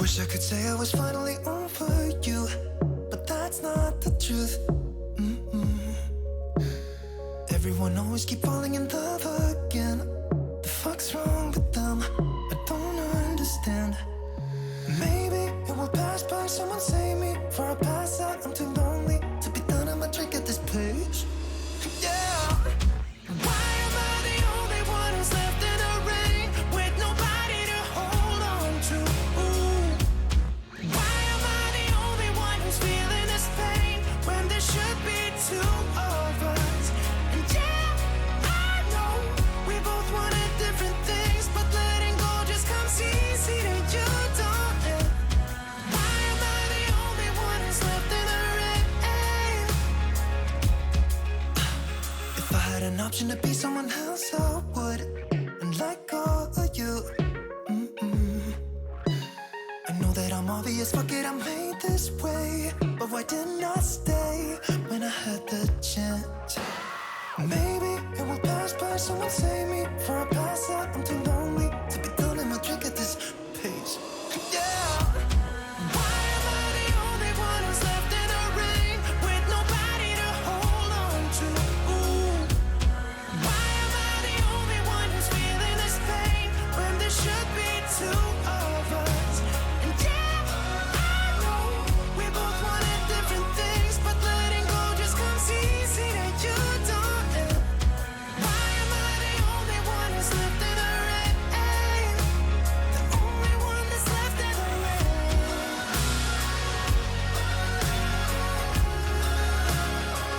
Wish I could say I was finally over you, but that's not the truth. Everyone always keep falling in love again. The fuck's wrong with them? I don't understand. Maybe it will pass by, someone save me. For I pass out, I'm too lonely to be done. I'm a drink at this place. Yeah. Why am I the only one who's left in the rain with nobody to hold on to? Ooh. Why am I the only one who's feeling this pain when there should be two of us? And yeah, I know we both wanted different things, but letting go just comes easy to you, don't it? Why am I the only one who's left in the rain? If I had an option to be someone else, I would, and let go of you. I know that I'm obvious, fuck it, I'm made this way. But why didn't I stay when I had the chance? Maybe it will pass by, someone save me. For I pass out, I'm too lonely to be done in my drink at this pace. Yeah. Why am I the only one who's left in the rain with nobody to hold on to? Ooh. Why am I the only one who's feeling this pain when there should be two of us? And yeah, I know we both wanted different things, but letting go just comes easy to you, don't it? Why am I the only one who's left in the rain? The only one that's left in the rain.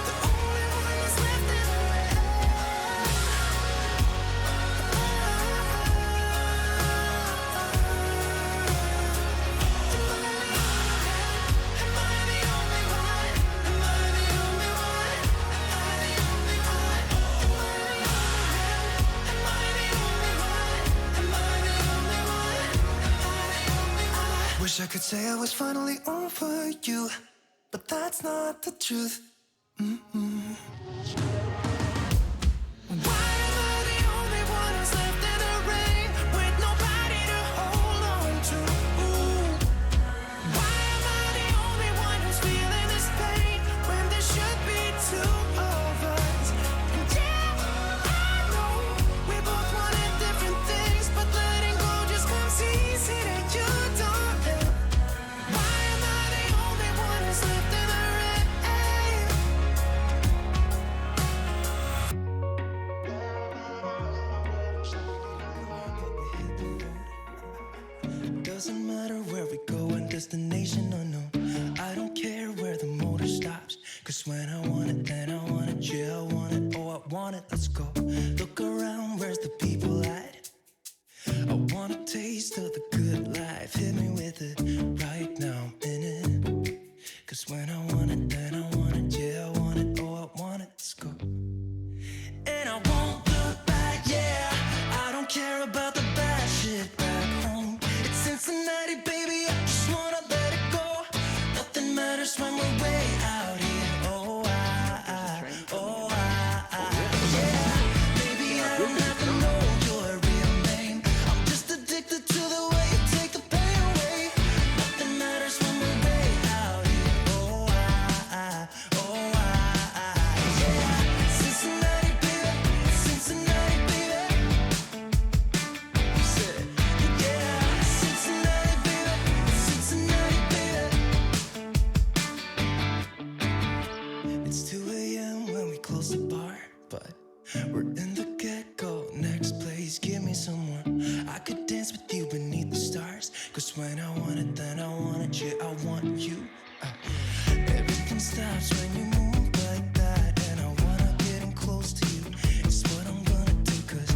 The only one that's left in the rain. Am I the only one? Am I the only one? Am I the only one? Am I the only one? Am I the only one? Am I the only one? Am I the only one? Wish I could say I was finally over you, but that's not the truth. Why am I the only one who's left in the rain with nobody to hold on to? Ooh. Why am I the only one who's feeling this pain when there should be two of us? And yeah, I know we both wanted different things, but letting go just comes easy to you, don't it? Why am I the only one who's left in the rain? Doesn't matter where we go and destination unknown. I don't care where the motor stops, cause when I want it, then I want it. Yeah, I want it, oh I want it, let's go. Look around, where's the people at? I want a taste of the good life. Hit me with it right now, I'm in it. Cause when I want it, then I want it. Yeah, I want it, oh I want it, let's go. And I won't look back, yeah. I don't care about the bad shit back home. It's Cincinnati, baby, I just wanna let it go. Nothing matters when we're way out here. Oh, yeah. Baby, I don't have to know your real name. I'm just addicted to the way you take the pain away. Nothing matters when we're way out here. Yeah. Cincinnati, baby, Cincinnati, baby. Said, yeah, Cincinnati, baby, Cincinnati, baby. It's 2 a.m. when we close the bar, but we're in the get-go. Next place, give me someone I could dance with you beneath the stars. Cause when I want it, then I want it. Yeah, I want you. Everything stops when you move like that, and I wanna get in close to you. It's what I'm gonna do, cause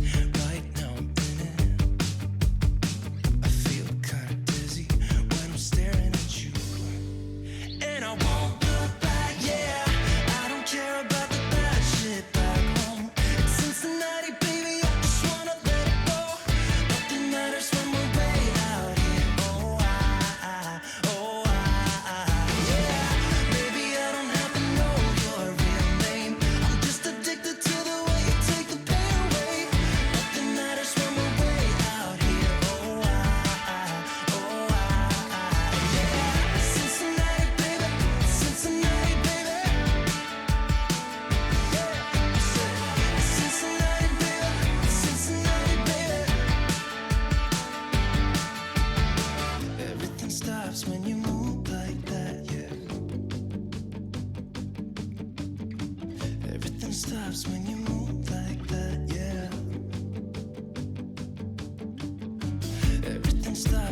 right now I'm in it. I feel kinda dizzy when I'm staring at you. And I won't look back, yeah. I don't care about the bad shit back home. It's Cincinnati, baby, I just wanna let it go. Nothing matters when we're way out here. Yeah. Maybe I don't have to know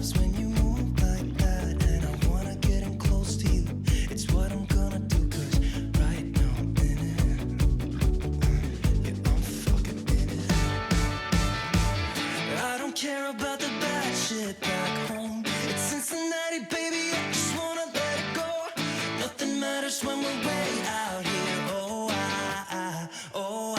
loves when you move like that, and I wanna get in close to you. It's what I'm gonna do, 'cause right now I'm in it. Yeah, I'm fucking in it. I don't care about the bad shit back home. It's Cincinnati, baby, I just wanna let it go. Nothing matters when we're way out here. Oh, oh,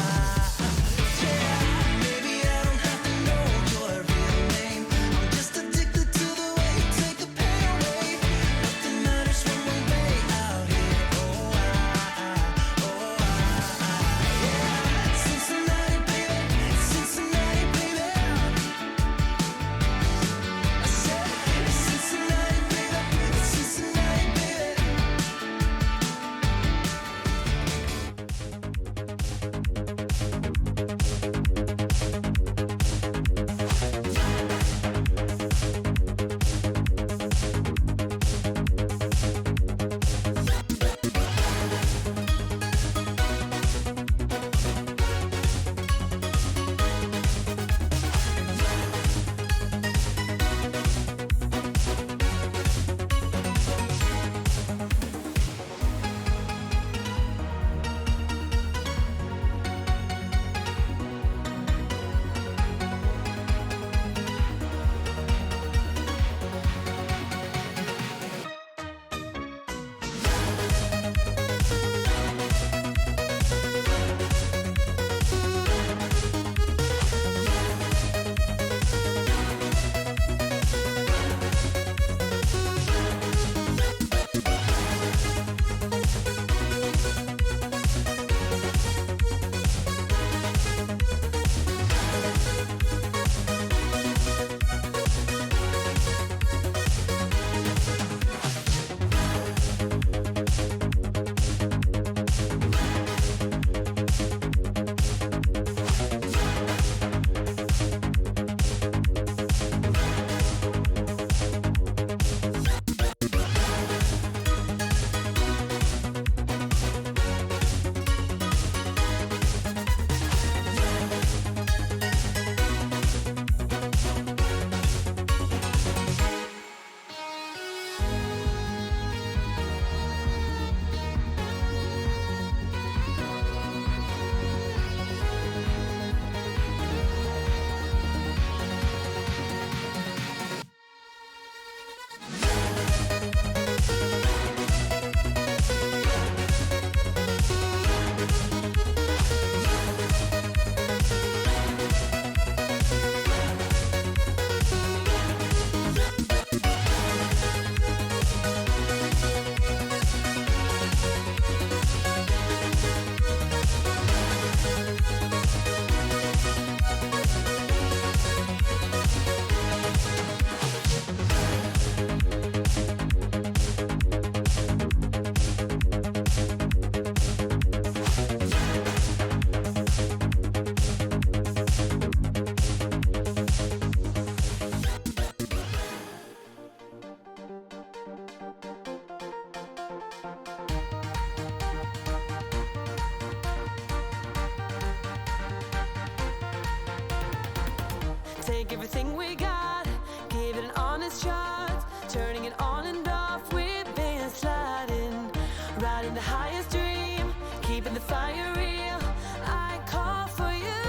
yeah. Maybe I don't have to know your real name. I'm just addicted to the way you take the pain away. Nothing matters when we're way out here. Oh, yeah. Cincinnati, baby, Cincinnati, baby. I said Cincinnati, baby, Cincinnati, baby. Take everything we got, give it an honest shot. Turning it on and off, we've been sliding. Riding the highest dream, keeping the fire real. I call for you.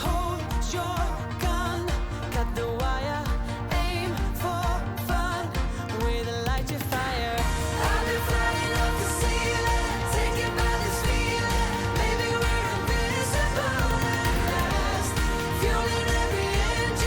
Hold your gun, cut the wire. Aim for fun, with a light your fire. I've been flying up the ceiling, taken by this feeling. Maybe we're invisible at last. Fueling every engine.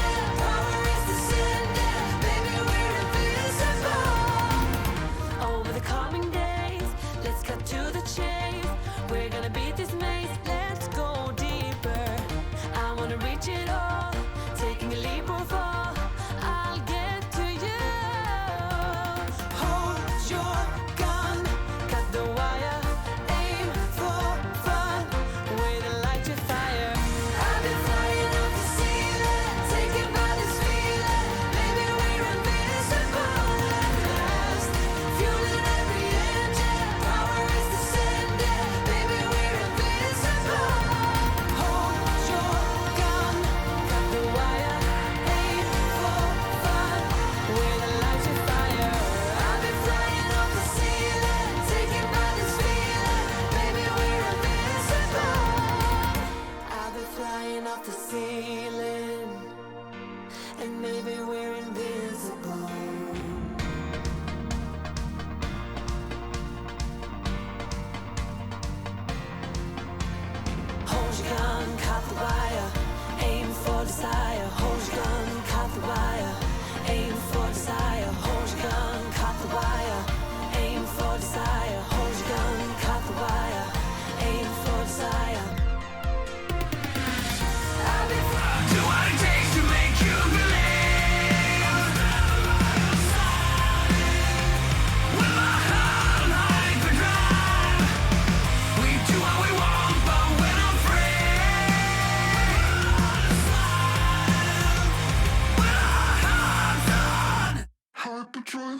and maybe we're invincible. Hold your gun, caught the wire, aim for desire. Hold your gun, caught the wire, aim for desire. Hold your gun, caught the wire, aim for desire. Hold your gun, caught the wire, aim for desire. I'll be fine. Do what it takes to make you believe. With my heart on hyperdrive, we do what we want, but when I'm Hyperdrive.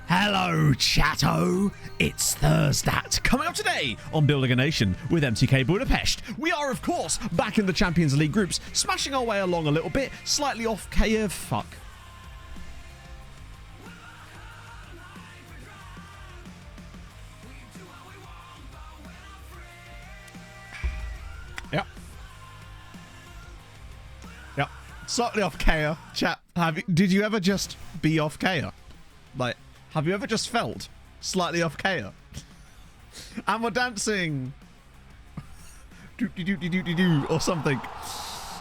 Hello, chatto! It's Thursday. Coming up today on Building a Nation with MTK Budapest. We are, of course, back in the Champions League groups, smashing our way along a little bit, slightly off Kiev. Fuck. Yep. Yep. Slightly off Kea. Chat, did you ever just be off Kea? Like, have you ever just felt slightly off Kea? And we're dancing. Do or something.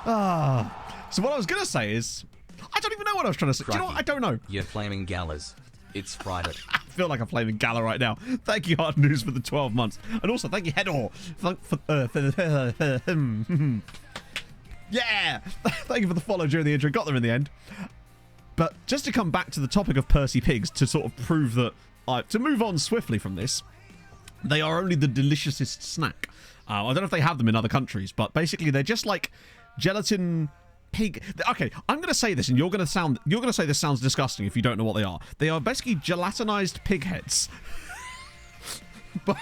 So what I was going to say is, I don't even know what I was trying to say. Do you know what? I don't know. You're flaming galas. It's Friday. I feel like I'm flaming Gala right now. Thank you, Hard News, for the 12 months. And also, thank you, Hedor. Yeah! Thank you for the follow during the intro. Got there in the end. But just to come back to the topic of Percy Pigs, to sort of prove that, to move on swiftly from this, they are only the deliciousest snack. I don't know if they have them in other countries, but basically they're just like gelatin pig. Okay, I'm going to say this, and you're going to say this sounds disgusting if you don't know what they are. They are basically gelatinized pig heads. But,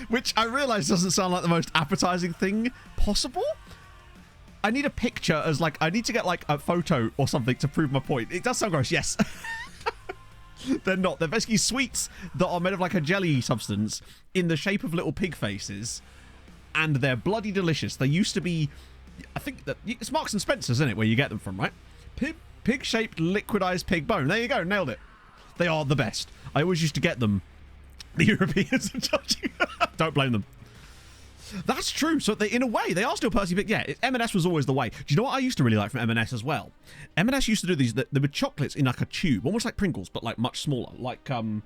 which I realise doesn't sound like the most appetizing thing possible. I need a picture as like, I need to get like a photo or something to prove my point. It does sound gross, yes. They're not. They're basically sweets that are made of like a jelly substance in the shape of little pig faces. And they're bloody delicious. They used to be, I think that it's Marks and Spencer's, isn't it, where you get them from, right? Pig-shaped liquidized pig bone. There you go, nailed it. They are the best. I always used to get them. The Europeans are judging. Don't blame them. That's true. So they, in a way, they are still Percy Pig. Yeah, M&S was always the way. Do you know what I used to really like from M&S as well? M&S used to do these. There were chocolates in like a tube, almost like Pringles, but like much smaller. Like I don't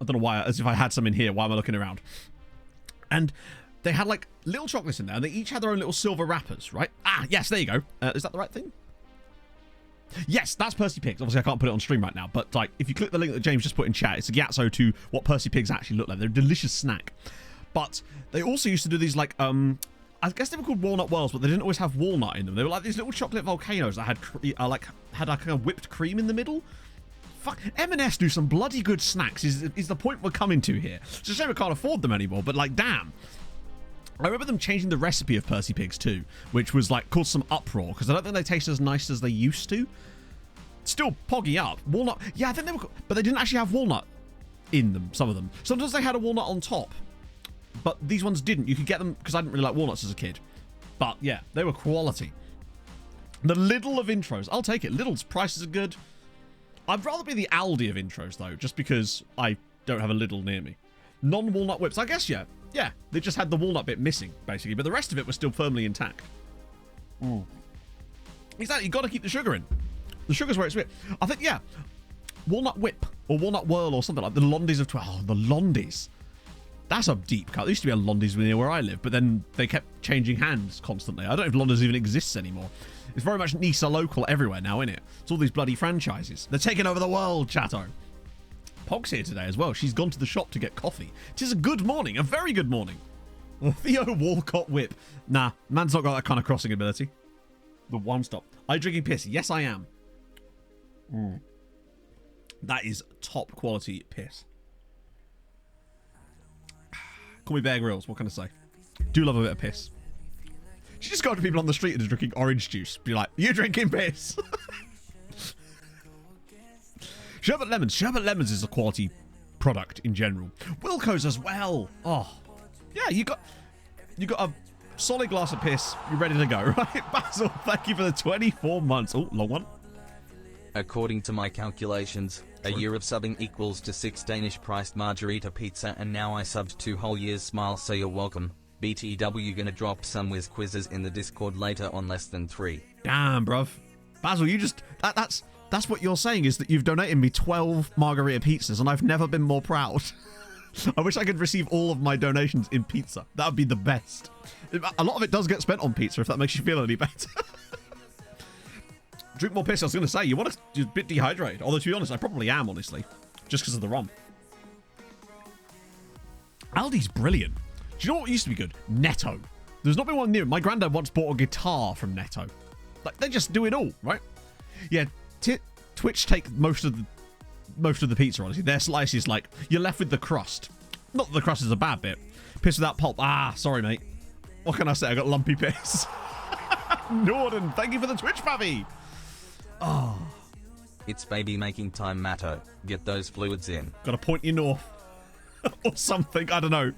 know why. As if I had some in here. Why am I looking around? And they had like little chocolates in there, and they each had their own little silver wrappers, right? Ah, yes, there you go. Is that the right thing? Yes, that's Percy Pigs. Obviously, I can't put it on stream right now, but like, if you click the link that James just put in chat, it's a Gyatso to what Percy Pigs actually look like. They're a delicious snack. But they also used to do these like, I guess they were called walnut whirls, but they didn't always have walnut in them. They were like these little chocolate volcanoes that had had like kind of whipped cream in the middle. Fuck, M&S do some bloody good snacks. Is the point we're coming to here? It's a shame we can't afford them anymore. But like, damn. I remember them changing the recipe of Percy Pigs too, which was like caused some uproar because I don't think they taste as nice as they used to. Still poggy up. Walnut, yeah, I think they were, but they didn't actually have walnut in them. Some of them. Sometimes they had a walnut on top. But these ones didn't. You could get them because I didn't really like walnuts as a kid. But yeah, they were quality. The Lidl of intros. I'll take it. Lidl's prices are good. I'd rather be the Aldi of intros though, just because I don't have a Lidl near me. Non-walnut whips. I guess, yeah. Yeah, they just had the walnut bit missing, basically. But the rest of it was still firmly intact. Exactly. You've got to keep the sugar in. The sugar's where it's whipped. I think, yeah. Walnut whip or walnut whirl or something like the Londies of 12. Oh, the Londies. That's a deep cut. There used to be a Londies near where I live, but then they kept changing hands constantly. I don't know if Londies even exists anymore. It's very much Nisa local everywhere now, isn't it? It's all these bloody franchises. They're taking over the world, chatto. Pog's here today as well. She's gone to the shop to get coffee. It is a good morning, a very good morning. Theo Walcott whip. Nah, man's not got that kind of crossing ability. The one stop. Are you drinking piss? Yes, I am. That is top quality piss. Call me Bear Grylls. What can I say? Do love a bit of piss. She just go to people on the street and is drinking orange juice. Be like, you drinking piss? Sherbet Lemons. Sherbet Lemons is a quality product in general. Wilco's as well. Oh, yeah, you got a solid glass of piss. You're ready to go, right? Basil, thank you for the 24 months. Oh, long one. According to my calculations, a year of subbing equals to 6 Danish priced margarita pizza, and now I subbed 2 whole years. Smile, so you're welcome. BTW gonna drop some whiz quizzes in the Discord later on less than 3. Damn, bruv. Basil, you just... That's what you're saying, is that you've donated me 12 margarita pizzas, and I've never been more proud. I wish I could receive all of my donations in pizza. That would be the best. A lot of it does get spent on pizza, if that makes you feel any better. Drink more piss, I was going to say. You want to be a bit dehydrated. Although, to be honest, I probably am, honestly. Just because of the rum. Aldi's brilliant. Do you know what used to be good? Netto. There's not been one new. My granddad once bought a guitar from Netto. Like, they just do it all, right? Yeah, Twitch take most of the pizza, honestly. Their slice is like, you're left with the crust. Not that the crust is a bad bit. Piss without pulp. Ah, sorry, mate. What can I say? I got lumpy piss. Norden, thank you for the Twitch, Babby. Oh. It's baby making time, Matto. Get those fluids in. Gotta point you north. Or something, I don't know.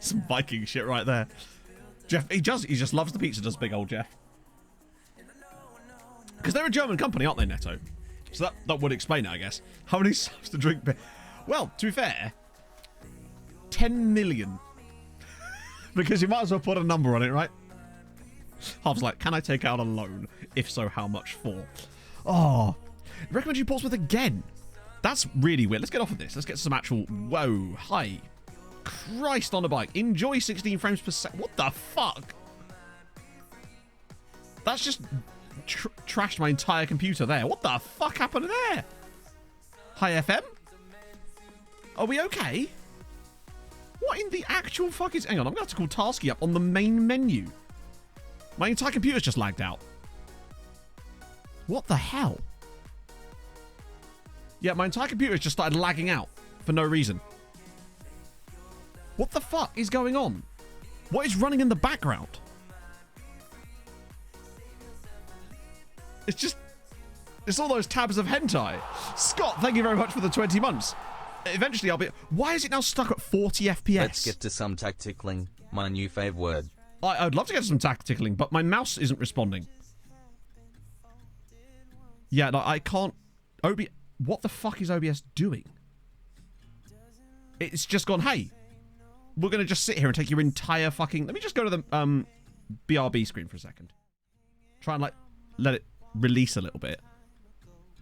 Some Viking shit right there. Jeff, he just loves the pizza, does big old Jeff. Because they're a German company, aren't they, Netto? So that would explain it, I guess. How many subs to drink beer? Well, to be fair, 10 million. Because you might as well put a number on it, right? Half's like, can I take out a loan? If so, how much for? Oh, recommend you pause with again. That's really weird. Let's get off of this. Let's get some actual... Whoa, hi. Christ on a bike. Enjoy 16 frames per second. What the fuck? That's just trashed my entire computer there. What the fuck happened there? Hi, FM? Are we okay? What in the actual fuck is... Hang on, I'm going to have to call Tasky up on the main menu. My entire computer's just lagged out. What the hell? Yeah, my entire computer's just started lagging out for no reason. What the fuck is going on? What is running in the background? It's just... It's all those tabs of hentai. Scott, thank you very much for the 20 months. Eventually I'll be... Why is it now stuck at 40 FPS? Let's get to some tactickling, my new fave word. I'd love to get some tactickling, but my mouse isn't responding. Yeah, no, I can't... What the fuck is OBS doing? It's just gone, hey, we're going to just sit here and take your entire fucking... Let me just go to the BRB screen for a second. Try and, like, let it release a little bit.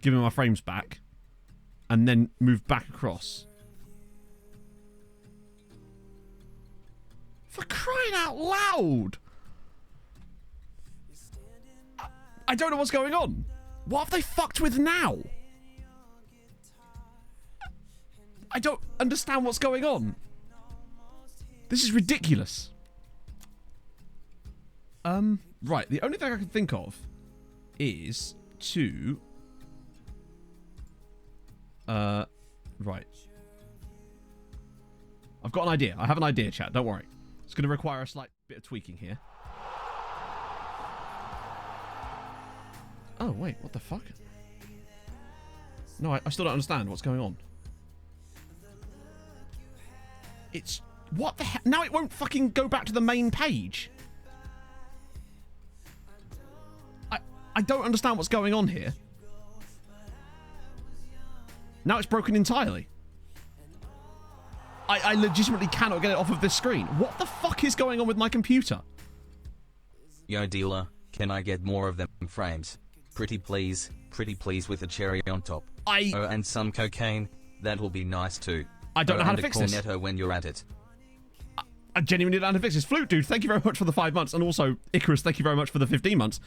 Give me my frames back. And then move back across. For crying out loud! I don't know what's going on. What have they fucked with now? I don't understand what's going on. This is ridiculous. Right, the only thing I can think of is to... right. I've got an idea. I have an idea, chat. Don't worry. It's going to require a slight bit of tweaking here. Oh, wait. What the fuck? No, I still don't understand what's going on. It's... What the hell? Now it won't fucking go back to the main page. I don't understand what's going on here. Now it's broken entirely. I legitimately cannot get it off of this screen. What the fuck is going on with my computer? Yo, dealer, can I get more of them frames? Pretty please with a cherry on top. Oh, and some cocaine. That will be nice too. I don't know how to fix this. Cornetto when you're at it. I genuinely don't know how to fix this. Flute Dude, thank you very much for the 5 months. And also, Icarus, thank you very much for the 15 months.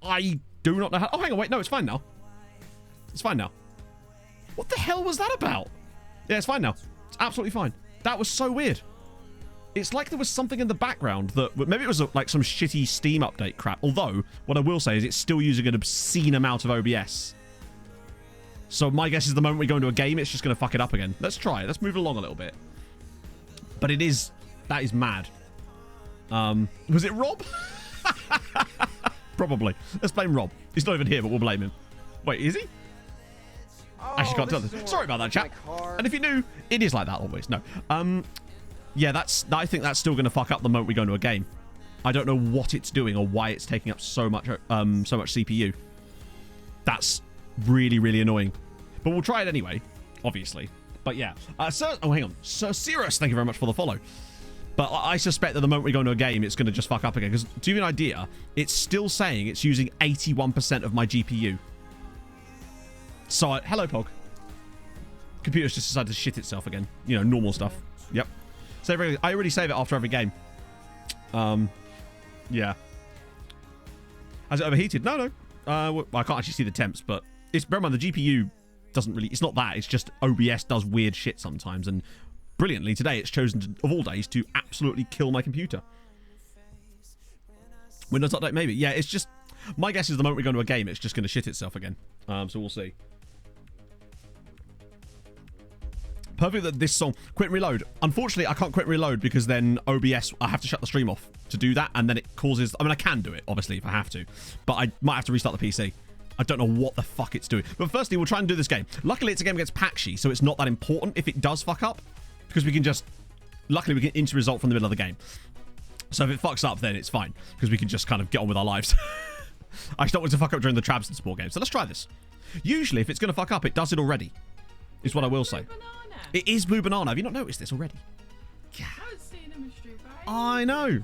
I do not know how... Oh, hang on, wait. No, it's fine now. It's fine now. What the hell was that about? Yeah, it's fine now. It's absolutely fine. That was so weird. It's like there was something in the background that... Maybe it was like some shitty Steam update crap. Although, what I will say is it's still using an obscene amount of OBS. So my guess is the moment we go into a game, it's just going to fuck it up again. Let's try it. Let's move along a little bit. But it is, that is mad. Was it Rob? Probably. Let's blame Rob. He's not even here, but we'll blame him. Wait, is he? Actually, can't tell this. Sorry about that, chat. And if you knew, it is like that always. No. Yeah, I think that's still going to fuck up the moment we go into a game. I don't know what it's doing or why it's taking up so much CPU. That's really, really annoying. But we'll try it anyway, obviously. But yeah. Sir, oh, hang on. Sir Cirrus, thank you very much for the follow. But I suspect that the moment we go into a game, it's going to just fuck up again. Because to give you an idea, it's still saying it's using 81% of my GPU. So, hello, Pog. Computer's just decided to shit itself again. You know, normal stuff. Yep. Save everything. I already save it after every game. Yeah. Has it overheated? No. Well, I can't actually see the temps, but it's, bear in mind, the GPU doesn't really, it's not that. It's just OBS does weird shit sometimes. And brilliantly, today it's chosen, to, of all days, to absolutely kill my computer. Windows update, maybe. Yeah, it's just, my guess is the moment we go into a game, it's just going to shit itself again. So we'll see. Perfect that this song, quit and reload. Unfortunately, I can't quit and reload because then OBS, I have to shut the stream off to do that. And then it causes, I mean, I can do it, obviously, if I have to. But I might have to restart the PC. I don't know what the fuck it's doing. But firstly, we'll try and do this game. Luckily, it's a game against Patchy, so it's not that important if it does fuck up. Because we can just, luckily, we get into result from the middle of the game. So if it fucks up, then it's fine. Because we can just kind of get on with our lives. I just don't want to fuck up during the Trabs and Sport game. So let's try this. Usually, if it's going to fuck up, it does it already. Is what I will say. It is Blue Banana. Have you not noticed this already? Yeah. I know.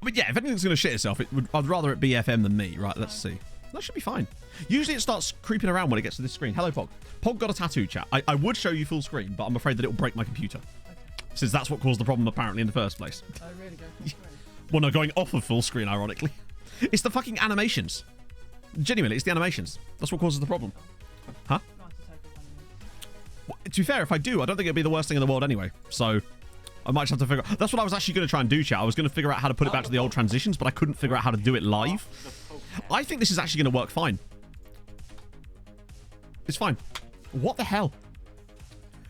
But yeah, if anything's going to shit itself, I'd rather it be FM than me. Right, let's see. That should be fine. Usually it starts creeping around when it gets to this screen. Hello, Pog. Pog got a tattoo, chat. I would show you full screen, but I'm afraid that it'll break my computer. Okay. Since that's what caused the problem, apparently, in the first place. Oh, really? Go full screen? Well, no, going off of full screen, ironically. It's the fucking animations. Genuinely, it's the animations. That's what causes the problem. Huh? Well, to be fair, if I do, I don't think it'd be the worst thing in the world anyway. So I might just have to figure out. That's what I was actually going to try and do, chat. I was going to figure out how to put it back to the old transitions, but I couldn't figure out how to do it live. I think this is actually going to work fine. It's fine. What the hell?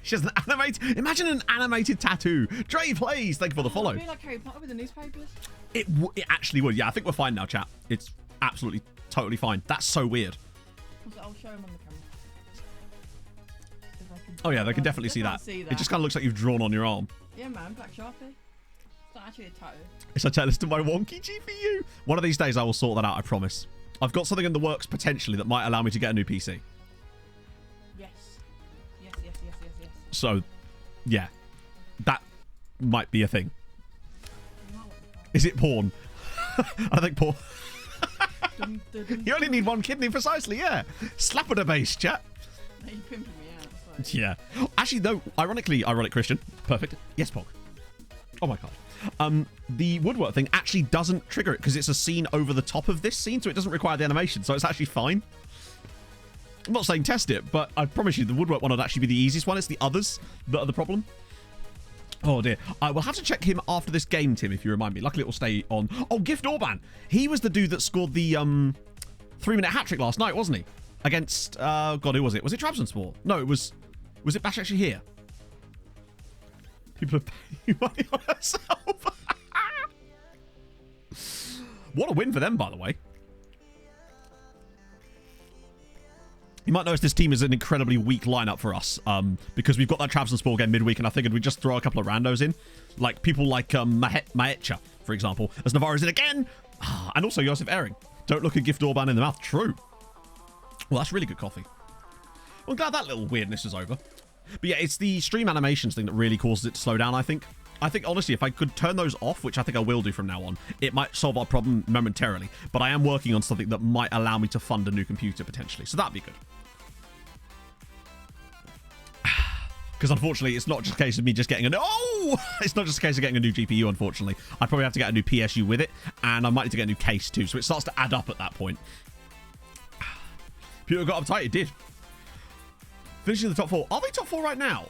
She has an animated... Imagine an animated tattoo. Dre plays. Thank you for the follow. It'd be like Harry Potter with the newspapers. It actually would. Yeah, I think we're fine now, chat. It's absolutely, totally fine. That's so weird. I'll show him on the camera. Oh yeah, they can definitely see that. It just kind of looks like you've drawn on your arm. Yeah, man, black sharpie. It's not actually a tattoo. It's a tattoo to my wonky GPU. One of these days I will sort that out, I promise. I've got something in the works potentially that might allow me to get a new PC. Yes. Yes. So, yeah. That might be a thing. Is it porn? I think porn. You only need one kidney precisely, yeah. Slap at a base, chat. You pimping me out. Sorry. Yeah. Actually, though, ironic Christian. Perfect. Yes, Pog. Oh my god. The woodwork thing actually doesn't trigger it because it's a scene over the top of this scene, so it doesn't require the animation, so it's actually fine. I'm not saying test it, but I promise you the woodwork one would actually be the easiest one. It's the others that are the problem. Oh dear. I will have to check him after this game, Tim, if you remind me. Luckily it will stay on. Oh, Gift Orban. He was the dude that scored the 3-minute hat trick last night, wasn't he? Against God, who was it? Was it Trabzonspor? No, it was it Bash actually here? People are paying money on herself. What a win for them, by the way. You might notice this team is an incredibly weak lineup for us because we've got that Trabzonspor game midweek, and I figured we'd just throw a couple of randos in. Like people like Maecha, for example, as Navarro's in again. And also Josef Ehring. Don't look a Gift Orban in the mouth. True. Well, that's really good coffee. Well, I'm glad that little weirdness is over. But yeah, it's the stream animations thing that really causes it to slow down, I think. I think, honestly, if I could turn those off, which I think I will do from now on, it might solve our problem momentarily. But I am working on something that might allow me to fund a new computer, potentially. So that'd be good. Because, unfortunately, it's not just a case of me just getting a new... Oh! It's not just a case of getting a new GPU, unfortunately. I'd probably have to get a new PSU with it. And I might need to get a new case, too. So it starts to add up at that point. Pewter got uptight. It did. Finishing the top 4. Are they top 4 right now?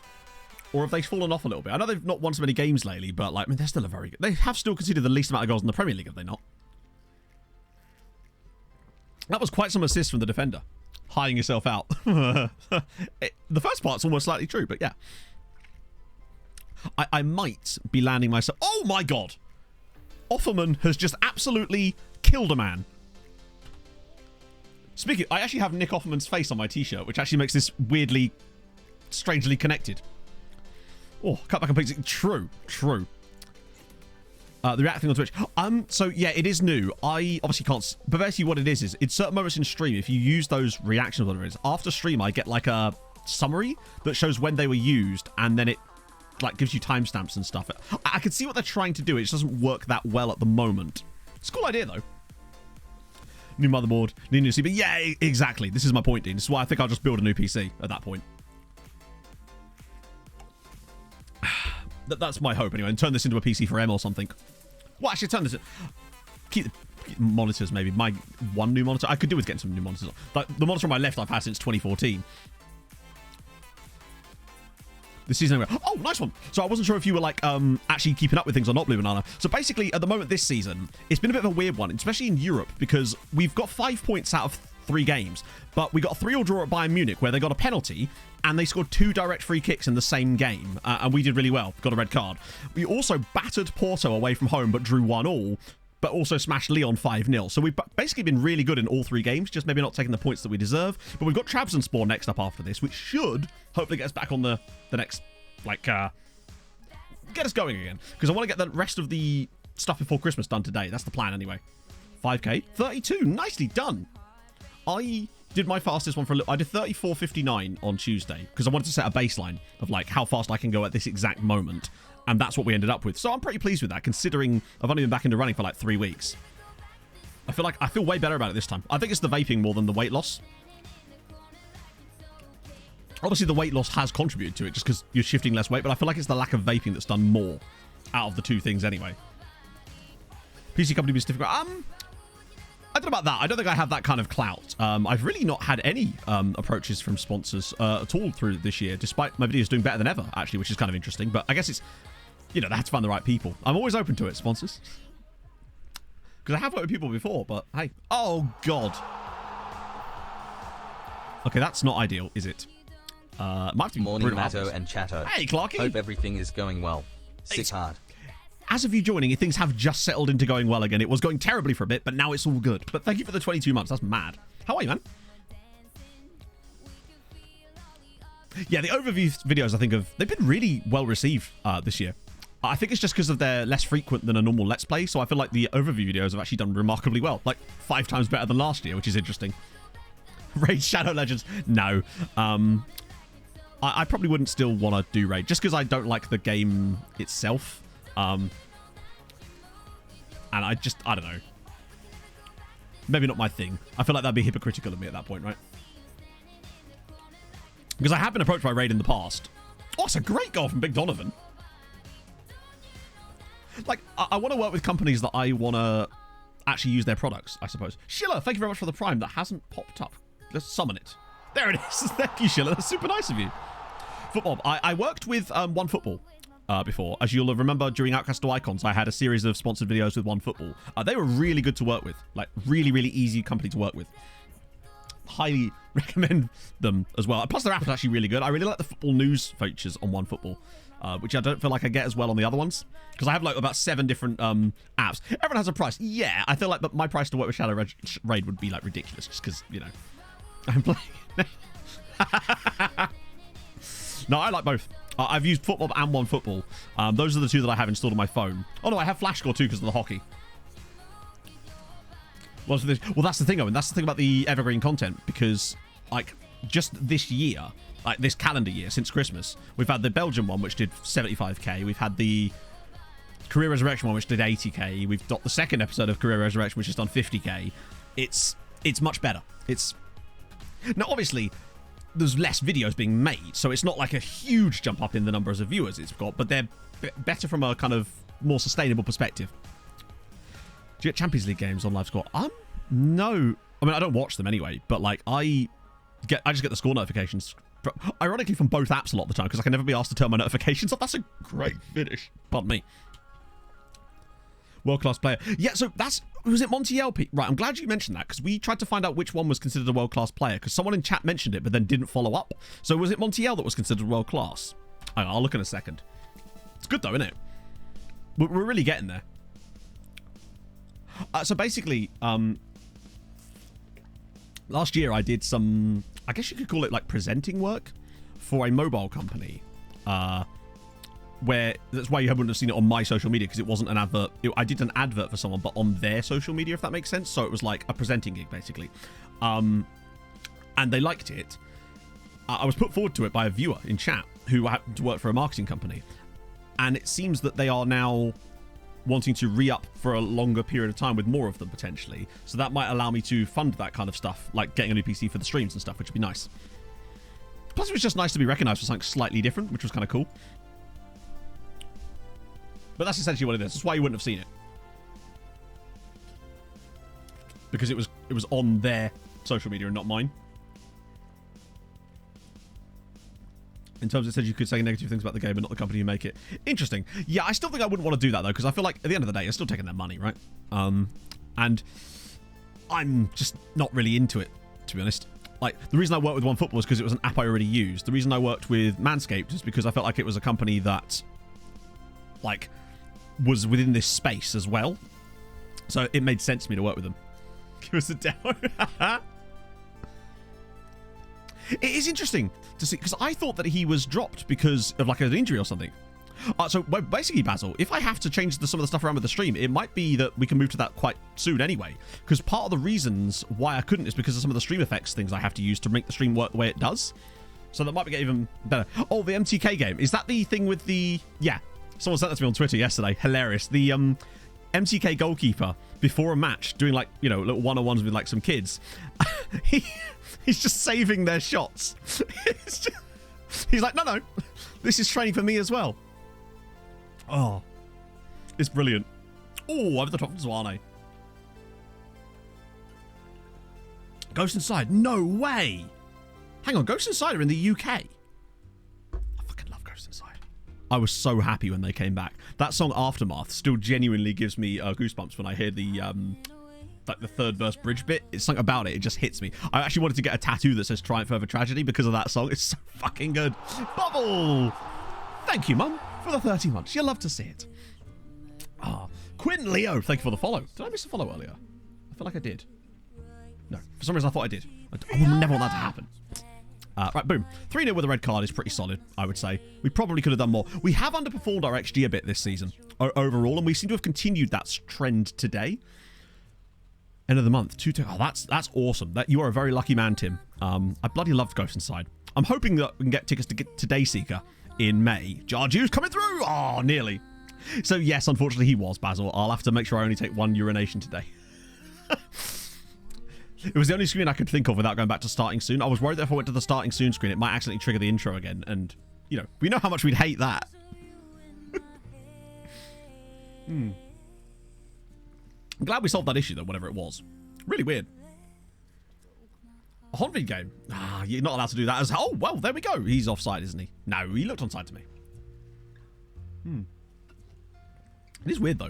Or have they fallen off a little bit? I know they've not won so many games lately, but like, I mean, they're still a very good... They have still conceded the least amount of goals in the Premier League, have they not? That was quite some assist from the defender. Hiding yourself out. The first part's almost slightly true, but yeah. I might be landing myself. Oh my god! Offerman has just absolutely killed a man. Speaking, I actually have Nick Offerman's face on my t-shirt, which actually makes this weirdly, strangely connected. Oh, cut back and please. True. The reacting on Twitch. So yeah, it is new. I obviously can't, but basically what it is in certain moments in stream, if you use those reactions, whatever it is, after stream, I get like a summary that shows when they were used, and then it like gives you timestamps and stuff. I can see what they're trying to do. It just doesn't work that well at the moment. It's a cool idea though. New motherboard, new PC. But yeah, exactly. This is my point, Dean. This is why I think I'll just build a new PC at that point. That's my hope anyway, and turn this into a PC for M or something. Well, actually, turn this. Keep the monitors maybe. My one new monitor. I could do with getting some new monitors. Like the monitor on my left, I've had since 2014. This season anyway. Oh, nice one. So I wasn't sure if you were like actually keeping up with things or not, Blue Banana. So basically, at the moment this season, it's been a bit of a weird one, especially in Europe, because we've got 5 points out of 3 games, but we got a 3-3 draw at Bayern Munich where they got a penalty and they scored 2 direct free kicks in the same game, and we did really well. Got a red card. We also battered Porto away from home, but drew 1-1. But also smashed Lyon 5-0. So we've basically been really good in all 3 games, just maybe not taking the points that we deserve. But we've got Trabzonspor next up after this, which should hopefully get us back on the next, like, get us going again. Because I want to get the rest of the stuff before Christmas done today. That's the plan anyway. 5k, 32, nicely done. I did my fastest one for a little. I did 34:59 on Tuesday because I wanted to set a baseline of like how fast I can go at this exact moment. And that's what we ended up with. So I'm pretty pleased with that, considering I've only been back into running for like 3 weeks. I feel way better about it this time. I think it's the vaping more than the weight loss. Obviously, the weight loss has contributed to it just because you're shifting less weight, but I feel like it's the lack of vaping that's done more out of the 2 things anyway. PC company be difficult. I don't know about that. I don't think I have that kind of clout. I've really not had any approaches from sponsors at all through this year, despite my videos doing better than ever, actually, which is kind of interesting. But I guess it's, you know, they have to find the right people. I'm always open to it, sponsors. Because I have worked with people before, but hey. Oh, God. Okay, that's not ideal, is it? Might have to be Morning, Matto and Chatto. Hey, Clarky. Hope everything is going well. Sick hard. As of you joining, things have just settled into going well again. It was going terribly for a bit, but now it's all good. But thank you for the 22 months. That's mad. How are you, man? Yeah, the overview videos, I think, they've been really well received this year. I think it's just because of they're less frequent than a normal Let's Play, so I feel like the overview videos have actually done remarkably well. Like 5 times better than last year, which is interesting. Raid Shadow Legends? No. I probably wouldn't still want to do Raid, just because I don't like the game itself. And I don't know. Maybe not my thing. I feel like that'd be hypocritical of me at that point, right? Because I have been approached by Raid in the past. Oh, it's a great goal from Big Donovan. Like, I want to work with companies that I want to actually use their products, I suppose. Schiller, thank you very much for the Prime. That hasn't popped up. Let's summon it. There it is. Thank you, Schiller. That's super nice of you. Football. I worked with OneFootball. Before. As you'll remember, during Outcast to Icons, I had a series of sponsored videos with OneFootball. They were really good to work with. Like, really, really easy company to work with. Highly recommend them as well. Plus, their app is actually really good. I really like the football news features on OneFootball, which I don't feel like I get as well on the other ones. Because I have, like, about 7 different apps. Everyone has a price. Yeah, I feel like but my price to work with Shadow Raid would be, like, ridiculous. Just because, you know, I'm playing... No, I like both. I've used Footmob and OneFootball. Those are the 2 that I have installed on my phone. Oh, no, I have FlashScore too because of the hockey. Well, that's the thing, Owen. That's the thing about the evergreen content because, like, just this year, like this calendar year, since Christmas, we've had the Belgian one, which did 75k. We've had the Career Resurrection one, which did 80k. We've got the second episode of Career Resurrection, which has done 50k. It's much better. Now, obviously, there's less videos being made, so it's not like a huge jump up in the numbers of viewers it's got, but they're better from a kind of more sustainable perspective. Do you get Champions League games on live score? No. I mean, I don't watch them anyway, but like I just get the score notifications, ironically, from both apps a lot of the time because I can never be asked to turn my notifications off. That's a great finish. Pardon me. World-class player. Yeah, so was it Montiel? Right, I'm glad you mentioned that because we tried to find out which one was considered a world-class player because someone in chat mentioned it but then didn't follow up. So was it Montiel that was considered world-class? I'll look in a second. good though, isn't it? We're really getting there. So basically, last year I did some, I guess you could call it like presenting work for a mobile company. Where that's why you wouldn't have seen it on my social media, because it wasn't an advert. I did an advert for someone, but on their social media, if that makes sense. So it was like a presenting gig, basically. And they liked it. I was put forward to it by a viewer in chat who happened to work for a marketing company. And it seems that they are now wanting to re-up for a longer period of time with more of them, potentially. So that might allow me to fund that kind of stuff, like getting a new PC for the streams and stuff, which would be nice. Plus, it was just nice to be recognized for something slightly different, which was kind of cool. But that's essentially what it is. That's why you wouldn't have seen it. Because it was on their social media and not mine. In terms, it says you could say negative things about the game, but not the company who make it. Interesting. Yeah, I still think I wouldn't want to do that, though, because I feel like at the end of the day, you're still taking their money, right? And I'm just not really into it, to be honest. Like, the reason I worked with OneFootball was because it was an app I already used. The reason I worked with Manscaped is because I felt like it was a company that, like, was within this space as well. So it made sense to me to work with them. Give us a demo. It is interesting to see, because I thought that he was dropped because of like an injury or something. So basically, Basil, if I have to change some of the stuff around with the stream, it might be that we can move to that quite soon anyway. Because part of the reasons why I couldn't is because of some of the stream effects things I have to use to make the stream work the way it does. So that might be even better. Oh, the MTK game. Is that the thing with the... Yeah. Someone sent that to me on Twitter yesterday. Hilarious. The MTK goalkeeper, before a match, doing like, you know, little one-on-ones with like some kids. He's just saving their shots. He's like, no, this is training for me as well. Oh, it's brilliant. Oh, over the top of Zwane. Ghost Inside. No way. Hang on, Ghost Inside are in the UK. I fucking love Ghost Inside. I was so happy when they came back. That song Aftermath still genuinely gives me goosebumps when I hear the like the third verse bridge bit. It's something about it. It just hits me. I actually wanted to get a tattoo that says Triumph Over Tragedy because of that song. It's so fucking good. Bubble! Thank you, Mum, for the 30 months. You'll love to see it. Ah, Quinn Leo, thank you for the follow. Did I miss a follow earlier? I feel like I did. No, for some reason I thought I did. I would never want that to happen. Right, boom. 3-0 with a red card is pretty solid, I would say. We probably could have done more. We have underperformed our XG a bit this season overall, and we seem to have continued that trend today. End of the month. 2-2. Oh, that's awesome. You are a very lucky man, Tim. I bloody loved Ghost Inside. I'm hoping that we can get tickets to get to Dayseeker in May. Jarju's coming through! Oh, nearly. So, yes, unfortunately, he was, Basil. I'll have to make sure I only take one urination today. It was the only screen I could think of without going back to starting soon. I was worried that if I went to the starting soon screen, it might accidentally trigger the intro again. And, you know, we know how much we'd hate that. I'm glad we solved that issue, though, whatever it was. Really weird. A Honvid game. Ah, you're not allowed to do that. Oh, well, there we go. He's offside, isn't he? No, he looked onside to me. It is weird, though.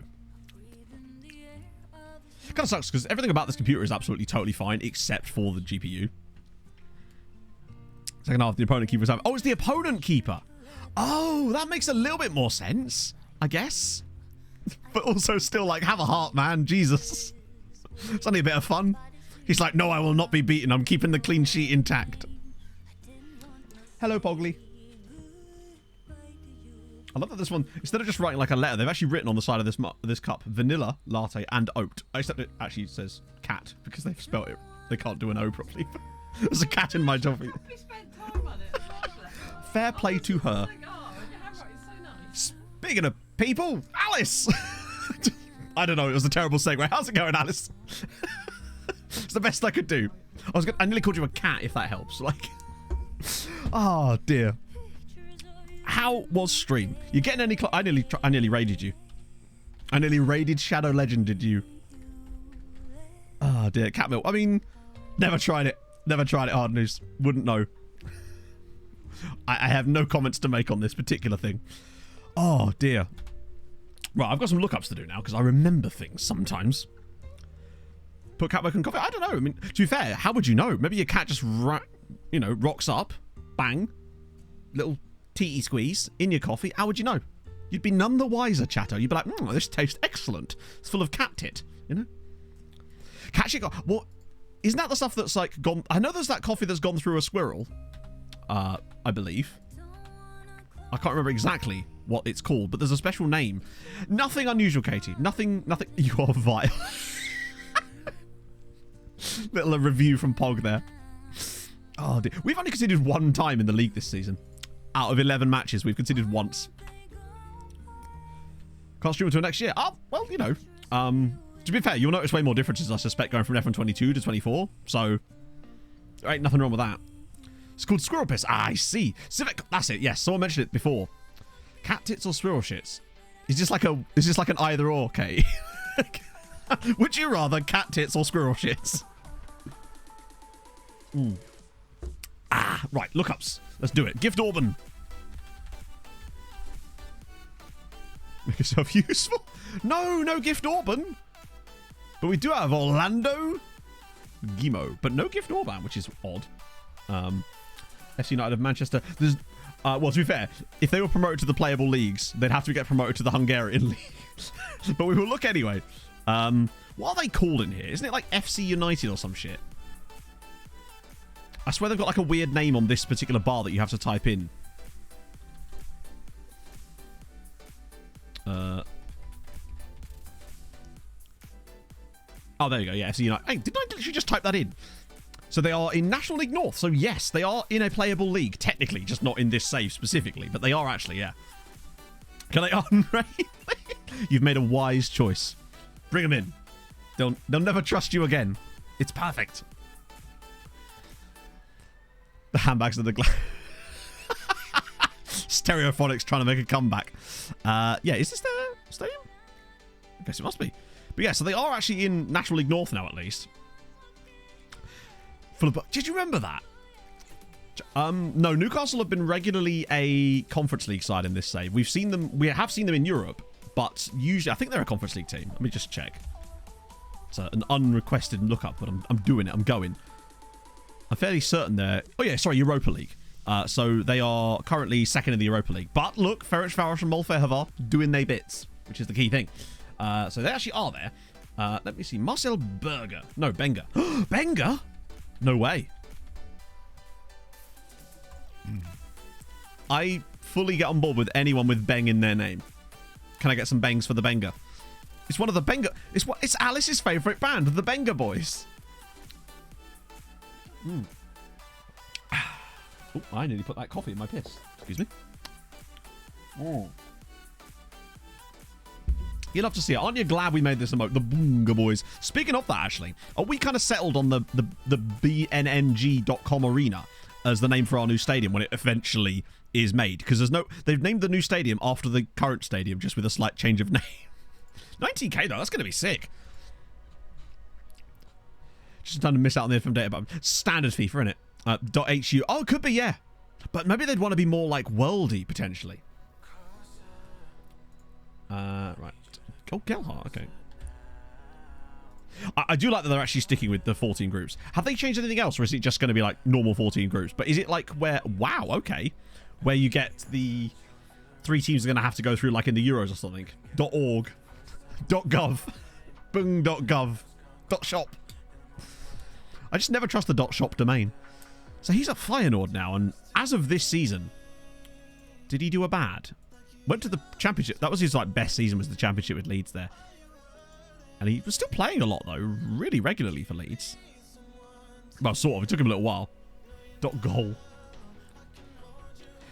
It kind of sucks because everything about this computer is absolutely totally fine except for the GPU. Second half, the opponent keeper was having... Oh, it's the opponent keeper. Oh, that makes a little bit more sense, I guess. But also still, like, have a heart, man. Jesus. It's only a bit of fun. He's like, no, I will not be beaten. I'm keeping the clean sheet intact. Hello, Pogley. I love that this one, instead of just writing like a letter, they've actually written on the side of this cup, vanilla, latte, and oat. Except it actually says cat, because they've spelled it. They can't do an O properly. There's a cat in my toffee. We spent time on it. Fair play to her. Oh my god, your handwriting's so nice. Speaking of people, Alice! I don't know, it was a terrible segue. How's it going, Alice? It's the best I could do. I nearly called you a cat, if that helps. Like, oh dear. How was stream? You getting any? I nearly raided you. I nearly raided Shadow Legend. Did you? Oh dear, cat milk. I mean, never tried it. Never tried it. Hard news. Wouldn't know. I have no comments to make on this particular thing. Oh dear. Right, I've got some lookups to do now because I remember things sometimes. Put cat milk in coffee. I don't know. I mean, to be fair, how would you know? Maybe your cat just, rocks up, bang, little. Tea squeeze in your coffee. How would you know? You'd be none the wiser, chatter. You'd be like, this tastes excellent. It's full of cat tit, you know? Cat shit. Well, isn't that the stuff that's like gone? I know there's that coffee that's gone through a squirrel. I believe. I can't remember exactly what it's called, but there's a special name. Nothing unusual, Katie. Nothing. You are vile. Little review from Pog there. Oh, dear. We've only conceded one time in the league this season. Out of 11 matches, we've conceded once. Can't stream until next year. Oh, well, you know. To be fair, you'll notice way more differences, I suspect, going from F122 to 24. So, there ain't nothing wrong with that. It's called Squirrel Piss. Ah, I see. Civic. That's it. Yes, someone mentioned it before. Cat tits or squirrel shits? Is this like an either or, Kate? Would you rather cat tits or squirrel shits? Ah, right. Lookups. Let's do it. Gift Auburn. Make yourself useful. No Gift Auburn. But we do have Orlando Gimo, but no Gift Orban, which is odd. FC United of Manchester. There's, well, to be fair, if they were promoted to the playable leagues, they'd have to get promoted to the Hungarian league. But we will look anyway. What are they called in here? Isn't it like FC United or some shit? I swear they've got like a weird name on this particular bar that you have to type in. Oh, there you go. Yeah, FC United. Hey, didn't I literally just type that in? So they are in National League North. So yes, they are in a playable league. Technically, just not in this save specifically. But they are actually, yeah. Can I unraid? You've made a wise choice. Bring them in. They'll never trust you again. It's perfect. The handbags of the glass. Stereophonics trying to make a comeback. Yeah, is this their stadium? I guess it must be. But yeah, so they are actually in National League North now, at least. Did you remember that? No, Newcastle have been regularly a Conference League side in this save. We have seen them in Europe, but usually I think they're a Conference League team. Let me just check. It's an unrequested lookup, but I'm doing it. I'm going. I'm fairly certain they're... Oh yeah, sorry, Europa League. So they are currently second in the Europa League. But look, Ferencváros and Molfehavar doing their bits, which is the key thing. So they actually are there. Let me see. Marcel Berger. No, Benga. Benga? No way. I fully get on board with anyone with Beng in their name. Can I get some Bengs for the Benga? It's one of the Benga... It's Alice's favourite band, the Benga Boys. Oh, I nearly put that coffee in my piss. Excuse me. Oh. You'll have to see it. Aren't you glad we made this emote? The Bunga Boys. Speaking of that, actually, are we kind of settled on the bnng.com arena as the name for our new stadium when it eventually is made? Because they've named the new stadium after the current stadium, just with a slight change of name. 19k though, that's going to be sick. Just in time to miss out on the FM data button. Standard FIFA, innit? .hu. Oh, it could be, yeah. But maybe they'd want to be more like worldy, potentially. Right. Oh, Gelhart, okay. I do like that they're actually sticking with the 14 groups. Have they changed anything else, or is it just going to be like normal 14 groups? But is it like where... Wow, okay. Where you get the 3 teams are going to have to go through like in the Euros or something. .org. .gov. Bung.gov. .shop. I just never trust the .shop domain. So he's at Feyenoord now, and as of this season, did he do a bad? Went to the Championship. That was his like best season, was the Championship with Leeds there. And he was still playing a lot, though, really regularly for Leeds. Well, sort of. It took him a little while. .goal.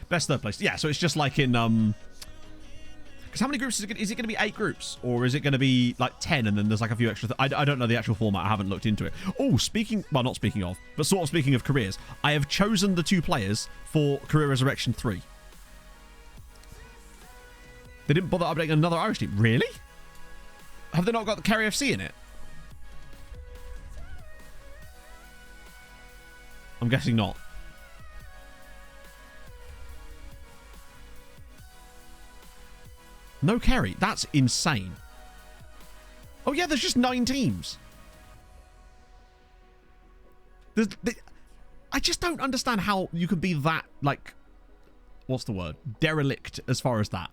Best third place. Yeah, so it's just like in... Because how many groups is it going to be? 8 groups? Or is it going to be like 10 and then there's like a few extra... I don't know the actual format. I haven't looked into it. Oh, speaking... Well, not speaking of, but sort of speaking of careers. I have chosen the 2 players for Career Resurrection 3. They didn't bother updating another Irish team. Really? Have they not got the Kerry FC in it? I'm guessing not. No Kerry. That's insane. Oh yeah, there's just 9 teams. I just don't understand how you can be that, like... What's the word? Derelict as far as that.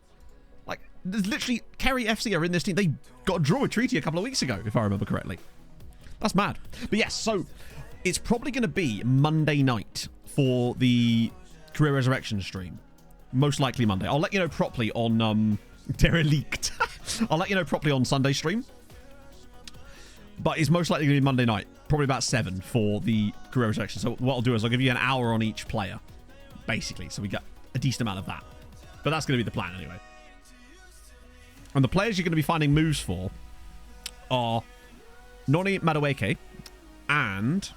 Like, There's literally Kerry FC are in this team. They got a draw with Treaty a couple of weeks ago, if I remember correctly. That's mad. But yes, so it's probably going to be Monday night for the Career Resurrection stream. Most likely Monday. I'll let you know properly on Derelict. I'll let you know properly on Sunday stream. But it's most likely going to be Monday night. Probably about 7 for the Career Resurrection. So what I'll do is I'll give you an hour on each player, basically. So we get a decent amount of that. But that's going to be the plan anyway. And the players you're going to be finding moves for are Noni Madueke and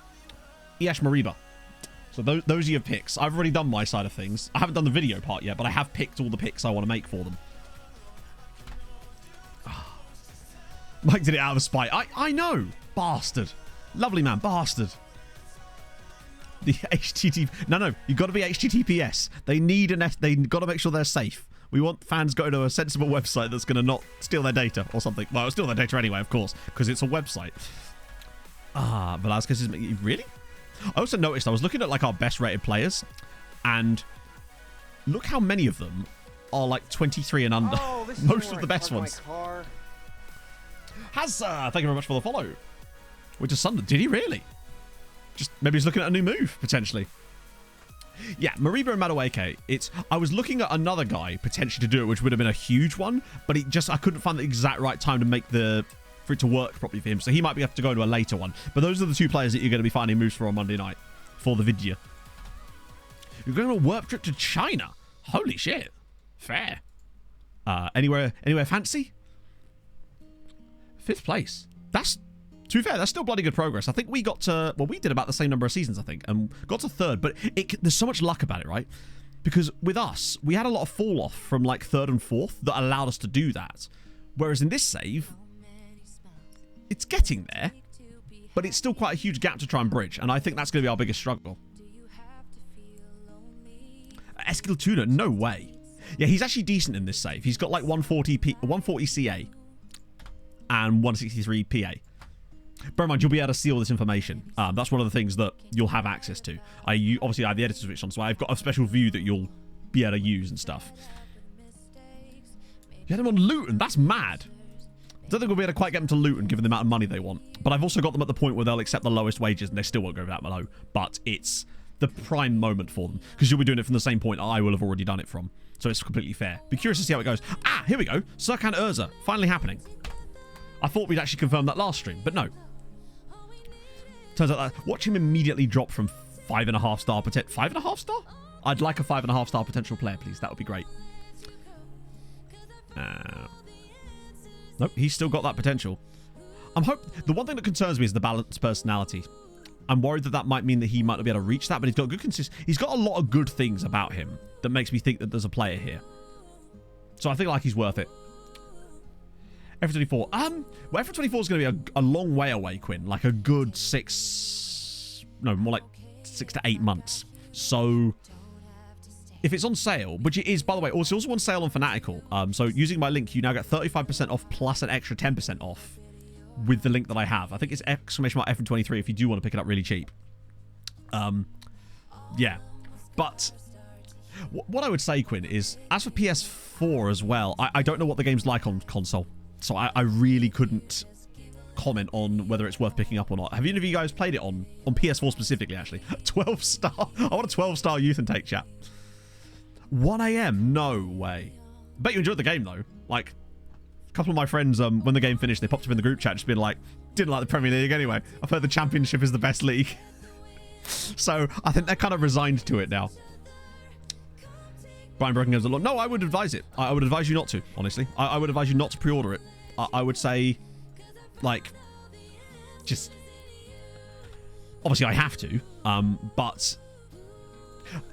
Iash Mariba. So those are your picks. I've already done my side of things. I haven't done the video part yet, but I have picked all the picks I want to make for them. Mike did it out of spite. I know. Bastard. Lovely man. Bastard. The HTTP. No. You've got to be HTTPS. They need they got to make sure they're safe. We want fans going to a sensible website that's going to not steal their data or something. Well, it'll steal their data anyway, of course, because it's a website. Velasquez is... Really? I also noticed I was looking at like our best rated players, and look how many of them are like 23 and under. Oh, most of the best ones. Thank you very much for the follow. Which is Sunday. Did he really? Just maybe he's looking at a new move potentially. Yeah, Mariba and Madueke. I was looking at another guy potentially to do it, which would have been a huge one, but I couldn't find the exact right time to make for it to work properly for him. So he might have to go to a later one. But those are the two players that you're going to be finding moves for on Monday night for the video. You're going on a work trip to China. Holy shit. Fair. Anywhere fancy? 5th place. To be fair, that's still bloody good progress. I think we got to... Well, we did about the same number of seasons, I think, and got to 3rd. But there's so much luck about it, right? Because with us, we had a lot of fall off from like 3rd and 4th that allowed us to do that. Whereas in this save, it's getting there, but it's still quite a huge gap to try and bridge. And I think that's going to be our biggest struggle. Eskil Tuna, no way. Yeah, he's actually decent in this save. He's got like 140 CA and 163 PA. Bear in mind, you'll be able to see all this information. That's one of the things that you'll have access to. Obviously, I have the editor switch on, so I've got a special view that you'll be able to use and stuff. You had him on Luton. That's mad. I don't think we'll be able to quite get them to Luton, given the amount of money they want. But I've also got them at the point where they'll accept the lowest wages, and they still won't go that low. But it's the prime moment for them, because you'll be doing it from the same point I will have already done it from. So it's completely fair. Be curious to see how it goes. Here we go. Serkan Urza. Finally happening. I thought we'd actually confirm that last stream, but no. Turns out that watch him immediately drop from 5.5 star potential. 5.5 star? I'd like a 5.5 star potential player, please. That would be great. Nope, he's still got that potential. The one thing that concerns me is the balanced personality. I'm worried that might mean that he might not be able to reach that, but he's got good he's got a lot of good things about him that makes me think that there's a player here. So I think like he's worth it. F24. Well, F24 is going to be a long way away, Quinn. Like a good 6... No, more like 6 to 8 months. So, if it's on sale, which it is, by the way, it's also on sale on Fanatical. So, using my link, you now get 35% off plus an extra 10% off with the link that I have. I think it's !F23 if you do want to pick it up really cheap. Yeah. But... what I would say, Quinn, is, as for PS4 as well, I don't know what the game's like on console. So I really couldn't comment on whether it's worth picking up or not. Have any of you guys played it on PS4 specifically, actually? 12 star. I want a 12-star youth intake, chat. 1 a.m. No way. Bet you enjoyed the game, though. Like, a couple of my friends, when the game finished, they popped up in the group chat just being like, didn't like the Premier League anyway. I've heard the Championship is the best league. So I think they're kind of resigned to it now. Brian Broken goes along. No, I would advise it. I would advise you not to, honestly. I would advise you not to pre-order it. I would say, like, just... Obviously, I have to, but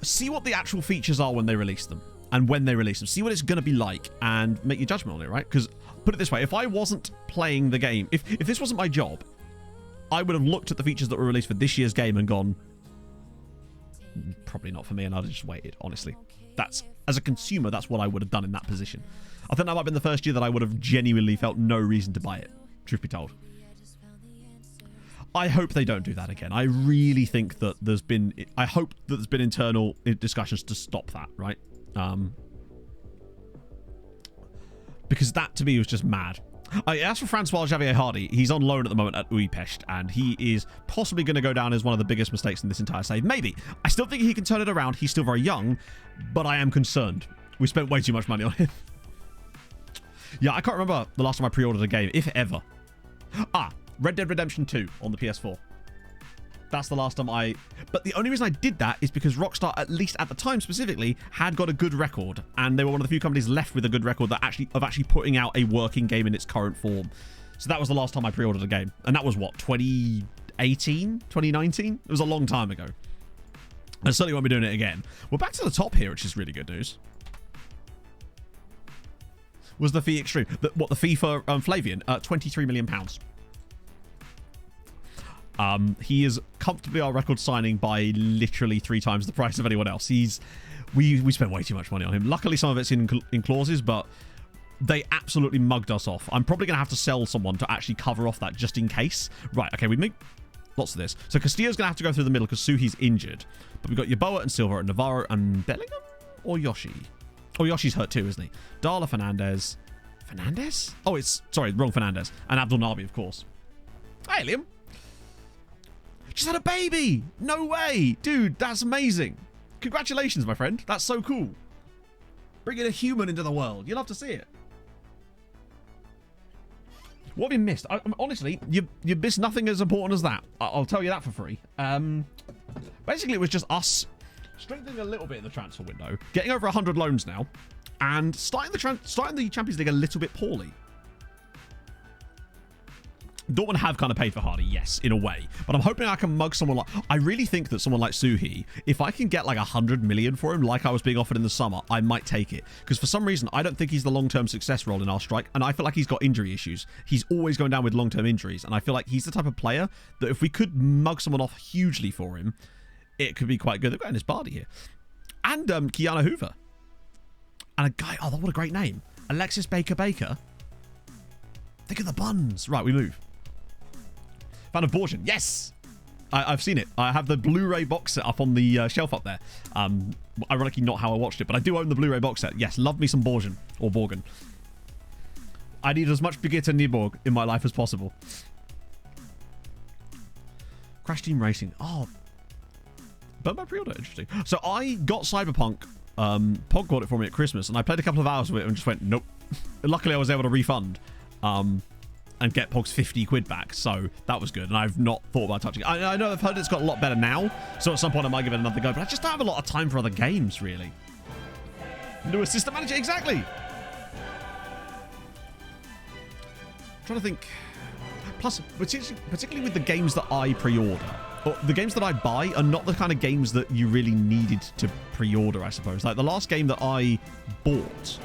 see what the actual features are when they release them. And when they release them. See what it's going to be like and make your judgment on it, right? Because, put it this way, if I wasn't playing the game... If this wasn't my job, I would have looked at the features that were released for this year's game and gone... Probably not for me, and I'd have just waited, honestly. As a consumer, that's what I would have done in that position. I think that might have been the first year that I would have genuinely felt no reason to buy it, truth be told. I hope they don't do that again. I really think that I hope that there's been internal discussions to stop that, right? because that to me was just mad. As for Francois Xavier Hardy, he's on loan at the moment at Utrecht, and he is possibly going to go down as one of the biggest mistakes in this entire save. Maybe. I still think he can turn it around. He's still very young, but I am concerned. We spent way too much money on him. Yeah, I can't remember the last time I pre-ordered a game, if ever. Red Dead Redemption 2 on the PS4. That's the last time I... But the only reason I did that is because Rockstar, at least at the time specifically, had got a good record. And they were one of the few companies left with a good record that of actually putting out a working game in its current form. So that was the last time I pre-ordered a game. And that was what, 2018? 2019? It was a long time ago. I certainly won't be doing it again. We're back to the top here, which is really good news. Was the fee extreme? The fee for Flavian? £23 million. He is comfortably our record signing by literally 3 times the price of anyone else. We spent way too much money on him. Luckily, some of it's in clauses, but they absolutely mugged us off. I'm probably going to have to sell someone to actually cover off that just in case. Right, okay, we make lots of this. So Castillo's going to have to go through the middle because Suhi's injured. But we've got Yeboah and Silva and Navarro and Bellingham? Or Yoshi? Oh, Yoshi's hurt too, isn't he? Darla, Fernandez. Fernandez? Oh, sorry, wrong Fernandez. And Abdul Nabi, of course. Hey, Liam. She's had a baby! No way! Dude, that's amazing. Congratulations, my friend. That's so cool. Bringing a human into the world. You'll have to see it. What have you missed? Honestly, you missed nothing as important as that. I'll tell you that for free. Basically, it was just us strengthening a little bit in the transfer window, getting over 100 loans now, and starting the Champions League a little bit poorly. Dortmund have kind of paid for Hardy, yes, in a way. But I'm hoping I can mug someone like... I really think that someone like Suhi, if I can get like 100 million for him, like I was being offered in the summer, I might take it. Because for some reason, I don't think he's the long-term success role in our strike. And I feel like he's got injury issues. He's always going down with long-term injuries. And I feel like he's the type of player that if we could mug someone off hugely for him, it could be quite good. They've got Ennis Bardi here. And Kiana Hoover. And a guy... Oh, what a great name. Alexis Baker. Think of the buns. Right, we move. Fan of Borgen. Yes! I've seen it. I have the Blu-ray box set up on the shelf up there. Ironically, not how I watched it, but I do own the Blu-ray box set. Yes, love me some Borgen. Or Borgen. I need as much Brigitte Nyborg in my life as possible. Crash Team Racing. Oh. But my pre-order. Interesting. So I got Cyberpunk. Pog got it for me at Christmas, and I played a couple of hours with it and just went, nope. Luckily, I was able to refund. And get Pog's 50 quid back, so that was good. And I've not thought about touching it. I know I've heard it's got a lot better now, so at some point I might give it another go, but I just don't have a lot of time for other games, really. New assistant manager, exactly. Trying to think. Plus, particularly with the games that I pre-order, or the games that I buy are not the kind of games that you really needed to pre-order, I suppose. Like the last game that I bought,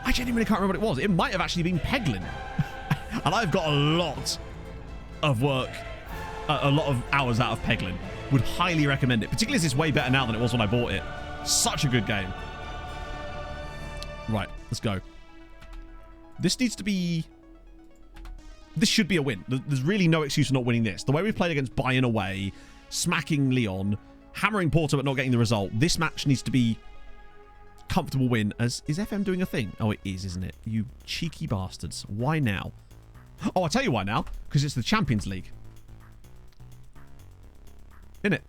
I genuinely can't remember what it was. It might have actually been Peglin. And I've got a lot of work, a lot of hours out of Peglin. Would highly recommend it, particularly as it's way better now than it was when I bought it. Such a good game. Right, let's go. This needs to be... This should be a win. There's really no excuse for not winning this. The way we've played against Bayern away, smacking Lyon, hammering Porto but not getting the result, this match needs to be... comfortable win. Is FM doing a thing? Oh, it is, isn't it? You cheeky bastards. Why now? Oh, I'll tell you why now. Because it's the Champions League. Isn't it?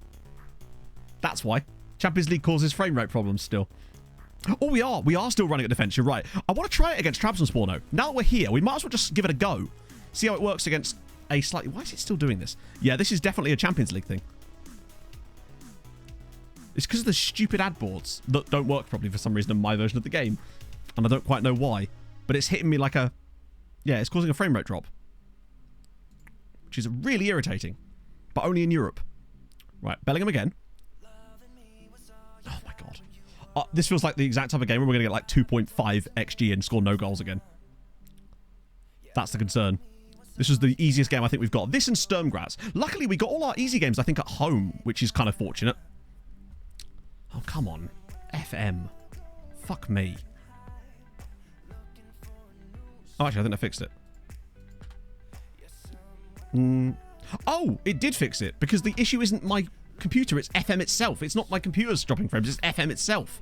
That's why. Champions League causes frame rate problems still. Oh, we are. We are still running at defense. You're right. I want to try it against Trabzonspor now. Now that we're here, we might as well just give it a go. See how it works against a slightly... Why is it still doing this? Yeah, this is definitely a Champions League thing. It's because of the stupid ad boards that don't work properly for some reason in my version of the game. And I don't quite know why. But it's hitting me like a... Yeah, it's causing a frame rate drop. Which is really irritating. But only in Europe. Right, Bellingham again. Oh my god. This feels like the exact type of game where we're going to get like 2.5 XG and score no goals again. That's the concern. This is the easiest game I think we've got. This and Sturm Graz. Luckily, we got all our easy games, I think, at home, which is kind of fortunate. Oh, come on. FM. Fuck me. Oh, actually, I think I fixed it. Oh, it did fix it. Because the issue isn't my computer, it's FM itself. It's not my computer's dropping frames, it's FM itself.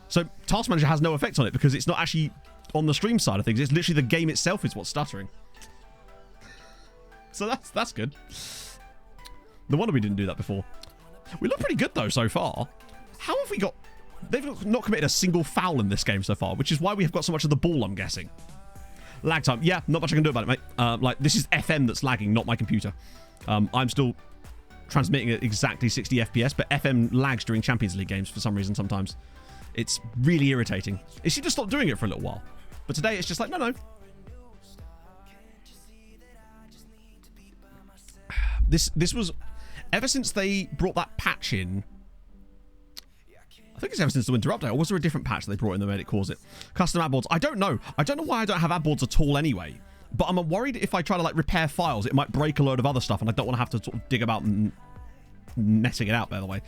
So Task Manager has no effect on it because it's not actually on the stream side of things. It's literally the game itself is what's stuttering. So that's good. No wonder we didn't do that before. We look pretty good though so far. How have we got... They've not committed a single foul in this game so far, which is why we have got so much of the ball, I'm guessing. Lag time. Yeah, not much I can do about it, mate. Like, this is FM that's lagging, not my computer. I'm still transmitting at exactly 60 FPS, but FM lags during Champions League games for some reason sometimes. It's really irritating. It should just stop doing it for a little while. But today it's just like, no. This was... Ever since they brought that patch in... I think it's ever since the winter update. Or was there a different patch they brought in that made it cause it? Custom ad boards. I don't know. I don't know why I don't have ad boards at all anyway. But I'm worried if I try to like repair files, it might break a load of other stuff, and I don't want to have to sort of dig about and messing it out, by the way.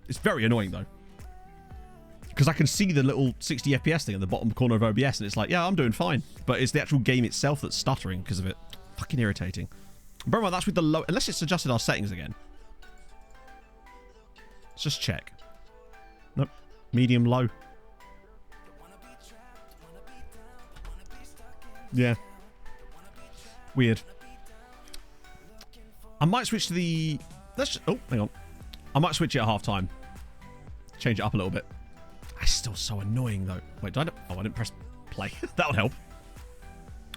It's very annoying though. Because I can see the little 60 FPS thing in the bottom corner of OBS, and it's like, yeah, I'm doing fine. But it's the actual game itself that's stuttering because of it. Fucking irritating. Bear in mind, that's with the low... Unless it's adjusted our settings again. Let's just check. Nope. Medium, low. Yeah. Weird. I might switch to the... Oh, hang on. I might switch it at half time. Change it up a little bit. It's still so annoying, though. Wait, I didn't press play. That'll help.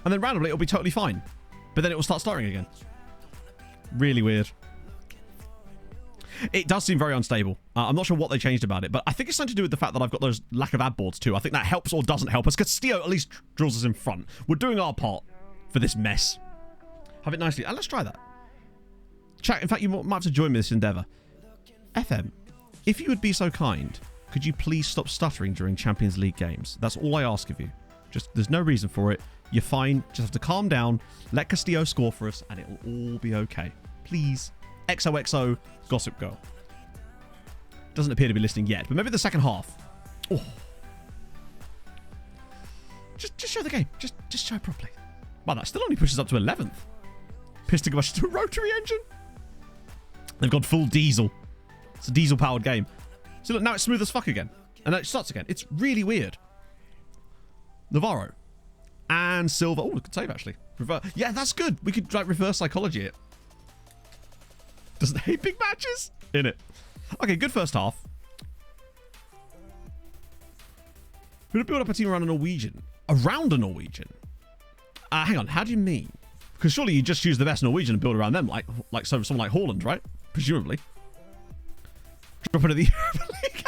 And then randomly, it'll be totally fine. But then it will start stuttering again. Really weird. It does seem very unstable. I'm not sure what they changed about it, but I think it's something to do with the fact that I've got those lack of ad boards too. I think that helps or doesn't help us. Castillo at least draws us in front. We're doing our part for this mess. Have it nicely. And let's try that. Chat, in fact, you might have to join me in this endeavour. FM, if you would be so kind, could you please stop stuttering during Champions League games? That's all I ask of you. Just, there's no reason for it. You're fine. Just have to calm down. Let Castillo score for us, and it'll all be okay. Please. XOXO Gossip Girl. Doesn't appear to be listening yet, but maybe the second half. Oh. Just show the game. Just show it properly. Wow, that still only pushes up to 11th. Piston combustion to a rotary engine. They've gone full diesel. It's a diesel-powered game. So look, now it's smooth as fuck again. And then it starts again. It's really weird. Navarro. And Silva. Oh, good save, actually. Yeah, that's good. We could, like, reverse psychology it. Doesn't hate big matches? In it. Okay, good first half. We're going to build up a team around a Norwegian. Around a Norwegian? Hang on, how do you mean? Because surely you just choose the best Norwegian and build around them, like someone like Haaland, right? Presumably. Drop into the Europa League.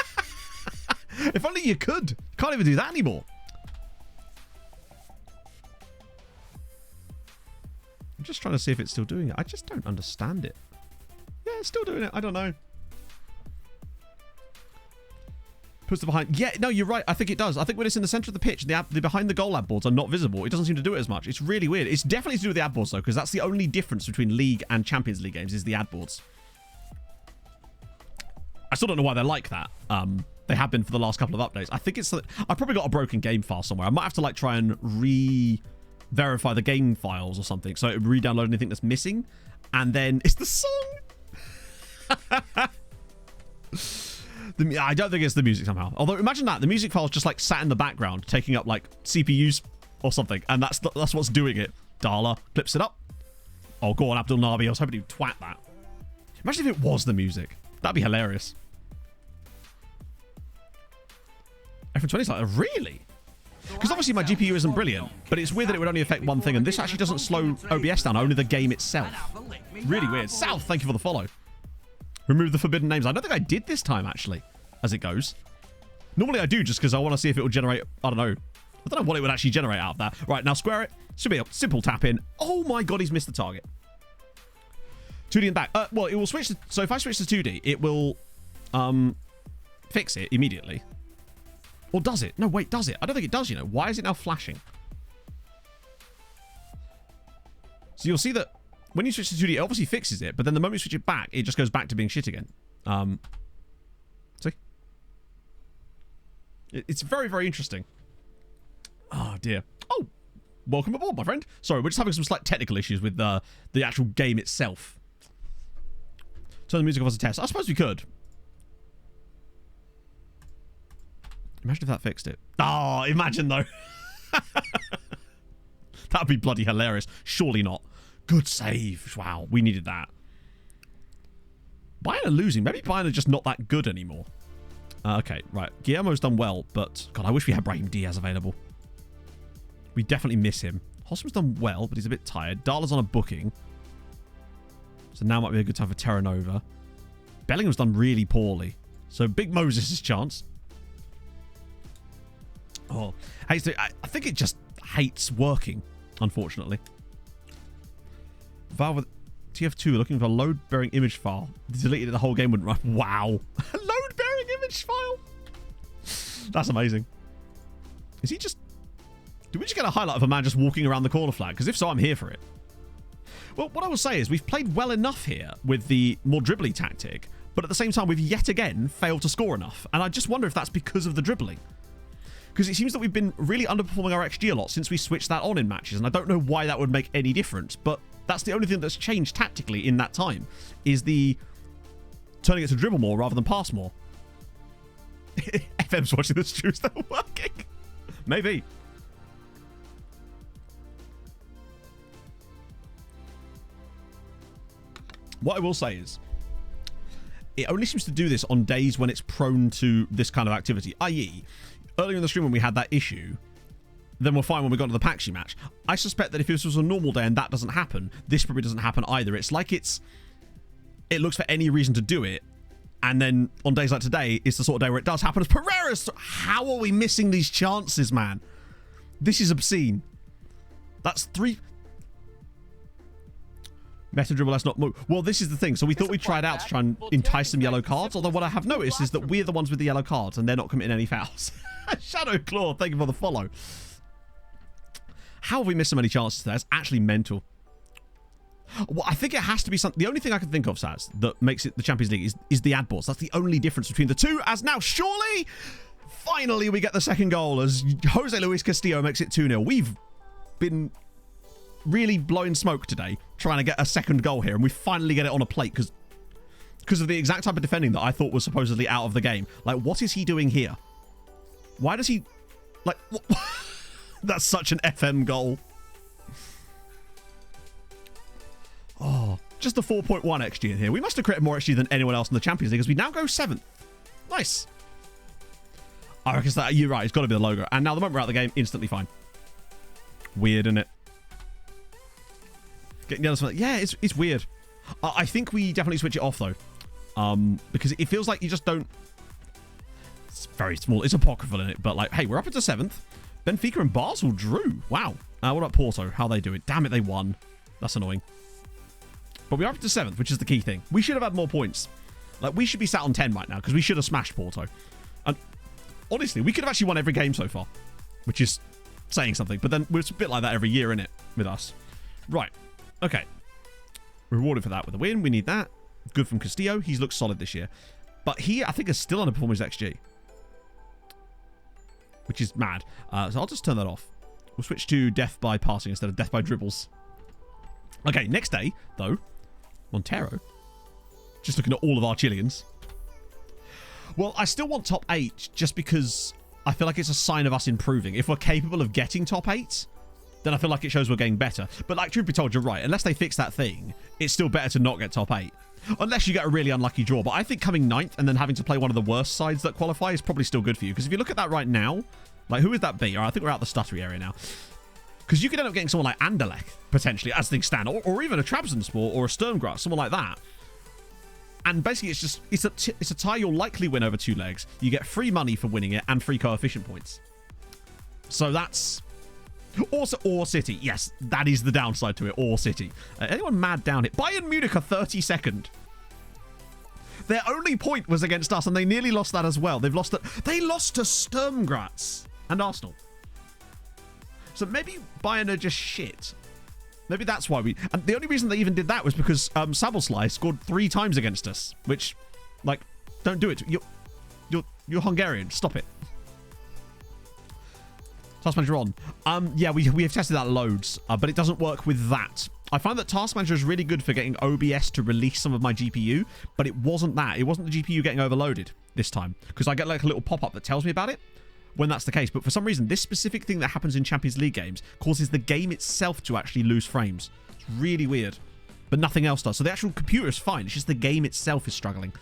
If only you could. Can't even do that anymore. I'm just trying to see if it's still doing it. I just don't understand it. Yeah, it's still doing it. I don't know. Puts the behind. Yeah, no, you're right. I think it does. I think when it's in the center of the pitch, the behind the goal ad boards are not visible. It doesn't seem to do it as much. It's really weird. It's definitely to do with the ad boards, though, because that's the only difference between League and Champions League games is the ad boards. I still don't know why they're like that. They have been for the last couple of updates. I think it's... I've probably got a broken game file somewhere. I might have to, like, try and verify the game files or something, so it would re-download anything that's missing. And then it's the song. I don't think it's the music somehow. Although imagine that the music file's just like sat in the background, taking up like CPUs or something, and that's what's doing it. Dala clips it up. Oh, go on, Abdul Nabi. I was hoping you'd twat that. Imagine if it was the music. That'd be hilarious. F20's like, really? Because obviously my GPU isn't brilliant, but it's weird that it would only affect one thing, and this actually doesn't slow OBS down, only the game itself. Really weird. South, thank you for the follow. Remove the forbidden names. I don't think I did this time, actually, as it goes. Normally I do, just because I want to see if it will generate... I don't know what it would actually generate out of that. Right, now square it. Should be a simple tap in. Oh my god, he's missed the target. 2D in the back. Well, it will switch to... So if I switch to 2D, it will fix it immediately. Or does it? No, wait, does it? I don't think it does, you know. Why is it now flashing? So you'll see that when you switch to 2D, it obviously fixes it, but then the moment you switch it back, it just goes back to being shit again. See? It's very, very interesting. Oh, dear. Oh, welcome aboard, my friend. Sorry, we're just having some slight technical issues with the actual game itself. Turn the music off as a test. I suppose we could. Imagine if that fixed it. Oh, imagine though. That would be bloody hilarious. Surely not. Good save. Wow, we needed that. Bayern are losing. Maybe Bayern are just not that good anymore. Okay, right. Guillermo's done well, but God, I wish we had Brahim Diaz available. We definitely miss him. Hossman's done well, but he's a bit tired. Darla's on a booking. So now might be a good time for Terra Nova. Bellingham's done really poorly. So Big Moses' chance. Oh, I think it just hates working, unfortunately. Valve with TF2 looking for a load-bearing image file. Deleted it, the whole game wouldn't run. Wow. A load-bearing image file? That's amazing. Is he just... Did we just get a highlight of a man just walking around the corner flag? Because if so, I'm here for it. Well, what I will say is we've played well enough here with the more dribbly tactic, but at the same time, we've yet again failed to score enough. And I just wonder if that's because of the dribbling. Because it seems that we've been really underperforming our XG a lot since we switched that on in matches. And I don't know why that would make any difference, but that's the only thing that's changed tactically in that time, is the turning it to dribble more rather than pass more. FM's watching the streams, they're working. Maybe. What I will say is, it only seems to do this on days when it's prone to this kind of activity, i.e., earlier in the stream when we had that issue, then we're fine when we got to the Paxi match. I suspect that if this was a normal day and that doesn't happen, this probably doesn't happen either. It's like it looks for any reason to do it, and then on days like today, it's the sort of day where it does happen. As Pereira's, how are we missing these chances, man? This is obscene. That's 3... Meta dribble, let's not move. Well, this is the thing. So we thought we'd try it out to try and entice some yellow cards. Although what I have noticed is that we're the ones with the yellow cards and they're not committing any fouls. Shadow Claw, thank you for the follow. How have we missed so many chances there? It's actually mental. Well, I think it has to be something. The only thing I can think of, Saz, that makes it the Champions League is the ad boards. That's the only difference between the two. As now, surely, finally, we get the second goal as Jose Luis Castillo makes it 2-0. We've been really blowing smoke today trying to get a second goal here, and we finally get it on a plate because of the exact type of defending that I thought was supposedly out of the game. Like, what is he doing here? Why does he... Like, that's such an FM goal. Oh, just the 4.1 XG in here. We must have created more XG than anyone else in the Champions League, as we now go 7th. Nice. I reckon that you're right. It's got to be the logo. And now the moment we're out of the game, instantly fine. Weird, isn't it? Getting the other, yeah, it's weird. I think we definitely switch it off though, because it feels like you just don't. It's very small. It's apocryphal in it, but like, hey, we're up into 7th. Benfica and Basel drew. Wow. What about Porto? How they doing? Damn it, they won. That's annoying. But we're up into 7th, which is the key thing. We should have had more points. Like, we should be sat on 10 right now because we should have smashed Porto. And honestly, we could have actually won every game so far, which is saying something. But then it's a bit like that every year, innit, with us. Right. Okay. Rewarded for that with a win. We need that. Good from Castillo. He's looked solid this year. But he, I think, is still underperforming his XG. Which is mad. So I'll just turn that off. We'll switch to death by passing instead of death by dribbles. Okay, next day, though. Montero. Just looking at all of our Chileans. Well, I still want top 8 just because I feel like it's a sign of us improving. If we're capable of getting top 8... then I feel like it shows we're getting better. But like, truth be told, you're right. Unless they fix that thing, it's still better to not get top 8. Unless you get a really unlucky draw. But I think coming 9th and then having to play one of the worst sides that qualify is probably still good for you. Because if you look at that right now, like, who would that be? All right, I think we're out the stuttery area now. Because you could end up getting someone like Anderlecht, potentially, as things stand. Or even a Trabzonspor or a Sturmgras, someone like that. And basically, it's a tie you'll likely win over 2 legs. You get free money for winning it and free coefficient points. So that's... Also, or City. Yes, that is the downside to it. Or City. Anyone mad down here? Bayern Munich are 32nd. Their only point was against us, and they nearly lost that as well. They lost to Sturmgras and Arsenal. So maybe Bayern are just shit. Maybe that's why we... And the only reason they even did that was because Sabelslai scored 3 times against us. Which, like, don't do it. You're Hungarian. Stop it. Task Manager on. Yeah, we have tested that loads, but it doesn't work with that. I find that Task Manager is really good for getting OBS to release some of my GPU, but it wasn't that. It wasn't the GPU getting overloaded this time, because I get like a little pop-up that tells me about it. when that's the case. But for some reason, this specific thing that happens in Champions League games causes the game itself to actually lose frames. It's really weird. But nothing else does. So the actual computer is fine. It's just the game itself is struggling.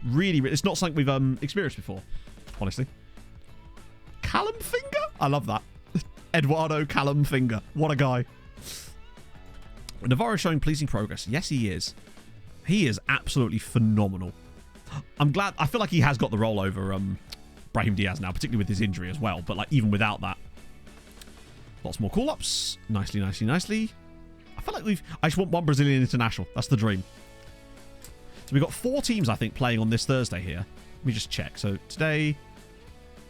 Really, it's not something we've experienced before, honestly. Callum Finger? I love that. Eduardo Callum Finger. What a guy. Navarro showing pleasing progress. Yes, he is. He is absolutely phenomenal. I'm glad. I feel like he has got the role over Brahim Diaz now, particularly with his injury as well. But like even without that, lots more call-ups. Nicely, nicely, nicely. I feel like I just want one Brazilian international. That's the dream. So we've got 4 teams, I think, playing on this Thursday here. Let me just check. So today...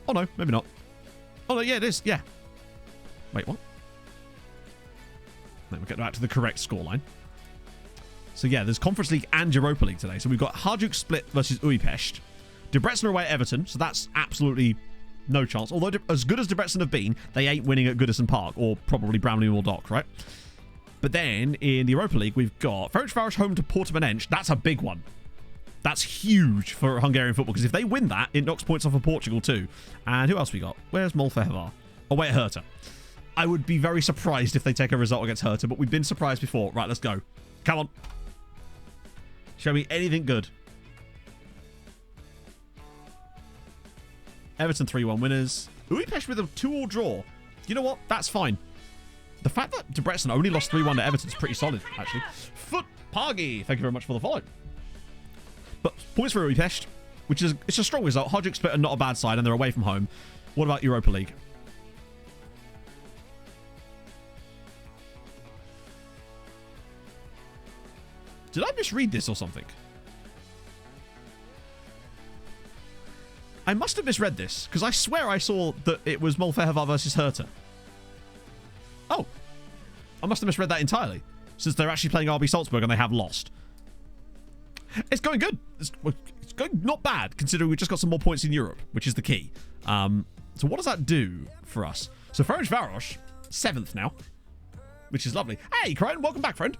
Oh, no. Maybe not. Oh, no. Yeah, it is. Yeah. Wait, what? Let me get back to the correct scoreline. So, yeah, there's Conference League and Europa League today. So we've got Hajduk Split versus Újpest. Debrecen are away at Everton. So that's absolutely no chance. Although, as good as Debrecen have been, they ain't winning at Goodison Park. Or probably Brownlee Moor Dock, right? But then, in the Europa League, we've got Ferencváros home to Portimonense. That's a big one. That's huge for Hungarian football, because if they win that, it knocks points off of Portugal too. And who else we got? Where's Molfehevar? Oh, wait, Hertha. I would be very surprised if they take a result against Hertha, but we've been surprised before. Right, let's go. Come on. Show me anything good. Everton 3-1 winners. Újpest with a 2-2 draw. You know what? That's fine. The fact that Debrecen only lost 3-1 to Everton is pretty solid, actually. Foot Pagi, thank you very much for the follow. But points for Újpest, which is it's a strong result. Hajduk Split are not a bad side, and they're away from home. What about Europa League? Did I misread this or something? I must have misread this, because I swear I saw that it was Molfehevar versus Hertha. Oh. I must have misread that entirely, since they're actually playing RB Salzburg and they have lost. It's going good. It's going not bad, considering we've just got some more points in Europe, which is the key. So what does that do for us? So Ferencváros, 7th now, which is lovely. Hey, Crane, welcome back, friend.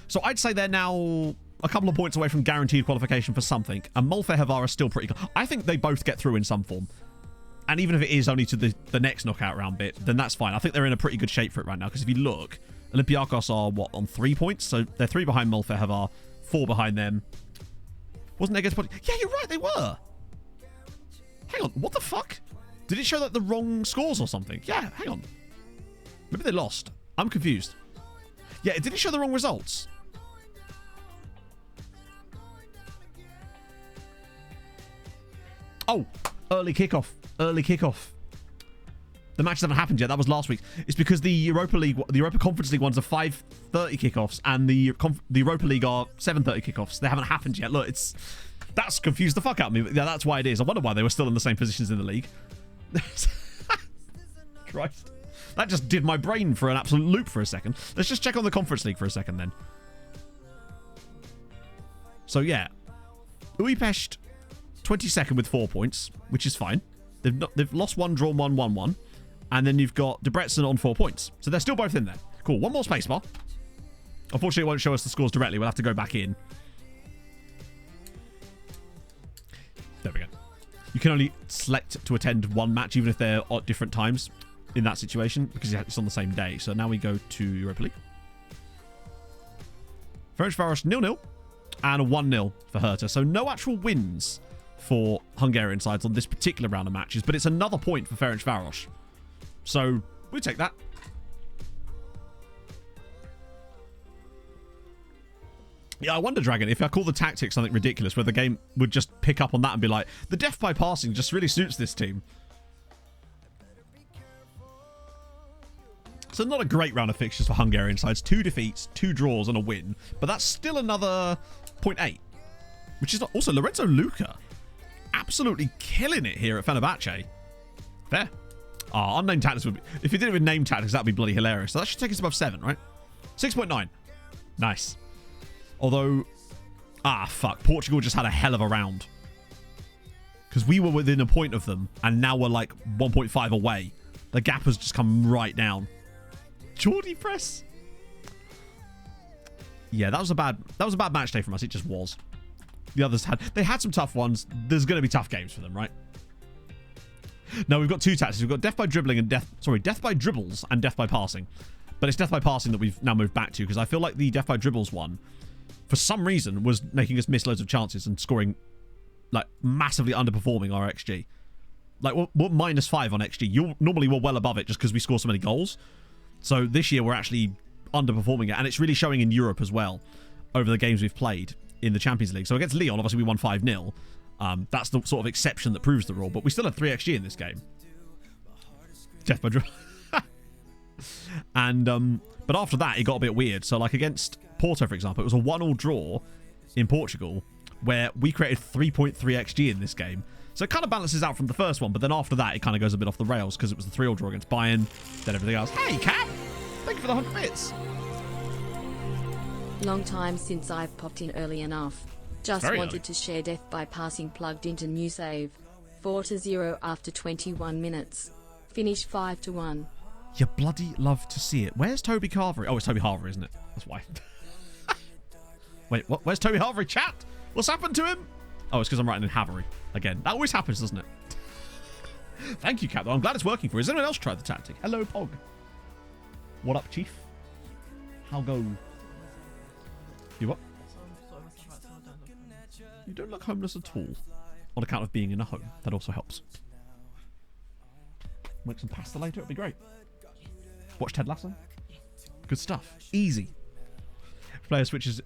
So I'd say they're now a couple of points away from guaranteed qualification for something, and Molfehevar are still pretty good. I think they both get through in some form. And even if it is only to the next knockout round bit, then that's fine. I think they're in a pretty good shape for it right now, because if you look, Olympiacos are, what, on 3 points? So they're 3 behind Molfehevar, 4 behind them. Wasn't they against... Yeah, you're right, they were. Hang on, what the fuck? Did it show like the wrong scores or something? Yeah, hang on. Maybe they lost. I'm confused. Yeah, it didn't show the wrong results. Oh, early kickoff. Early kickoff. The matches haven't happened yet. That was last week. It's because the Europa League, the Europa Conference League ones are 5:30 kickoffs, and the Europa League are 7:30 kickoffs. They haven't happened yet. Look, that's confused the fuck out of me. Yeah, that's why it is. I wonder why they were still in the same positions in the league. Christ. That just did my brain for an absolute loop for a second. Let's just check on the Conference League for a second then. So yeah, Újpest 22nd with 4 points, which is fine. They've lost 1, drawn 1, won 1. And then you've got Debrecen on 4 points. So they're still both in there. Cool. One more spacebar. Unfortunately, it won't show us the scores directly. We'll have to go back in. There we go. You can only select to attend one match, even if they're at different times in that situation, because it's on the same day. So now we go to Europa League. Ferencváros 0-0 and a 1-0 for Hertha. So no actual wins for Hungarian sides on this particular round of matches, but it's another point for Ferencváros. So we take that. Yeah, I wonder, Dragon, if I call the tactics something ridiculous, where the game would just pick up on that and be like, the death by passing just really suits this team. So not a great round of fixtures for Hungarian sides. 2 defeats, 2 draws, and a win. But that's still another 0.8. Which is also Lorenzo Luca. Absolutely killing it here at Fenerbahce. Fair. Unnamed tactics would be... If you did it with named tactics, that would be bloody hilarious. So that should take us above 7, right? 6.9. Nice. Although... fuck. Portugal just had a hell of a round. Because we were within a point of them, and now we're like 1.5 away. The gap has just come right down. Geordie press. Yeah, that was a bad match day from us. It just was. The others had some tough ones. There's going to be tough games for them, right? No, we've got two tactics. We've got death by dribbling and death by dribbles and death by passing. But it's death by passing that we've now moved back to, because I feel like the death by dribbles one, for some reason, was making us miss loads of chances and scoring, like, massively underperforming our XG. Like, we're -5 on XG. Normally we're well above it just because we score so many goals. So this year we're actually underperforming it, and it's really showing in Europe as well over the games we've played in the Champions League. So against Lyon, obviously we won 5-0. That's the sort of exception that proves the rule, but we still had 3 XG in this game. Death by dribble. And but after that it got a bit weird. So like against Porto, for example, it was a 1-1 draw in Portugal where we created 3.3 XG in this game. So it kind of balances out from the first one, but then after that it kind of goes a bit off the rails because it was the 3-3 draw against Bayern, then everything else. Hey Cat, thank you for the 100 bits. Long time since I've popped in early enough. Just Very wanted early. to share death by passing plugged into new save. 4-0 after 21 minutes. Finish 5-1. You bloody love to see it. Where's Toby Carvery? Oh, it's Toby Harvery, isn't it? That's why. Wait, what? Where's Toby Harvery? Chat? What's happened to him? Oh, it's because I'm writing in Havery. Again, that always happens, doesn't it? Thank you, Cat, though. I'm glad it's working for you. Has anyone else tried the tactic? Hello, Pog. What up, Chief? How go? You what? You don't look homeless at all. On account of being in a home. That also helps. Make some pasta later. It'll be great. Watch Ted Lasso. Good stuff. Easy. Player switches.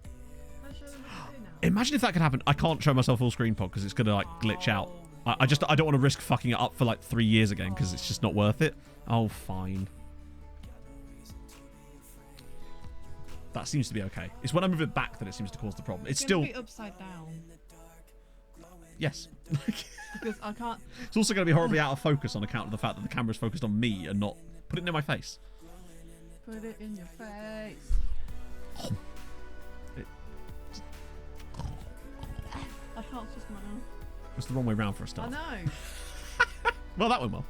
Imagine if that could happen. I can't show myself full screen pod because it's gonna like glitch out. I don't want to risk fucking it up for like 3 years again because it's just not worth it. Oh, fine. That seems to be okay. It's when I move it back that it seems to cause the problem. It's still be upside down. yes. Because I can't. It's also going to be horribly out of focus on account of the fact that the camera's focused on me and not put it near my face. Put it in your face. I can't just smile. It's the wrong way round for a I start. know. Well, that went well.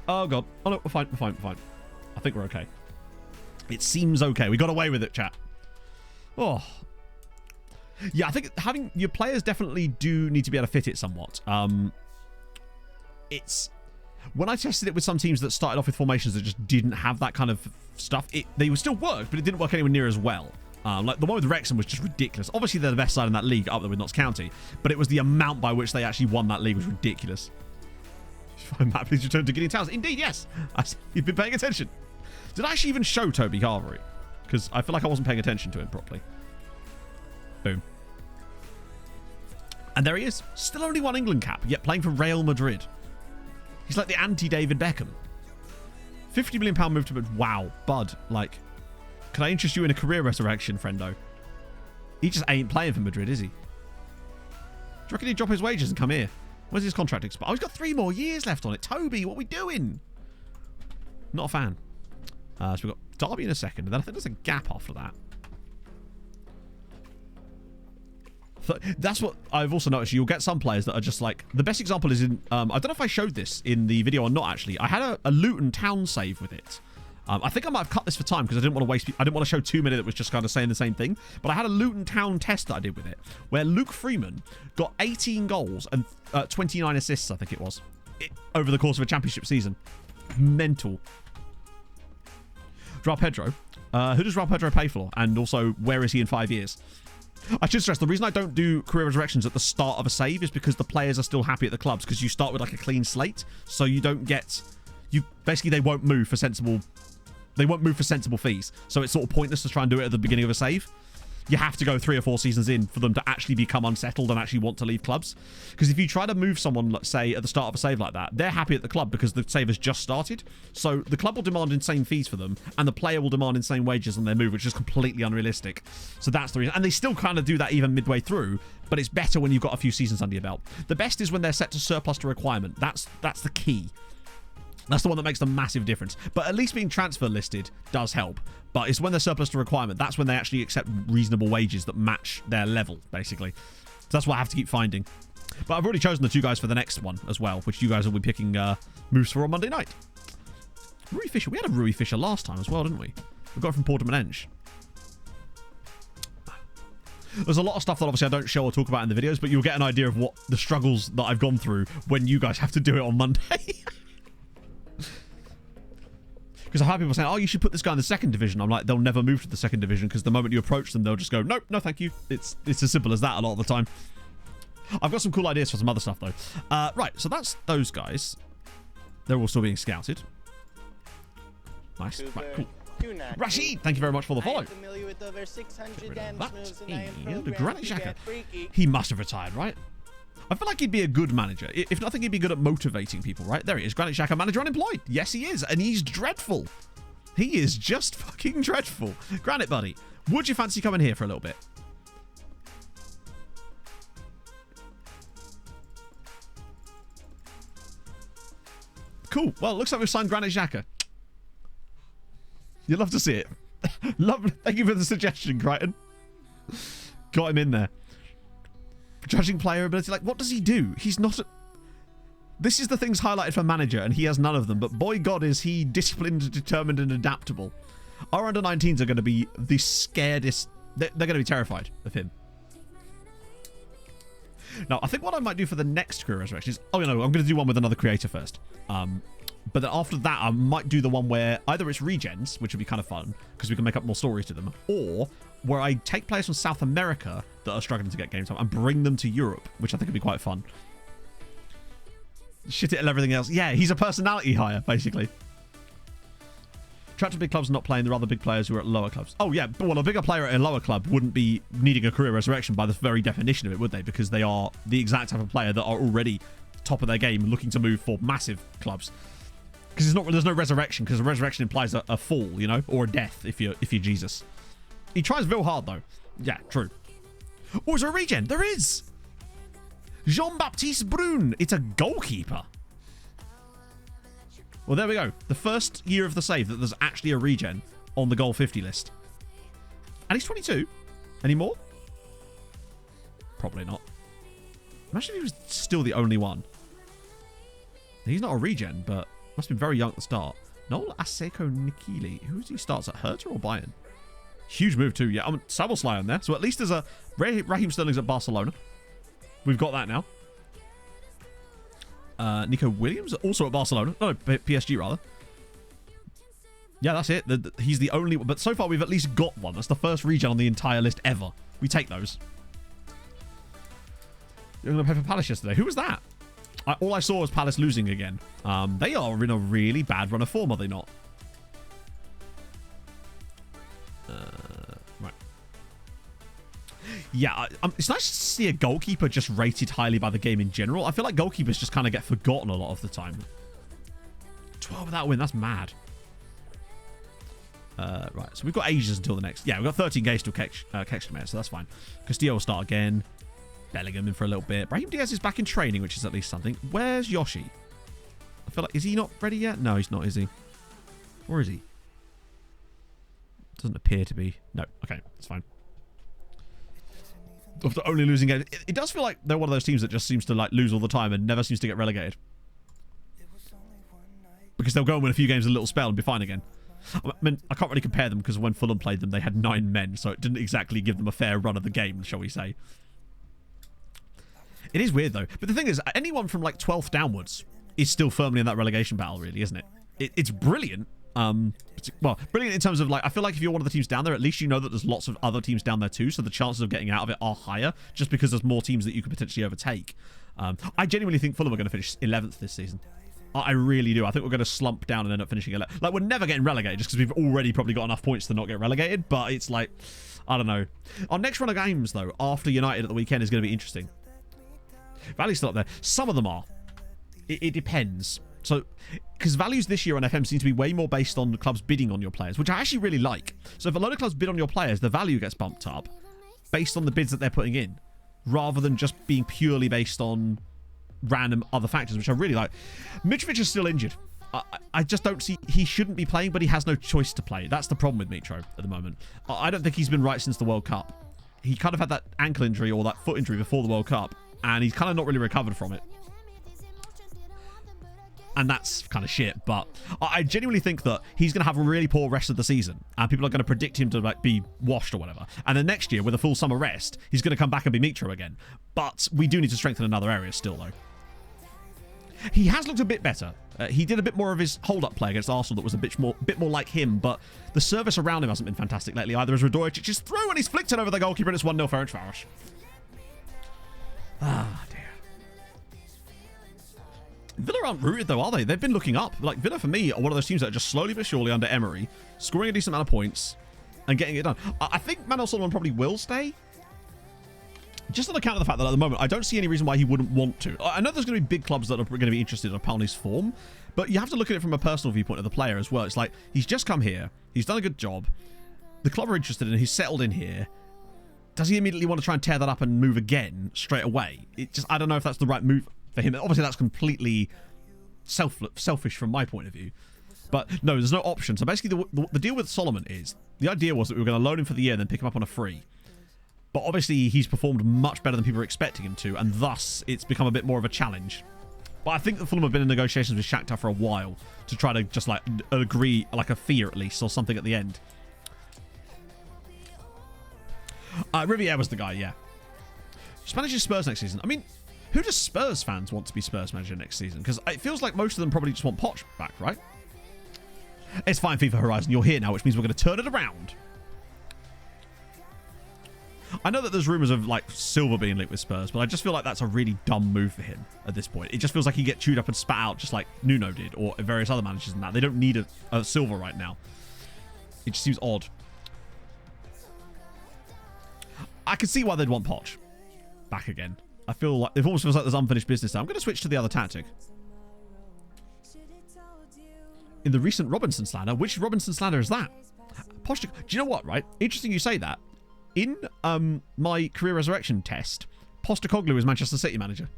Oh god. Oh no, we're fine. We're fine. We're fine. I think we're okay. It seems okay. We got away with it, chat. Oh. Yeah, I think having your players definitely do need to be able to fit it somewhat. It's when I tested it with some teams that started off with formations that just didn't have that kind of stuff, they would still work, but it didn't work anywhere near as well. Like the one with Wrexham was just ridiculous. Obviously, they're the best side in that league, up there with Notts County, but it was the amount by which they actually won that league was ridiculous. Matt, please return to Gideon Towers. Indeed, yes. You've been paying attention. Did I actually even show Toby Carvery? Because I feel like I wasn't paying attention to him properly. Boom. And there he is. Still only one England cap, yet playing for Real Madrid. He's like the anti-David Beckham. £50 million move to Madrid. Wow, bud. Like, can I interest you in a career resurrection, friendo? He just ain't playing for Madrid, is he? Do you reckon he'd drop his wages and come here? When's his contract expire? Oh, he's got 3 more years left on it. Toby, what are we doing? Not a fan. So we've got Derby in a second, and then I think there's a gap after that. That's what I've also noticed. You'll get some players that are just like... The best example is in... I don't know if I showed this in the video or not, actually. I had a Luton Town save with it. I think I might have cut this for time because I didn't want to waste... I didn't want to show too many that was just kind of saying the same thing. But I had a Luton Town test that I did with it, where Luke Freeman got 18 goals and 29 assists, I think it was, over the course of a championship season. Mental. João Pedro. Who does João Pedro pay for? And also, where is he in 5 years? I should stress, the reason I don't do career resurrections at the start of a save is because the players are still happy at the clubs, because you start with like a clean slate, so you don't get... Basically, they won't move for sensible... They won't move for sensible fees. So it's sort of pointless to try and do it at the beginning of a save. You have to go 3 or 4 seasons in for them to actually become unsettled and actually want to leave clubs. Because if you try to move someone, let's say, at the start of a save like that, they're happy at the club because the save has just started. So the club will demand insane fees for them, and the player will demand insane wages on their move, which is completely unrealistic. So that's the reason. And they still kind of do that even midway through, but it's better when you've got a few seasons under your belt. The best is when they're set to surplus to requirement. That's the key. That's the one that makes the massive difference. But at least being transfer listed does help. But it's when they're surplus to requirement. That's when they actually accept reasonable wages that match their level, basically. So that's what I have to keep finding. But I've already chosen the 2 guys for the next one as well, which you guys will be picking moves for on Monday night. Rui Fisher. We had a Rui Fisher last time as well, didn't we? We got it from Portamanenge. There's a lot of stuff that obviously I don't show or talk about in the videos, but you'll get an idea of what the struggles that I've gone through when you guys have to do it on Monday. Because I've had people saying, oh, you should put this guy in the second division. I'm like, they'll never move to the second division because the moment you approach them, they'll just go, nope, no, thank you. It's as simple as that a lot of the time. I've got some cool ideas for some other stuff, though. Right, so that's those guys. They're all still being scouted. Nice. Right, cool. Rashid, thank you very much for the follow. Familiar with over 600 That moves and I am and programmed Granite to Xhaka. get freaky. He must have retired, right? I feel like he'd be a good manager. If nothing, he'd be good at motivating people, right? There he is. Granite Xhaka, manager unemployed. Yes, he is. And he's dreadful. He is just fucking dreadful. Granite, buddy, would you fancy coming here for a little bit? Cool. Well, it looks like we've signed Granite Xhaka. You'd love to see it. Love. Thank you for the suggestion, Crichton. Got him in there. Judging player ability. Like, what does he do? He's not... This is the things highlighted for manager, and he has none of them. But boy God, is he disciplined, determined, and adaptable. Our under-19s are going to be the scaredest... They're going to be terrified of him. Now, I think what I might do for the next career resurrection is... Oh, no, I'm going to do one with another creator first. But then after that, I might do the one where either it's regens, which would be kind of fun, because we can make up more stories to them, or where I take players from South America that are struggling to get game time and bring them to Europe, which I think would be quite fun. Shit it and everything else. Yeah, he's a personality hire, basically. Trapped to big clubs not playing the other big players who are at lower clubs. Oh, yeah. Well, a bigger player at a lower club wouldn't be needing a career resurrection by the very definition of it, would they? Because they are the exact type of player that are already top of their game looking to move for massive clubs. Because there's no resurrection, because a resurrection implies a fall, you know, or a death if you're Jesus. He tries real hard though. Yeah, true. Oh, is there a regen? There is. Jean-Baptiste Brun. It's a goalkeeper. Well, there we go. The first year of the save that there's actually a regen on the goal 50 list. And he's 22. Any more? Probably not. Imagine if he was still the only one. He's not a regen, but must have been very young at the start. Noel Aseko Nikili. Who does he starts at, Hertha or Bayern? Huge move too. Yeah, Sabelslai on there. So at least there's a... Raheem Sterling's at Barcelona. We've got that now. Nico Williams, also at Barcelona. No, PSG rather. Yeah, that's it. He's the only... But so far we've at least got one. That's the first regen on the entire list ever. We take those. You're going to play for Palace yesterday. Who was that? All I saw was Palace losing again. They are in a really bad run of form, are they not? Right. Yeah, it's nice to see a goalkeeper just rated highly by the game in general. I feel like goalkeepers just kind of get forgotten a lot of the time. 12 without a win, that's mad. Right, so we've got ages until the next... Yeah, we've got 13 games till Kekshmer, so that's fine. Castillo will start again. Bellingham in for a little bit. Brahim Diaz is back in training, which is at least something. Where's Yoshi? I feel like... Is he not ready yet? No, he's not, is he? Or is he? Doesn't appear to be. No. Okay, that's fine. After only losing games. It does feel like they're one of those teams that just seems to like lose all the time and never seems to get relegated. Because they'll go and win a few games a little spell and be fine again. I mean, I can't really compare them because when Fulham played them, they had 9 men, so it didn't exactly give them a fair run of the game, shall we say. It is weird, though. But the thing is, anyone from, like, 12th downwards is still firmly in that relegation battle, really, isn't it? It's brilliant. Well, brilliant in terms of, like, I feel like if you're one of the teams down there, at least you know that there's lots of other teams down there, too, so the chances of getting out of it are higher, just because there's more teams that you could potentially overtake. I genuinely think Fulham are going to finish 11th this season. I really do. I think we're going to slump down and end up finishing 11th. Like, we're never getting relegated, just because we've already probably got enough points to not get relegated, but it's like, I don't know. Our next run of games, though, after United at the weekend is going to be interesting. Valley's still up there. Some of them are. It depends. So, because values this year on FM seem to be way more based on the clubs bidding on your players, which I actually really like. So if a load of clubs bid on your players, the value gets bumped up based on the bids that they're putting in, rather than just being purely based on random other factors, which I really like. Mitrovic is still injured. I just don't see... He shouldn't be playing, but he has no choice to play. That's the problem with Mitro at the moment. I don't think he's been right since the World Cup. He kind of had that ankle injury or that foot injury before the World Cup, and he's kind of not really recovered from it. and that's kind of shit. But I genuinely think that he's going to have a really poor rest of the season, and people are going to predict him to like be washed or whatever. And then next year, with a full summer rest, he's going to come back and be Mitro again. But we do need to strengthen another area still, though. He has looked a bit better. He did a bit more of his hold-up play against Arsenal that was a bit more like him, but the service around him hasn't been fantastic lately either, as Radojic's through and he's flicked it over the goalkeeper and it's 1-0 Ferencváros. Ah, dear. Villa aren't rooted though, are they? They've been looking up. Like, Villa for me are one of those teams that are just slowly but surely under Emery, scoring a decent amount of points and getting it done. I think Manuel Solomon probably will stay. Just on account of the fact that at the moment, I don't see any reason why he wouldn't want to. I know there's going to be big clubs that are going to be interested in Palny's form, but you have to look at it from a personal viewpoint of the player as well. It's like, he's just come here. He's done a good job. The club are interested in him. He's settled in here. Does he immediately want to try and tear that up and move again straight away? I don't know if that's the right move for him. Obviously, that's completely selfish from my point of view. But no, there's no option. So basically, the deal with Solomon is, the idea was that we were going to loan him for the year and then pick him up on a free. But obviously, he's performed much better than people were expecting him to, and thus, it's become a bit more of a challenge. But I think that Fulham have been in negotiations with Shakhtar for a while to try to just, like, agree, like, a fee at least, or something at the end. Riviere was the guy, yeah. Just manages Spurs next season. I mean, who does Spurs fans want to be Spurs manager next season? Because it feels like most of them probably just want Poch back, right? It's fine, FIFA Horizon. You're here now, which means we're going to turn it around. I know that there's rumours of, like, Silva being linked with Spurs, but I just feel like that's a really dumb move for him at this point. It just feels like he get chewed up and spat out just like Nuno did, or various other managers and that. They don't need a Silva right now. It just seems odd. I can see why they'd want Poch back again. I feel like it almost feels like there's unfinished business now. I'm going to switch to the other tactic. In the recent Robinson slander, which Robinson slander is that? Poch, do you know what, right? Interesting you say that. In my career resurrection test, Postecoglou is Manchester City manager.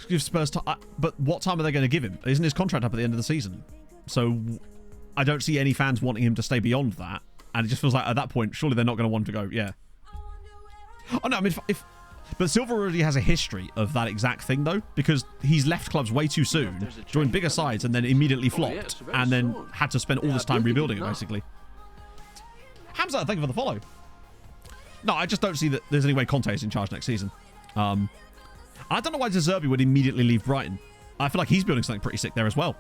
Give Spurs time, but what time are they going to give him? Isn't his contract up at the end of the season? So I don't see any fans wanting him to stay beyond that, and it just feels like at that point, surely they're not going to want to go. Yeah. Oh no, I mean, but Silva already has a history of that exact thing, though, because he's left clubs way too soon, joined bigger sides, and then immediately flopped, and then had to spend all this time rebuilding it, basically. Hamza, thank you for the follow. No, I just don't see that there's any way Conte is in charge next season. I don't know why De Zerbi would immediately leave Brighton. I feel like he's building something pretty sick there as well.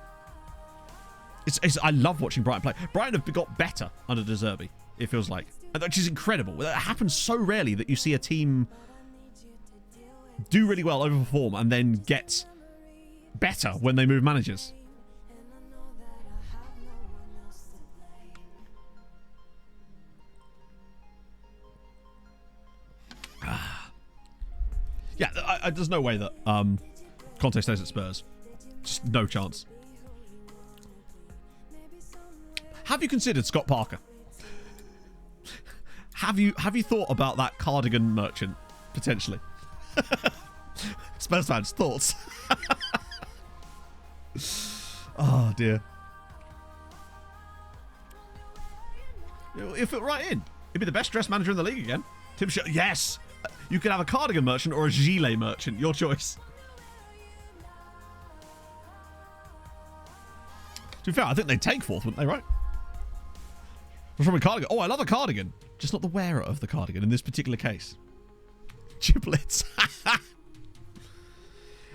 I love watching Brighton play. Brighton have got better under De Zerbi, it feels like, which is incredible. It happens so rarely that you see a team do really well, overperform, and then get better when they move managers. Yeah, there's no way that Conte stays at Spurs. Just no chance. Have you considered Scott Parker? Have you thought about that cardigan merchant potentially? Spurs fans, thoughts? Oh dear. He'll fit right in. He'd be the best dressed manager in the league again. Yes. You could have a cardigan merchant or a gilet merchant. Your choice. To be fair, I think they'd take fourth, wouldn't they, right? What's wrong with cardigan? Oh, I love a cardigan. Just not the wearer of the cardigan in this particular case. Giblets. Are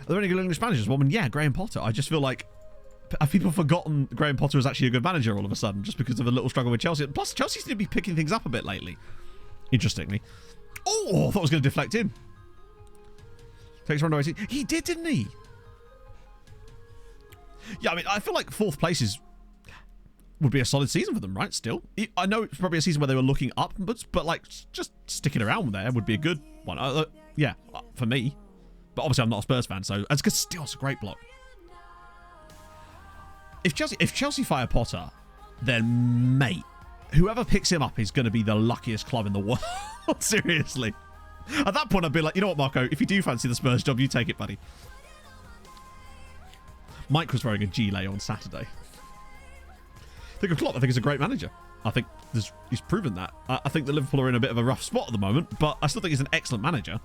there any good English managers? Well, I mean, yeah, Graham Potter. I just feel like, have people forgotten Graham Potter was actually a good manager all of a sudden just because of a little struggle with Chelsea? Plus, Chelsea seem to be picking things up a bit lately. Interestingly. Oh, I thought I was going to deflect him. Takes round 18. He did, didn't he? Yeah, I mean, I feel like fourth place would be a solid season for them, right? Still, I know it's probably a season where they were looking up, but like just sticking around there would be a good one. Yeah, for me. But obviously, I'm not a Spurs fan, so it's still it's a great block. If Chelsea fire Potter, then mate, whoever picks him up is going to be the luckiest club in the world. Seriously. At that point, I'd be like, you know what, Marco? If you do fancy the Spurs job, you take it, buddy. Mike was wearing a gilet on Saturday. Think of Klopp. I think he's a great manager. I think he's proven that. I think that Liverpool are in a bit of a rough spot at the moment, but I still think he's an excellent manager.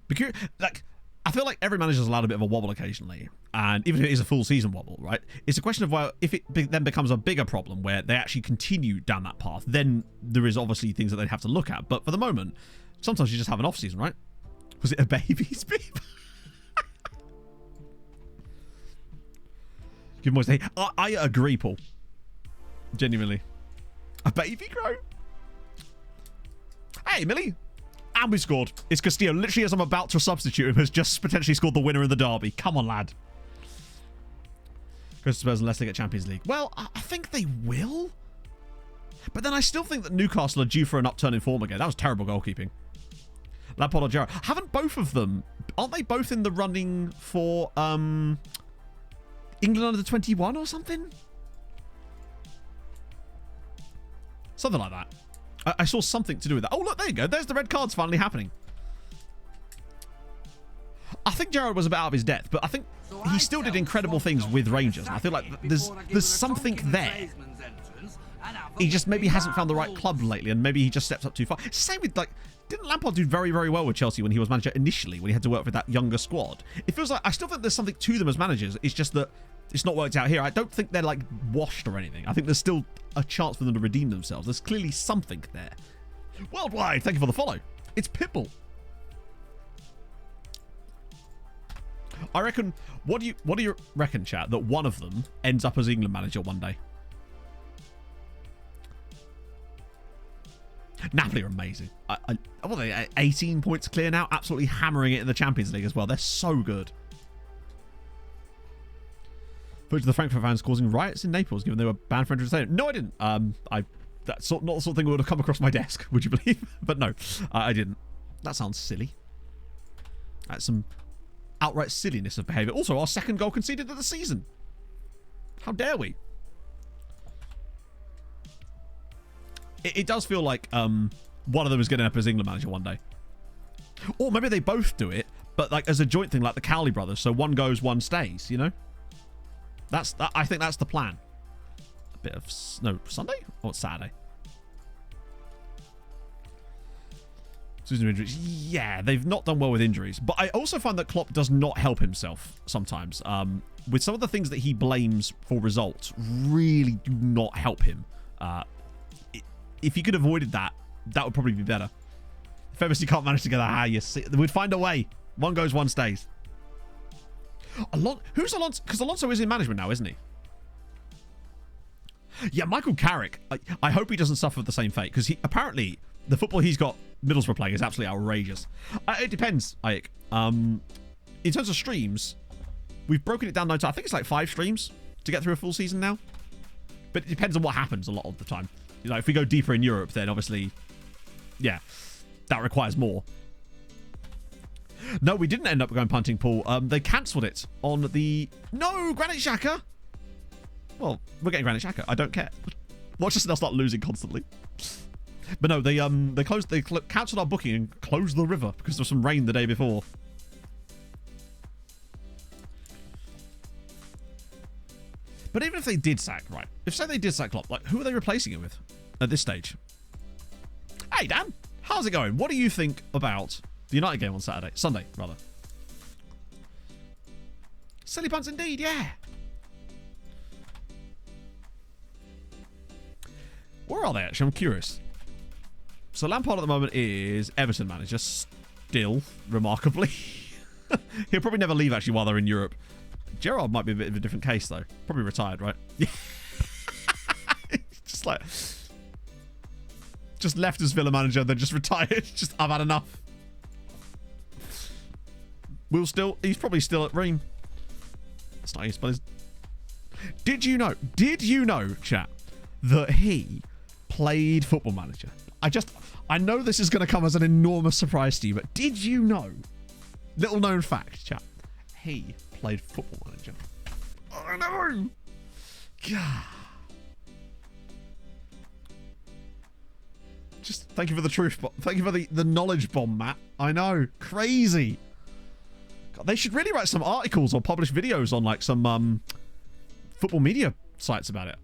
Because, like, I feel like every manager's allowed a bit of a wobble occasionally, and even if it is a full season wobble, right? It's a question of, well, if it then becomes a bigger problem where they actually continue down that path, then there is obviously things that they'd have to look at. But for the moment, sometimes you just have an off season, right? Was it a baby's beep? Give voice. Hey, I agree, Paul. Genuinely, a baby grow. Hey, Millie. And we scored. It's Castillo, literally as I'm about to substitute him, has just potentially scored the winner in the derby. Come on, lad. Goes to Spurs unless they get Champions League. Well, I think they will. But then I still think that Newcastle are due for an upturn in form again. That was terrible goalkeeping. Lampard or Gerrard. Haven't both of them... Aren't they both in the running for England under 21 or something? Something like that. I saw something to do with that. Oh, look, there you go. There's the red cards finally happening. I think Gerrard was a bit out of his depth, but I think he still did incredible things with Rangers. I feel like there's something there. He just maybe hasn't found the right club lately, and maybe he just steps up too far. Same with, like, didn't Lampard do very, very well with Chelsea when he was manager initially, when he had to work with that younger squad? It feels like, I still think there's something to them as managers. It's just that it's not worked out here. I don't think they're, like, washed or anything. I think there's still a chance for them to redeem themselves. There's clearly something there. Worldwide, thank you for the follow. It's Pitbull. I reckon, what do you reckon, chat, that one of them ends up as England manager one day? Napoli are amazing. What are they, 18 points clear now? Absolutely hammering it in the Champions League as well. They're so good. Footage of the Frankfurt fans causing riots in Naples, given they were banned for entertainment. No, I didn't. That's not the sort of thing that would have come across my desk, would you believe? But no, I didn't. That sounds silly. That's some outright silliness of behaviour. Also, our second goal conceded of the season. How dare we? It does feel like one of them is going to end up as England manager one day. Or maybe they both do it, but like as a joint thing, like the Cowley brothers. So one goes, one stays, you know? I think that's the plan. A bit of... No, Sunday? Or Saturday? Season of injuries. Yeah, they've not done well with injuries. But I also find that Klopp does not help himself sometimes. With some of the things that he blames for results really do not help him. If you could have avoided that, that would probably be better. If MSC can't manage together, you see, we'd find a way. One goes, one stays. Who's Alonso? Because Alonso is in management now, isn't he? Yeah, Michael Carrick. I hope he doesn't suffer the same fate, because apparently the football he's got Middlesbrough playing is absolutely outrageous. It depends, Ike. In terms of streams, we've broken it down now to, I think it's like 5 streams to get through a full season now. But it depends on what happens a lot of the time. You know, if we go deeper in Europe, then obviously, yeah, that requires more. No, we didn't end up going punting, Paul. They cancelled it on the... No, Granit Xhaka. Well, we're getting Granit Xhaka. I don't care. Watch us now start losing constantly. But no, they cancelled our booking and closed the river because there was some rain the day before. But even if they did sack, right? If say they did sack Klopp, like who are they replacing it with at this stage? Hey Dan, how's it going? What do you think about the United game on Sunday, rather? Silly punts indeed, yeah. Where are they actually? I'm curious. So Lampard at the moment is Everton manager, still, remarkably. He'll probably never leave actually while they're in Europe. Gerrard might be a bit of a different case though. Probably retired, right? Yeah. Just left as Villa manager, then just retired. Just, I've had enough. He's probably still at Ream. It's not his, but did you know, chat, that he played Football Manager? I know this is going to come as an enormous surprise to you, but did you know? Little known fact, chat. He played Football Manager. I know. God. Just thank you for the truth, thank you for the knowledge bomb, Matt. I know, crazy. God, they should really write some articles or publish videos on like some football media sites about it.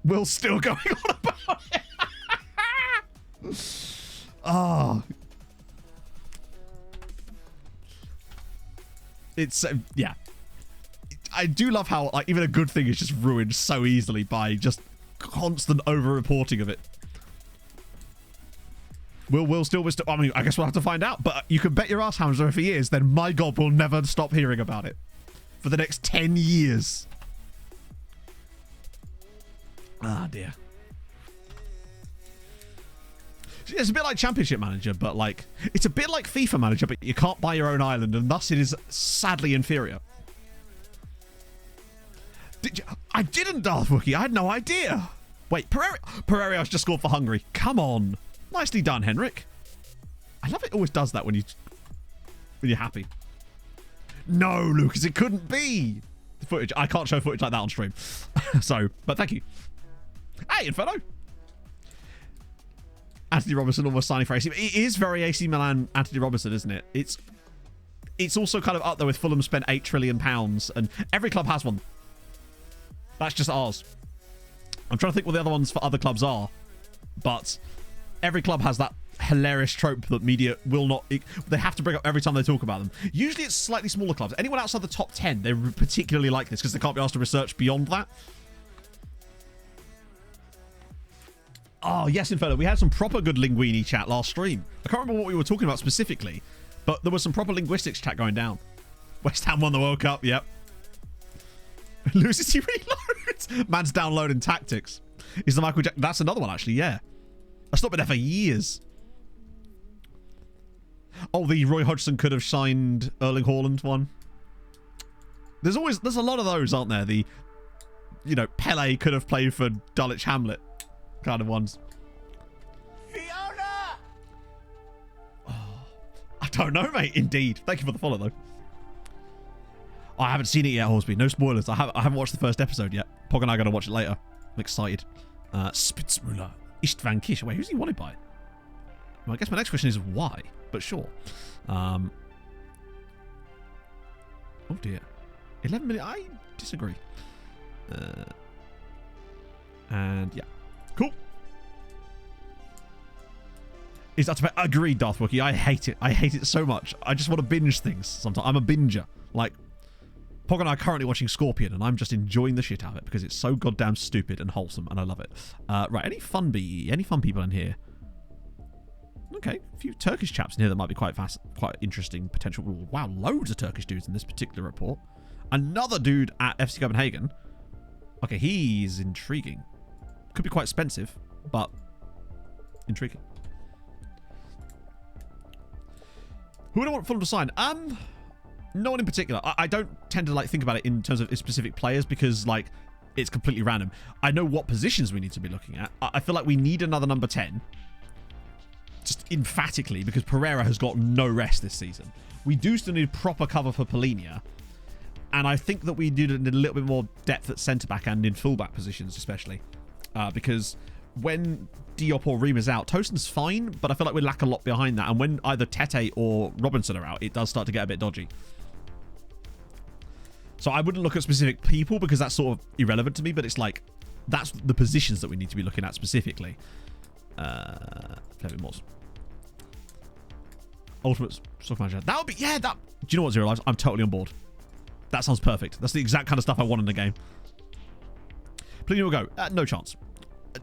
Will's still going on about it. Oh. It's, yeah. I do love how, like, even a good thing is just ruined so easily by just constant over-reporting of it. We'll still, I mean, I guess we'll have to find out, but you can bet your ass, Hamza, if he is, then my God, we'll never stop hearing about it. For the next 10 years. Ah, dear. It's a bit like Championship Manager, but like, it's a bit like FIFA Manager, but you can't buy your own island, and thus it is sadly inferior. I didn't, Darth Wookie. I had no idea. Wait, Pereira's just scored for Hungary. Come on. Nicely done, Henrik. I love it always does that when you're happy. No, Lucas, it couldn't be. The footage. I can't show footage like that on stream. So, but thank you. Hey, Inferno. Anthony Robinson almost signing for AC. It is very AC Milan, Anthony Robinson, isn't it? It's also kind of up there with Fulham spent £8 trillion, and every club has one. That's just ours. I'm trying to think what the other ones for other clubs are, but every club has that hilarious trope that media will not... They have to bring up every time they talk about them. Usually it's slightly smaller clubs. Anyone outside the top 10, they're particularly like this because they can't be asked to research beyond that. Oh, yes, Inferno. We had some proper good linguini chat last stream. I can't remember what we were talking about specifically, but there was some proper linguistics chat going down. West Ham won the World Cup, yep. Loses, he reloads. Man's downloading tactics. Is the Michael Jackson... That's another one, actually, yeah. That's not been there for years. Oh, the Roy Hodgson could have signed Erling Haaland one. There's a lot of those, aren't there? The, you know, Pele could have played for Dulwich Hamlet kind of ones. Fiona! Oh, I don't know, mate. Indeed. Thank you for the follow, though. Oh, I haven't seen it yet, Horsby. No spoilers. I haven't watched the first episode yet. Pog and I are going to watch it later. I'm excited. Spitzmüller. Istvan Kish. Wait, who's he wanted by? Well, I guess my next question is why, but sure. Oh, dear. 11 minutes. I disagree. And, yeah. Cool. Is that to pay? Agreed, Darth Wookie. I hate it. I hate it so much. I just want to binge things sometimes. I'm a binger. Like, Pog and I are currently watching Scorpion, and I'm just enjoying the shit out of it because it's so goddamn stupid and wholesome, and I love it. Right, any fun people in here? Okay, a few Turkish chaps in here that might be quite interesting potential. Wow, loads of Turkish dudes in this particular report. Another dude at FC Copenhagen. Okay, he's intriguing. Could be quite expensive, but intriguing. Who would I want Fulham to sign? No one in particular. I don't tend to like think about it in terms of specific players because like it's completely random. I know what positions we need to be looking at. I feel like we need another number 10. Just emphatically because Pereira has got no rest this season. We do still need proper cover for Polinia. And I think that we do need a little bit more depth at centre-back and in full-back positions especially. Because when Diop or Ream is out, Tosin's fine, but I feel like we lack a lot behind that. And when either Tete or Robinson are out, it does start to get a bit dodgy. So I wouldn't look at specific people because that's sort of irrelevant to me, but it's like, that's the positions that we need to be looking at specifically. Fleming Moss. Ultimate Soccer Manager. That would be, yeah, that. Do you know what, Zero Lives? I'm totally on board. That sounds perfect. That's the exact kind of stuff I want in the game. Pliny will go. No chance.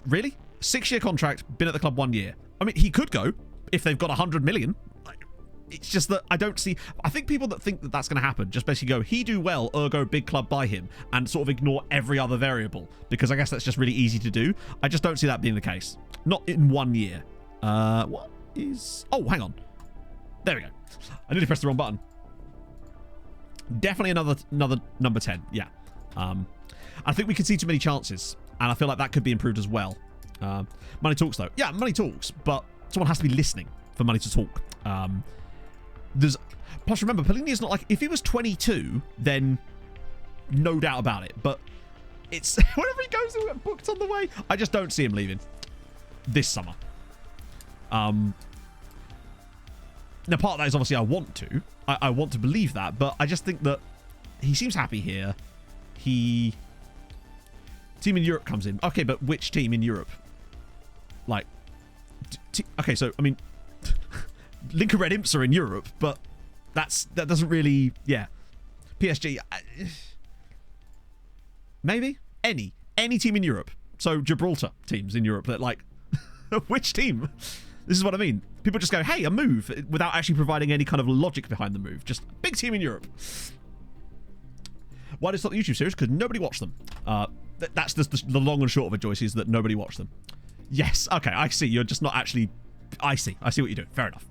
Really? 6-year contract, been at the club 1 year. I mean, he could go if they've got 100 million. It's just that I don't see... I think people that think that that's going to happen just basically go, he do well, ergo big club buy him, and sort of ignore every other variable, because I guess that's just really easy to do. I just don't see that being the case. Not in 1 year. What is... Oh, hang on. There we go. I nearly pressed the wrong button. Definitely another number 10. Yeah. I think we can see too many chances, and I feel like that could be improved as well. Money talks, though. Yeah, money talks, but someone has to be listening for money to talk. Plus, remember, Pellegrini is not like... If he was 22, then no doubt about it. But it's... Whenever he goes, he'll get booked on the way. I just don't see him leaving this summer. Now, part of that is obviously I want to. I want to believe that, but I just think that he seems happy here. Team in Europe comes in. Okay, but which team in Europe? Like... Okay, so, I mean... Lincoln Red Imps are in Europe, but that doesn't really... Yeah. PSG. Maybe any team in Europe. So Gibraltar teams in Europe that like, which team? This is what I mean. People just go, hey, a move, without actually providing any kind of logic behind the move. Just big team in Europe. Why did it stop the YouTube series? Because nobody watched them. That's just the long and short of it, Joyce, is that nobody watched them. Yes, okay, I see. You're just not actually... I see what you're doing. Fair enough.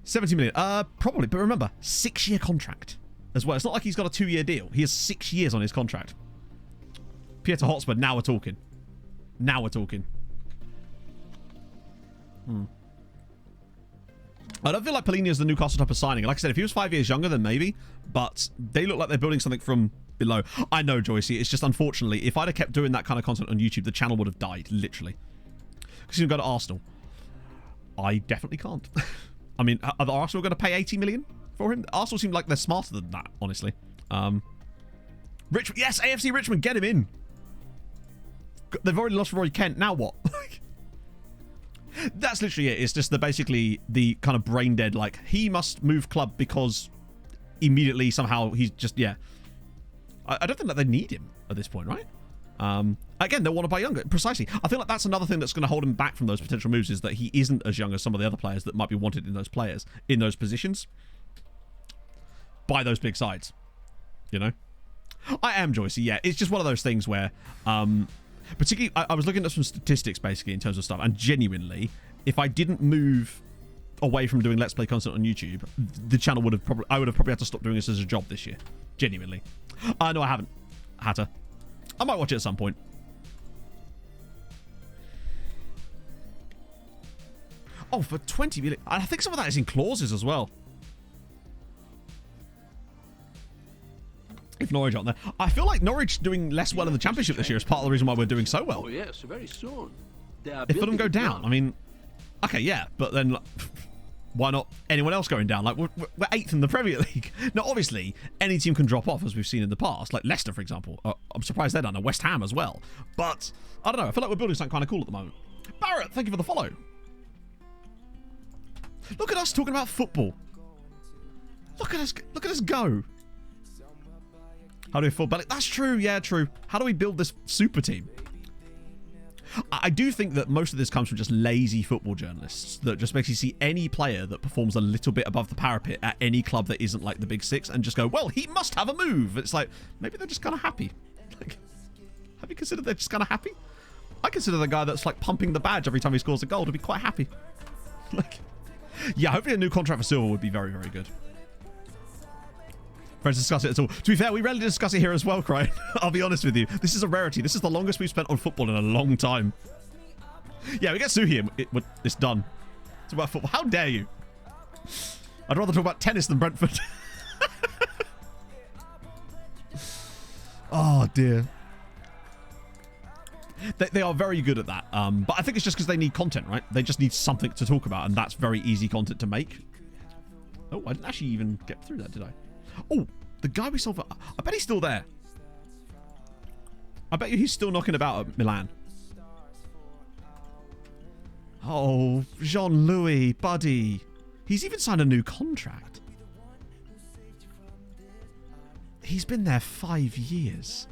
70 million. Probably, but remember, 6-year contract as well. It's not like he's got a 2-year deal. He has 6 years on his contract. Pieter Hotspur, now we're talking. Now we're talking. I don't feel like Polini is the Newcastle type of signing. Like I said, if he was 5 years younger, then maybe. But they look like they're building something from below. I know, Joyce. It's just, unfortunately, if I'd have kept doing that kind of content on YouTube, the channel would have died, literally. Because you can go to Arsenal. I definitely can't. I mean, are Arsenal going to pay 80 million for him? Arsenal seem like they're smarter than that, honestly. Richmond, yes, AFC Richmond, get him in. They've already lost Roy Kent. Now what? That's literally it. It's just basically the kind of brain dead, like, he must move club because immediately somehow he's just, yeah. I don't think that they need him at this point, right? Again, they'll want to buy younger. Precisely. I feel like that's another thing that's going to hold him back from those potential moves, is that he isn't as young as some of the other players that might be wanted in those positions by those big sides. You know? I am, Joyce. Yeah, it's just one of those things where, particularly, I was looking at some statistics basically in terms of stuff, and genuinely, if I didn't move away from doing Let's Play content on YouTube, the channel would have I would have probably had to stop doing this as a job this year. Genuinely. No, I haven't. Hatter. I might watch it at some point. Oh, for 20 million. I think some of that is in clauses as well. If Norwich aren't there. I feel like Norwich doing less well in the Championship this year is part of the reason why we're doing so well. Oh yes, very soon. If Fulham go down, I mean, okay, yeah, but then why not anyone else going down? Like, we're 8th in the Premier League. Now, obviously, any team can drop off, as we've seen in the past. Like Leicester, for example. I'm surprised they're done. And West Ham as well. But, I don't know. I feel like we're building something kind of cool at the moment. Barrett, thank you for the follow. Look at us talking about football. Look at us go. How do we full belly? That's true. Yeah, true. How do we build this super team? I do think that most of this comes from just lazy football journalists that just makes you see any player that performs a little bit above the parapet at any club that isn't like the big six and just go, well, he must have a move. It's like, maybe they're just kind of happy. Like, have you considered they're just kind of happy? I consider the guy that's like pumping the badge every time he scores a goal to be quite happy. Like, yeah, hopefully a new contract for Silva would be very, very good. Friends discuss it at all. To be fair, we rarely discuss it here as well, Crying. I'll be honest with you. This is a rarity. This is the longest we've spent on football in a long time. Yeah, we get Suhi and it's done. It's about football. How dare you? I'd rather talk about tennis than Brentford. Oh, dear. They are very good at that. But I think it's just because they need content, right? They just need something to talk about, and that's very easy content to make. Oh, I didn't actually even get through that, did I? Oh, the guy we saw for... I bet he's still there. I bet you he's still knocking about at Milan. Oh, Jean-Louis, buddy. He's even signed a new contract. He's been there 5 years.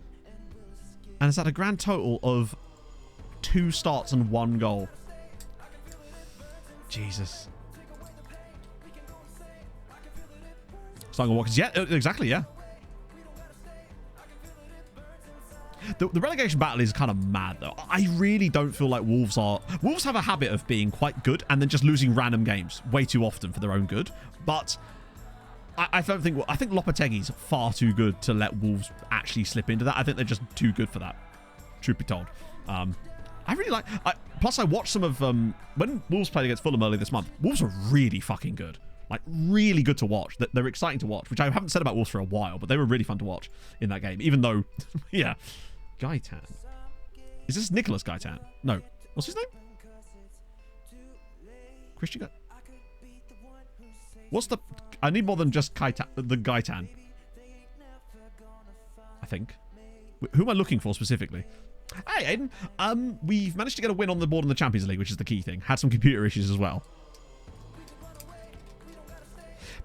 And has had a grand total of 2 starts and 1 goal. Jesus. Starting Walkers, yeah, exactly, yeah. The relegation battle is kind of mad, though. I really don't feel like Wolves are... Wolves have a habit of being quite good and then just losing random games way too often for their own good. But I don't think... I think Lopetegui's far too good to let Wolves actually slip into that. I think they're just too good for that, truth be told. I really like... Plus, I watched some of... when Wolves played against Fulham earlier this month, Wolves are really fucking good. Like, really good to watch. They're exciting to watch, which I haven't said about Wolves for a while, but they were really fun to watch in that game, even though... yeah. Gaitan. Is this Nicholas Gaitan? No. What's his name? Christian Gaitan? What's the... I need more than just the Gaitan. I think. Who am I looking for specifically? Hey, Aiden. We've managed to get a win on the board in the Champions League, which is the key thing. Had some computer issues as well.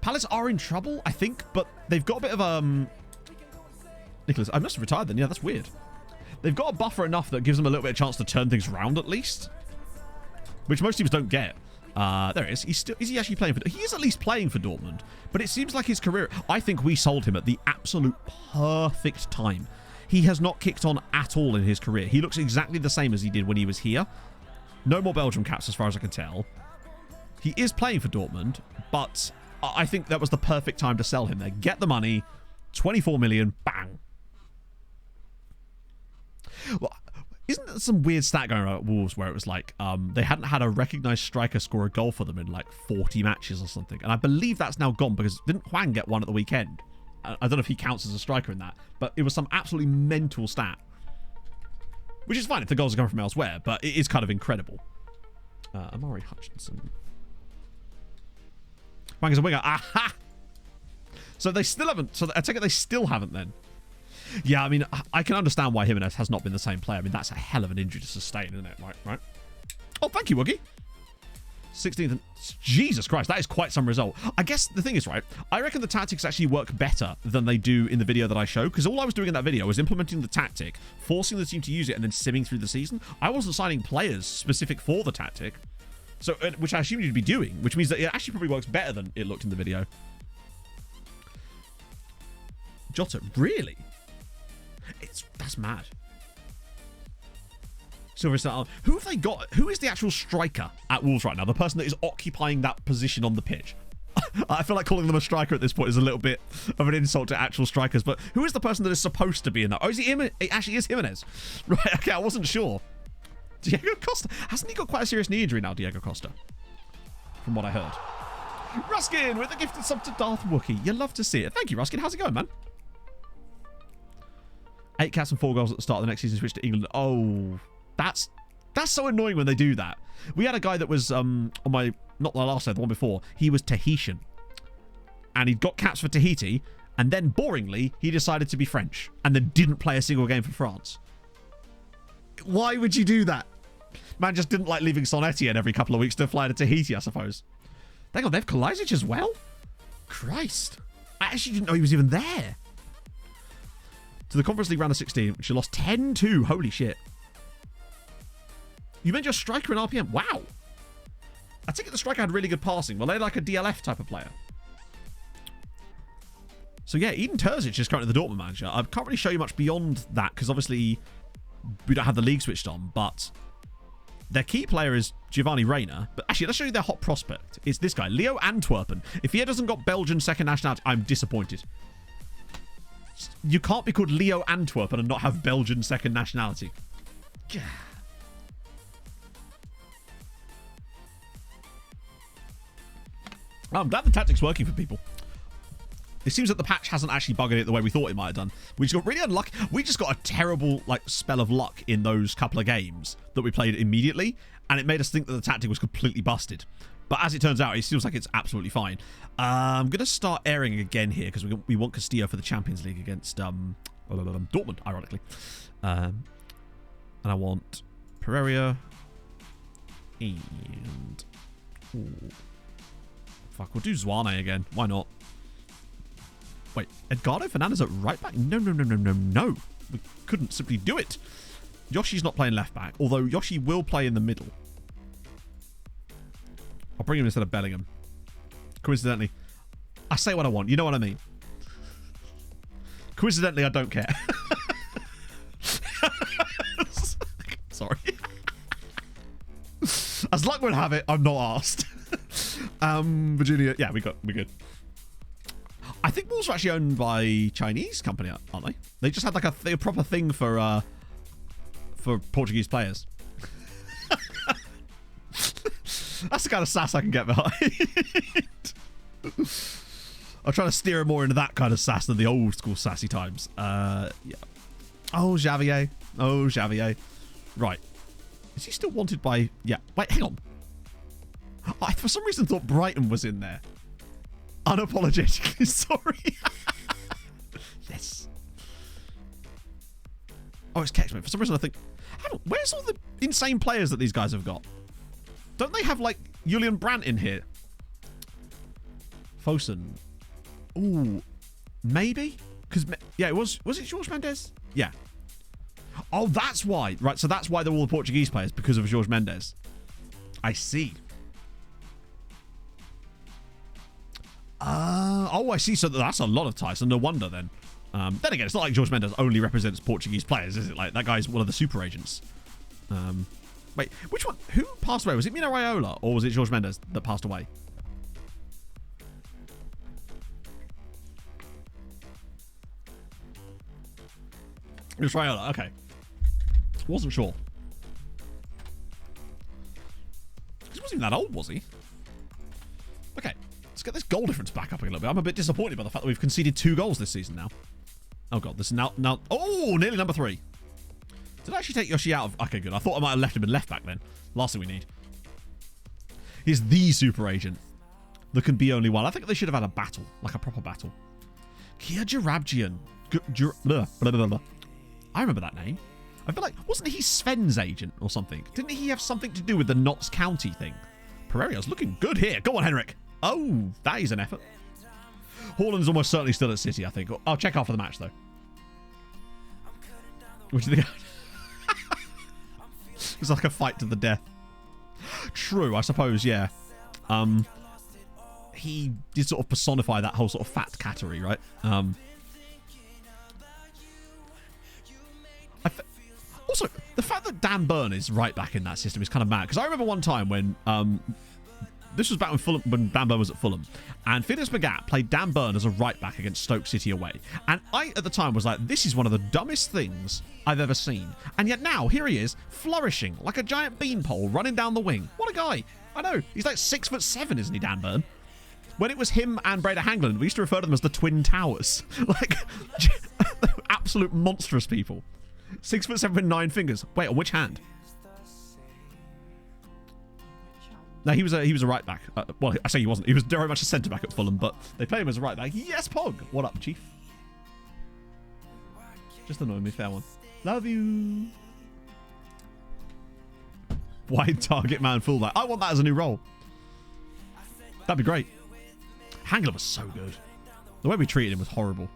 Palace are in trouble, I think, but they've got a bit of Nicholas, I must have retired then. Yeah, that's weird. They've got a buffer enough that gives them a little bit of chance to turn things around at least, which most teams don't get. There he is. Is he actually playing for... He is at least playing for Dortmund, but it seems like his career... I think we sold him at the absolute perfect time. He has not kicked on at all in his career. He looks exactly the same as he did when he was here. No more Belgium caps as far as I can tell. He is playing for Dortmund, but I think that was the perfect time to sell him there. Get the money, 24 million, bang. Well, isn't there some weird stat going around at Wolves where it was like they hadn't had a recognised striker score a goal for them in like 40 matches or something? And I believe that's now gone because didn't Hwang get one at the weekend? I don't know if he counts as a striker in that, but it was some absolutely mental stat. Which is fine if the goals are coming from elsewhere, but it is kind of incredible. Amari Hutchinson. Hwang is a winger. Aha! So they still haven't... So I take it they still haven't then. Yeah, I mean, I can understand why Jimenez has not been the same player. I mean, that's a hell of an injury to sustain, isn't it? Right? Oh, thank you, Woogie. 16th. Jesus Christ, that is quite some result. I guess the thing is, right, I reckon the tactics actually work better than they do in the video that I show, because all I was doing in that video was implementing the tactic, forcing the team to use it, and then simming through the season. I wasn't signing players specific for the tactic, so which I assumed you'd be doing, which means that it actually probably works better than it looked in the video. Jota, really? That's mad. Silver Star. Who have they got? Who is the actual striker at Wolves right now? The person that is occupying that position on the pitch. I feel like calling them a striker at this point is a little bit of an insult to actual strikers. But who is the person that is supposed to be in that? Oh, is it actually is Jimenez? Right. Okay, I wasn't sure. Diego Costa. Hasn't he got quite a serious knee injury now, Diego Costa? From what I heard. Ruskin with a gifted sub to Darth Wookie. You love to see it. Thank you, Ruskin. How's it going, man? 8 caps and 4 goals at the start of the next season, switch to England. Oh, that's so annoying when they do that. We had a guy that was on my, not the last day, the one before. He was Tahitian, and he'd got caps for Tahiti, and then boringly he decided to be French, and then didn't play a single game for France. Why would you do that? Man just didn't like leaving Son Etienne every couple of weeks to fly to Tahiti, I suppose. Hang on, they have Kalajdzic as well? Christ, I actually didn't know he was even there. To the Conference League round of 16, which you lost 10-2. Holy shit. You meant your striker in RPM? Wow. I think the striker had really good passing. Well, they're like a DLF type of player. So yeah, Eden Terzic is currently the Dortmund manager. I can't really show you much beyond that because obviously we don't have the league switched on, but their key player is Giovanni Reina. But actually, let's show you their hot prospect. It's this guy, Leo Antwerpen. If he hasn't got Belgian second nationality, I'm disappointed. You can't be called Leo Antwerpen and not have Belgian second nationality. I'm glad the tactic's working for people. It seems that the patch hasn't actually buggered it the way we thought it might have done. We just got really unlucky. We just got a terrible spell of luck in those couple of games that we played immediately, and it made us think that the tactic was completely busted. But as it turns out, it feels like it's absolutely fine. I'm going to start airing again here because we want Castillo for the Champions League against Dortmund, ironically. And I want Pereira and... Ooh. Fuck, we'll do Zwane again. Why not? Wait, Edgardo Fernandez at right back? No. We couldn't simply do it. Yoshi's not playing left back, although Yoshi will play in the middle. I'll bring him instead of Bellingham. Coincidentally, I say what I want. You know what I mean? Coincidentally, I don't care. Sorry. As luck would have it, I'm not asked. Virginia, yeah, we're good. I think Wolves are actually owned by Chinese company, aren't they? They just had like a proper thing for Portuguese players. That's the kind of sass I can get behind. I'm trying to steer it more into that kind of sass than the old school sassy times. Yeah. Oh, Xavier. Right. Is he still wanted by... Yeah. Wait, hang on. I, for some reason, thought Brighton was in there. Unapologetically sorry. Yes. Oh, it's Kexman. For some reason, I think... Where's all the insane players that these guys have got? Don't they have, like, Julian Brandt in here? Fosun. Ooh, maybe? Because, yeah, was it Jorge Mendes? Yeah. Oh, that's why. Right, so that's why they're all the Portuguese players, because of Jorge Mendes. I see. Oh, I see. So that's a lot of ties. So no wonder then. Then again, it's not like Jorge Mendes only represents Portuguese players, is it? Like, that guy's one of the super agents. Wait, which one? Who passed away? Was it Mino Raiola or was it Jorge Mendes that passed away? It was Raiola, okay. Wasn't sure. He wasn't even that old, was he? Okay, let's get this goal difference back up a little bit. I'm a bit disappointed by the fact that we've conceded 2 goals this season now. Oh god, this is now. Oh, nearly number 3. Did I actually take Yoshi out of... Okay, good. I thought I might have left him in left back then. Last thing we need. He's the super agent. There can be only one. I think they should have had a battle. Like a proper battle. Kia Jarabjian. I remember that name. I feel like... Wasn't he Sven's agent or something? Didn't he have something to do with the Notts County thing? Pereira's looking good here. Go on, Henrik. Oh, that is an effort. Haaland's almost certainly still at City, I think. I'll check after the match, though. What do you think? It's like a fight to the death. True, I suppose, yeah. He did sort of personify that whole sort of fat cattery, right? Also, the fact that Dan Burn is right back in that system is kind of mad. Because I remember one time when... this was back when Dan Burn was at Fulham. And Phineas Magath played Dan Burn as a right back against Stoke City away. And I, at the time, was like, this is one of the dumbest things I've ever seen. And yet now, here he is, flourishing like a giant beanpole running down the wing. What a guy. I know. He's like 6'7", isn't he, Dan Burn? When it was him and Breda Hangland, we used to refer to them as the Twin Towers. Like, absolute monstrous people. 6'7" with 9 fingers. Wait, on which hand? No, he was a right back. Well, I say he wasn't. He was very much a centre back at Fulham, but they play him as a right back. Yes, Pog. What up, Chief? Just annoying me, fair one. Love you. Wide target man fullback. I want that as a new role. That'd be great. Hangler was so good. The way we treated him was horrible.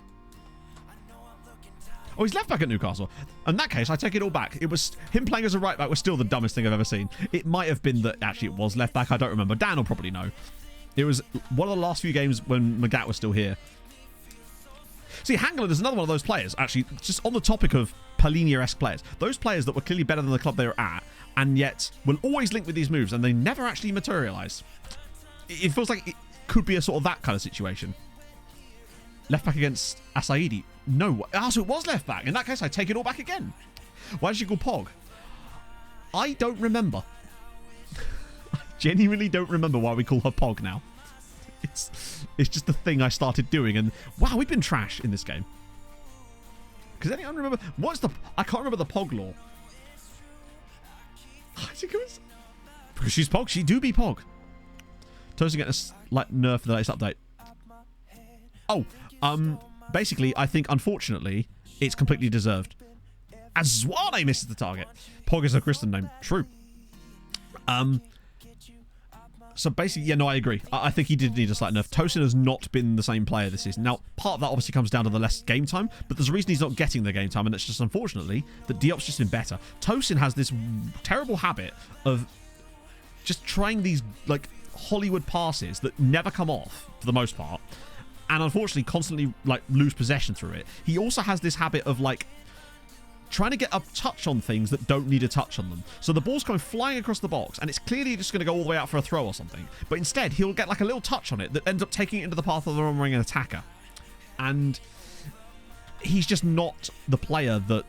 Oh, he's left back at Newcastle. In that case, I take it all back. It was him playing as a right back was still the dumbest thing I've ever seen. It might have been that actually it was left back. I don't remember. Dan will probably know. It was one of the last few games when Magath was still here. See, Hangland is another one of those players, actually, just on the topic of Palhinha-esque players. Those players that were clearly better than the club they were at, and yet will always link with these moves, and they never actually materialise. It feels like it could be a sort of that kind of situation. Left back against Asaidi. No. So it was left back. In that case, I take it all back again. Why did you call Pog? I don't remember. I genuinely don't remember why we call her Pog now. It's just the thing I started doing, and wow, we've been trash in this game. Because anyone remember I can't remember the Pog law. I think it was because she's Pog. She do be Pog. Toasting getting a slight nerf for the latest update. Oh, basically, I think, unfortunately, it's completely deserved. As Zwane misses the target. Pog is a Christian name. True. So basically, yeah, no, I agree. I think he did need a slight nerf. Tosin has not been the same player this season. Now, part of that obviously comes down to the less game time, but there's a reason he's not getting the game time, and it's just, unfortunately, that Diop's just been better. Tosin has this terrible habit of just trying these, like, Hollywood passes that never come off, for the most part, and unfortunately constantly like lose possession through it. He also has this habit of like trying to get a touch on things that don't need a touch on them. So the ball's going flying across the box and it's clearly just going to go all the way out for a throw or something. But instead he'll get like a little touch on it that ends up taking it into the path of the wrong attacker. And he's just not the player that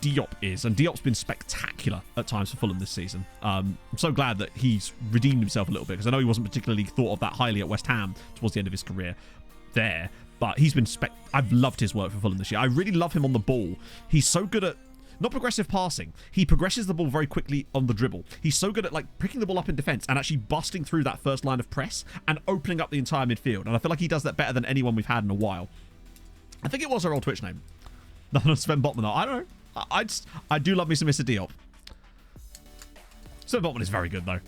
Diop is, and Diop's been spectacular at times for Fulham this season. I'm so glad that he's redeemed himself a little bit, because I know he wasn't particularly thought of that highly at West Ham towards the end of his career there, but he's been I've loved his work for Fulham this year. I really love him on the ball. He's so good at not progressive passing. He progresses the ball very quickly on the dribble. He's so good at like picking the ball up in defence and actually busting through that first line of press and opening up the entire midfield, and I feel like he does that better than anyone we've had in a while. I think it was her old Twitch name. Nothing on Sven Botman though. I don't know. I do love me some Mr. Diop. Sven Botman is very good though.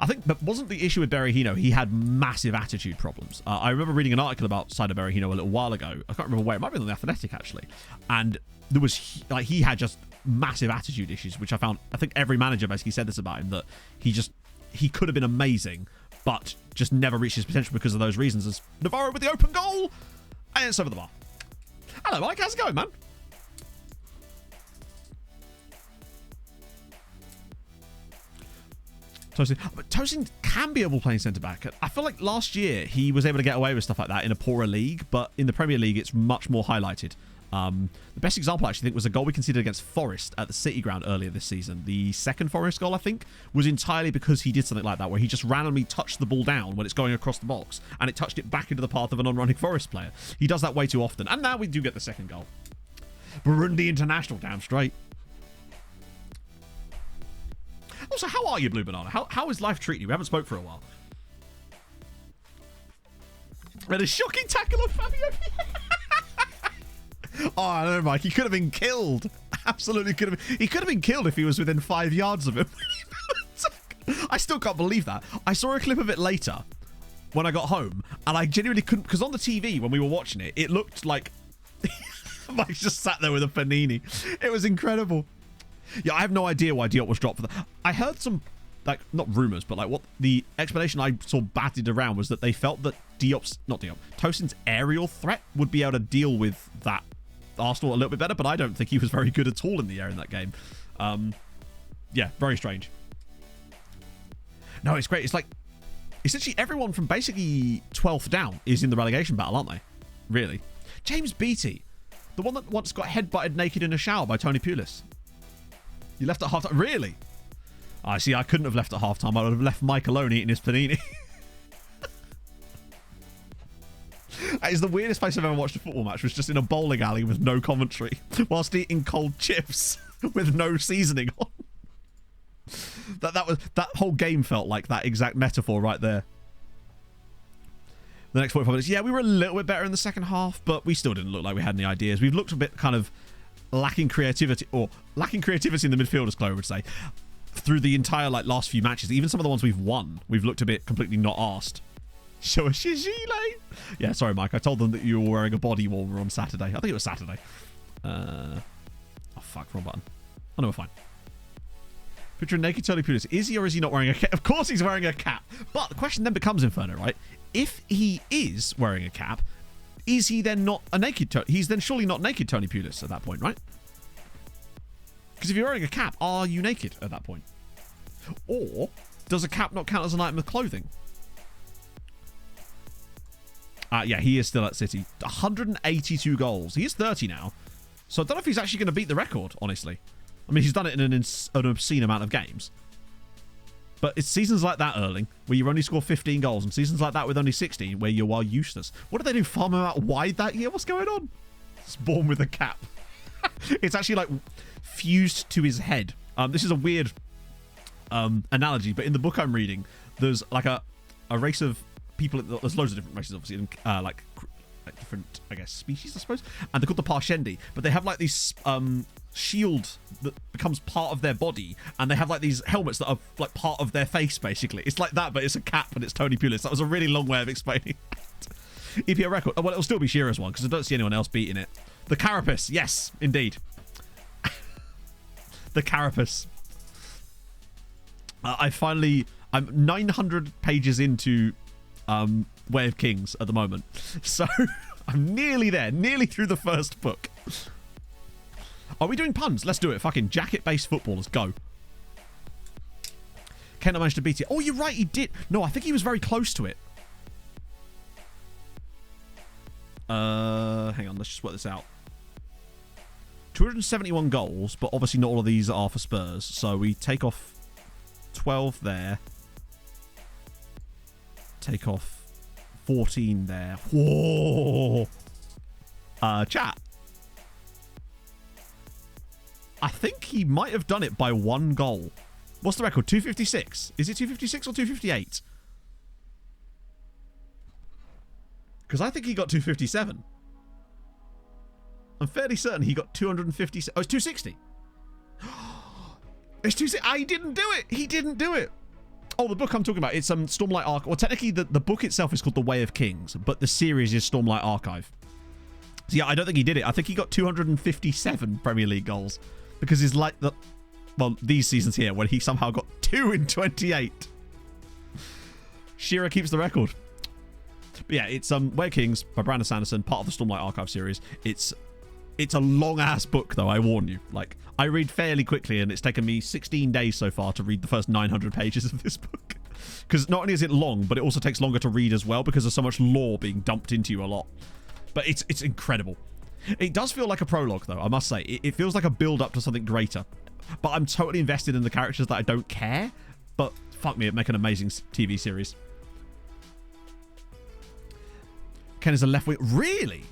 I think that wasn't the issue with Berahino. He had massive attitude problems. I remember reading an article about Cider Berahino a little while ago. I can't remember where. It might be on The Athletic, actually. And there was, like, he had just massive attitude issues, which I think every manager basically said this about him, that he could have been amazing, but just never reached his potential because of those reasons. As Navarro with the open goal, and it's over the bar. Hello, Mike. How's it going, man? Tosin can be able playing centre-back. I feel like last year he was able to get away with stuff like that in a poorer league, but in the Premier League it's much more highlighted. The best example, I actually think, was a goal we conceded against Forest at the City ground earlier this season. The second Forest goal, I think, was entirely because he did something like that, where he just randomly touched the ball down when it's going across the box, and it touched it back into the path of an on-running Forest player. He does that way too often, and now we do get the second goal. Burundi International, damn straight. Also, how are you, Blue Banana? How is life treating you? We haven't spoke for a while. And a shocking tackle of Fabio. Oh, I don't know, Mike. He could have been killed. Absolutely could have been. He could have been killed if he was within 5 yards of him. I still can't believe that. I saw a clip of it later when I got home, and I genuinely couldn't, because on the TV when we were watching it, it looked like Mike just sat there with a panini. It was incredible. Yeah, I have no idea why Diop was dropped for that. I heard some, like, not rumours, but like what the explanation I saw batted around was that they felt that Tosin's aerial threat would be able to deal with that Arsenal a little bit better, but I don't think he was very good at all in the air in that game. Yeah, very strange. No, it's great. It's like, essentially everyone from basically 12th down is in the relegation battle, aren't they? Really. James Beattie, the one that once got headbutted naked in a shower by Tony Pulis. You left at half-time? Really? I see. I couldn't have left at half-time. I would have left Mike alone eating his panini. That is the weirdest place I've ever watched a football match. Was just in a bowling alley with no commentary, whilst eating cold chips with no seasoning on. That whole game felt like that exact metaphor right there. The next 45 minutes. Yeah, we were a little bit better in the second half, but we still didn't look like we had any ideas. We've looked a bit kind of lacking creativity in the midfielders, Chloe would say, through the entire last few matches. Even some of the ones we've won, we've looked a bit completely not arsed. Show a shigile. Yeah, sorry, Mike. I told them that you were wearing a body warmer on Saturday. I think it was Saturday. Oh, fuck. Wrong button. Oh, no, we're fine. Picture a naked Tony Pulis. Is he or is he not wearing a cap? Of course he's wearing a cap. But the question then becomes, Inferno, right? If he is wearing a cap, is he then not a naked Tony? He's then surely not naked Tony Pulis at that point, right? Because if you're wearing a cap, are you naked at that point? Or does a cap not count as an item of clothing? Yeah, he is still at City. 182 goals. He is 30 now. So I don't know if he's actually going to beat the record, honestly. I mean, he's done it in an obscene amount of games. But it's seasons like that, Erling, where you only score 15 goals, and seasons like that with only 16, where you are useless. What did they do? Farm him out wide that year? What's going on? It's born with a cap. It's actually like fused to his head. This is a weird analogy, but in the book I'm reading, there's like a race of people. There's loads of different races, obviously, like different, I guess, species, I suppose, and they're called the Parshendi. But they have like these shield that becomes part of their body, and they have like these helmets that are like part of their face, basically. It's like that, but it's a cap, and it's Tony Pulis. That was a really long way of explaining that. EPL record. Oh, well, it'll still be Shearer's one because I don't see anyone else beating it. The Carapace, yes, indeed. The Carapace. I'm 900 pages into Way of Kings at the moment, so I'm nearly there, nearly through the first book. Are we doing puns? Let's do it. Fucking jacket-based football. Let's go. Ken managed to beat it. Oh, you're right. He did. No, I think he was very close to it. Hang on. Let's just work this out. 271 goals, but obviously not all of these are for Spurs. So we take off 12 there. Take off 14 there. Whoa. Chat. I think he might have done it by one goal. What's the record? 256. Is it 256 or 258? Because I think he got 257. I'm fairly certain he got 250. Oh, it's 260. It's 260. He didn't do it. He didn't do it. Oh, the book I'm talking about, it's Stormlight Archive. Well, technically, the book itself is called The Way of Kings, but the series is Stormlight Archive. So, yeah, I don't think he did it. I think he got 257 Premier League goals because he's like the... Well, these seasons here, when he somehow got 2 in 28. Shearer keeps the record. But yeah, it's Way of Kings by Brandon Sanderson, part of the Stormlight Archive series. It's a long-ass book, though, I warn you. Like, I read fairly quickly, and it's taken me 16 days so far to read the first 900 pages of this book. Because not only is it long, but it also takes longer to read as well, because there's so much lore being dumped into you a lot. But it's incredible. It does feel like a prologue, though, I must say. It feels like a build-up to something greater. But I'm totally invested in the characters that I don't care. But fuck me, it'd make an amazing TV series. Ken is a left wing. Really?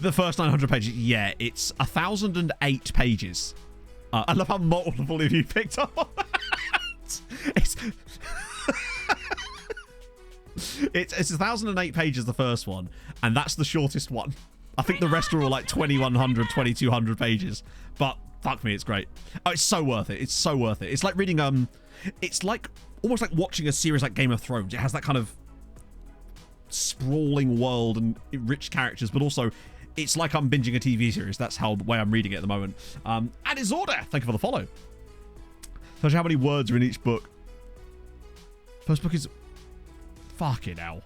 The first 900 pages? Yeah, it's 1,008 pages. I love how multiple of you picked up on that. It's 1,008 pages, the first one. And that's the shortest one. I think the rest are all like 2,100, 2,200 pages. But... fuck me, it's great. Oh, it's so worth it. It's so worth it. It's like reading, it's like, almost like watching a series like Game of Thrones. It has that kind of sprawling world and rich characters, but also, it's like I'm binging a TV series. That's how the way I'm reading it at the moment. And it's order. Thank you for the follow. Tells you how many words are in each book. First book is... fucking hell.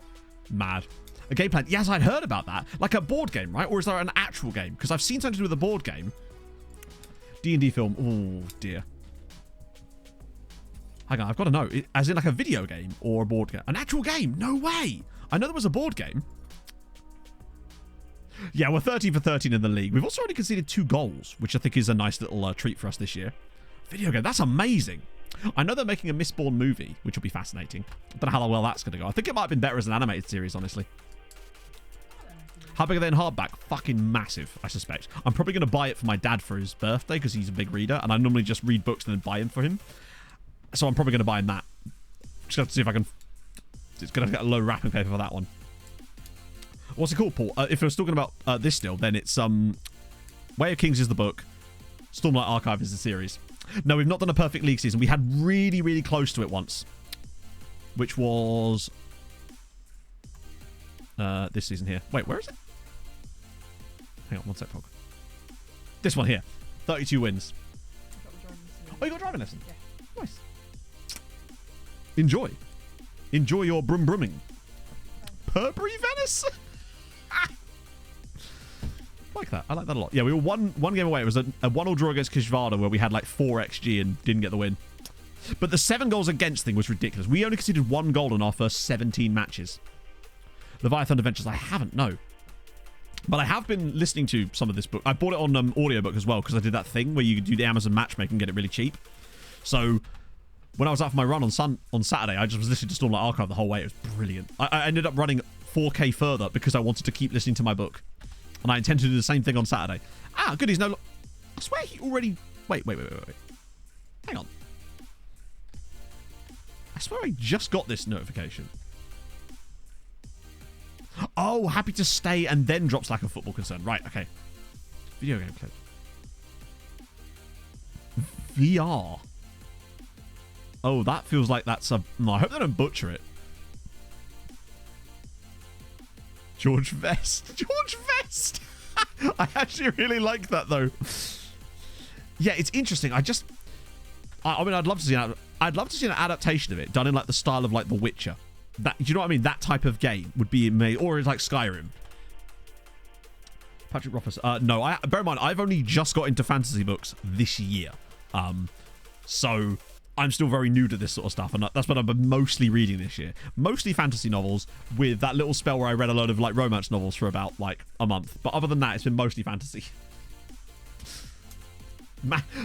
Mad. A game plan. Yes, I'd heard about that. Like a board game, right? Or is there an actual game? Because I've seen something to do with a board game. D&D film. Oh, dear. Hang on, I've got to know. As in like a video game or a board game? An actual game? No way. I know there was a board game. Yeah, we're 13 for 13 in the league. We've also already conceded 2 goals, which I think is a nice little treat for us this year. Video game. That's amazing. I know they're making a Mistborn movie, which will be fascinating. I don't know how well that's going to go. I think it might have been better as an animated series, honestly. How big are they in hardback? Fucking massive, I suspect. I'm probably going to buy it for my dad for his birthday because he's a big reader, and I normally just read books and then buy them for him. So I'm probably going to buy him that. Just have to see if I can... It's going to get a low wrapping paper for that one. What's it called, Paul? If I was talking about this still, then it's Way of Kings is the book. Stormlight Archive is the series. No, we've not done a perfect league season. We had really, really close to it once. Which was... this season here. Wait, where is it? Hang on, one sec, Pog. This one here. 32 wins. Oh, you got a driving lesson? Yeah. Nice. Enjoy. Enjoy your brumming. Purbury Venice? Like that. I like that a lot. Yeah, we were one game away. It was a 1-1 draw against Kishvada where we had like 4 XG and didn't get the win. But the 7 goals against thing was ridiculous. We only conceded 1 goal in our first 17 matches. Leviathan Adventures, I haven't, no. But I have been listening to some of this book. I bought it on audiobook as well because I did that thing where you do the Amazon matchmaking and get it really cheap. So when I was out for my run on Saturday, I just was listening to Stormlight Archive the whole way. It was brilliant. I ended up running 4K further because I wanted to keep listening to my book. And I intend to do the same thing on Saturday. Ah, good, he's no... I swear he already... Wait. Hang on. I swear I just got this notification. Oh, happy to stay and then drops like a football concern. Right, okay. Video game clip. VR. Oh, that feels like that's a... No, I hope they don't butcher it. George Vest. George Vest! I actually really like that, though. Yeah, it's interesting. I mean, I'd love to see an adaptation of it done in like the style of like The Witcher. That, do you know what I mean? That type of game would be made, or it's like Skyrim. Patrick Rothfuss. No, bear in mind, I've only just got into fantasy books this year. So I'm still very new to this sort of stuff, and that's what I've been mostly reading this year. Mostly fantasy novels, with that little spell where I read a load of like romance novels for about like a month. But other than that, it's been mostly fantasy.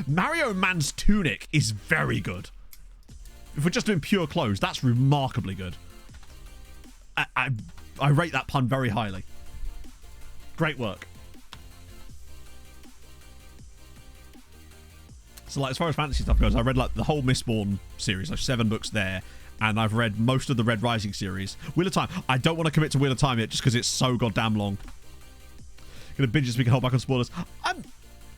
Mario Man's Tunic is very good. If we're just doing pure clothes, that's remarkably good. I rate that pun very highly. Great work. So, like, as far as fantasy stuff goes, I read like the whole Mistborn series, like 7 books there, and I've read most of the Red Rising series. Wheel of Time. I don't want to commit to Wheel of Time yet, just because it's so goddamn long. Gonna binge this week and hold back on spoilers.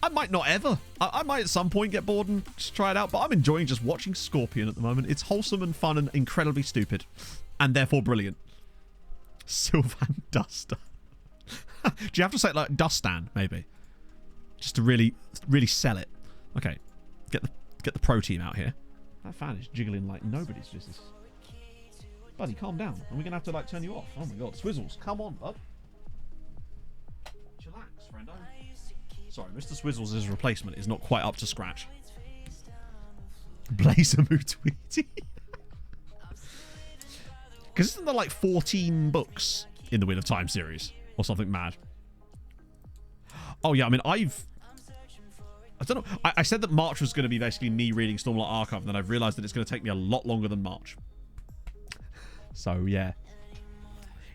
I might not ever. I might at some point get bored and just try it out, but I'm enjoying just watching Scorpion at the moment. It's wholesome and fun and incredibly stupid, and therefore brilliant. Sylvan Duster. Do you have to say it like Dustan, maybe? Just to really, really sell it. Okay, get the pro team out here. That fan is jiggling like nobody's business. Buddy, calm down. Are we gonna have to like turn you off? Oh my god, Swizzles, come on, bud. Chillax, friendo. Sorry, Mr. Swizzles' replacement is not quite up to scratch. Blazer Moo Tweety. Because isn't there like 14 books in the Wheel of Time series? Or something mad? Oh yeah, I mean, I don't know. I said that March was going to be basically me reading Stormlight Archive, and then I've realised that it's going to take me a lot longer than March. So, yeah.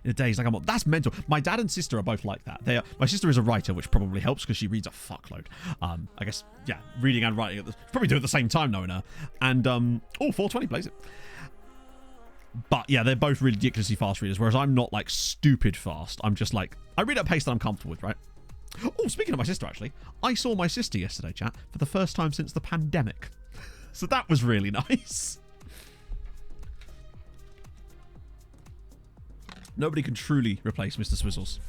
In the days like I'm on. That's mental. My dad and sister are both like that. My sister is a writer, which probably helps because she reads a fuckload. I guess, yeah, reading and writing. Probably do it at the same time, knowing her. And, 420 plays it. But, yeah, they're both ridiculously fast readers, whereas I'm not, like, stupid fast. I'm just, like, I read at a pace that I'm comfortable with, right? Oh, speaking of my sister, actually, I saw my sister yesterday, chat, for the first time since the pandemic. So that was really nice. Nobody can truly replace Mr. Swizzles.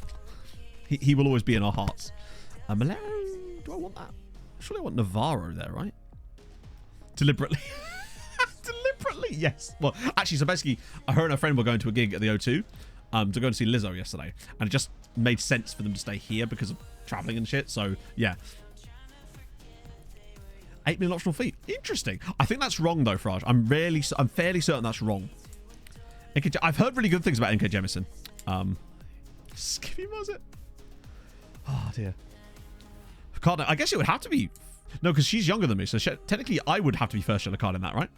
He will always be in our hearts. Malero, do I want that? Surely I want Navarro there, right? Deliberately. Deliberately, yes. Well, actually, so basically, her and her friend were going to a gig at the O2 to go and see Lizzo yesterday. And it just made sense for them to stay here because of traveling and shit. So, yeah. 8 million optional fee. Interesting. I think that's wrong, though, Fraj. I'm fairly certain that's wrong. I've heard really good things about MK Jemison. Skippy, was it? Oh, dear. I guess it would have to be... No, because she's younger than me, so technically I would have to be first yellow card in that, right?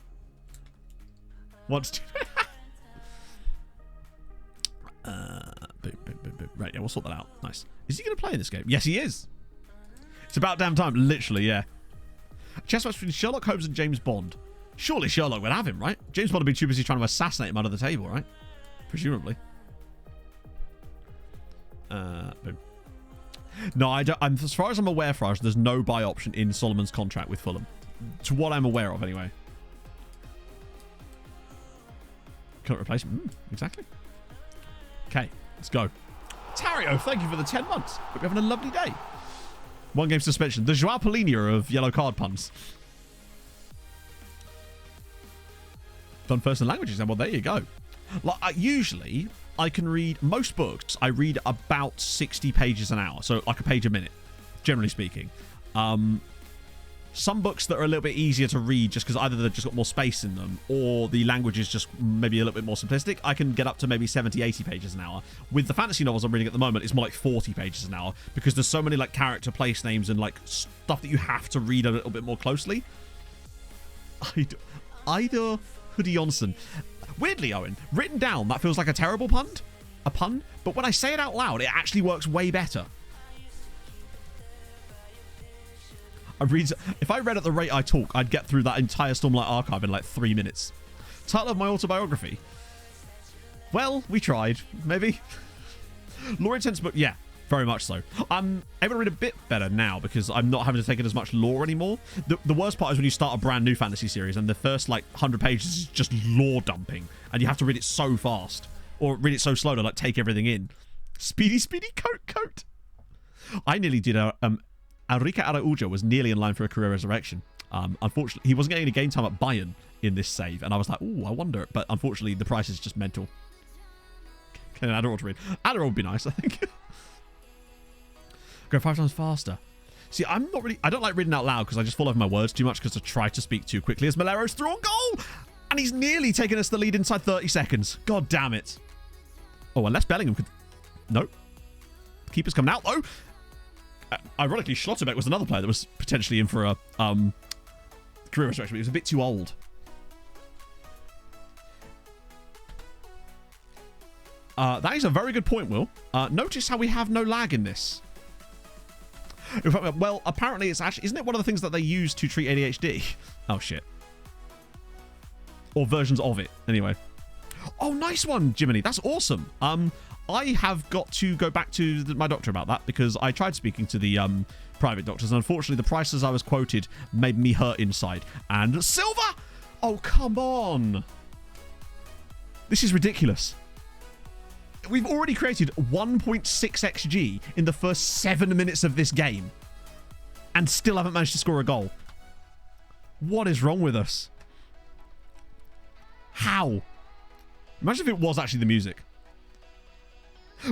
Boom, boom, boom, boom. Right, yeah, we'll sort that out. Nice. Is he going to play in this game? Yes, he is. It's about damn time, literally, yeah. Chess match between Sherlock Holmes and James Bond. Surely Sherlock would have him, right? James Bond would be too busy trying to assassinate him under the table, right? Presumably. Boom. No, I don't. As far as I'm aware, Farage, there's no buy option in Solomon's contract with Fulham. To what I'm aware of, anyway. Can't replace him. Exactly. Okay, let's go. Tario, thank you for the 10 months. Hope you're having a lovely day. 1 game suspension. The Joao Polinia of yellow card puns. Done first in languages then. Well, there you go. Like, usually, I can read most books. I read about 60 pages an hour. So, like a page a minute, generally speaking. Some books that are a little bit easier to read just because either they've just got more space in them or the language is just maybe a little bit more simplistic, I can get up to maybe 70, 80 pages an hour. With the fantasy novels I'm reading at the moment, it's more like 40 pages an hour because there's so many like character place names and like stuff that you have to read a little bit more closely. Either Hoodie Johnson. Weirdly, Owen, written down, that feels like a terrible pun. But when I say it out loud, it actually works way better. If I read at the rate I talk, I'd get through that entire Stormlight Archive in like 3 minutes. Title of my autobiography? Well, we tried. Maybe. Lore intense book? Yeah, very much so. I'm able to read a bit better now because I'm not having to take in as much lore anymore. The worst part is when you start a brand new fantasy series and the first like 100 pages is just lore dumping and you have to read it so fast or read it so slow to like take everything in. Speedy coat. I nearly did Enrique Araujo was nearly in line for a career resurrection. Unfortunately, he wasn't getting any game time at Bayern in this save, and I was like, "Ooh, I wonder." But unfortunately, the price is just mental. Can an Adderall to read? Adderall would be nice, I think. Go 5 times faster. See, I don't like reading out loud because I just fall over my words too much because I try to speak too quickly as Malero's through on goal, and he's nearly taken us the lead inside 30 seconds. God damn it! Oh, unless Bellingham could. Nope. Keeper's coming out though. Ironically, Schlotterbeck was another player that was potentially in for a career resurrection, but he was a bit too old. That is a very good point, Will. Notice how we have no lag in this. Well, apparently it's actually... Isn't it one of the things that they use to treat ADHD? Oh, shit. Or versions of it, anyway. Oh, nice one, Jiminy. That's awesome. I have got to go back to my doctor about that because I tried speaking to the private doctors, and unfortunately the prices I was quoted made me hurt inside. And silver! Oh, come on. This is ridiculous. We've already created 1.6 XG in the first 7 minutes of this game and still haven't managed to score a goal. What is wrong with us? How? Imagine if it was actually the music.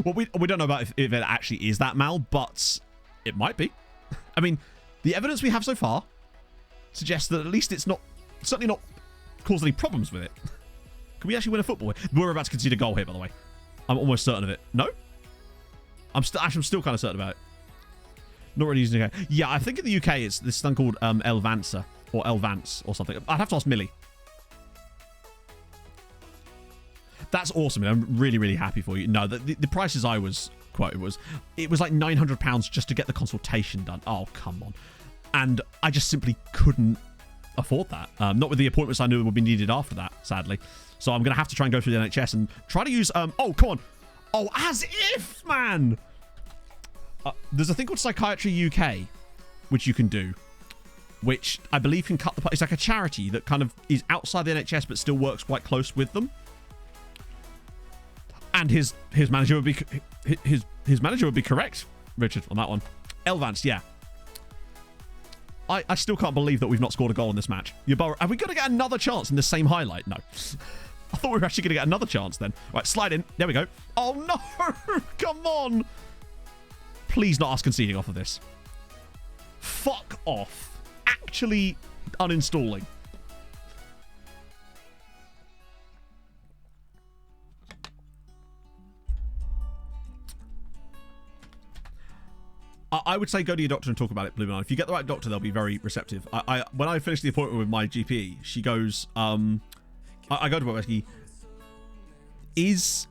Well, we don't know about if it actually is that, Mal, but it might be. I mean, the evidence we have so far suggests that at least it's not, certainly not caused any problems with it. Can we actually win a football? We're about to concede a goal here, by the way. I'm almost certain of it. No? I'm still kind of certain about it. Not really using it. Yeah, I think in the UK it's this thing called El Vancer or El Vance or something. I'd have to ask Millie. That's awesome. I'm really, really happy for you. No, the prices I was quoted was like £900 just to get the consultation done. Oh, come on. And I just simply couldn't afford that. Not with the appointments I knew would be needed after that, sadly. So I'm going to have to try and go through the NHS and try to use... oh, come on. Oh, as if, man. There's a thing called Psychiatry UK, which you can do, which I believe can cut the... It's like a charity that kind of is outside the NHS but still works quite close with them. And his manager would be his manager would be correct, Richard, on that one. Elvance, yeah. I still can't believe that we've not scored a goal in this match. Have we got to get another chance in the same highlight? No. I thought we were actually going to get another chance then. Right, slide in. There we go. Oh, no. Come on. Please not us conceding off of this. Fuck off. Actually uninstalling. I would say go to your doctor and talk about it, Blue Man. If you get the right doctor, they'll be very receptive. When I finished the appointment with my GP, she goes, I go to her, basically, is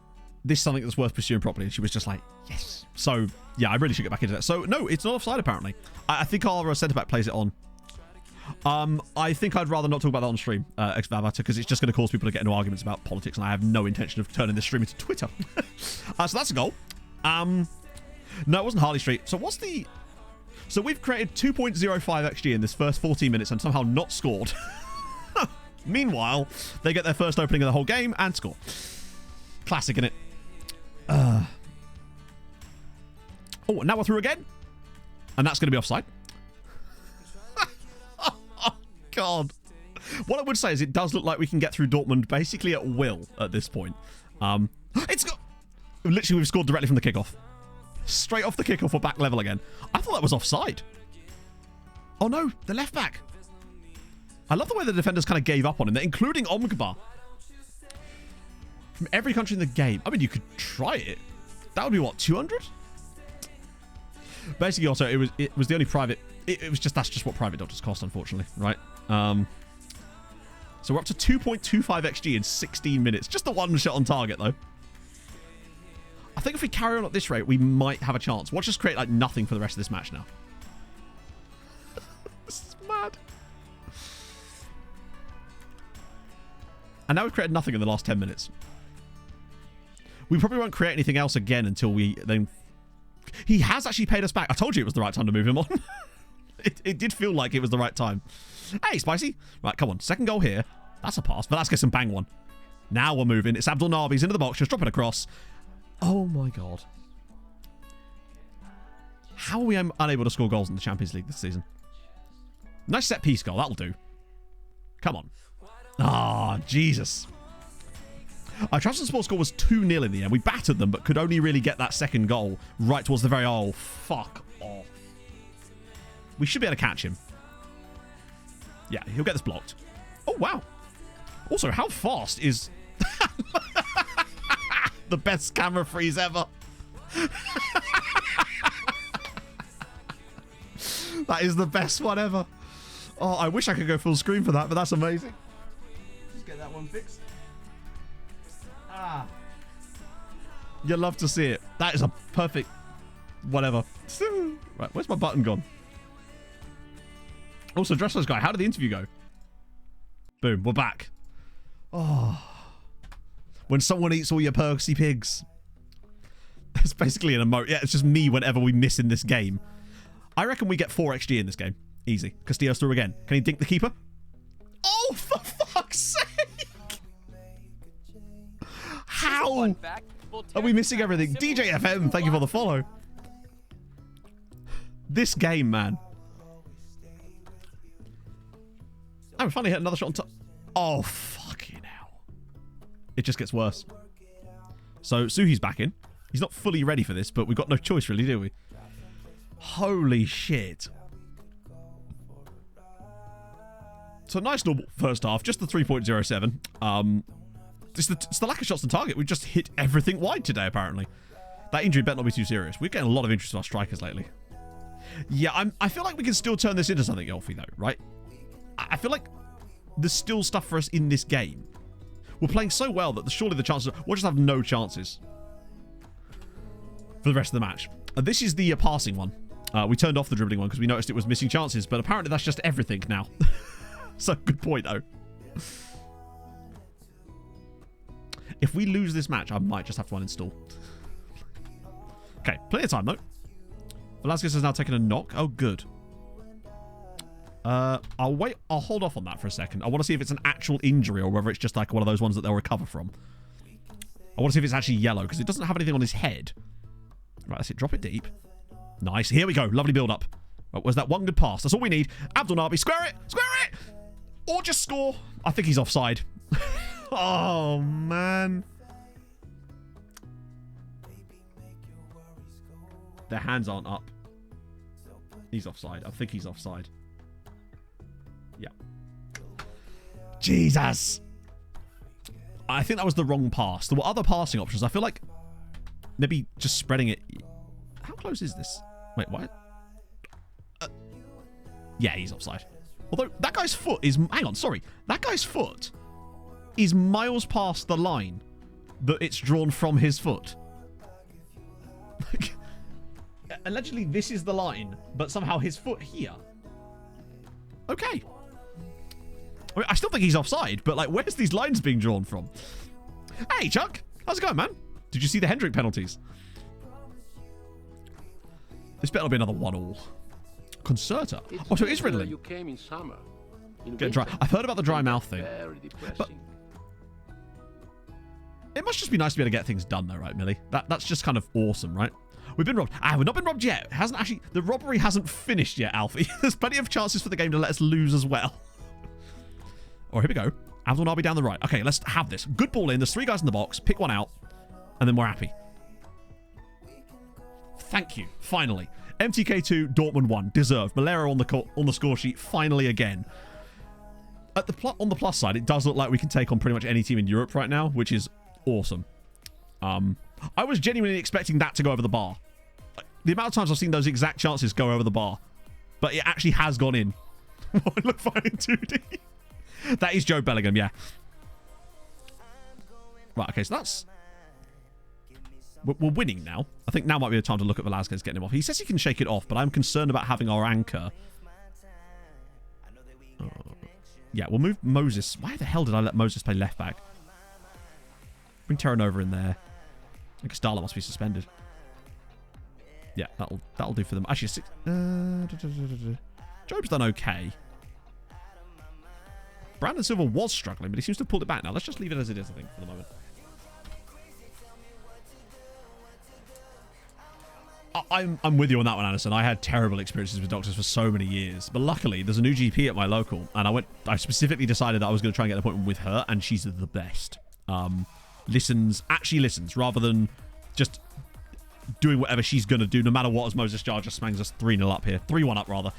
this something that's worth pursuing properly? And she was just like, yes. So, yeah, I really should get back into that. So, no, it's not offside, apparently. I think our centre-back plays it on. I think I'd rather not talk about that on stream, Ex-Vavata, because it's just going to cause people to get into arguments about politics, and I have no intention of turning this stream into Twitter. So that's a goal. No, it wasn't Harley Street. So what's the... So we've created 2.05 XG in this first 14 minutes and somehow not scored. Meanwhile, they get their first opening of the whole game and score. Classic, innit? Oh, now we're through again. And that's going to be offside. Oh, God. What I would say is it does look like we can get through Dortmund basically at will at this point. It's got... Literally, we've scored directly from the kickoff. Straight off the kickoff, we're back level again. I thought that was offside. Oh no, the left back. I love the way the defenders kind of gave up on him, including Omgbar. From every country in the game. I mean, you could try it. That would be what, 200? Basically, also, it was the only private... It was just... That's just what private doctors cost, unfortunately, right? So we're up to 2.25 XG in 16 minutes. Just the one shot on target, though. I think if we carry on at this rate, we might have a chance. Watch us create like nothing for the rest of this match now. This is mad. And now we've created nothing in the last 10 minutes. We probably won't create anything else again until we then... He has actually paid us back. I told you it was the right time to move him on. It did feel like it was the right time. Hey, Spicy. Right, come on. Second goal here. That's a pass. Velasquez and bang one. Now we're moving. It's Abdul Nabi's into the box. Just drop it across. Oh my God. How are we unable to score goals in the Champions League this season? Nice set piece goal. That'll do. Come on. Ah, Jesus. Our Trabzonspor score was 2-0 in the end. We battered them, but could only really get that second goal right towards the very... Oh, fuck off. We should be able to catch him. Yeah, he'll get this blocked. Oh, wow. Also, how fast is... the best camera freeze ever. That is the best one ever. Oh, I wish I could go full screen for that, but that's amazing. Just get that one fixed. Ah. You'll love to see it. That is a perfect... Whatever. Right, where's my button gone? Also, Dresslers guy, how did the interview go? Boom, we're back. Oh... When someone eats all your Percy pigs. It's basically an emote. Yeah, it's just me whenever we miss in this game. I reckon we get 4 XG in this game. Easy. Castillo's through again. Can he dink the keeper? Oh, for fuck's sake! How are we missing everything? DJ FM, thank you for the follow. This game, man. I'm finally hit another shot on top. Oh, fucking hell. It just gets worse. So, Suhi's back in. He's not fully ready for this, but we've got no choice, really, do we? Holy shit. So, nice normal first half. Just the 3.07. It's the lack of shots on target. We've just hit everything wide today, apparently. That injury better not be too serious. We're getting a lot of interest in our strikers lately. Yeah, I feel like we can still turn this into something, Yolfi, though, right? I feel like there's still stuff for us in this game. We're playing so well that surely the chances... We'll just have no chances for the rest of the match. This is the passing one. We turned off the dribbling one because we noticed it was missing chances, but apparently that's just everything now. So, good point, though. If we lose this match, I might just have to uninstall. Okay, plenty of time, though. Velasquez has now taken a knock. Oh, good. I'll wait. I'll hold off on that for a second. I want to see if it's an actual injury or whether it's just like one of those ones that they'll recover from. I want to see if it's actually yellow because it doesn't have anything on his head. Right, that's it. Drop it deep. Nice. Here we go. Lovely build-up. Right, where's that one good pass? That's all we need. Abdul Nabi, square it! Square it! Or just score. I think he's offside. Oh, man. Their hands aren't up. He's offside. I think he's offside. Yeah. Jesus. I think that was the wrong pass. There were other passing options. I feel like maybe just spreading it. How close is this? Wait, what? Yeah, he's offside. Although that guy's foot is... Hang on, sorry. That guy's foot is miles past the line that it's drawn from his foot. Allegedly, this is the line, but somehow his foot here. Okay. I mean, I still think he's offside, but like, where's these lines being drawn from? Hey, Chuck. How's it going, man? Did you see the Hendrick penalties? This better be another 1-all. Concerta. Oh, so it is riddling. You came in summer. Get dry. I've heard about the dry mouth thing. But it must just be nice to be able to get things done, though, right, Millie? That's just kind of awesome, right? We've been robbed. We've not been robbed yet. It hasn't actually. The robbery hasn't finished yet, Alfie. There's plenty of chances for the game to let us lose as well. Oh, here we go. Abdul Nabi down the right. Okay, let's have this. Good ball in. There's 3 guys in the box. Pick one out, and then we're happy. Thank you. Finally. MTK 2, Dortmund 1. Deserved. Malera on the score sheet. Finally again. On the plus side, it does look like we can take on pretty much any team in Europe right now, which is awesome. I was genuinely expecting that to go over the bar. The amount of times I've seen those exact chances go over the bar. But it actually has gone in. It looked fine in 2D. That is Joe Bellingham, yeah. Right, okay, so that's... We're winning now. I think now might be the time to look at Velasquez getting him off. He says he can shake it off, but I'm concerned about having our anchor. Yeah, we'll move Moses. Why the hell did I let Moses play left back? Bring Terranova in there. I guess Darla must be suspended. Yeah, that'll do for them. Actually, Job's done okay. Brandon Silva was struggling, but he seems to have pulled it back now. Let's just leave it as it is, I think, for the moment. I'm with you on that one, Anderson. I had terrible experiences with doctors for so many years, but luckily there's a new GP at my local, and I specifically decided that I was going to try and get an appointment with her, and she's the best. Actually listens, rather than just doing whatever she's going to do, no matter what, as Moses Jar just smangs us 3-0 up here. 3-1 up, rather.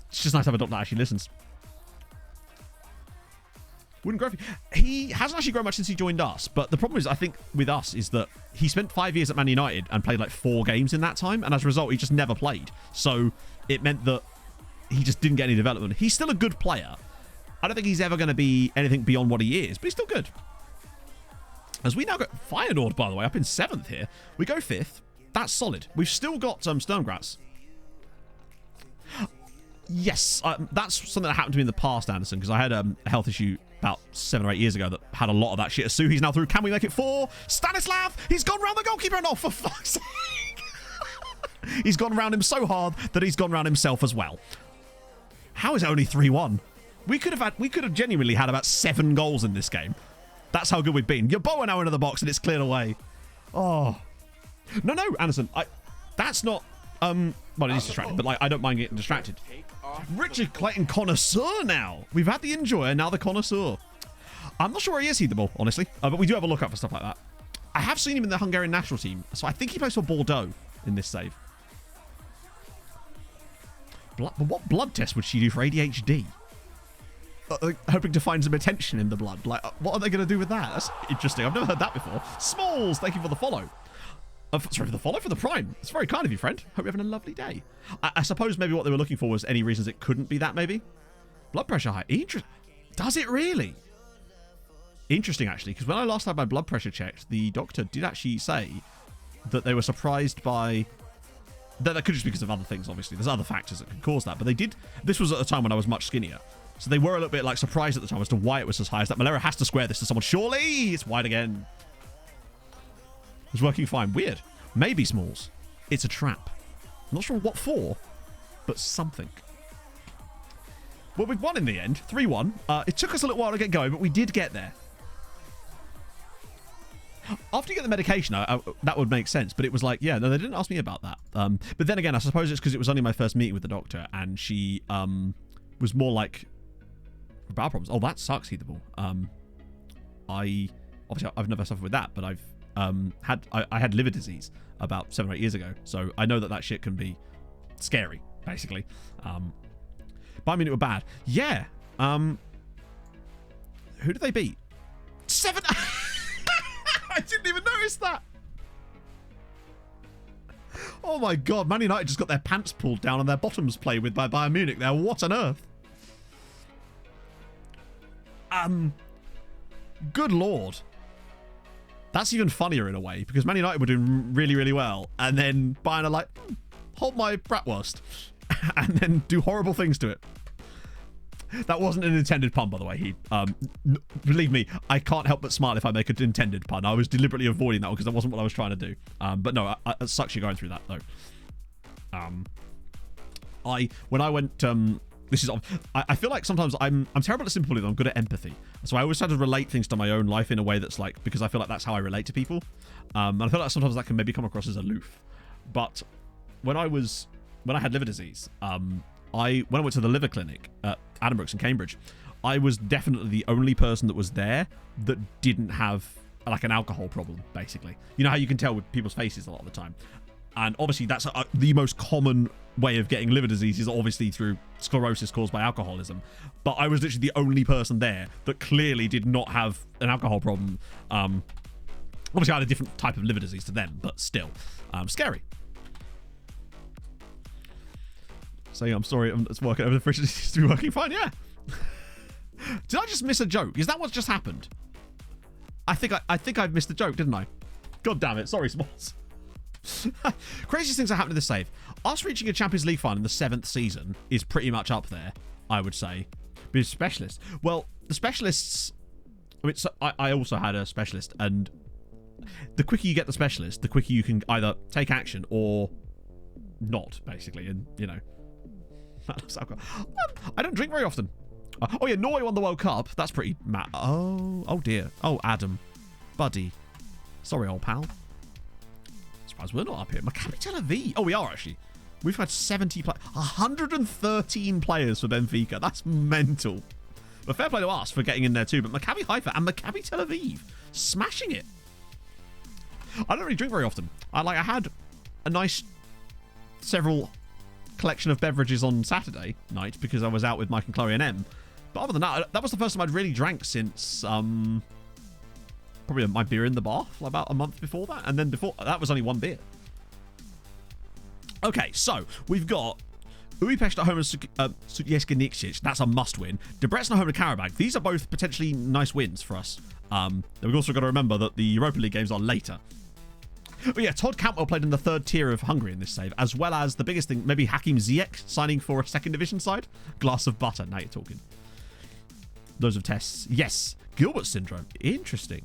It's just nice to have a doctor that actually listens. Wouldn't grow. He hasn't actually grown much since he joined us, but the problem is, I think, with us, is that he spent 5 years at Man United and played like 4 games in that time, and as a result, he just never played. So it meant that he just didn't get any development. He's still a good player. I don't think he's ever going to be anything beyond what he is, but he's still good. As we now go... Feyenoord, by the way, up in 7th here. We go 5th. That's solid. We've still got Sturmgratz. Yes, that's something that happened to me in the past, Anderson, because I had a health issue about 7 or 8 years ago that had a lot of that shit. Asu, he's now through. Can we make it 4? Stanislav, he's gone round the goalkeeper. No, for fuck's sake. He's gone round him so hard that he's gone round himself as well. How is it only 3-1? We could have genuinely had about 7 goals in this game. That's how good we've been. Your bow are now into the box and it's cleared away. Oh. No, Anderson. That's not well, it is distracting, but like I don't mind getting distracted. Richard Clayton connoisseur now. We've had the enjoyer, now the connoisseur. I'm not sure where he is, Heathable, honestly. But we do have a look up for stuff like that. I have seen him in the Hungarian national team, so I think he plays for Bordeaux in this save. But what blood test would she do for ADHD? Hoping to find some attention in the blood. Like, what are they going to do with that? That's interesting. I've never heard that before. Smalls, thank you for the follow. Sorry, for the follow, for the prime. It's very kind of you, friend. Hope you're having a lovely day. I suppose maybe what they were looking for was any reasons it couldn't be that, maybe. Blood pressure high. Does it really? Interesting, actually, because when I last had my blood pressure checked, the doctor did actually say that they were surprised by... That could just be because of other things, obviously. There's other factors that could cause that. But they did... This was at a time when I was much skinnier. So they were a little bit like surprised at the time as to why it was as high as that. Malera has to square this to someone. Surely! It's wide again. It was working fine. Weird. Maybe Smalls. It's a trap. I'm not sure what for, but something. Well, we've won in the end. 3-1. It took us a little while to get going, but we did get there. After you get the medication, that would make sense. But it was like, yeah, no, they didn't ask me about that. But then again, I suppose it's because it was only my first meeting with the doctor, and she was more like bowel problems. Oh, that sucks, Heathable. Obviously I've never suffered with that, but I had liver disease about 7 or 8 years ago, so I know that shit can be scary, basically. But I mean, it were bad. Yeah. Who did they beat? 7. I didn't even notice that. Oh my god, Man United just got their pants pulled down and their bottoms played with by Bayern Munich there. What on earth? Good lord. That's even funnier in a way, because Man United were doing really, really well, and then Bayern are like, hold my bratwurst, and then do horrible things to it. That wasn't an intended pun, by the way. Believe me, I can't help but smile if I make an intended pun. I was deliberately avoiding that one because that wasn't what I was trying to do. But no, it sucks you going through that though. When I went, I feel like sometimes I'm terrible at sympathy, I'm good at empathy. So I always try to relate things to my own life in a way that's like, because I feel like that's how I relate to people. And I feel like sometimes that can maybe come across as aloof. But when I had liver disease, when I went to the liver clinic at Addenbrooke's in Cambridge, I was definitely the only person that was there that didn't have like an alcohol problem, basically. You know how you can tell with people's faces a lot of the time. And obviously that's the most common way of getting liver disease is obviously through sclerosis caused by alcoholism. But I was literally the only person there that clearly did not have an alcohol problem. Obviously I had a different type of liver disease to them, but still, scary. Saying I'm sorry, it's working over the fridge. It seems to be working fine. Yeah. Did I just miss a joke? Is that what's just happened? I think I've missed a joke, didn't I? God damn it! Sorry, Smalls. Craziest things that happened to this save. Us reaching a Champions League final in the 7th season is pretty much up there, I would say. But specialists. Well, the specialists. I mean, so I also had a specialist, and the quicker you get the specialist, the quicker you can either take action or not, basically, and you know. I don't drink very often. Oh yeah, Norway won the World Cup. That's pretty mad. Oh dear. Oh, Adam. Buddy. Sorry, old pal. Surprised we're not up here. Maccabi Tel Aviv. Oh, we are actually. We've had 113 players for Benfica. That's mental. But fair play to us for getting in there too. But Maccabi Haifa and Maccabi Tel Aviv smashing it. I don't really drink very often. I had a nice several collection of beverages on Saturday night because I was out with Mike and Chloe and Em. But other than that, that was the first time I'd really drank since probably my beer in the bath about a month before that. And then before that was only one beer. Okay, so we've got Uipest at home and Sutjeska Nikšić. That's a must win. Debrecen at home and Karabakh. These are both potentially nice wins for us. We've also got to remember that the Europa League games are later. But yeah, Todd Cantwell played in the 3rd tier of Hungary in this save, as well as the biggest thing, maybe Hakim Ziyech signing for a 2nd division side. Glass of butter. Now you're talking. Those of tests. Yes. Gilbert syndrome. Interesting.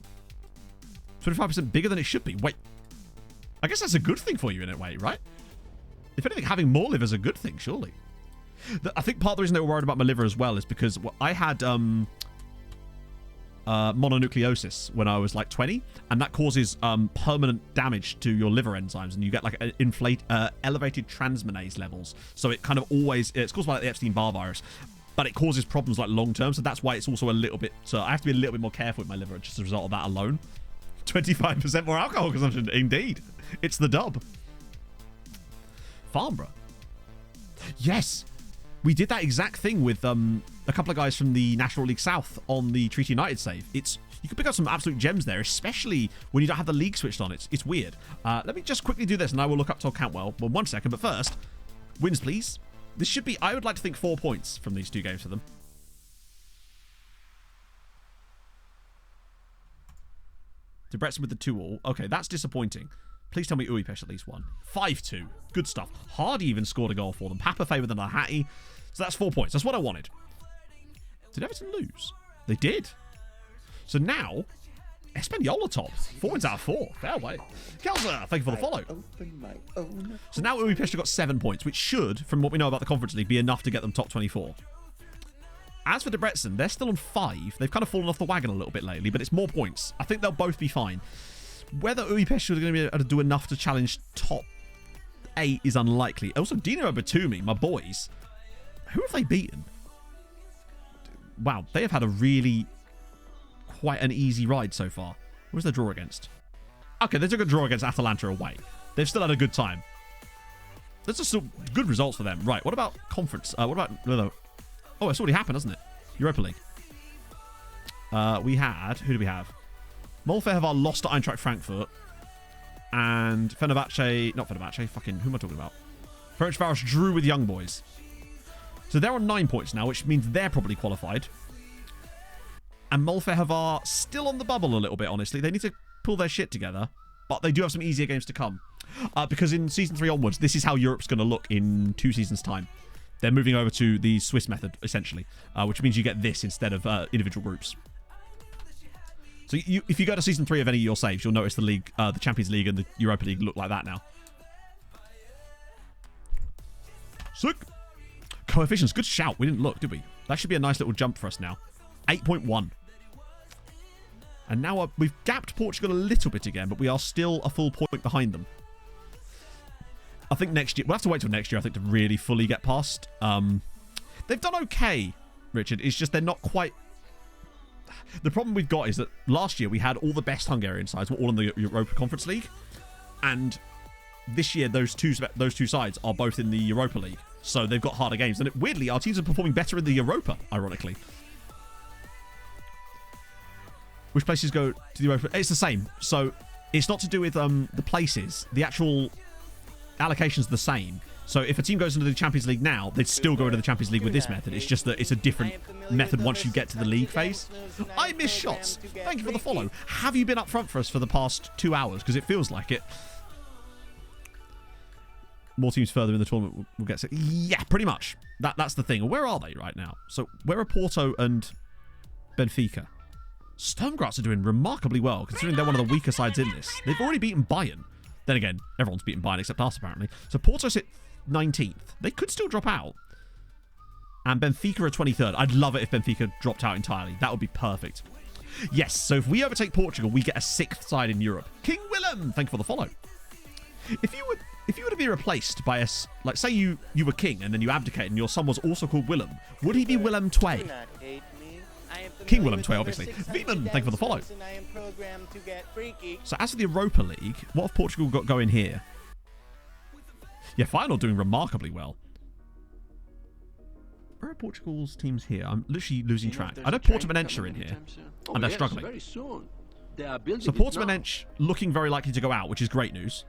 25% bigger than it should be. Wait. I guess that's a good thing for you in a way, right? If anything, having more liver is a good thing, surely. I think part of the reason they were worried about my liver as well is because I had mononucleosis when I was like 20, and that causes permanent damage to your liver enzymes, and you get like elevated transminase levels. So it kind of always, it's caused by like, the Epstein-Barr virus, but it causes problems like long term. So that's why it's also a little bit, so I have to be a little bit more careful with my liver just as a result of that alone. 25% more alcohol consumption, indeed. It's the dub. Farnborough. Yes. We did that exact thing with a couple of guys from the National League South on the Treaty United save. You can pick up some absolute gems there, especially when you don't have the league switched on. It's weird. Let me just quickly do this, and I will look up Todd Cantwell. Well, 1 second, but first, wins, please. This should be, I would like to think, 4 points from these 2 games for them. Debrecen with the 2-all. Okay, that's disappointing. Please tell me Uipesh at least won. 5-2. Good stuff. Hardy even scored a goal for them. Papa favoured the Nahati. So that's 4 points. That's what I wanted. Did Everton lose? They did. So now, Espanola top. 4 wins out of 4. Fair way. Kelza, thank you for the follow. So now Uipesh have got 7 points, which should, from what we know about the Conference League, be enough to get them top 24. As for Debrecen, they're still on 5. They've kind of fallen off the wagon a little bit lately, but it's more points. I think they'll both be fine. Whether Uipesh are going to be able to do enough to challenge top 8 is unlikely. Also, Dino Batumi, my boys. Who have they beaten? Wow, they have had a really quite an easy ride so far. Where's their draw against? Okay, they took a draw against Atalanta away. They've still had a good time. That's just still good results for them. Right, what about conference? What about... Oh, it's already happened, hasn't it? Europa League. We had... Who do we have? Molfehavar lost to Eintracht Frankfurt. And Fenerbahce... Not Fenerbahce. Fucking... Who am I talking about? Ferencváros drew with Young Boys. So they're on 9 points now, which means they're probably qualified. And Molfehavar still on the bubble a little bit, honestly. They need to pull their shit together. But they do have some easier games to come. Because in Season 3 onwards, this is how Europe's going to look in 2 seasons' time. They're moving over to the Swiss method, essentially. Which means you get this instead of individual groups. So if you go to Season 3 of any of your saves, you'll notice the league, the Champions League and the Europa League look like that now. Sick. Coefficients. Good shout. We didn't look, did we? That should be a nice little jump for us now. 8.1. And now we've gapped Portugal a little bit again, but we are still a full point behind them. I think next year... We'll have to wait till next year, I think, to really fully get past. They've done okay, Richard. It's just they're not quite... The problem we've got is that last year we had all the best Hungarian sides were all in the Europa Conference League. And this year those two sides are both in the Europa League. So they've got harder games. And weirdly, our teams are performing better in the Europa, ironically. Which places go to the Europa? It's the same. So it's not to do with the places. The actual allocation's the same. So if a team goes into the Champions League now, they'd still go into the Champions League with this method. It's just that it's a different method once you get to the league phase. I miss shots. Thank you for the follow. Have you been up front for us for the past 2 hours? Because it feels like it. More teams further in the tournament will get... Yeah, pretty much. That's the thing. Where are they right now? So where are Porto and Benfica? Sturmgratz are doing remarkably well, considering they're one of the weaker sides in this. They've already beaten Bayern. Then again, everyone's beaten Bayern except us, apparently. So Porto sit 19th. They could still drop out. And Benfica are 23rd. I'd love it if Benfica dropped out entirely. That would be perfect. Yes, so if we overtake Portugal, we get a 6th side in Europe. King Willem! Thank you for the follow. If you were to be replaced by like, say you were king and then you abdicated and your son was also called Willem, would he be Willem Tway? King Willem Tway, obviously. Veman, thank you for the follow. So as for the Europa League, what have Portugal got going here? Yeah, Feyenoord doing remarkably well. Where are Portugal's teams here? I'm literally losing track. I know Portimonense are in here, and they're struggling. So Portimonense looking very likely to go out, which is great news.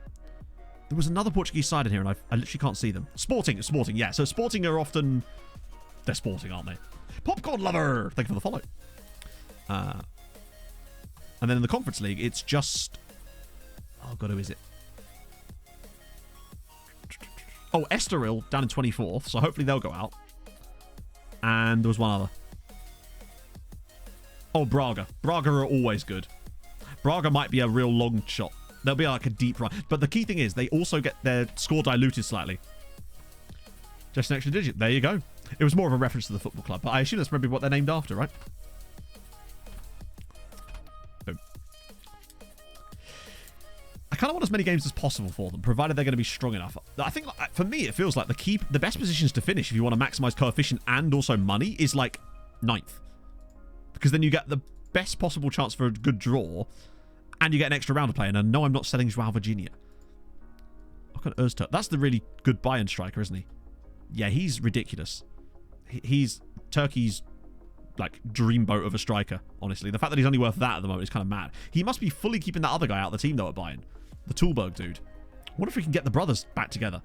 There was another Portuguese side in here, and I literally can't see them. Sporting, yeah. So Sporting are often... They're Sporting, aren't they? Popcorn Lover! Thank you for the follow. And then in the Conference League, it's just... Oh, God, who is it? Oh, Estoril down in 24th, so hopefully they'll go out. And there was one other. Oh, Braga. Braga are always good. Braga might be a real long shot. They'll be like a deep run. But the key thing is they also get their score diluted slightly. Just an extra digit. There you go. It was more of a reference to the football club, but I assume that's maybe what they're named after, right? Boom. I kind of want as many games as possible for them, provided they're going to be strong enough. I think, for me, it feels like the best positions to finish if you want to maximize coefficient and also money is like 9th. Because then you get the best possible chance for a good draw, and you get an extra round of play. And no, I'm not selling Joao Virginia. Look at Öztürk. That's the really good Bayern striker, isn't he? Yeah, he's ridiculous. He's Turkey's like dreamboat of a striker, honestly. The fact that he's only worth that at the moment is kind of mad. He must be fully keeping that other guy out of the team, though, at Bayern. The Tulberg dude. What if we can get the brothers back together?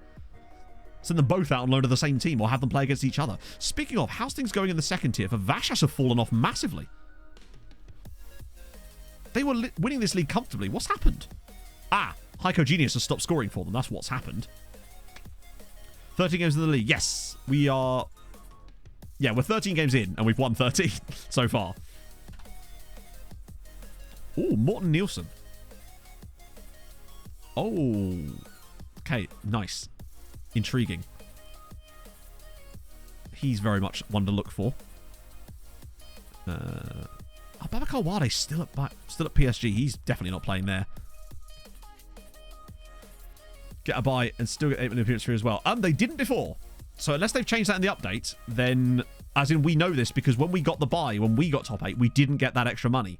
Send them both out on loan to the same team or have them play against each other. Speaking of, how's things going in the second tier? For Vashas have fallen off massively. They were winning this league comfortably. What's happened? Ah, Heiko Genius has stopped scoring for them. That's what's happened. 13 games in the league. Yes, we are... Yeah, we're 13 games in, and we've won 13 so far. Oh, Morten Nielsen. Oh. Okay, nice. Intriguing. He's very much one to look for. Babacar Wade still at PSG. He's definitely not playing there. Get a buy and still get 8 million appearance free as well. They didn't before. So unless they've changed that in the update, then, as in we know this because when we got the buy, when we got top 8, we didn't get that extra money.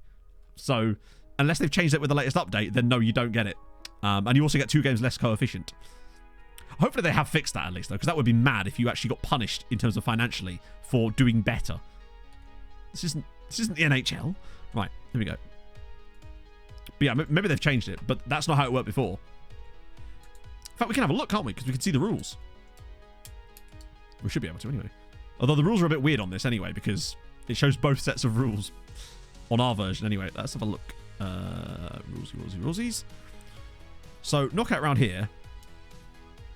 So unless they've changed it with the latest update, then no, you don't get it. And you also get 2 games less coefficient. Hopefully they have fixed that at least, though, because that would be mad if you actually got punished in terms of financially for doing better. This isn't the NHL. Right, here we go. But yeah, maybe they've changed it, but that's not how it worked before. In fact, we can have a look, can't we? Because we can see the rules. We should be able to anyway. Although the rules are a bit weird on this anyway, because it shows both sets of rules on our version anyway. Let's have a look. Rulesies. So, knockout round here.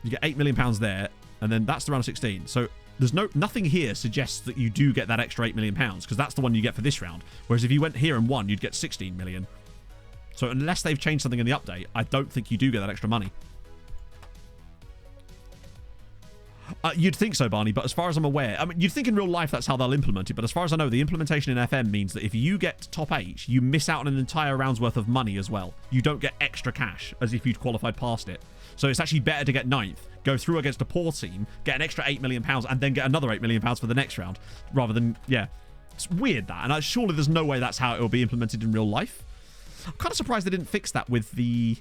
You get £8 million there, and then that's the round of 16. So, there's nothing here suggests that you do get that extra £8 million, because that's the one you get for this round. Whereas if you went here and won, you'd get 16 million. So, unless they've changed something in the update, I don't think you do get that extra money. You'd think so, Barney, but as far as I'm aware, I mean, you'd think in real life that's how they'll implement it, but as far as I know, the implementation in FM means that if you get top 8, you miss out on an entire round's worth of money as well. You don't get extra cash as if you'd qualified past it. So it's actually better to get 9th, go through against a poor team, get an extra £8 million, and then get another £8 million for the next round, rather than, yeah. It's weird, that, and surely there's no way that's how it will be implemented in real life. I'm kind of surprised they didn't fix that with the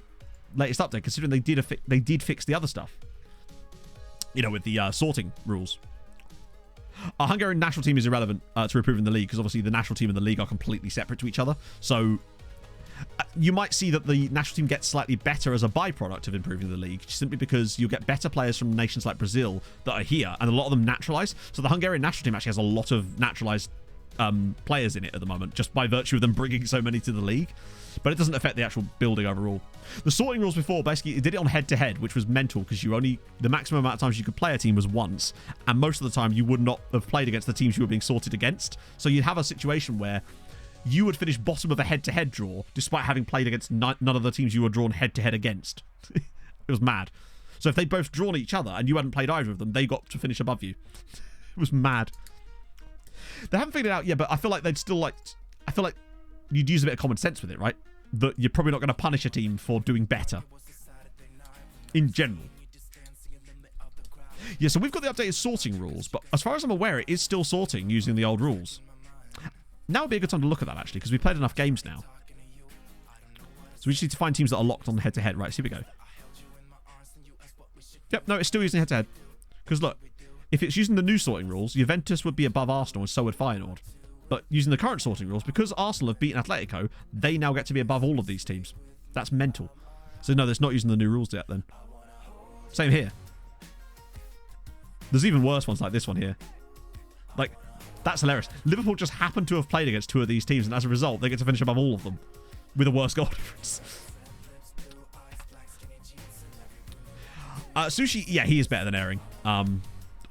latest update, considering they did fix the other stuff. You know, with the sorting rules. Our Hungarian national team is irrelevant to improving the league, because obviously the national team and the league are completely separate to each other. So you might see that the national team gets slightly better as a byproduct of improving the league, simply because you'll get better players from nations like Brazil that are here, and a lot of them naturalise. So the Hungarian national team actually has a lot of naturalised players in it at the moment, just by virtue of them bringing so many to the league. But it doesn't affect the actual building overall. The sorting rules before, basically, it did it on head-to-head, which was mental, because the maximum amount of times you could play a team was once, and most of the time you would not have played against the teams you were being sorted against. So you'd have a situation where you would finish bottom of a head-to-head draw, despite having played against none of the teams you were drawn head-to-head against. It was mad. So if they'd both drawn each other, and you hadn't played either of them, they got to finish above you. It was mad. They haven't figured it out yet, but I feel like they'd still I feel like you'd use a bit of common sense with it, right? That you're probably not going to punish a team for doing better. In general. Yeah, so we've got the updated sorting rules, but as far as I'm aware, it is still sorting using the old rules. Now would be a good time to look at that, actually, because we've played enough games now. So we just need to find teams that are locked on head-to-head. Right, so here we go. Yep, no, it's still using head-to-head. Because look, if it's using the new sorting rules, Juventus would be above Arsenal, and so would Feyenoord. But using the current sorting rules, because Arsenal have beaten Atletico, they now get to be above all of these teams. That's mental. So no, that's not using the new rules yet then. Same here. There's even worse ones like this one here. Like, that's hilarious. Liverpool just happen to have played against 2 of these teams, and as a result, they get to finish above all of them with a worse goal difference. Sushi, yeah, he is better than Airing.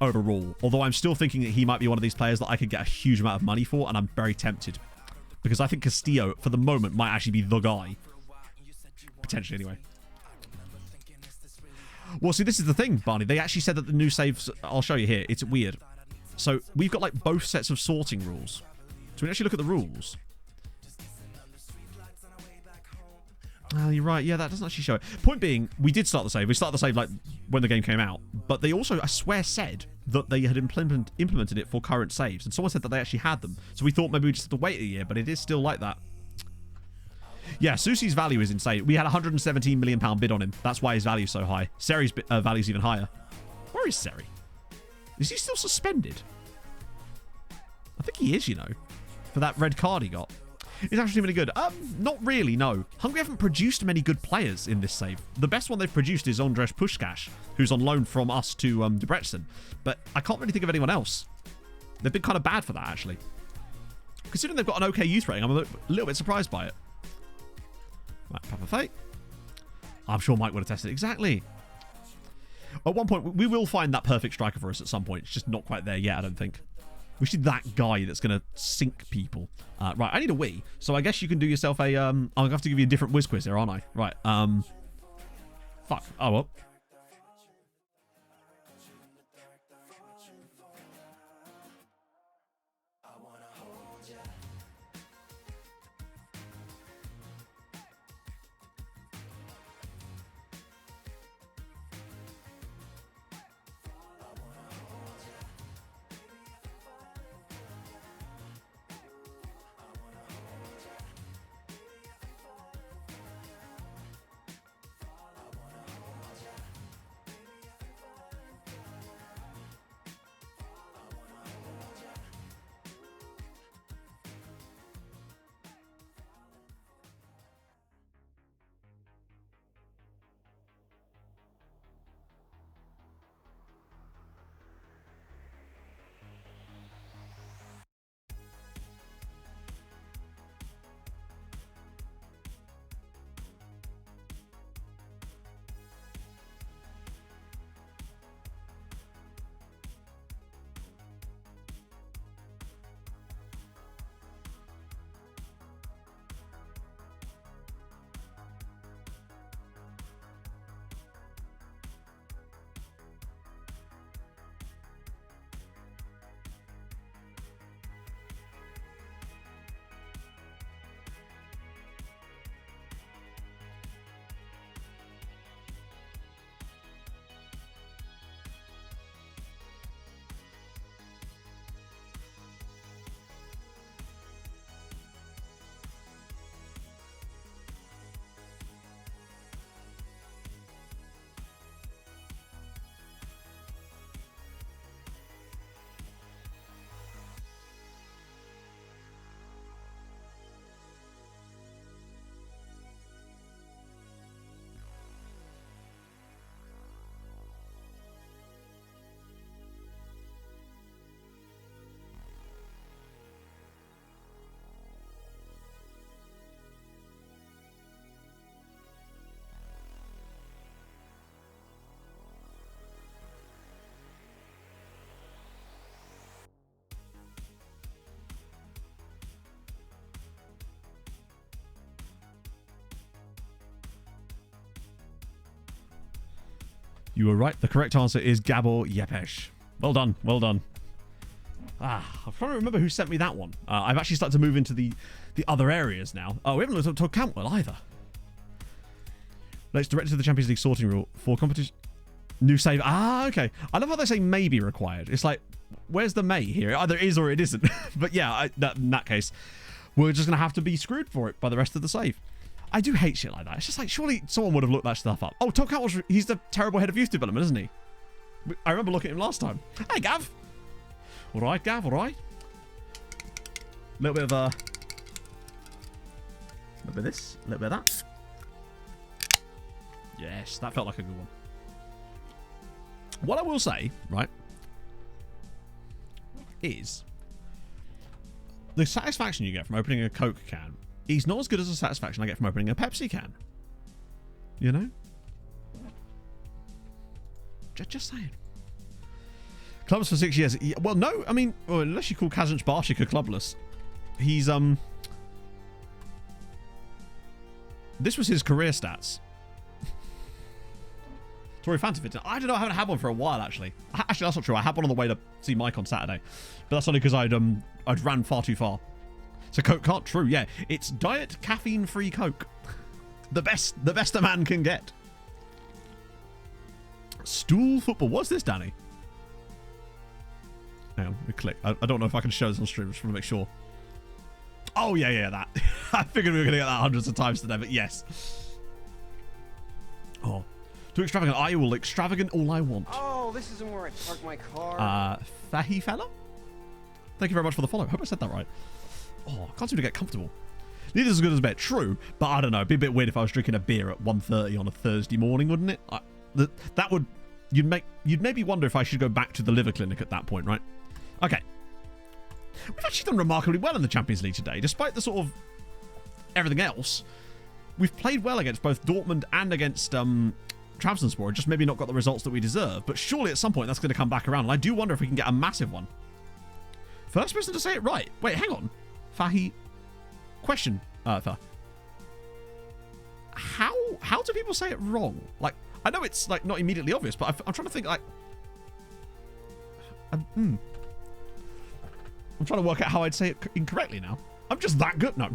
Overall, although I'm still thinking that he might be one of these players that I could get a huge amount of money for, and I'm very tempted. Because I think Castillo, for the moment, might actually be the guy. Potentially, anyway. Well, see, this is the thing, Barney. They actually said that the new saves... I'll show you here. It's weird. So, we've got, like, both sets of sorting rules. So, we actually look at the rules. Oh, you're right. Yeah, that doesn't actually show it. Point being, we did start the save. We started the save, like, when the game came out. But they also, I swear, said that they had implemented it for current saves. And someone said that they actually had them. So we thought maybe we just have to wait a year, but it is still like that. Yeah, Susie's value is insane. We had a £117 million bid on him. That's why his value is so high. Seri's value is even higher. Where is Seri? Is he still suspended? I think he is, you know, for that red card he got. It's actually really good. Not really, no. Hungary haven't produced many good players in this save. The best one they've produced is Andres Puskás, who's on loan from us to Debrecen. But I can't really think of anyone else. They've been kind of bad for that, actually. Considering they've got an okay youth rating, I'm a little bit surprised by it. Right, Papa Fate. I'm sure Mike would have tested it. Exactly. At one point, we will find that perfect striker for us at some point. It's just not quite there yet, I don't think. We should that guy that's going to sink people. Right, I need a wee. So I guess you can do yourself a... I'm going to have to give you a different whiz quiz here, aren't I? Right, fuck. Oh, well. You were right. The correct answer is Gabor Yepes. Well done. Well done. I'm trying to remember who sent me that one. I've actually started to move into the other areas now. Oh, we haven't looked up to Cantwell either. Let's direct to the Champions League sorting rule for competition. New save. Ah, okay. I love how they say may be required. It's like, where's the may here? It either is or it isn't. But yeah, in that case, we're just going to have to be screwed for it by the rest of the save. I do hate shit like that. It's just like, surely someone would have looked that stuff up. Oh, Tom Cantwell's, he's the terrible head of youth development, isn't he? I remember looking at him last time. Hey, Gav. All right, Gav, all right. A little bit of a little bit of this, a little bit of that. Yes, that felt like a good one. What I will say, right, is the satisfaction you get from opening a Coke can is not as good as the satisfaction I get from opening a Pepsi can. You know? Just saying. Clubs for 6 years. Well, no, I mean, well, unless you call Kazanc Barshik a clubless. He's This was his career stats. Tory Phantom Fit. I don't know. I haven't had one for a while, actually. Actually, that's not true. I had one on the way to see Mike on Saturday. But that's only because I'd ran far too far. So Coke can't. True, yeah. It's diet caffeine-free Coke. The best a man can get. Stool football. What's this, Danny? Hang on, we click. I don't know if I can show this on stream. Just want to make sure. Oh, yeah, that. I figured we were going to get that hundreds of times today, but yes. Oh. Too extravagant. I will extravagant all I want. Oh, this isn't where I park my car. Fahi fella? Thank you very much for the follow. Hope I said that right. Oh, I can't seem to get comfortable. Neither as good as bet. True, but I don't know. It'd be a bit weird if I was drinking a beer at 1:30 on a Thursday morning, wouldn't it? That would... You'd maybe wonder if I should go back to the liver clinic at that point, right? Okay. We've actually done remarkably well in the Champions League today, despite the sort of everything else. We've played well against both Dortmund and against Trabzonspor, just maybe not got the results that we deserve. But surely at some point that's going to come back around, and I do wonder if we can get a massive one. First person to say it right. Wait, hang on. Fahi. Question, Fa. How do people say it wrong? Like, I know it's like not immediately obvious, but I'm trying to think like. I'm trying to work out how I'd say it incorrectly now. I'm just that good. No.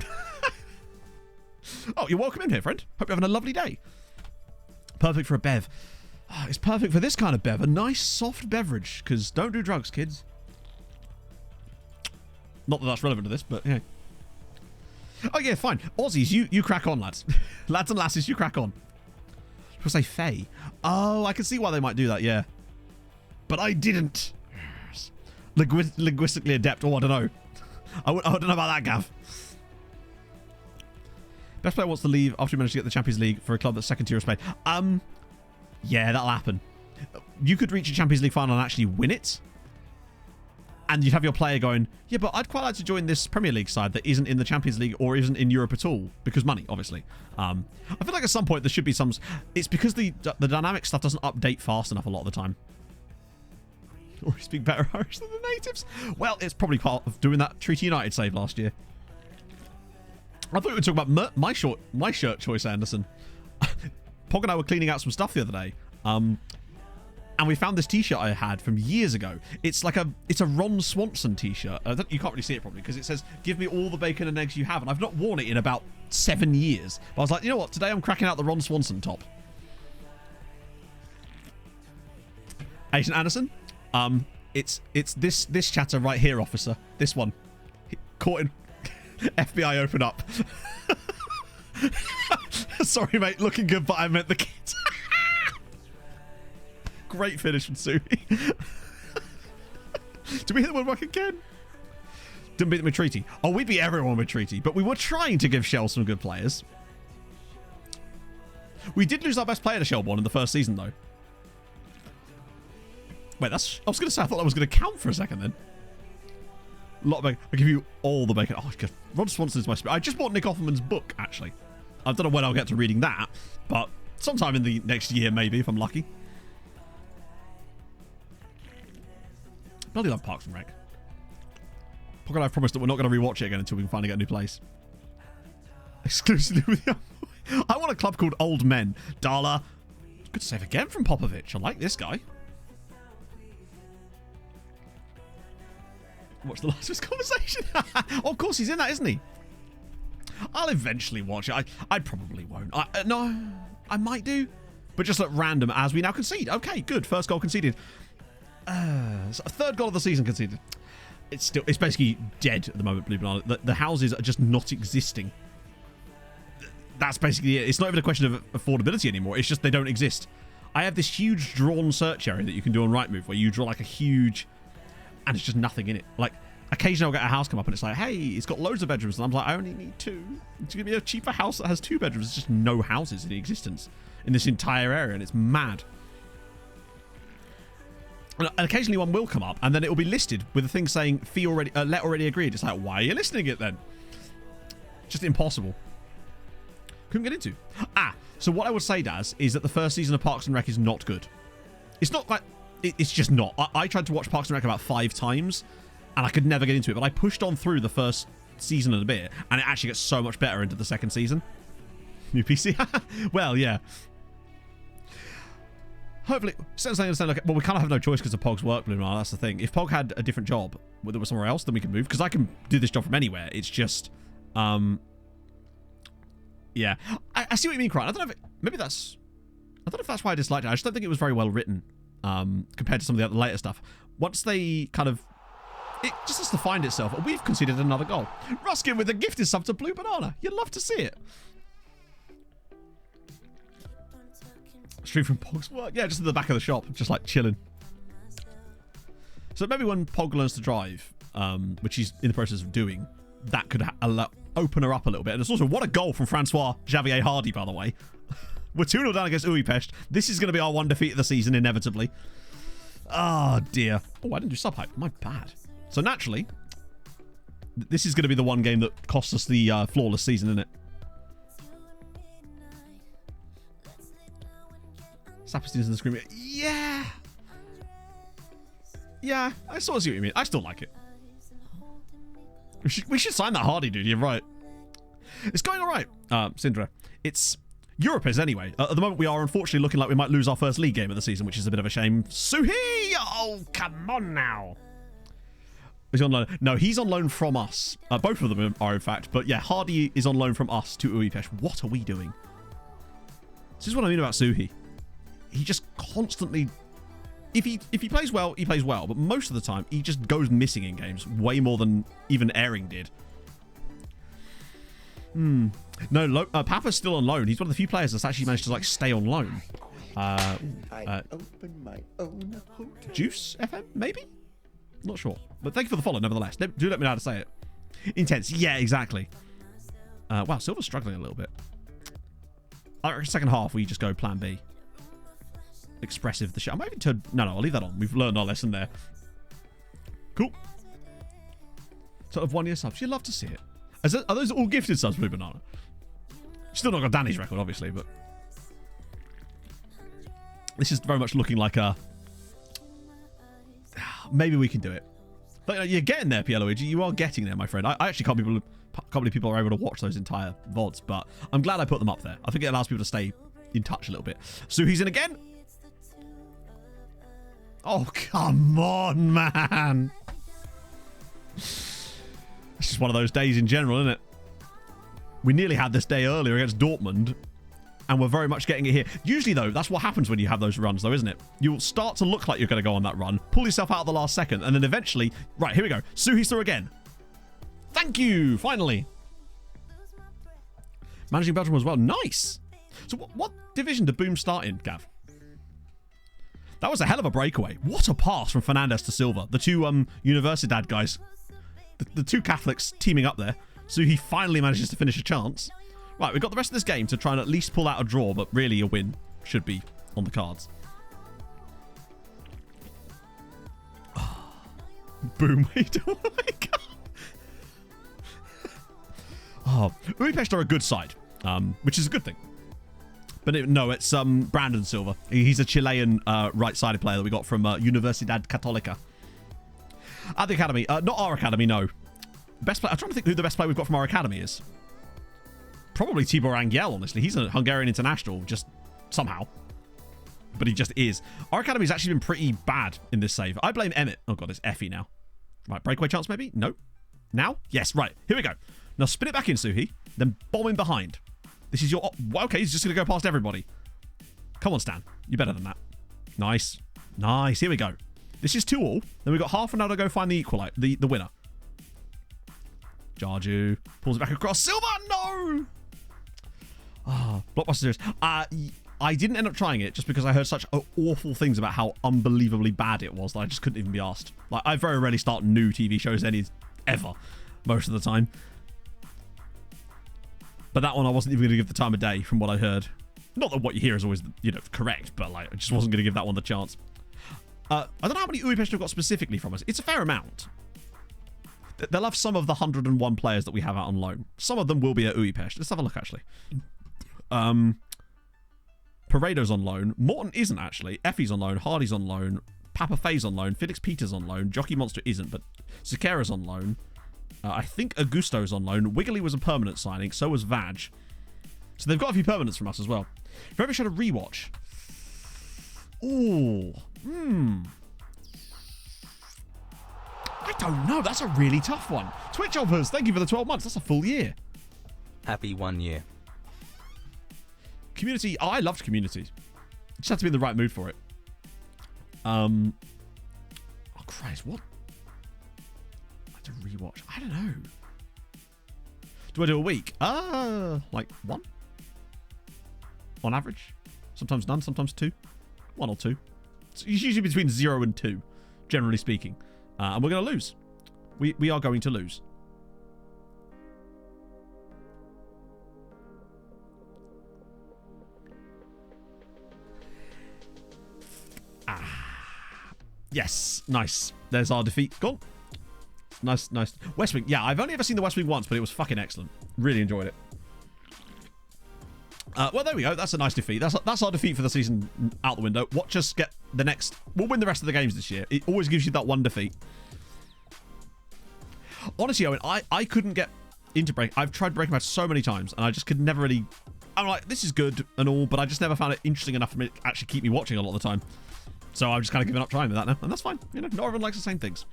Oh, you're welcome in here, friend. Hope you're having a lovely day. Perfect for a bev. Oh, it's perfect for this kind of bev. A nice, soft beverage. Because don't do drugs, kids. Not that that's relevant to this, but yeah. Oh, yeah, fine. Aussies, you crack on, lads. Lads and lasses, you crack on. People say Faye. Oh, I can see why they might do that, yeah. But I didn't. Linguistically adept. Oh, I don't know. I don't know about that, Gav. Best player wants to leave after he managed to get the Champions League for a club that's second tier of Spain. Yeah, that'll happen. You could reach a Champions League final and actually win it. And you'd have your player going, yeah, but I'd quite like to join this Premier League side that isn't in the Champions League or isn't in Europe at all. Because money, obviously. I feel like at some point there should be some... It's because the dynamic stuff doesn't update fast enough a lot of the time. Or you speak better Irish than the natives? Well, it's probably part of doing that Treaty United save last year. I thought we were talking about my shirt choice, Anderson. Pog and I were cleaning out some stuff the other day. And we found this t-shirt I had from years ago. It's like it's a Ron Swanson t-shirt. You can't really see it probably because it says, give me all the bacon and eggs you have. And I've not worn it in about 7 years. But I was like, you know what? Today I'm cracking out the Ron Swanson top. Agent Anderson, it's this chatter right here, officer. This one. Caught in... FBI open up. Sorry, mate. Looking good, but I meant the kids. Great finish from Sumi. Did we hit the woodwork again? Didn't beat them with Treaty. Oh, we beat everyone with Treaty, but we were trying to give Shell some good players. We did lose our best player to Shelbourne in the first season, though. Wait, that's... I was going to say, I thought that was going to count for a second then. A lot of bacon. I'll give you all the bacon. Oh, God. Ron Swanson is my spirit. I just bought Nick Offerman's book, actually. I don't know when I'll get to reading that, but sometime in the next year, maybe, if I'm lucky. Bloody love Parks and Rec. Pog and I have promised that we're not going to rewatch it again until we can finally get a new place. Exclusively with the... I want a club called Old Men. Dala. Good save again from Popovich. I like this guy. Watch the last of his conversation. Oh, of course he's in that, isn't he? I'll eventually watch it. I probably won't. No, I might do. But just at random as we now concede. Okay, good. First goal conceded. So a third goal of the season conceded. It's basically dead at the moment, Blue Banana. The houses are just not existing. That's basically it. It's not even a question of affordability anymore. It's just they don't exist. I have this huge drawn search area that you can do on Rightmove where you draw like a huge... And it's just nothing in it. Like, occasionally I'll get a house come up and it's like, hey, it's got loads of bedrooms. And I'm like, I only need 2. It's going to be a cheaper house that has 2 bedrooms. There's just no houses in existence in this entire area. And it's mad. And occasionally one will come up and then it will be listed with a thing saying, let already agreed. It's like, why are you listing it then? Just impossible. Couldn't get into. So what I would say, Daz, is that the first season of Parks and Rec is not good. It's not like... It's just not. I tried to watch Parks and Rec about 5 times, and I could never get into it. But I pushed on through the first season and a bit, and it actually gets so much better into the second season. New PC. Well, yeah. Hopefully, well, we kind of have no choice because of Pog's work, Blue. That's the thing. If Pog had a different job, whether it was somewhere else, then we can move. Because I can do this job from anywhere. It's just, yeah. I see what you mean, Crying. I don't know if maybe that's, I don't know if that's why I disliked it. I just don't think it was very well written compared to some of the other later stuff. Once they kind of, it just has to find itself. We've conceded another goal. Ruskin with a gifted sub to Blue Banana. You'd love to see it. Stream from Pog's work. Yeah, just at the back of the shop, just like chilling. So maybe when Pog learns to drive, which he's in the process of doing, that could open her up a little bit. And it's also, what a goal from Francois Javier Hardy, by the way. We're 2-0 down against Budapest. This is going to be our one defeat of the season, inevitably. Oh, dear. Oh, I didn't do sub-hype. My bad. So naturally, this is going to be the one game that costs us the flawless season, isn't it? Saperstein's in the screen. Yeah. Yeah, I sort of see what you mean. I still like it. We should sign that Hardy, dude. You're right. It's going all right, Syndra. It's Europes anyway. At the moment, we are unfortunately looking like we might lose our first league game of the season, which is a bit of a shame. Suhi! Oh, come on now. Is he on loan? No, he's on loan from us. Both of them are, in fact. But yeah, Hardy is on loan from us to Budapest. What are we doing? This is what I mean about Suhi. He just constantly, if he plays well, he plays well. But most of the time, he just goes missing in games way more than even Airing did. No, Papa's still on loan. He's one of the few players that's actually managed to like stay on loan. I open my own hotel. Juice FM, maybe? Not sure. But thank you for the follow, nevertheless. Do let me know how to say it. Intense. Yeah, exactly. Wow, Silver's struggling a little bit. Second half, we just go plan B. Expressive the shit. I might even turn. No, I'll leave that on. We've learned our lesson there. Cool. Sort of 1 year subs. You'd love to see it. Are those all gifted subs, Blue Banana? Still not got Danny's record, obviously, but this is very much looking like a. Maybe we can do it. But you're getting there, Pierluigi. You are getting there, my friend. I actually can't believe people are able to watch those entire VODs, but I'm glad I put them up there. I think it allows people to stay in touch a little bit. So he's in again. Oh, come on, man. It's just one of those days in general, isn't it? We nearly had this day earlier against Dortmund, and we're very much getting it here. Usually, though, that's what happens when you have those runs, though, isn't it? You'll start to look like you're going to go on that run, pull yourself out at the last second, and then eventually... Right, here we go. Suhi's through again. Thank you, finally. Managing Belgium as well. Nice. So what division did Boom start in, Gav? That was a hell of a breakaway. What a pass from Fernandes to Silva. The two Universidad guys. The two Catholics teaming up there. So he finally manages to finish a chance. Right, we've got the rest of this game to try and at least pull out a draw, but really a win should be on the cards. Oh, boom. Oh my God. Oh, Budapest are a good side, which is a good thing. But no, it's Brandon Silva. He's a Chilean right-sided player that we got from Universidad Católica. At the academy. Not our academy, no. Best player. I'm trying to think who the best player we've got from our academy is. Probably Tibor Angel, honestly. He's a Hungarian international, just somehow. But he just is. Our academy's actually been pretty bad in this save. I blame Emmett. Oh, God, it's Effie now. Right, breakaway chance maybe? No. Now? Yes, right. Here we go. Now spin it back in, Suhi. Then bomb in behind. This is your... Okay, he's just going to go past everybody. Come on, Stan. You're better than that. Nice. Nice. Here we go. This is 2-2. Then we've got half an hour to go find the equalizer, the winner. Jarju pulls it back across. Silva! No! Ah, Blockbuster Series. I didn't end up trying it just because I heard such awful things about how unbelievably bad it was that I just couldn't even be asked. Like, I very rarely start new TV shows ever, most of the time. But that one I wasn't even going to give the time of day from what I heard. Not that what you hear is always, correct, but like I just wasn't going to give that one the chance. I don't know how many Budapest have got specifically from us. It's a fair amount. They'll have some of the 101 players that we have out on loan. Some of them will be at Budapest. Let's have a look, actually. Paredo's on loan. Morton isn't, actually. Effie's on loan. Hardy's on loan. Papa Fay's on loan. Felix Peters on loan. Jockey Monster isn't, but Sakara's on loan. I think Augusto's on loan. Wiggly was a permanent signing. So was Vaj. So they've got a few permanents from us as well. Forever Shadow rewatch. Ooh. I don't know. That's a really tough one. Twitch offers, thank you for the 12 months. That's a full year. Happy 1 year. Community. Oh, I loved Community. Just had to be in the right mood for it. Oh, Christ. What? I had to rewatch. I don't know. Do I do a week? Like 1? On average. Sometimes none, sometimes 2. 1 or 2. It's usually between 0 and 2, generally speaking. And we're going to lose. We are going to lose. Yes. Nice. There's our defeat. Gone. Nice. West Wing. Yeah, I've only ever seen the West Wing once, but it was fucking excellent. Really enjoyed it. Well, there we go. That's a nice defeat. That's our defeat for the season out the window. Watch us get the next... We'll win the rest of the games this year. It always gives you that one defeat. Honestly, Owen, I couldn't get into Break. I've tried Breaking Bad so many times, and I just could never really... I'm like, this is good and all, but I just never found it interesting enough for me to actually keep me watching a lot of the time. So I've just kind of given up trying with that now, and that's fine. You know, not everyone likes the same things.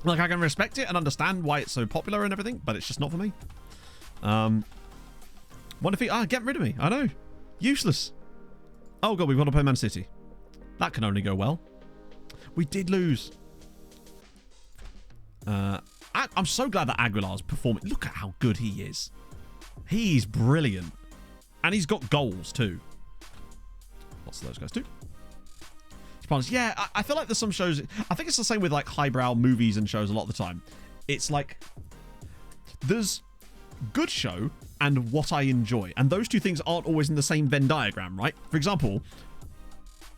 Like, I can respect it and understand why it's so popular and everything, but it's just not for me. One defeat. Get rid of me. I know. Useless. Oh, God, we've got to play Man City. That can only go well. We did lose. I'm so glad that Aguilar's performing. Look at how good he is. He's brilliant. And he's got goals, too. Lots of those guys, too. Yeah, I feel like there's some shows... I think it's the same with, like, highbrow movies and shows a lot of the time. It's like... There's good show and what I enjoy. And those two things aren't always in the same Venn diagram, right? For example,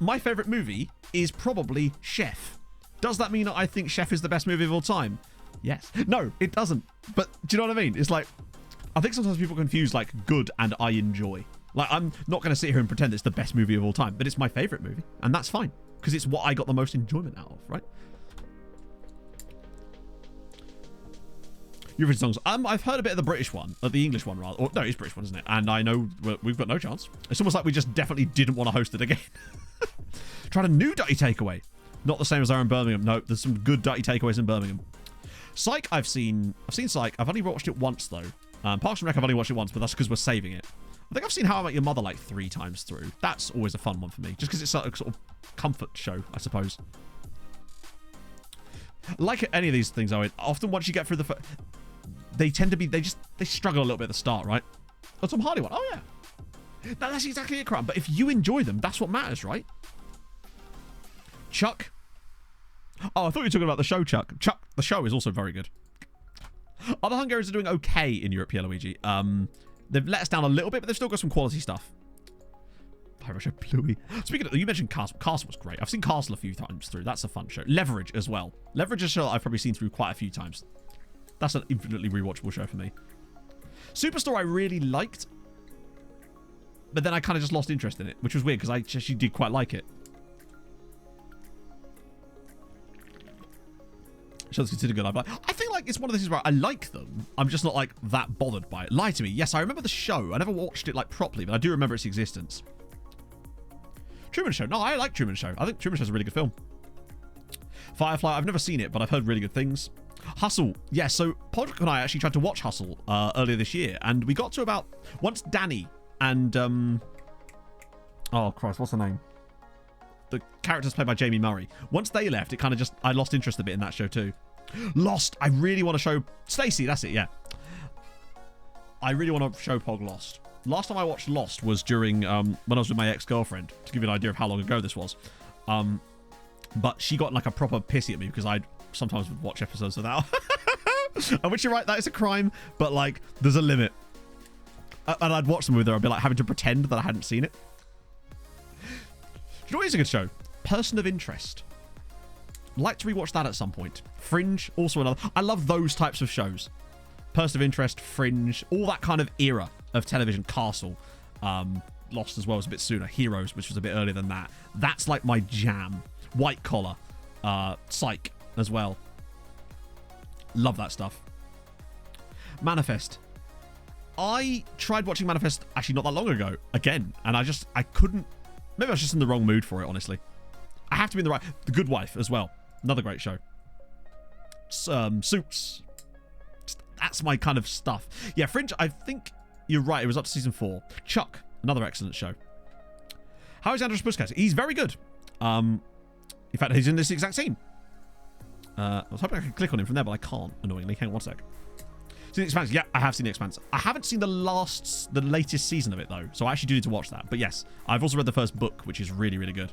my favourite movie is probably Chef. Does that mean that I think Chef is the best movie of all time? Yes. No, it doesn't. But do you know what I mean? It's like... I think sometimes people confuse, like, good and I enjoy. Like, I'm not going to sit here and pretend it's the best movie of all time, but it's my favourite movie. And that's fine. Because it's what I got the most enjoyment out of, right? Eurovision songs. I've heard a bit of the British one, the English one rather. Or, no, it's British one, isn't it? And I know we've got no chance. It's almost like we just definitely didn't want to host it again. Tried a new dirty takeaway. Not the same as our in Birmingham. No, there's some good dirty takeaways in Birmingham. Psych, I've seen Psych. I've only watched it once though. Parks and Rec, I've only watched it once, but that's because we're saving it. I think I've seen How I Met Your Mother like 3 times through. That's always a fun one for me, just because it's a sort of comfort show, I suppose. Like any of these things, Owen, often once you get through they tend to be, they struggle a little bit at the start, right? Oh, Tom Hardy one. Oh, yeah. No, that's exactly it, Crumb. But if you enjoy them, that's what matters, right? Chuck. Oh, I thought you were talking about the show, Chuck. Chuck, the show is also very good. Other Hungarians are doing okay in Europe, Luigi. They've let us down a little bit, but they've still got some quality stuff. Pirate Bluey. Speaking of, you mentioned Castle. Castle was great. I've seen Castle a few times through. That's a fun show. Leverage as well. Leverage is a show I've probably seen through quite a few times. That's an infinitely rewatchable show for me. Superstore I really liked, but then I kind of just lost interest in it, which was weird because I actually did quite like it. Show's considered good. I think like it's one of those things where I like them. I'm just not like that bothered by it. Lie to me. Yes, I remember the show. I never watched it like properly, but I do remember its existence. Truman Show. No, I like Truman Show. I think Truman Show's a really good film. Firefly. I've never seen it, but I've heard really good things. Hustle. Yeah, so Podrick and I actually tried to watch Hustle earlier this year, and we got to about once Danny and oh Christ, what's her name? The character's played by Jamie Murray. Once they left, it kind of just... I lost interest a bit in that show too. Lost. I really want to show... Stacey, that's it, yeah. I really want to show Pog Lost. Last time I watched Lost was during... when I was with my ex-girlfriend, to give you an idea of how long ago this was. But she got like a proper pissy at me because I sometimes would watch episodes without. And which you're right, that is a crime, but like, there's a limit. And I'd watch them with her. I'd be like having to pretend that I hadn't seen it. You know what is a good show? Person of Interest. Like to rewatch that at some point. Fringe, also another. I love those types of shows. Person of Interest, Fringe, all that kind of era of television. Castle, Lost as well was a bit sooner. Heroes, which was a bit earlier than that. That's like my jam. White Collar, Psych as well. Love that stuff. Manifest. I tried watching Manifest actually not that long ago again, and I couldn't. Maybe I was just in the wrong mood for it, honestly. I have to be in the right. The Good Wife as well. Another great show. Suits. That's my kind of stuff. Yeah, Fringe, I think you're right. It was up to season 4. Chuck, another excellent show. How is Andros Busquets? He's very good. In fact, he's in this exact scene. I was hoping I could click on him from there, but I can't, annoyingly. Hang on one sec. Seen The Expanse? Yeah, I have seen The Expanse. I haven't seen the latest season of it, though, so I actually do need to watch that. But yes, I've also read the first book, which is really, really good.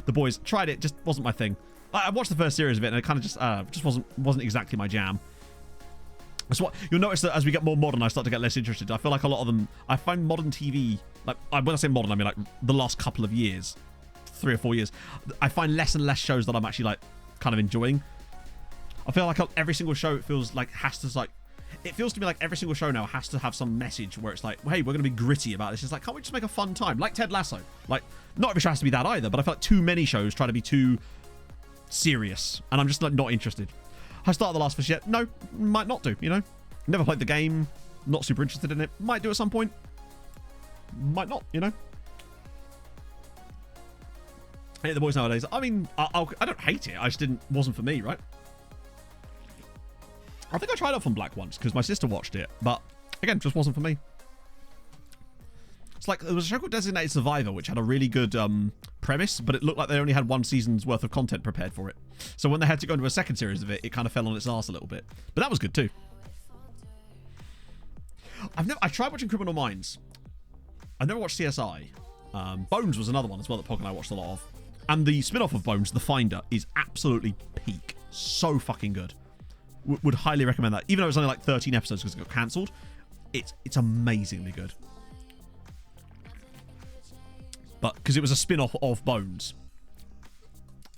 The Boys, tried it, just wasn't my thing. I watched the first series of it, and it kind of just wasn't exactly my jam. That's what you'll notice, that as we get more modern, I start to get less interested. I feel like a lot of them, I find modern TV, like when I say modern, I mean like the last couple of years, 3 or 4 years, I find less and less shows that I'm actually like kind of enjoying. I feel like every single show, it feels like it feels to me like every single show now has to have some message where it's like, hey, we're going to be gritty about this. It's like, can't we just make a fun time? Like Ted Lasso. Like, not every show has to be that either, but I feel like too many shows try to be too serious, and I'm just like not interested. I started The Last of Us yet? No, might not do, you know? Never played the game, not super interested in it. Might do at some point. Might not, you know? I hate The Boys nowadays. I mean, I don't hate it. I just wasn't for me, right? I think I tried Off on Black once because my sister watched it, but again, just wasn't for me. It's like there was a show called Designated Survivor, which had a really good premise, but it looked like they only had 1 season's worth of content prepared for it. So when they had to go into a second series of it, it kind of fell on its arse a little bit. But that was good too. I tried watching Criminal Minds. I've never watched CSI. Bones was another one as well that Pog and I watched a lot of. And the spin-off of Bones, The Finder, is absolutely peak. So fucking good. Would highly recommend that. Even though it's only like 13 episodes because it got cancelled, it's amazingly good. But because it was a spin-off of Bones,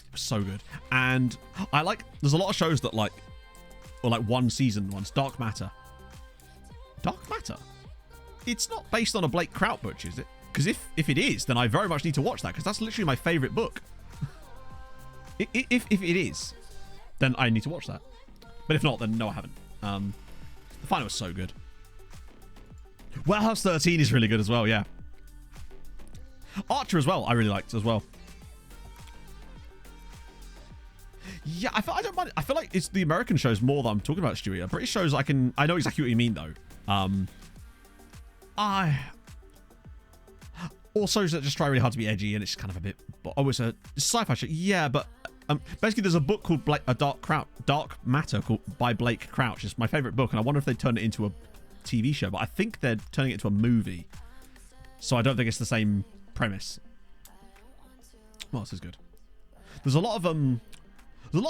it was so good. And I like, there's a lot of shows that like, or like 1 season ones. Dark Matter. Dark Matter? It's not based on a Blake Crouch book, is it? Because if it is, then I very much need to watch that, because that's literally my favourite book. If it is, then I need to watch that. But if not, then no, I haven't. The final was so good. Warehouse 13 is really good as well, yeah. Archer as well, I really liked as well. Yeah, I don't mind. I feel like it's the American shows more that I'm talking about, Stewie. British shows, I know exactly what you mean, though. All shows that just try really hard to be edgy, and it's kind of a bit... Oh, it's a sci-fi show. Yeah, but basically there's a book called Dark Matter by Blake Crouch. It's my favourite book, and I wonder if they'd turn it into a TV show, but I think they're turning it into a movie. So I don't think it's the same premise. What else is good? There's a lot of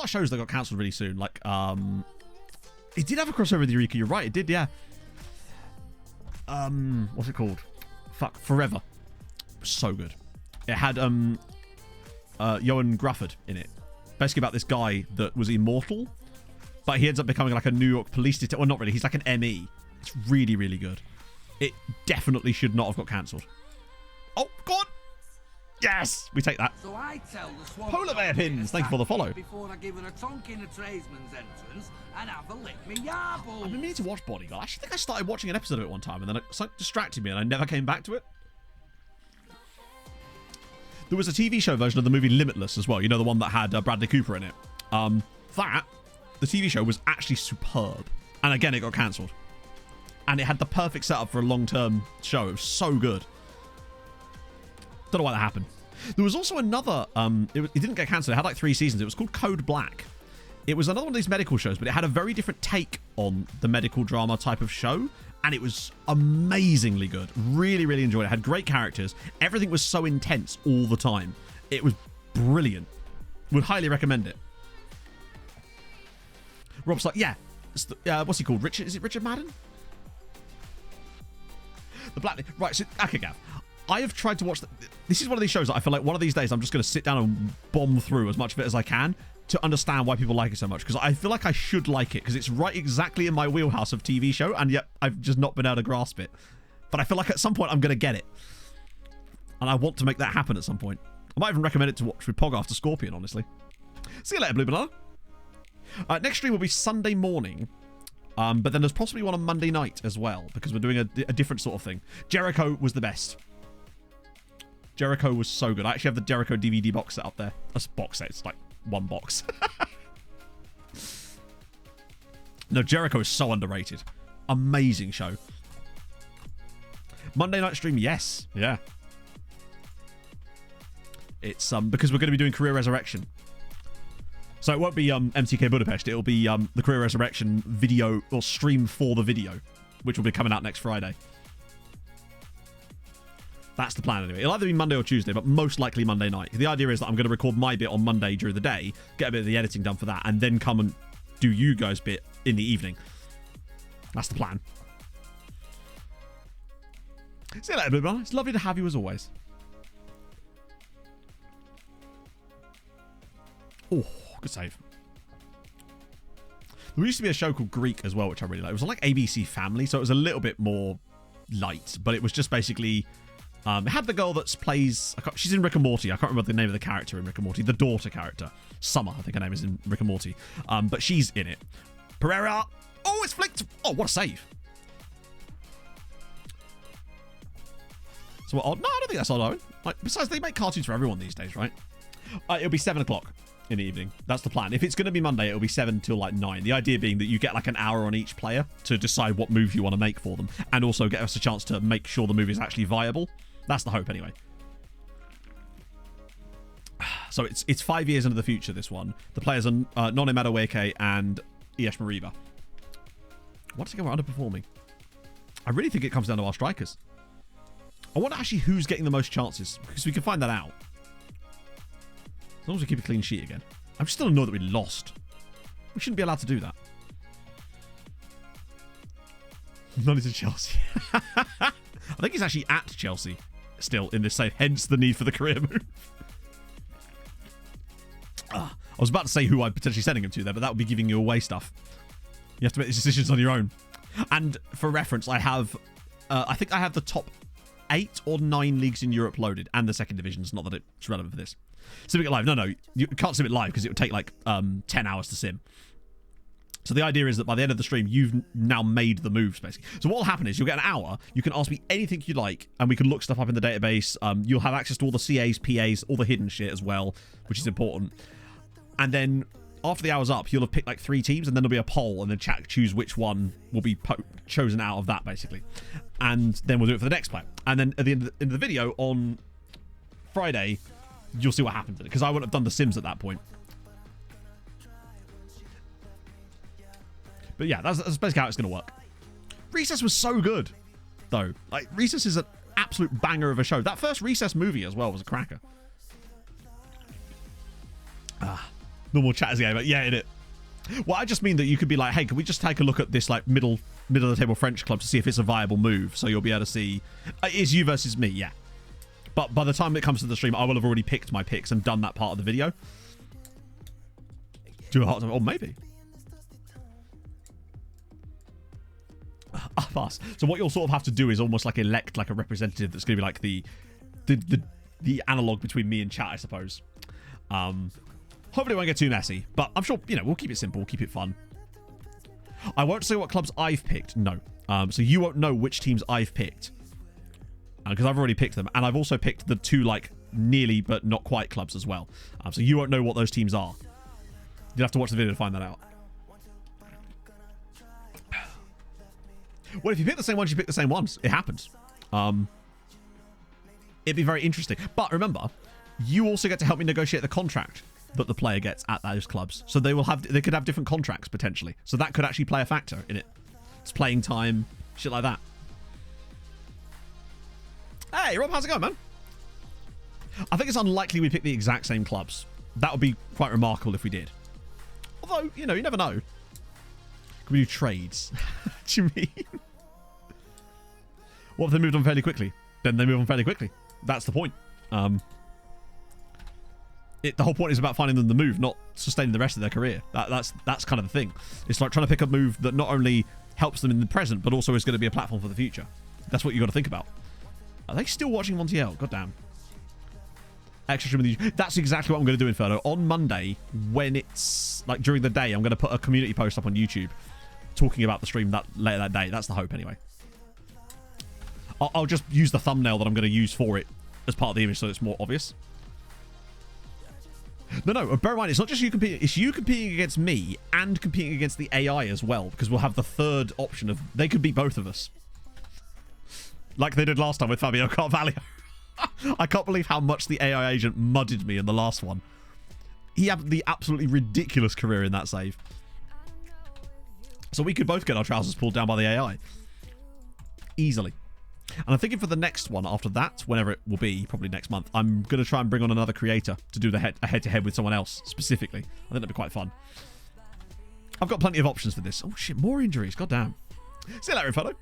shows that got cancelled really soon. Like, it did have a crossover with Eureka. You're right, it did, yeah. What's it called? Fuck, Forever. So good. It had Johan Grufford in it. Basically about this guy that was immortal, but he ends up becoming like a New York police detective. Well, not really. He's like an ME. It's really, really good. It definitely should not have got cancelled. Oh, God! Yes! We take that. So I tell the swamp Polar Bear Pins, thank you for the follow. Before I give her a tonk in a tradesman's entrance and have a lick me yarble. I've been meaning to watch Bodyguard. I actually think I started watching an episode of it one time, and then it distracted me, and I never came back to it. There was a TV show version of the movie Limitless as well. You know, the one that had Bradley Cooper in it. The TV show was actually superb. And again, it got cancelled. And it had the perfect setup for a long-term show. It was so good. Don't know why that happened. There was also another... it didn't get cancelled. It had like 3 seasons. It was called Code Black. It was another one of these medical shows, but it had a very different take on the medical drama type of show. And it was amazingly good. Really, really enjoyed it. It had great characters. Everything was so intense all the time. It was brilliant. Would highly recommend it. Rob's like, yeah. What's he called? Richard? Is it Richard Madden? The Black... Right, so... Okay, Gav. I have tried to watch... This is one of these shows that I feel like one of these days I'm just going to sit down and bomb through as much of it as I can to understand why people like it so much, because I feel like I should like it, because it's right exactly in my wheelhouse of TV show, and yet I've just not been able to grasp it. But I feel like at some point I'm going to get it. And I want to make that happen at some point. I might even recommend it to watch with Pog after Scorpion, honestly. See you later, Blue Banana. Next stream will be Sunday morning. But then there's possibly one on Monday night as well, because we're doing a different sort of thing. Jericho was the best. Jericho was so good. I actually have the Jericho DVD box set up there. That's a box set. It's like one box. No, Jericho is so underrated. Amazing show. Monday night stream, yes. Yeah. It's because we're going to be doing Career Resurrection. So it won't be MTK Budapest. It'll be the Career Resurrection video or stream for the video, which will be coming out next Friday. That's the plan anyway. It'll either be Monday or Tuesday, but most likely Monday night. The idea is that I'm going to record my bit on Monday during the day, get a bit of the editing done for that, and then come and do you guys' bit in the evening. That's the plan. See you later, everyone. It's lovely to have you as always. Oh, good save. There used to be a show called Greek as well, which I really liked. It was on like ABC Family, so it was a little bit more light, but it was just basically... it had the girl that plays... she's in Rick and Morty. I can't remember the name of the character in Rick and Morty. The daughter character. Summer, I think her name is in Rick and Morty. But she's in it. Pereira. Oh, it's flicked. Oh, what a save. So what odd? No, I don't think that's odd, Owen. Like, besides, they make cartoons for everyone these days, right? It'll be 7 o'clock in the evening. That's the plan. If it's going to be Monday, it'll be 7 till like 9. The idea being that you get like an hour on each player to decide what move you want to make for them, and also get us a chance to make sure the move is actually viable. That's the hope anyway. So it's 5 years into the future, this one. The players are None Madueke and Iesh Mariba. Once again, we're underperforming. I really think it comes down to our strikers. I wonder actually who's getting the most chances, because we can find that out. As long as we keep a clean sheet again. I'm still annoyed that we lost. We shouldn't be allowed to do that. Not into Chelsea. I think he's actually at Chelsea still in this save, hence the need for the career move. I was about to say who I'm potentially sending him to there, but that would be giving you away stuff. You have to make these decisions on your own. And for reference, I have, I think I have the top 8 or 9 leagues in Europe loaded, and the second divisions. Not that it's relevant for this. Simming it live. No, you can't sim it live because it would take like 10 hours to sim. So the idea is that by the end of the stream, you've now made the moves, basically. So what will happen is you'll get an hour. You can ask me anything you like, and we can look stuff up in the database. You'll have access to all the CAs, PAs, all the hidden shit as well, which is important. And then after the hour's up, you'll have picked like 3 teams, and then there'll be a poll, and then chat choose which one will be chosen out of that, basically. And then we'll do it for the next player. And then at the end of the video on Friday, you'll see what happens in it, because I wouldn't have done the sims at that point. But yeah, that's basically how it's going to work. Recess was so good, though. Like, Recess is an absolute banger of a show. That first Recess movie as well was a cracker. Normal chat is game, but yeah, in it. Well, I just mean that you could be like, hey, can we just take a look at this like middle of the table French club to see if it's a viable move? So you'll be able to see it's you versus me, yeah. But by the time it comes to the stream, I will have already picked my picks and done that part of the video. Do a hard time, or maybe. Pass. So what you'll sort of have to do is almost like elect like a representative that's going to be like the analog between me and chat, I suppose. Hopefully it won't get too messy, but I'm sure, you know, we'll keep it simple, we'll keep it fun. I won't say what clubs I've picked, no. So you won't know which teams I've picked, because I've already picked them, and I've also picked the 2 like nearly but not quite clubs as well. So you won't know what those teams are. You'll have to watch the video to find that out. Well, if you pick the same ones, you pick the same ones. It happens. It'd be very interesting. But remember, you also get to help me negotiate the contract that the player gets at those clubs. So they could have different contracts potentially. So that could actually play a factor in it. It's playing time, shit like that. Hey, Rob, how's it going, man? I think it's unlikely we pick the exact same clubs. That would be quite remarkable if we did. Although, you know, you never know. Can we do trades? What do you mean? What if they moved on fairly quickly? Then they move on fairly quickly. That's the point. The whole point is about finding them the move, not sustaining the rest of their career. That's kind of the thing. It's like trying to pick a move that not only helps them in the present, but also is going to be a platform for the future. That's what you got to think about. Are they still watching Montiel? God damn. Extra stream with you. That's exactly what I'm going to do, Inferno. On Monday, when it's like during the day, I'm going to put a community post up on YouTube talking about the stream that later that day. That's the hope, anyway. I'll just use the thumbnail that I'm going to use for it as part of the image so it's more obvious. No, bear in mind, it's not just you competing. It's you competing against me and competing against the AI as well, because we'll have the third option of they could be both of us. Like they did last time with Fabio Carvalho. I can't believe how much the AI agent mudded me in the last one. He had the absolutely ridiculous career in that save. So we could both get our trousers pulled down by the AI. Easily. And I'm thinking for the next one after that, whenever it will be, probably next month, I'm going to try and bring on another creator to do a head-to-head with someone else, specifically. I think that'd be quite fun. I've got plenty of options for this. Oh shit, more injuries. God damn. See you later, Inferno.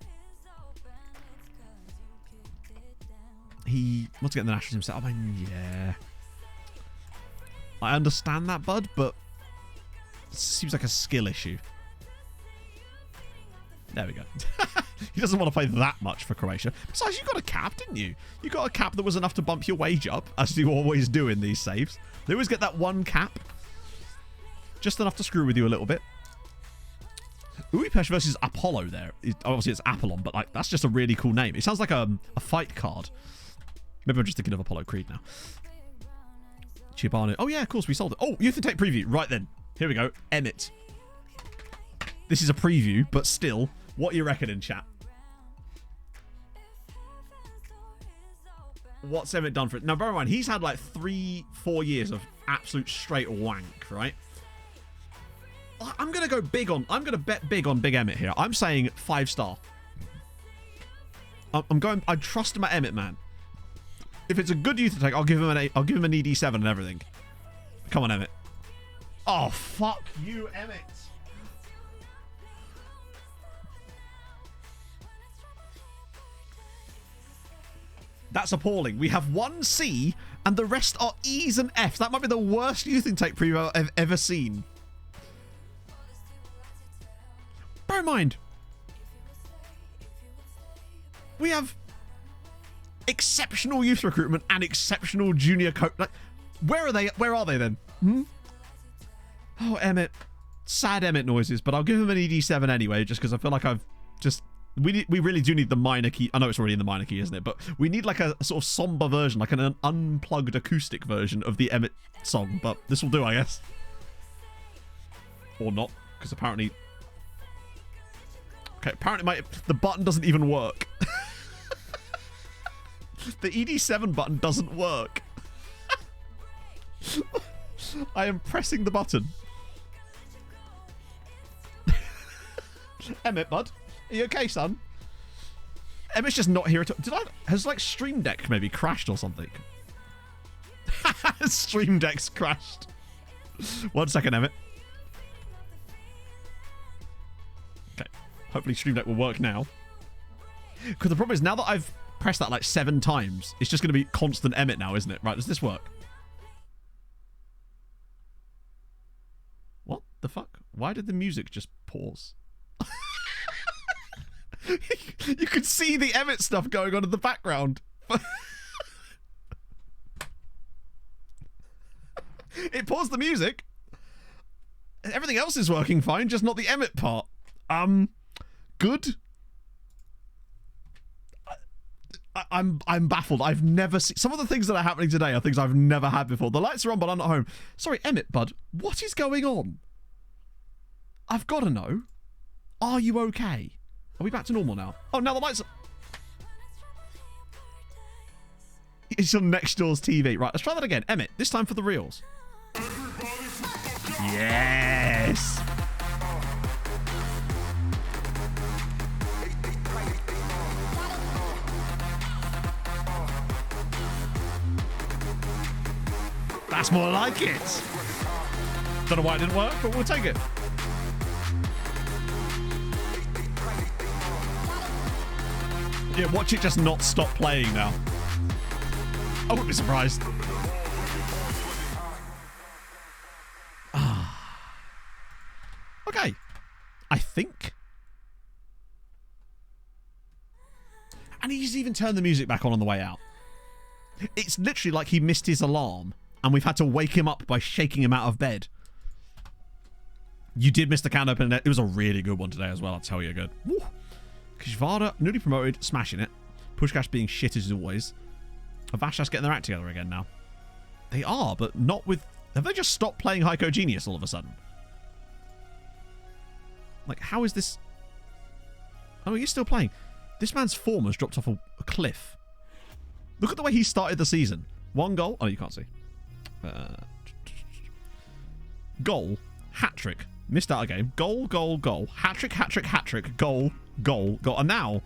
He wants to get in the Nationals himself. I mean, yeah. I understand that, bud, but it seems like a skill issue. There we go. He doesn't want to play that much for Croatia. Besides, you got a cap, didn't you? You got a cap that was enough to bump your wage up, as you always do in these saves. They always get that one cap. Just enough to screw with you a little bit. Uipesh versus Apollo there. Obviously, it's Apollon, but like that's just a really cool name. It sounds like a fight card. Maybe I'm just thinking of Apollo Creed now. Chibano. Oh, yeah, of course, we sold it. Oh, Youth and Tech preview. Right then. Here we go. Emmett. This is a preview, but still, what are you reckoning, chat? What's Emmett done for it? Now, bear in mind, he's had like 3-4 years of absolute straight wank, right? I'm going to go big on... I'm going to bet big on Big Emmett here. I'm saying 5-star. I trust my Emmett, man. If it's a good youth attack, I'll give him an ED7 and everything. Come on, Emmett. Oh, fuck you, Emmett. That's appalling. We have one C and the rest are E's and F's. That might be the worst youth intake preview I've ever seen. Bear in mind, we have exceptional youth recruitment and exceptional junior coach. Like, where are they? Where are they then? Oh, Emmett. Sad Emmett noises, but I'll give him an ED7 anyway, just because I feel like I've just... We really do need the minor key. I know it's already in the minor key, isn't it? But we need like a sort of somber version, like an unplugged acoustic version of the Emmett song. But this will do, I guess. Or not, because apparently... Okay, apparently the button doesn't even work. The ED7 button doesn't work. I am pressing the button. Emmett, bud. Are you okay, son? Emmett's just not here at all. Has like Stream Deck maybe crashed or something? Stream Deck's crashed. 1 second, Emmett. Okay. Hopefully Stream Deck will work now. Because the problem is now that I've pressed that like 7 times, it's just going to be constant Emmett now, isn't it? Right, does this work? What the fuck? Why did the music just pause? You could see the Emmett stuff going on in the background. It paused the music. Everything else is working fine, just not the Emmett part. Good. I'm baffled. I've never seen... Some of the things that are happening today are things I've never had before. The lights are on, but I'm not home. Sorry, Emmett, bud. What is going on? I've got to know. Are you okay? Are we back to normal now? Oh, now the lights are... It's on next door's TV. Right, let's try that again. Emmett, this time for the reels. Yes! That's more like it. Don't know why it didn't work, but we'll take it. Yeah, watch it just not stop playing now. I wouldn't be surprised. Okay. I think. And he's even turned the music back on the way out. It's literally like he missed his alarm and we've had to wake him up by shaking him out of bed. You did miss the can opener. It was a really good one today as well, I'll tell you good. Woo. Kishvada, newly promoted, smashing it. Pushkash being shit as always. Avashas getting their act together again now. They are, but not with... Have they just stopped playing Hyco Genius all of a sudden? Like, how is this... Oh, he's still playing. This man's form has dropped off a cliff. Look at the way he started the season. 1 goal. Oh, you can't see. Goal. Hat-trick. Missed out a game. Goal, goal, goal. Hat-trick, hat-trick, hat-trick. Goal, goal, goal. And now,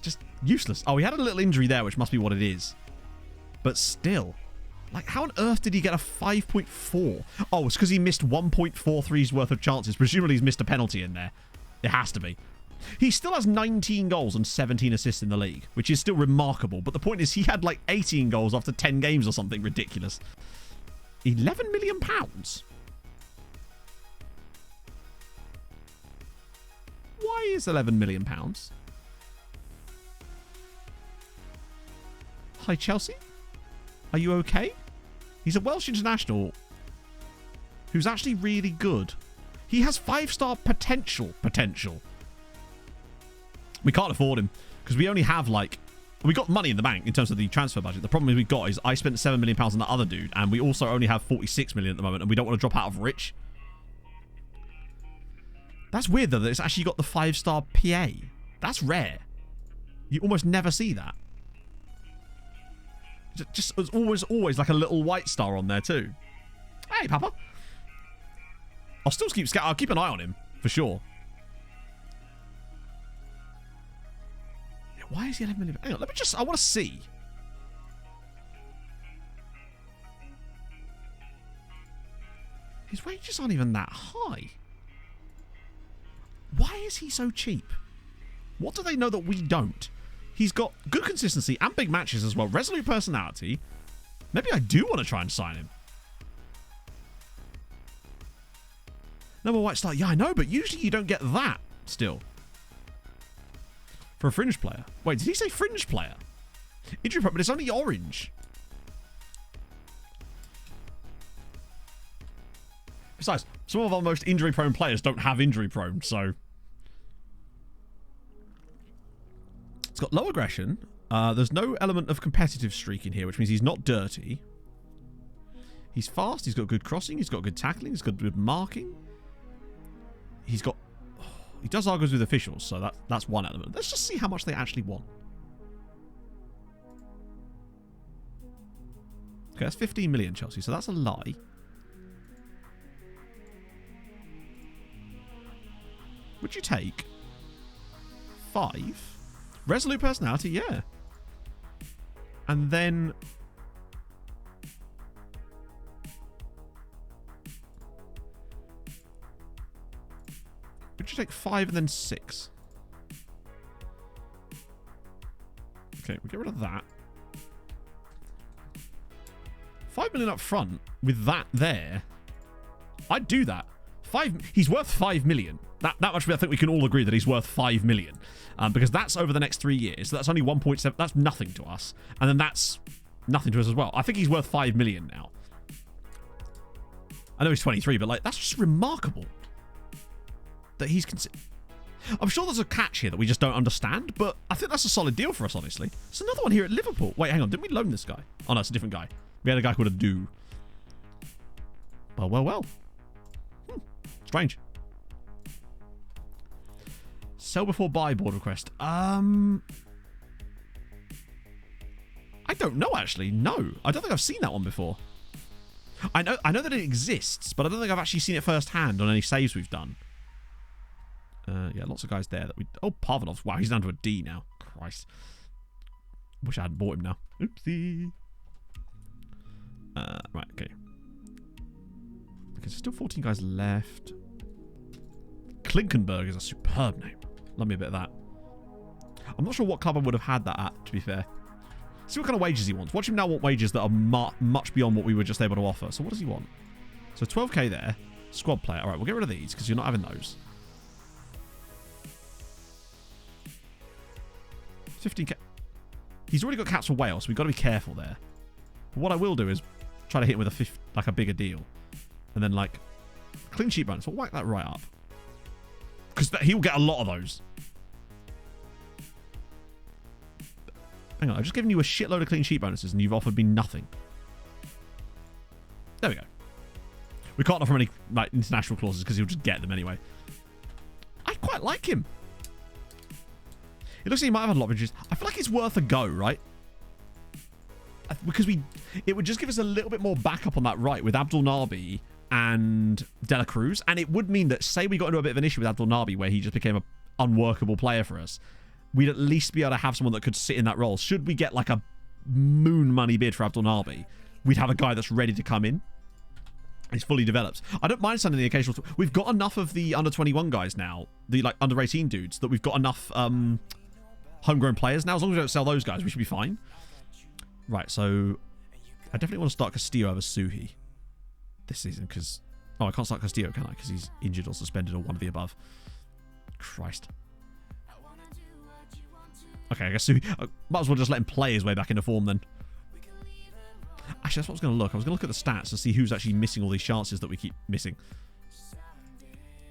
just useless. Oh, he had a little injury there, which must be what it is. But still. Like, how on earth did he get a 5.4? Oh, it's because he missed 1.43's worth of chances. Presumably he's missed a penalty in there. It has to be. He still has 19 goals and 17 assists in the league, which is still remarkable. But the point is, he had like 18 goals after 10 games or something ridiculous. £11 million? Why is £11 million? Hi, Chelsea. Are you okay? He's a Welsh international who's actually really good. He has 5-star potential. We can't afford him because we only have like... We got money in the bank in terms of the transfer budget. The problem we've got is I spent £7 million on that other dude, and we also only have 46 million at the moment, and we don't want to drop out of rich. That's weird though that it's actually got the 5-star PA. That's rare. You almost never see that. Just there's always like a little white star on there too. Hey, Papa. I'll keep an eye on him for sure. Why is he 11 million? Hang on, I want to see. His wages aren't even that high. Why is he so cheap? What do they know that we don't? He's got good consistency and big matches as well. Resolute personality. Maybe I do want to try and sign him. Number white star. Yeah, I know, but usually you don't get that still. For a fringe player. Wait, did he say fringe player? Injury prone, but it's only orange. Besides, some of our most injury prone players don't have injury prone, so... It's got low aggression. There's no element of competitive streak in here, which means he's not dirty. He's fast. He's got good crossing. He's got good tackling. He's got good marking. He's got... He does argue with officials, so that's one element. Let's just see how much they actually want. Okay, that's 15 million, Chelsea, so that's a lie. Would you take 5? Resolute personality, yeah. And then... Would you take 5 and then 6? Okay, we'll get rid of that. 5 million up front with that there. I'd do that. He's worth 5 million. That much I think we can all agree that he's worth 5 million. Because that's over the next 3 years. So that's only 1.7. That's nothing to us. And then that's nothing to us as well. I think he's worth 5 million now. I know he's 23, but like that's just remarkable. That he's I'm sure there's a catch here that we just don't understand, but I think that's a solid deal for us, honestly. There's another one here at Liverpool. Wait, hang on. Didn't we loan this guy? Oh, no, it's a different guy. We had a guy called Adu. Well. Strange. Sell before buy board request. I don't know, actually. No. I don't think I've seen that one before. I know that it exists, but I don't think I've actually seen it firsthand on any saves we've done. Yeah, lots of guys there that we... Oh, Parvanov's. Wow, he's down to a D now. Christ. Wish I hadn't bought him now. Oopsie. Right, okay. Okay, so still 14 guys left. Klinkenberg is a superb name. Love me a bit of that. I'm not sure what club I would have had that at, to be fair. See what kind of wages he wants. Watch him now want wages that are much beyond what we were just able to offer. So what does he want? So 12k there. Squad player. All right, we'll get rid of these because you're not having those. 15k. He's already got caps for Wales, so we've got to be careful there. But what I will do is try to hit him with a bigger deal. And then, like, Clean sheet bonus. We'll whack that right up. Because he'll get a lot of those. Hang on, I've just given you a shitload of clean sheet bonuses and you've offered me nothing. There we go. We can't offer him any like, international clauses because he'll just get them anyway. I quite like him. It looks like he might have had a lot of interest. I feel like it's worth a go, right? Because it would just give us a little bit more backup on that right with Abdul Nabi and Dela Cruz. And it would mean that, say we got into a bit of an issue with Abdul Nabi where he just became an unworkable player for us, we'd at least be able to have someone that could sit in that role. Should we get like a moon money bid for Abdul Nabi, we'd have a guy that's ready to come in. He's fully developed. I don't mind sending the occasional... We've got enough of the under-21 guys now, the like under-18 dudes, that we've got enough homegrown players now. As long as we don't sell those guys, we should be fine. Right, so I definitely want to start Castillo over Suhi this season because... Oh, I can't start Castillo, can I? Because he's injured or suspended or one of the above. Christ. Okay, I guess Suhi... might as well just let him play his way back into form then. Actually, that's what I was going to look. I was going to look at the stats and see who's actually missing all these chances that we keep missing.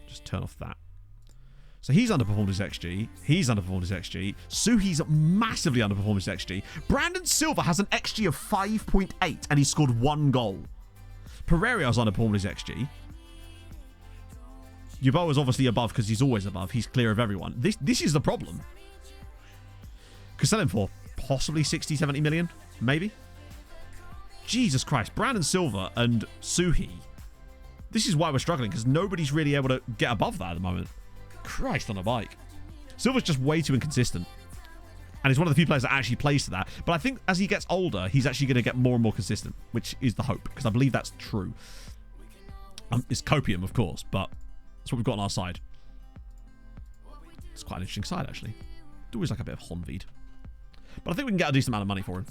Just turn off that. So he's underperformed his XG. He's underperformed his XG. Suhi's massively underperformed his XG. Brandon Silva has an XG of 5.8 and he scored 1 goal. Pereira's underperformed his XG. Yuboa's obviously above because he's always above. He's clear of everyone. This is the problem. Could sell him for possibly 60, 70 million. Maybe. Jesus Christ. Brandon Silva and Suhi. This is why we're struggling because nobody's really able to get above that at the moment. Christ on a bike. Silva's just way too inconsistent. And he's one of the few players that actually plays to that. But I think as he gets older, he's actually going to get more and more consistent, which is the hope, because I believe that's true. It's copium, of course, but that's what we've got on our side. It's quite an interesting side, actually. It's always like a bit of Honveed. But I think we can get a decent amount of money for him.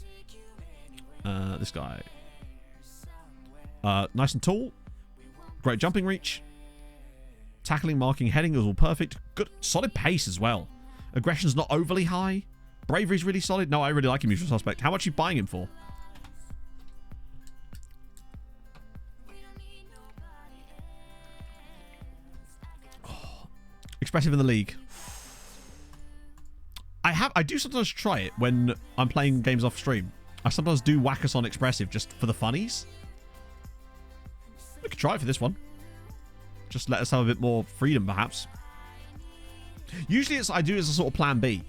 This guy. Nice and tall. Great jumping reach. Tackling, marking, heading is all perfect. Good, solid pace as well. Aggression's not overly high. Bravery's really solid. No, I really like him, usual suspect. How much are you buying him for? Oh, expressive in the league. I do sometimes try it when I'm playing games off stream. I sometimes do whack us on expressive just for the funnies. We could try it for this one. Just let us have a bit more freedom, perhaps. Usually I do as a sort of plan B.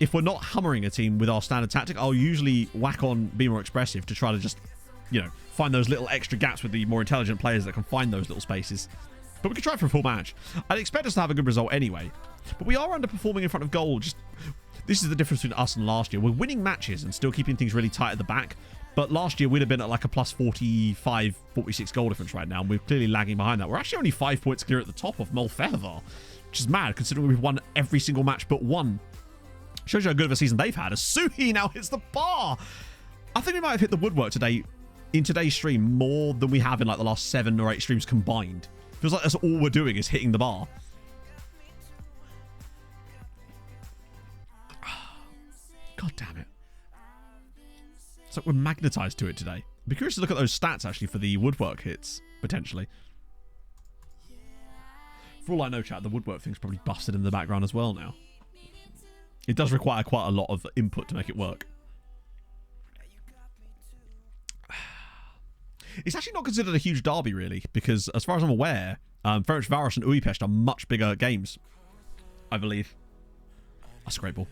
If we're not hammering a team with our standard tactic, I'll usually whack on Be More Expressive to try to just, you know, find those little extra gaps with the more intelligent players that can find those little spaces. But we could try for a full match. I'd expect us to have a good result anyway. But we are underperforming in front of goal. This is the difference between us and last year. We're winning matches and still keeping things really tight at the back. But last year, we'd have been at like a plus 45, 46 goal difference right now. And we're clearly lagging behind that. We're actually only 5 points clear at the top of Molfevar, which is mad considering we've won every single match but one. Shows you how good of a season they've had. As Suhi now hits the bar. I think we might have hit the woodwork today in today's stream more than we have in like the last 7 or 8 streams combined. Feels like that's all we're doing is hitting the bar. God damn it. It's like we're magnetized to it today. I'd be curious to look at those stats actually for the woodwork hits, potentially. For all I know, chat, the woodwork thing's probably busted in the background as well now. It does require quite a lot of input to make it work. It's actually not considered a huge derby, really, because as far as I'm aware, Ferencváros and Újpest are much bigger games, I believe. That's a great ball.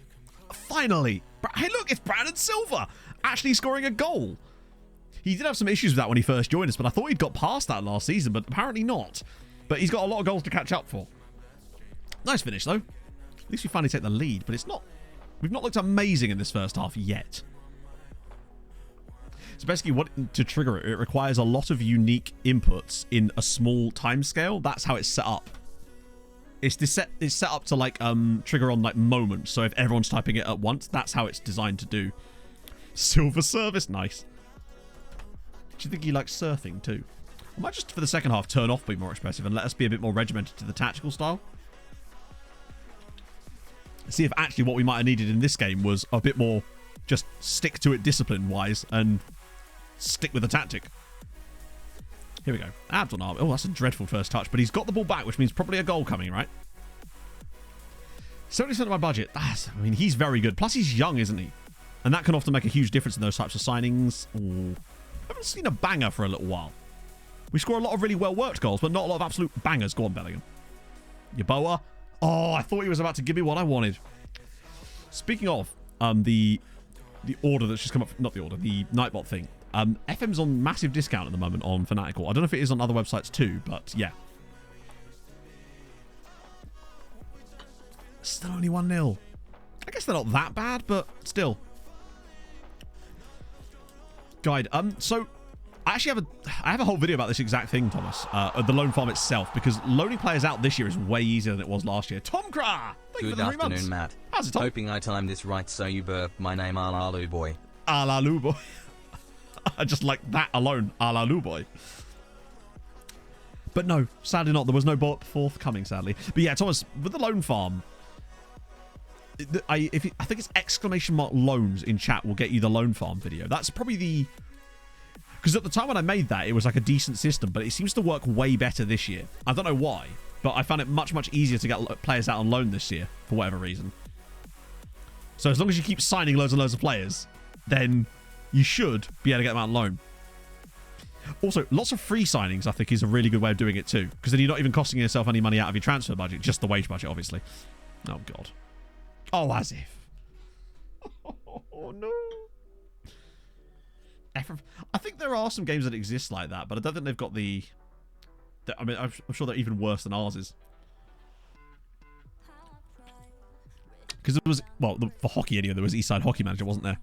Finally! Hey, look, it's Brandon Silva actually scoring a goal. He did have some issues with that when he first joined us, but I thought he'd got past that last season, but apparently not. But he's got a lot of goals to catch up for. Nice finish, though. At least we finally take the lead, but it's not... We've not looked amazing in this first half yet. So basically, to trigger it, it requires a lot of unique inputs in a small time scale. That's how it's set up. It's set up to like trigger on like moments. So if everyone's typing it at once, that's how it's designed to do. Silver service, nice. Do you think he likes surfing too? I might just for the second half turn off Be More Expressive and let us be a bit more regimented to the tactical style. See if actually what we might have needed in this game was a bit more just stick to it discipline wise and stick with the tactic. Here we go. Abs on arm. Oh, that's a dreadful first touch. But he's got the ball back, which means probably a goal coming, right? 70% of my budget. I mean, he's very good. Plus, he's young, isn't he? And that can often make a huge difference in those types of signings. Ooh. I haven't seen a banger for a little while. We score a lot of really well-worked goals, but not a lot of absolute bangers. Go on, Bellingham. Yeboah. Oh, I thought he was about to give me what I wanted. Speaking of the order that's just come up... Not the order. The Nightbot thing. FM's on massive discount at the moment on Fanatical. I don't know if it is on other websites too, but yeah. Still only 1-0. I guess they're not that bad, but still. Guide. So I actually have a whole video about this exact thing, Thomas. The loan farm itself, because loaning players out this year is way easier than it was last year. Tom Kra! Good afternoon, Matt. How's it, Tom? Hoping I timed this right so you burp. My name Alalu Boy. Alalu Boy. I just like that alone. Alalu Boy. But no, sadly not. There was no bot forthcoming, sadly. But yeah, Thomas, with the loan farm, I think it's exclamation mark loans in chat will get you the loan farm video. That's probably the... Because at the time when I made that, it was like a decent system, but it seems to work way better this year. I don't know why, but I found it much, much easier to get players out on loan this year, for whatever reason. So as long as you keep signing loads and loads of players, then you should be able to get them out on loan. Also, lots of free signings, I think, is a really good way of doing it too. Because then you're not even costing yourself any money out of your transfer budget, just the wage budget, obviously. Oh, God. Oh, as if. Oh, no. I think there are some games that exist like that, but I don't think they've got the... I mean, I'm sure they're even worse than ours is. Because there was... Well, for hockey anyway, there was Eastside Hockey Manager, wasn't there?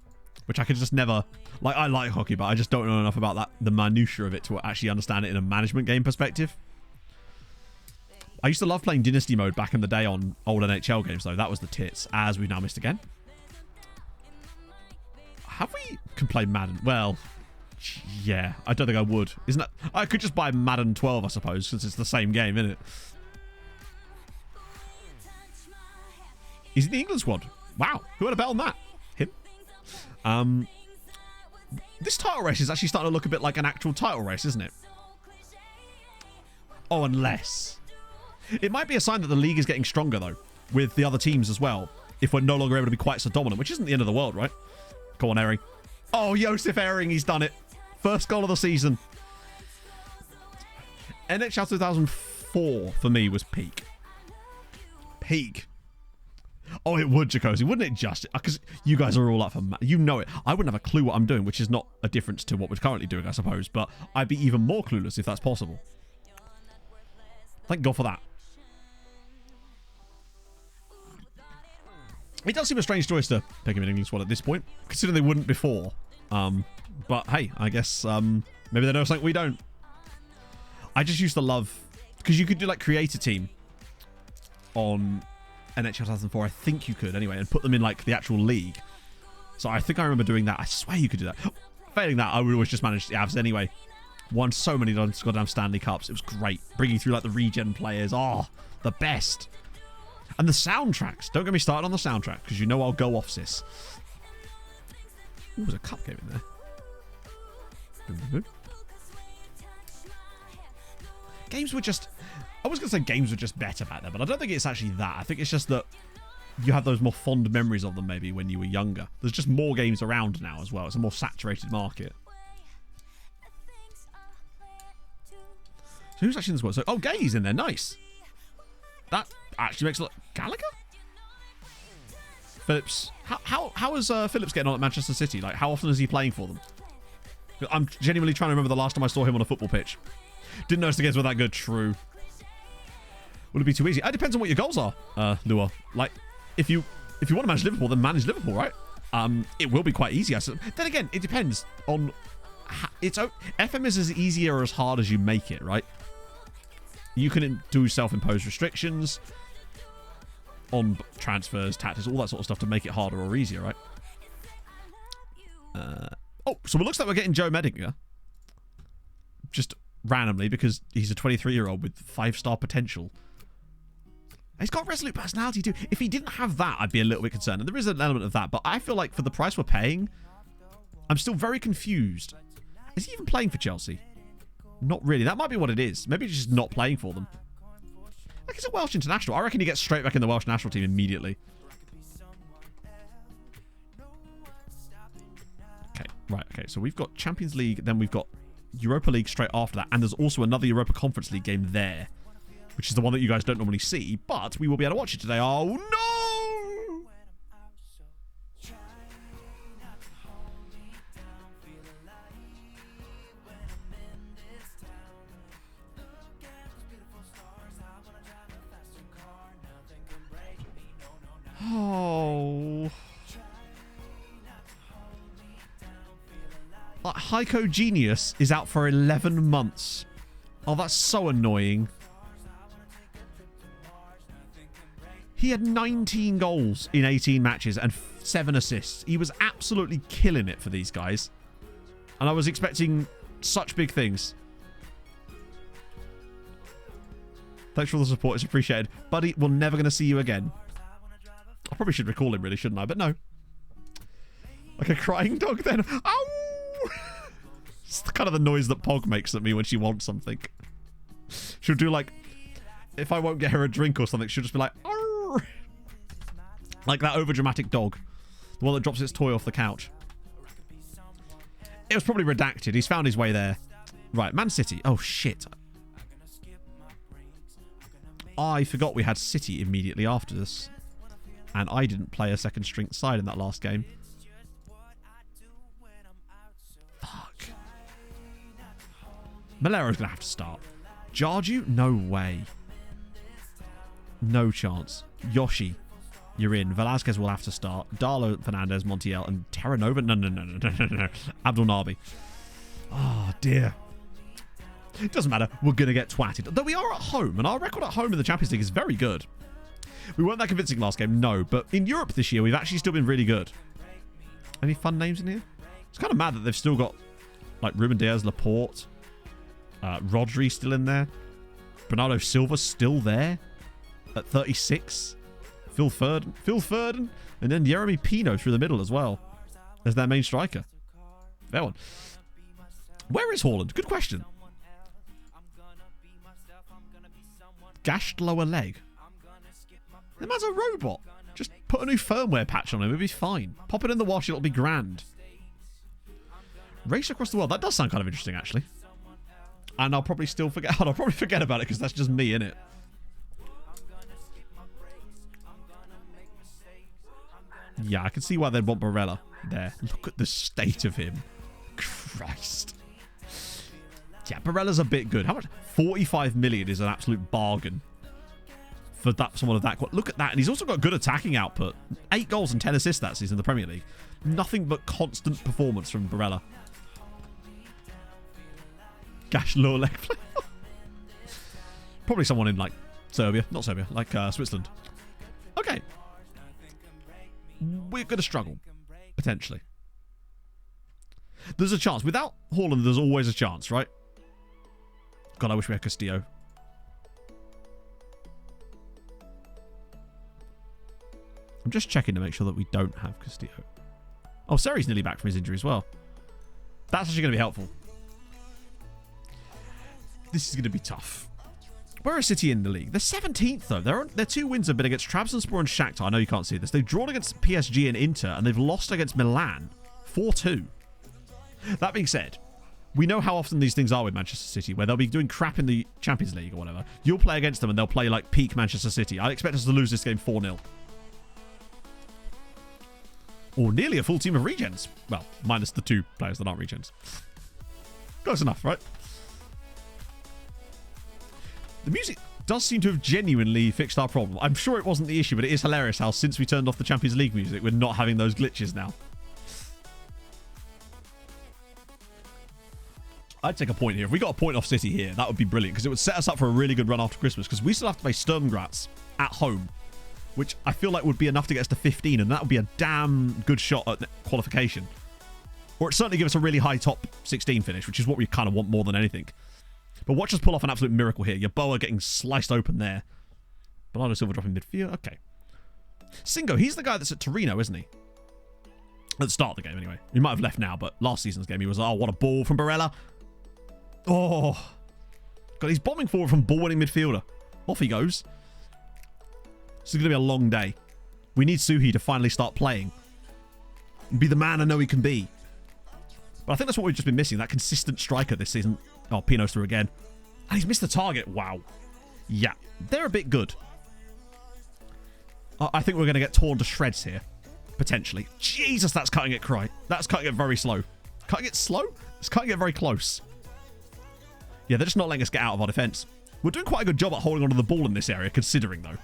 Which I could just never... Like, I like hockey, but I just don't know enough about that, the minutiae of it to actually understand it in a management game perspective. I used to love playing Dynasty mode back in the day on old NHL games, though. That was the tits, as we've now missed again. Have we... Can play Madden? Well, yeah. I don't think I would. Isn't that... I could just buy Madden 12, I suppose, since it's the same game, isn't it? He's in the England squad. Wow. Who had a bet on that? Him. This title race is actually starting to look a bit like an actual title race, isn't it? Oh, unless... It might be a sign that the league is getting stronger, though, with the other teams as well, if we're no longer able to be quite so dominant, which isn't the end of the world, right? Go on, Ehring. Oh, Josef Ehring, he's done it. First goal of the season. NHL 2004, for me, was peak. Peak. Oh, it would, Jacosi. Wouldn't it just? Because you guys are all up for... You know it. I wouldn't have a clue what I'm doing, which is not a difference to what we're currently doing, I suppose, but I'd be even more clueless if that's possible. Thank God for that. It does seem a strange choice to pick him in England squad at this point, considering they wouldn't before. But hey, I guess maybe they know something we don't. I just used to love... Because you could do like create a team on NHL 2004. I think you could anyway, and put them in like the actual league. So I think I remember doing that. I swear you could do that. Failing that, I would always just manage the Avs anyway. Won so many goddamn Stanley Cups. It was great. Bringing through like the regen players. Oh, the best. And the soundtracks. Don't get me started on the soundtrack, because you know I'll go off, sis. Ooh, there's a cup game in there. Boom, boom, boom. Games were just... I was going to say games were just better back then, but I don't think it's actually that. I think it's just that you have those more fond memories of them maybe when you were younger. There's just more games around now as well. It's a more saturated market. So who's actually in this one? So, oh, Gay's in there. Nice. That actually makes a lot... Gallagher? Phillips. How is Phillips getting on at Manchester City? Like, how often is he playing for them? I'm genuinely trying to remember the last time I saw him on a football pitch. Didn't notice the games were that good. True. Would it be too easy? It depends on what your goals are, Lua. Like, if you want to manage Liverpool, then manage Liverpool, right? It will be quite easy. Then again, it depends on... FM is as easy or as hard as you make it, right? You can do self-imposed restrictions on transfers, tactics, all that sort of stuff to make it harder or easier, right? Oh, so it looks like we're getting Joe Medinger. Just randomly, because he's a 23-year-old with 5-star potential. He's got resolute personality too. If he didn't have that, I'd be a little bit concerned. And there is an element of that, but I feel like for the price we're paying, I'm still very confused. Is he even playing for Chelsea? Not really. That might be what it is. Maybe he's just not playing for them. Like, he's a Welsh international. I reckon he gets straight back in the Welsh national team immediately. Okay, right. Okay, so we've got Champions League, then we've got Europa League straight after that, and there's also another Europa Conference League game there, which is the one that you guys don't normally see, but we will be able to watch it today. Oh, no! Oh. Heiko Genius is out for 11 months. Oh, that's so annoying. He had 19 goals in 18 matches and 7 assists. He was absolutely killing it for these guys. And I was expecting such big things. Thanks for all the support. It's appreciated. Buddy, we're never going to see you again. I probably should recall him, really, shouldn't I? But no. Like a crying dog, then. Ow! It's kind of the noise that Pog makes at me when she wants something. She'll do, like... If I won't get her a drink or something, she'll just be like... Arr! Like that overdramatic dog. The one that drops its toy off the couch. It was probably redacted. He's found his way there. Right, Man City. Oh, shit. I forgot we had City immediately after this. And I didn't play a second string side in that last game. Fuck. Malero's going to have to start. Jarju? No way. No chance. Yoshi, you're in. Velasquez will have to start. Darlo, Fernandez, Montiel, and Terranova? No. Abdul Nabi. Oh, dear. It doesn't matter. We're going to get twatted. Though we are at home, and our record at home in the Champions League is very good. We weren't that convincing last game, no. But in Europe this year, we've actually still been really good. Any fun names in here? It's kind of mad that they've still got, like, Ruben Diaz, Laporte, Rodri still in there. Bernardo Silva still there at 36. Phil Foden, and then Jeremy Pino through the middle as well as their main striker. Fair one. Where is Haaland? Good question. Gashed lower leg. The man's a robot. Just put a new firmware patch on him. It'll be fine. Pop it in the wash. It'll be grand. Race across the world. That does sound kind of interesting, actually. And I'll probably still forget. I'll probably forget about it because that's just me, innit? Yeah, I can see why they'd want Barella there. Look at the state of him. Christ. Yeah, Barella's a bit good. How much? 45 million is an absolute bargain for that someone of that. Look at that. And he's also got good attacking output. 8 goals and 10 assists that season in the Premier League. Nothing but constant performance from Barella. Gash lower leg play. Probably someone in, like, Serbia. Not Serbia. Like, Switzerland. Okay. We're going to struggle. Potentially. There's a chance. Without Haaland, there's always a chance, right? God, I wish we had Castillo. I'm just checking to make sure that we don't have Castillo. Oh, Seri's nearly back from his injury as well. That's actually going to be helpful. This is going to be tough. Where is City in the league? They're 17th, though. Their 2 wins have been against Trabzonspor and Shakhtar. I know you can't see this. They've drawn against PSG and Inter, and they've lost against Milan. 4-2. That being said, we know how often these things are with Manchester City, where they'll be doing crap in the Champions League or whatever. You'll play against them, and they'll play like peak Manchester City. I expect us to lose this game 4-0. Or nearly a full team of regens. Well, minus the 2 players that aren't regens. Close enough, right? The music does seem to have genuinely fixed our problem. I'm sure it wasn't the issue, but it is hilarious how since we turned off the Champions League music, we're not having those glitches now. I'd take a point here. If we got a point off City here, that would be brilliant because it would set us up for a really good run after Christmas because we still have to play Sturm Graz at home, which I feel like would be enough to get us to 15, and that would be a damn good shot at qualification. Or it certainly give us a really high top 16 finish, which is what we kind of want more than anything. But watch us pull off an absolute miracle here. Yeboah getting sliced open there. Bernardo Silva dropping midfield. Okay. Singo, he's the guy that's at Torino, isn't he? At the start of the game, anyway. He might have left now, but last season's game, he was, oh, what a ball from Barella. Oh. God, he's bombing forward from ball-winning midfielder. Off he goes. This is going to be a long day. We need Suhi to finally start playing. And be the man I know he can be. But I think that's what we've just been missing. That consistent striker this season. Oh, Pino's through again. And he's missed the target. Wow. Yeah. They're a bit good. I think we're going to get torn to shreds here. Potentially. Jesus, that's cutting it cry. That's cutting it very slow. Cutting it slow? It's cutting it very close. Yeah, they're just not letting us get out of our defence. We're doing quite a good job at holding onto the ball in this area, considering, though.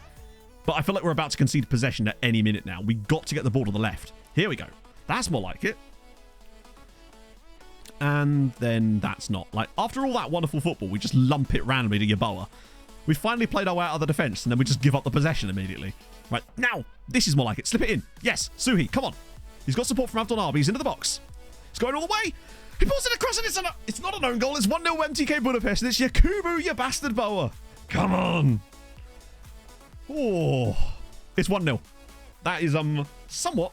But I feel like we're about to concede possession at any minute now. We got to get the ball to the left. Here we go. That's more like it. And then that's not. Like, after all that wonderful football, we just lump it randomly to Yeboah. We finally played our way out of the defence, and then we just give up the possession immediately. Right, now, this is more like it. Slip it in. Yes, Suhi, come on. He's got support from Abdul Nabi. He's into the box. He's going all the way. He pulls it across, and it's not an own goal. It's 1-0 MTK Budapest, and it's Yakubu, you bastard Boa. Come on. Oh, it's 1-0. That is somewhat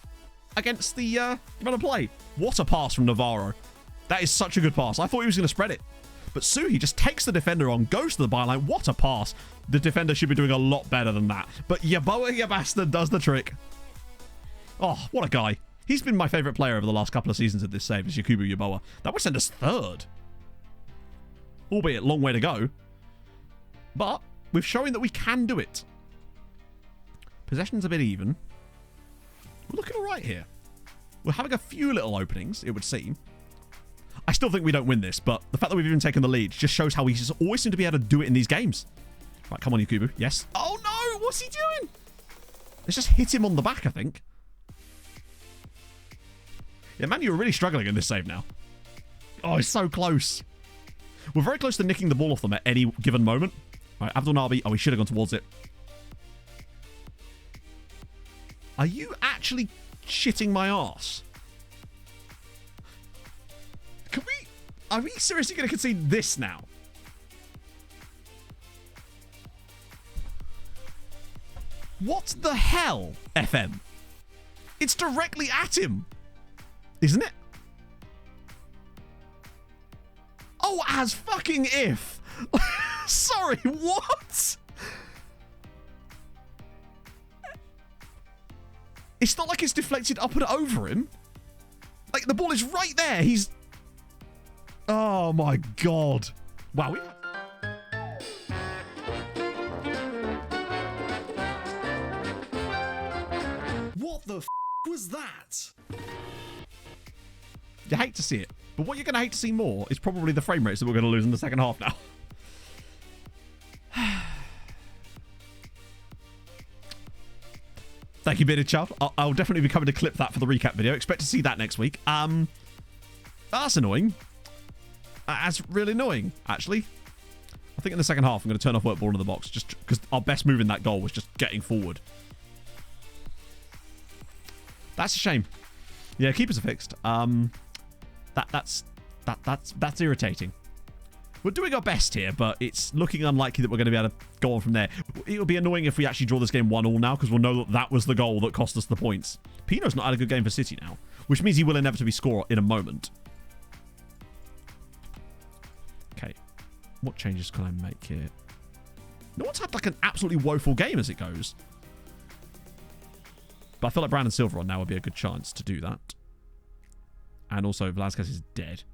against the run of play. What a pass from Navarro. That is such a good pass. I thought he was going to spread it. But Suhi just takes the defender on, goes to the byline. What a pass. The defender should be doing a lot better than that. But Yeboah, you bastard, does the trick. Oh, what a guy. He's been my favourite player over the last couple of seasons at this save, is Yakubu Yeboah. That would send us third. Albeit, long way to go. But we've shown that we can do it. Possession's a bit even. We're looking all right here. We're having a few little openings, it would seem. I still think we don't win this, but the fact that we've even taken the lead just shows how we just always seem to be able to do it in these games. Right, come on, Yakubu. Yes. Oh, no! What's he doing? Let's just hit him on the back, I think. Yeah, man, you're really struggling in this save now. Oh, it's so close. We're very close to nicking the ball off them at any given moment. All right, Abdul Nabi. Oh, he should have gone towards it. Are you actually shitting my arse? Are we seriously going to concede this now? What the hell, FM? It's directly at him, isn't it? Oh, as fucking if. Sorry, what? It's not like it's deflected up and over him. Like, the ball is right there. He's... Oh, my God. Wow. What the f*** was that? You hate to see it. But what you're going to hate to see more is probably the frame rates that we're going to lose in the second half now. Thank you, Bearded Child. I'll definitely be coming to clip that for the recap video. Expect to see that next week. That's annoying. That's really annoying, actually. I think in the second half, I'm going to turn off work ball in the box, just because our best move in that goal was just getting forward. That's a shame. Yeah, keepers are fixed. That's irritating. We're doing our best here, but it's looking unlikely that we're going to be able to go on from there. It'll be annoying if we actually draw this game 1-1 now, because we'll know that was the goal that cost us the points. Pino's not had a good game for City now, which means he will inevitably score in a moment. Okay, what changes can I make here? No one's had like an absolutely woeful game as it goes. But I feel like Brandon Silva on now would be a good chance to do that. And also, Velasquez is dead.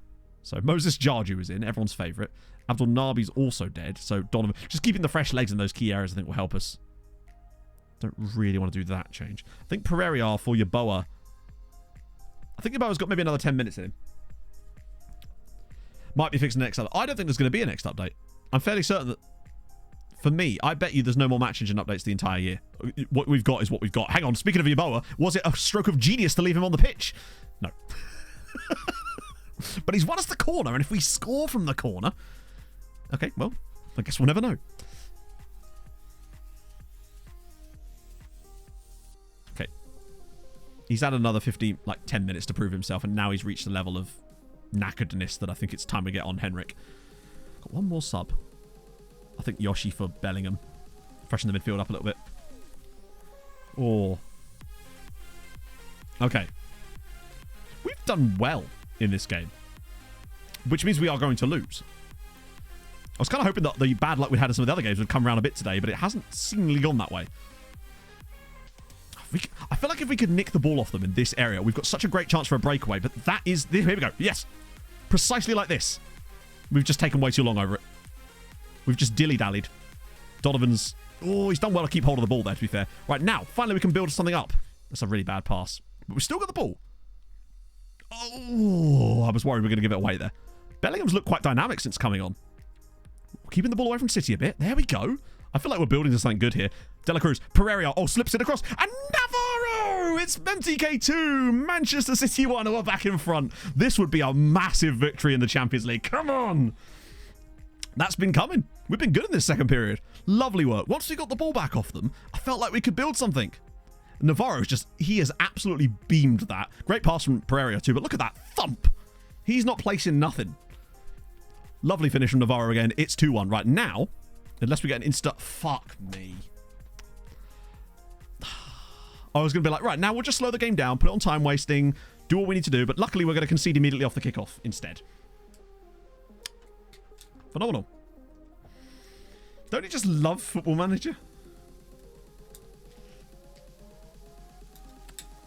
So Moses Jarju is in, everyone's favourite. Abdul Nabi's also dead. So Donovan, just keeping the fresh legs in those key areas I think will help us. Don't really want to do that change. I think Pereira for Yeboah. I think Yeboah's got maybe another 10 minutes in him. Might be fixing the next update. I don't think there's going to be a next update. I'm fairly certain that, for me, I bet you there's no more match engine updates the entire year. What we've got is what we've got. Hang on, speaking of Yeboah, was it a stroke of genius to leave him on the pitch? No. But he's won us the corner, and if we score from the corner... Okay, well, I guess we'll never know. Okay. He's had another 10 minutes to prove himself, and now he's reached the level of knackeredness that I think it's time to get on Henrik. Got one more sub. I think Yoshi for Bellingham. Freshen the midfield up a little bit. Oh. Okay. We've done well in this game, which means we are going to lose. I was kind of hoping that the bad luck we'd had in some of the other games would come around a bit today, but it hasn't seemingly gone that way. I feel like if we could nick the ball off them in this area, we've got such a great chance for a breakaway, but that is... Here we go. Yes. Precisely like this. We've just taken way too long over it. We've just dilly-dallied. Donovan's... Oh, he's done well to keep hold of the ball there, to be fair. Right, now, finally we can build something up. That's a really bad pass. But we've still got the ball. Oh, I was worried we were going to give it away there. Bellingham's looked quite dynamic since coming on. Keeping the ball away from City a bit. There we go. I feel like we're building to something good here. De La Cruz, Pereira, slips it across. And Navarro! It's MTK 2, Manchester City 1, who are back in front. This would be a massive victory in the Champions League. Come on! That's been coming. We've been good in this second period. Lovely work. Once we got the ball back off them, I felt like we could build something. Navarro's just, he has absolutely beamed that. Great pass from Pereira too, but look at that thump. He's not placing nothing. Lovely finish from Navarro again. It's 2-1. Right now, unless we get an insta... Fuck me. I was going to be like, right, now we'll just slow the game down, put it on time wasting, do what we need to do, but luckily we're going to concede immediately off the kickoff instead. Phenomenal. Don't you just love Football Manager?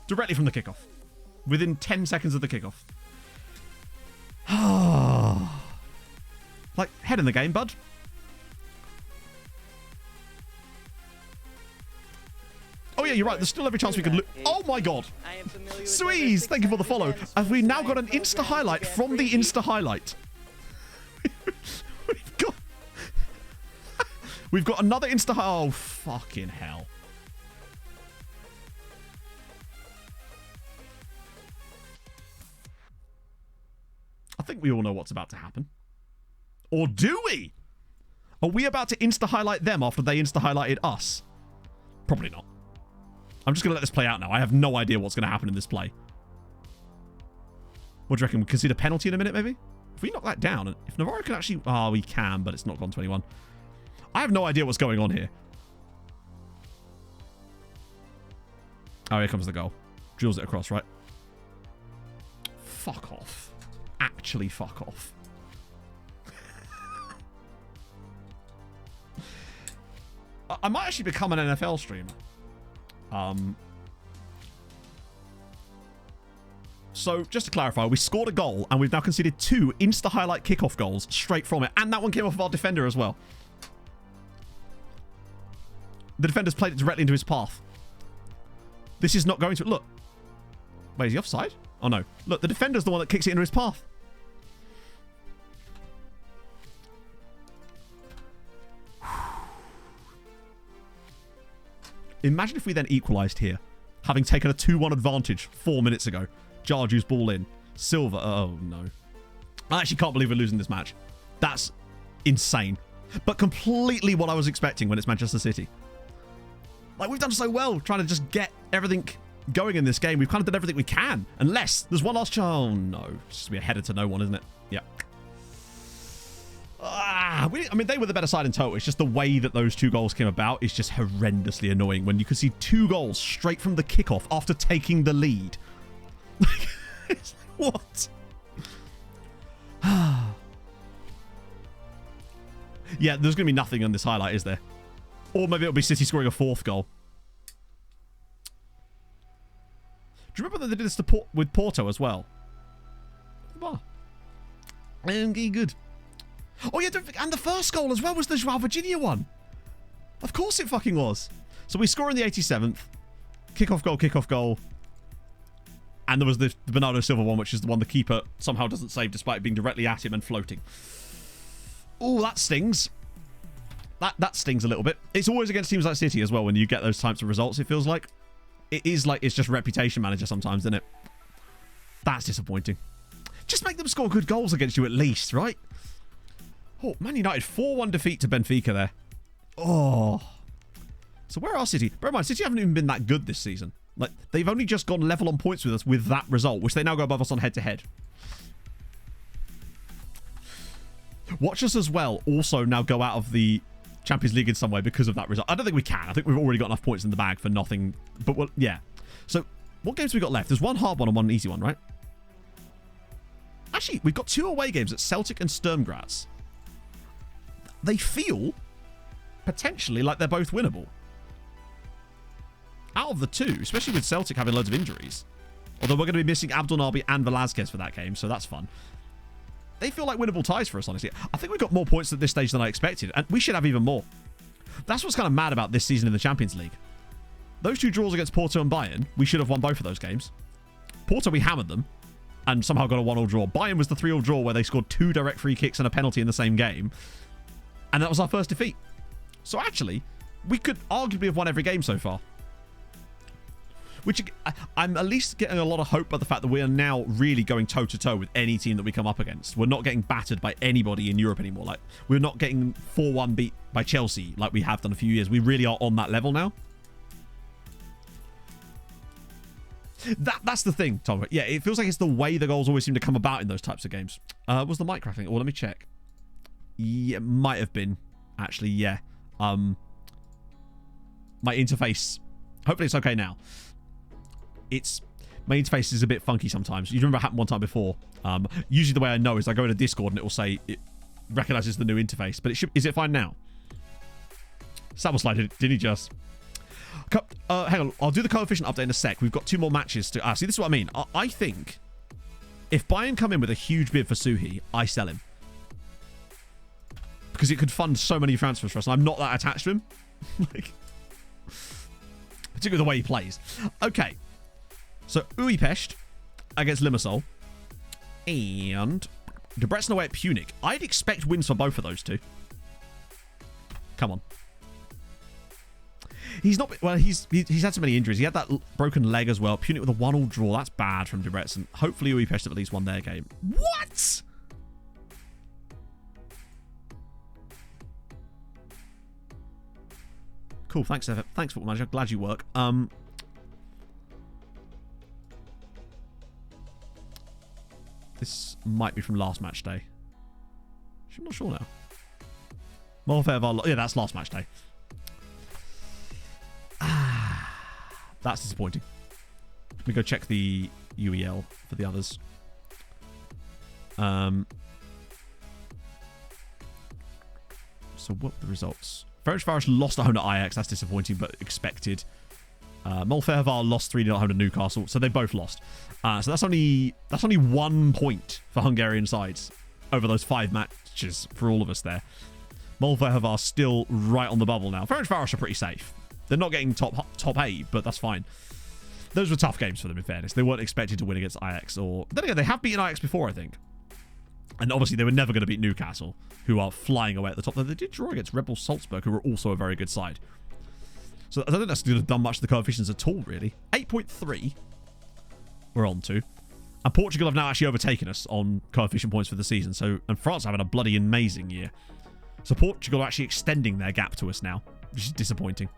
Directly from the kickoff. Within 10 seconds of the kickoff. Like, head in the game, bud. Oh, yeah, you're right. There's still every chance we could look. Oh, my God. Sweeze, thank you for the follow. Have we now got an Insta highlight from the Insta highlight? We've got another Insta... Oh, fucking hell. I think we all know what's about to happen. Or do we? Are we about to insta-highlight them after they insta-highlighted us? Probably not. I'm just going to let this play out now. I have no idea what's going to happen in this play. What do you reckon? We concede a penalty in a minute, maybe? If we knock that down, if Navarro can actually... Oh, we can, but it's not gone 21. I have no idea what's going on here. Oh, here comes the goal. Drills it across, right? Fuck off. Actually, fuck off. I might actually become an NFL streamer. So, just to clarify, we scored a goal, and we've now conceded 2 insta-highlight kickoff goals straight from it. And that one came off of our defender as well. The defender's played it directly into his path. This is not going to... Look. Wait, is he offside? Oh, no. Look, the defender's the one that kicks it into his path. Imagine if we then equalised here, having taken a 2-1 advantage 4 minutes ago. Jarju's ball in. Silva. Oh, no. I actually can't believe we're losing this match. That's insane. But completely what I was expecting when it's Manchester City. Like, we've done so well trying to just get everything going in this game. We've kind of done everything we can. Unless there's one last chance. Oh, no. It's just be a header to no one, isn't it? Yeah. I mean, they were the better side in total. It's just the way that those 2 goals came about is just horrendously annoying when you can see 2 goals straight from the kickoff after taking the lead. It's like, what? Yeah, there's going to be nothing on this highlight, is there? Or maybe it'll be City scoring a 4th goal. Do you remember that they did this with Porto as well? Good. Oh, yeah, and the first goal as well was the Joao Virginia one. Of course it fucking was. So we score in the 87th. Kickoff goal. And there was the Bernardo Silva one, which is the one the keeper somehow doesn't save despite being directly at him and floating. Oh, that stings. That stings a little bit. It's always against teams like City as well when you get those types of results, it feels like. It is like it's just reputation manager sometimes, isn't it? That's disappointing. Just make them score good goals against you at least, right? Oh, Man United 4-1 defeat to Benfica there. Oh. So where are City? Bear in mind, City haven't even been that good this season. Like, they've only just gone level on points with us with that result, which they now go above us on head-to-head. Watch us as well also now go out of the Champions League in some way because of that result. I don't think we can. I think we've already got enough points in the bag for nothing. But, well, yeah. So, what games have we got left? There's one hard one and one easy one, right? Actually, we've got 2 away games at Celtic and Sturm Graz. they feel potentially like they're both winnable. Out of the two, especially with Celtic having loads of injuries. Although we're going to be missing Abdul Nabi and Velazquez for that game, so that's fun. They feel like winnable ties for us, honestly. I think we've got more points at this stage than I expected, and we should have even more. That's what's kind of mad about this season in the Champions League. Those two draws against Porto and Bayern, we should have won both of those games. Porto, we hammered them, and somehow got a 1-1 draw. Bayern was the 3-3 draw where they scored 2 direct free kicks and a penalty in the same game, and that was our first defeat. So actually, we could arguably have won every game so far. Which I'm at least getting a lot of hope by the fact that we are now really going toe-to-toe with any team that we come up against. We're not getting battered by anybody in Europe anymore. Like, we're not getting 4-1 beat by Chelsea like we have done a few years. We really are on that level now. That's the thing, Tom. Yeah, it feels like it's the way the goals always seem to come about in those types of games. Was the mic crackling? Well, let me check. Yeah, it might have been. Actually, yeah. My interface... Hopefully it's okay now. My interface is a bit funky sometimes. You remember it happened one time before. Usually the way I know is I go into Discord and it will say it recognizes the new interface. But is it fine now? Saboslide didn't he just? Hang on. I'll do the coefficient update in a sec. We've got 2 more matches to... see, this is what I mean. I think if Bayern come in with a huge bid for Suhi, I sell him. Because it could fund so many transfers for us. And I'm not that attached to him. Like, particularly the way he plays. Okay. So, Újpest against Limassol. And Debrecen away at Punic. I'd expect wins for both of those two. Come on. He's not... Well, he's had so many injuries. He had that broken leg as well. Punic with a 1-1 draw. That's bad from Debrecen. Hopefully, Újpest have at least won their game. What? Cool. Thanks, Football Manager. Glad you work. This might be from last match day. I'm not sure now. Yeah, that's last match day. That's disappointing. Let me go check the UEL for the others. So what were the results? Ferencváros lost at home to Ajax. That's disappointing, but expected. Molfehavar lost 3-0 at home to Newcastle, so they both lost. So that's only 1 point for Hungarian sides over those 5 matches for all of us there. Molfehavar still right on the bubble now. Ferencváros are pretty safe. They're not getting top 8, but that's fine. Those were tough games for them, in fairness. They weren't expected to win against Ajax. Then again, they have beaten Ajax before, I think. And obviously, they were never going to beat Newcastle, who are flying away at the top. Though they did draw against Red Bull Salzburg, who are also a very good side. So I don't think that's going to have done much to the coefficients at all, really. 8.3 we're on to. And Portugal have now actually overtaken us on coefficient points for the season. And France are having a bloody amazing year. So Portugal are actually extending their gap to us now, which is disappointing.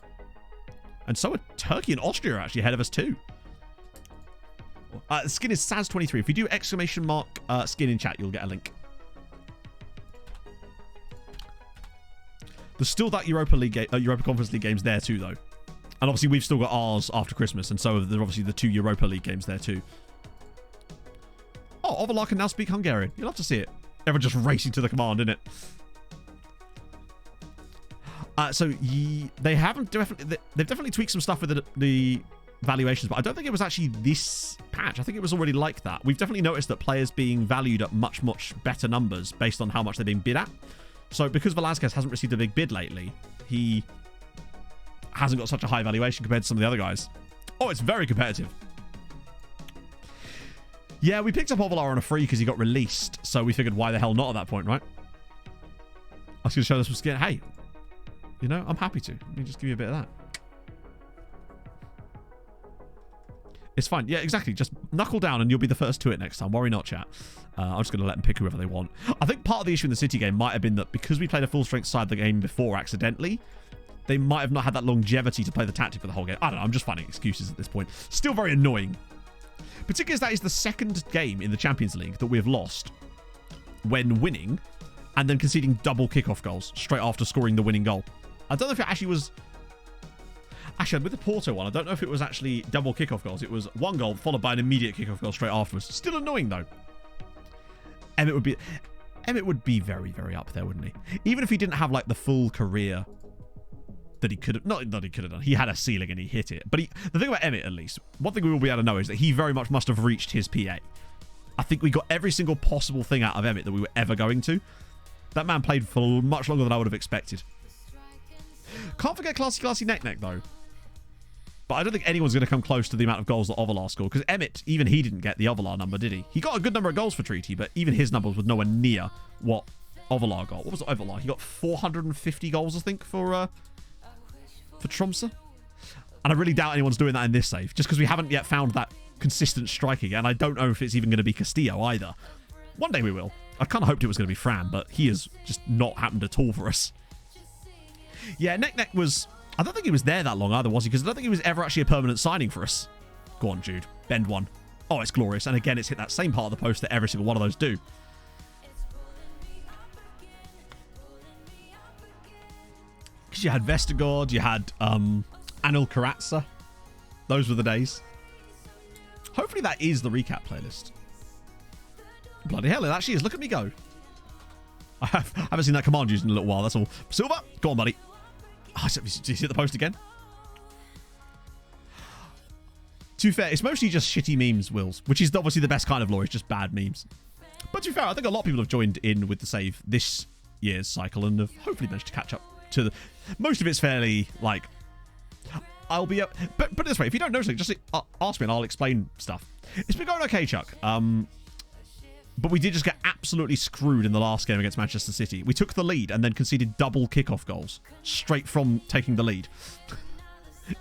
And so are Turkey and Austria are actually ahead of us too. Skin is Saz23. If you do exclamation mark skin in chat, you'll get a link. There's still that Europa Conference League games there too, though. And obviously, we've still got ours after Christmas, and so there are obviously the 2 Europa League games there too. Oh, Ovalar can now speak Hungarian. You'll have to see it. Everyone just racing to the command, innit? They haven't they've definitely tweaked some stuff with the valuations, but I don't think it was actually this patch. I think it was already like that. We've definitely noticed that players being valued at much better numbers based on how much they're being bid at. So because Velazquez hasn't received a big bid lately, he hasn't got such a high valuation compared to some of the other guys. Oh, it's very competitive. Yeah, we picked up Ovalar on a free because he got released, so we figured why the hell not at that point, right? I was going to show this some skin. Hey, you know, I'm happy to. Let me just give you a bit of that. It's fine. Yeah, exactly. Just knuckle down and you'll be the first to it next time. Worry not, chat. I'm just going to let them pick whoever they want. I think part of the issue in the City game might have been that because we played a full-strength side of the game before accidentally, they might have not had that longevity to play the tactic for the whole game. I don't know. I'm just finding excuses at this point. Still very annoying. Particularly as that is the second game in the Champions League that we have lost when winning and then conceding double kickoff goals straight after scoring the winning goal. I don't know if it actually was... Actually, with the Porto one, I don't know if it was actually double kickoff goals. It was 1 goal followed by an immediate kickoff goal straight afterwards. Still annoying, though. And it would be... Emmett would be very, very up there, wouldn't he? Even if he didn't have like the full career that he could have, not that he could have done. He had a ceiling and he hit it. But the thing about Emmett, at least, one thing we will be able to know is that he very much must have reached his PA. I think we got every single possible thing out of Emmett that we were ever going to. That man played for much longer than I would have expected. Can't forget Classy Neck though. But I don't think anyone's going to come close to the amount of goals that Ovalar scored. Because Emmett, even he didn't get the Ovalar number, did he? He got a good number of goals for Treaty, but even his numbers were nowhere near what Ovalar got. What was Ovalar? He got 450 goals, I think, for Tromsø. And I really doubt anyone's doing that in this save. Just because we haven't yet found that consistent striking. And I don't know if it's even going to be Castillo either. One day we will. I kind of hoped it was going to be Fran, but he has just not happened at all for us. Yeah, Neck was... I don't think he was there that long either, was he? Because I don't think he was ever actually a permanent signing for us. Go on, Jude. Bend one. Oh, it's glorious. And again, it's hit that same part of the post that every single one of those do. Because you had Vestergaard, you had Anil Karatsa. Those were the days. Hopefully that is the recap playlist. Bloody hell, it actually is. Look at me go. I haven't seen that command used in a little while, that's all. Silver, go on, buddy. Oh, do you see the post again? To be fair, it's mostly just shitty memes, Wills, which is obviously the best kind of lore. It's just bad memes. But to be fair, I think a lot of people have joined in with the save this year's cycle and have hopefully managed to catch up to the... Most of it's fairly, like... I'll be... But put it this way, if you don't know something, just ask me and I'll explain stuff. It's been going okay, Chuck. But we did just get absolutely screwed in the last game against Manchester City. We took the lead and then conceded double kickoff goals straight from taking the lead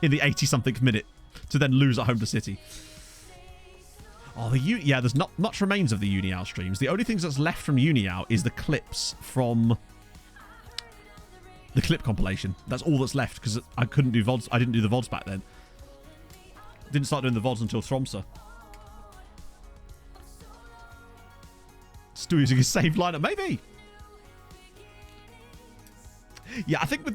in the 80-something minute to then lose at home to City. Oh, yeah, there's not much remains of the Uniao streams. The only things that's left from Uniao is the clips from the clip compilation. That's all that's left because I couldn't do VODs. I didn't do the VODs back then. Didn't start doing the VODs until Tromsø. Still using his save lineup, maybe. Yeah, I think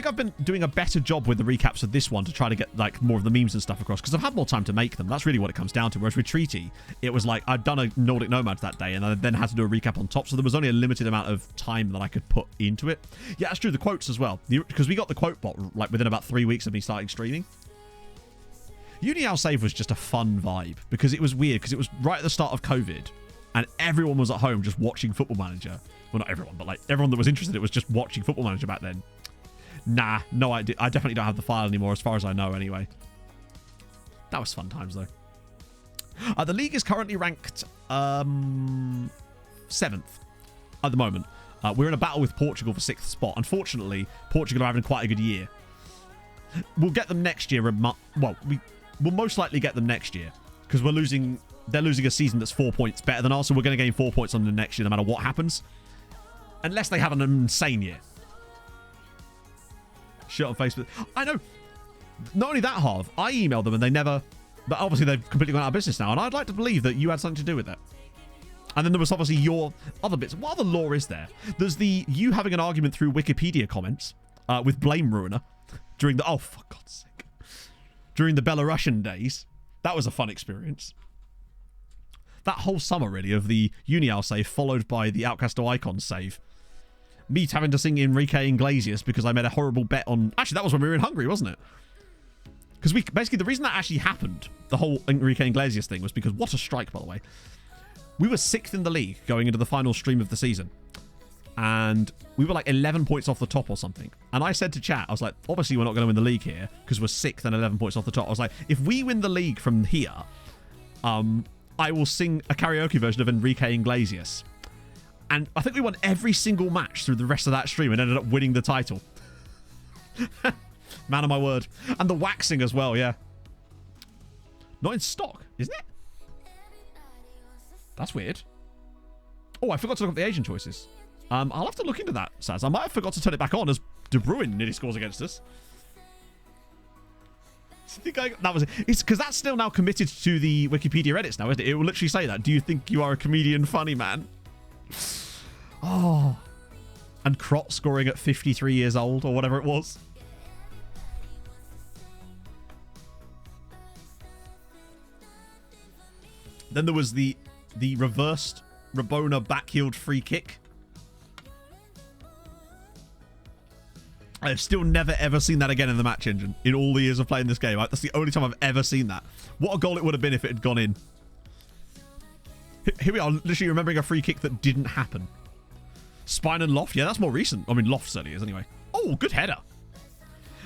I've been doing a better job with the recaps of this one to try to get like more of the memes and stuff across because I've had more time to make them. That's really what it comes down to. Whereas with Treaty, it was like I'd done a Nordic Nomads that day and I then had to do a recap on top, so there was only a limited amount of time that I could put into it. Yeah, that's true. The quotes as well, because we got the quote bot like within about 3 weeks of me starting streaming. Uniao save was just a fun vibe because it was weird because it was right at the start of COVID. And everyone was at home just watching Football Manager. Well, not everyone, but like everyone that was interested, it was just watching Football Manager back then. Nah, no, I definitely don't have the file anymore, as far as I know, anyway. That was fun times, though. The league is currently ranked 7th at the moment. We're in a battle with Portugal for 6th spot. Unfortunately, Portugal are having quite a good year. We'll get them next year. Well, we'll most likely get them next year because we're losing. They're losing a season that's 4 points better than us, so we're going to gain 4 points on them next year no matter what happens. Unless they have an insane year. Shit on Facebook. I know. Not only that, Harv, I emailed them and they never... But obviously they've completely gone out of business now, and I'd like to believe that you had something to do with that. And then there was obviously your other bits. What other lore is there? There's you having an argument through Wikipedia comments with Blame Ruiner during the... Oh, for God's sake. During the Belarusian days. That was a fun experience. That whole summer, really, of the Uniao save followed by the Outcasto Icon save. Me having to sing Enrique Iglesias because I made a horrible bet on... Actually, that was when we were in Hungary, wasn't it? Because basically, the reason that actually happened, the whole Enrique Iglesias thing, was because... What a strike, by the way. We were 6th in the league going into the final stream of the season. And we were like 11 points off the top or something. And I said to chat, I was like, obviously, we're not going to win the league here because we're 6th and 11 points off the top. I was like, if we win the league from here... I will sing a karaoke version of Enrique Iglesias. And I think we won every single match through the rest of that stream and ended up winning the title. Man of my word. And the waxing as well, yeah. Not in stock, isn't it? That's weird. Oh, I forgot to look up the Asian choices. I'll have to look into that, Saz. I might have forgot to turn it back on as De Bruyne nearly scores against us. That was it. It's because that's still now committed to the Wikipedia edits now, isn't it? It will literally say that. Do you think you are a comedian funny man? Oh. And Krot scoring at 53 years old or whatever it was. Then there was the reversed Rabona backheeled free kick. I've still never ever seen that again in the match engine in all the years of playing this game. That's the only time I've ever seen that. What a goal it would have been if it had gone in. Here we are, literally remembering a free kick that didn't happen. Spine and Loft. Yeah, that's more recent. I mean, Loft certainly is anyway. Oh, good header.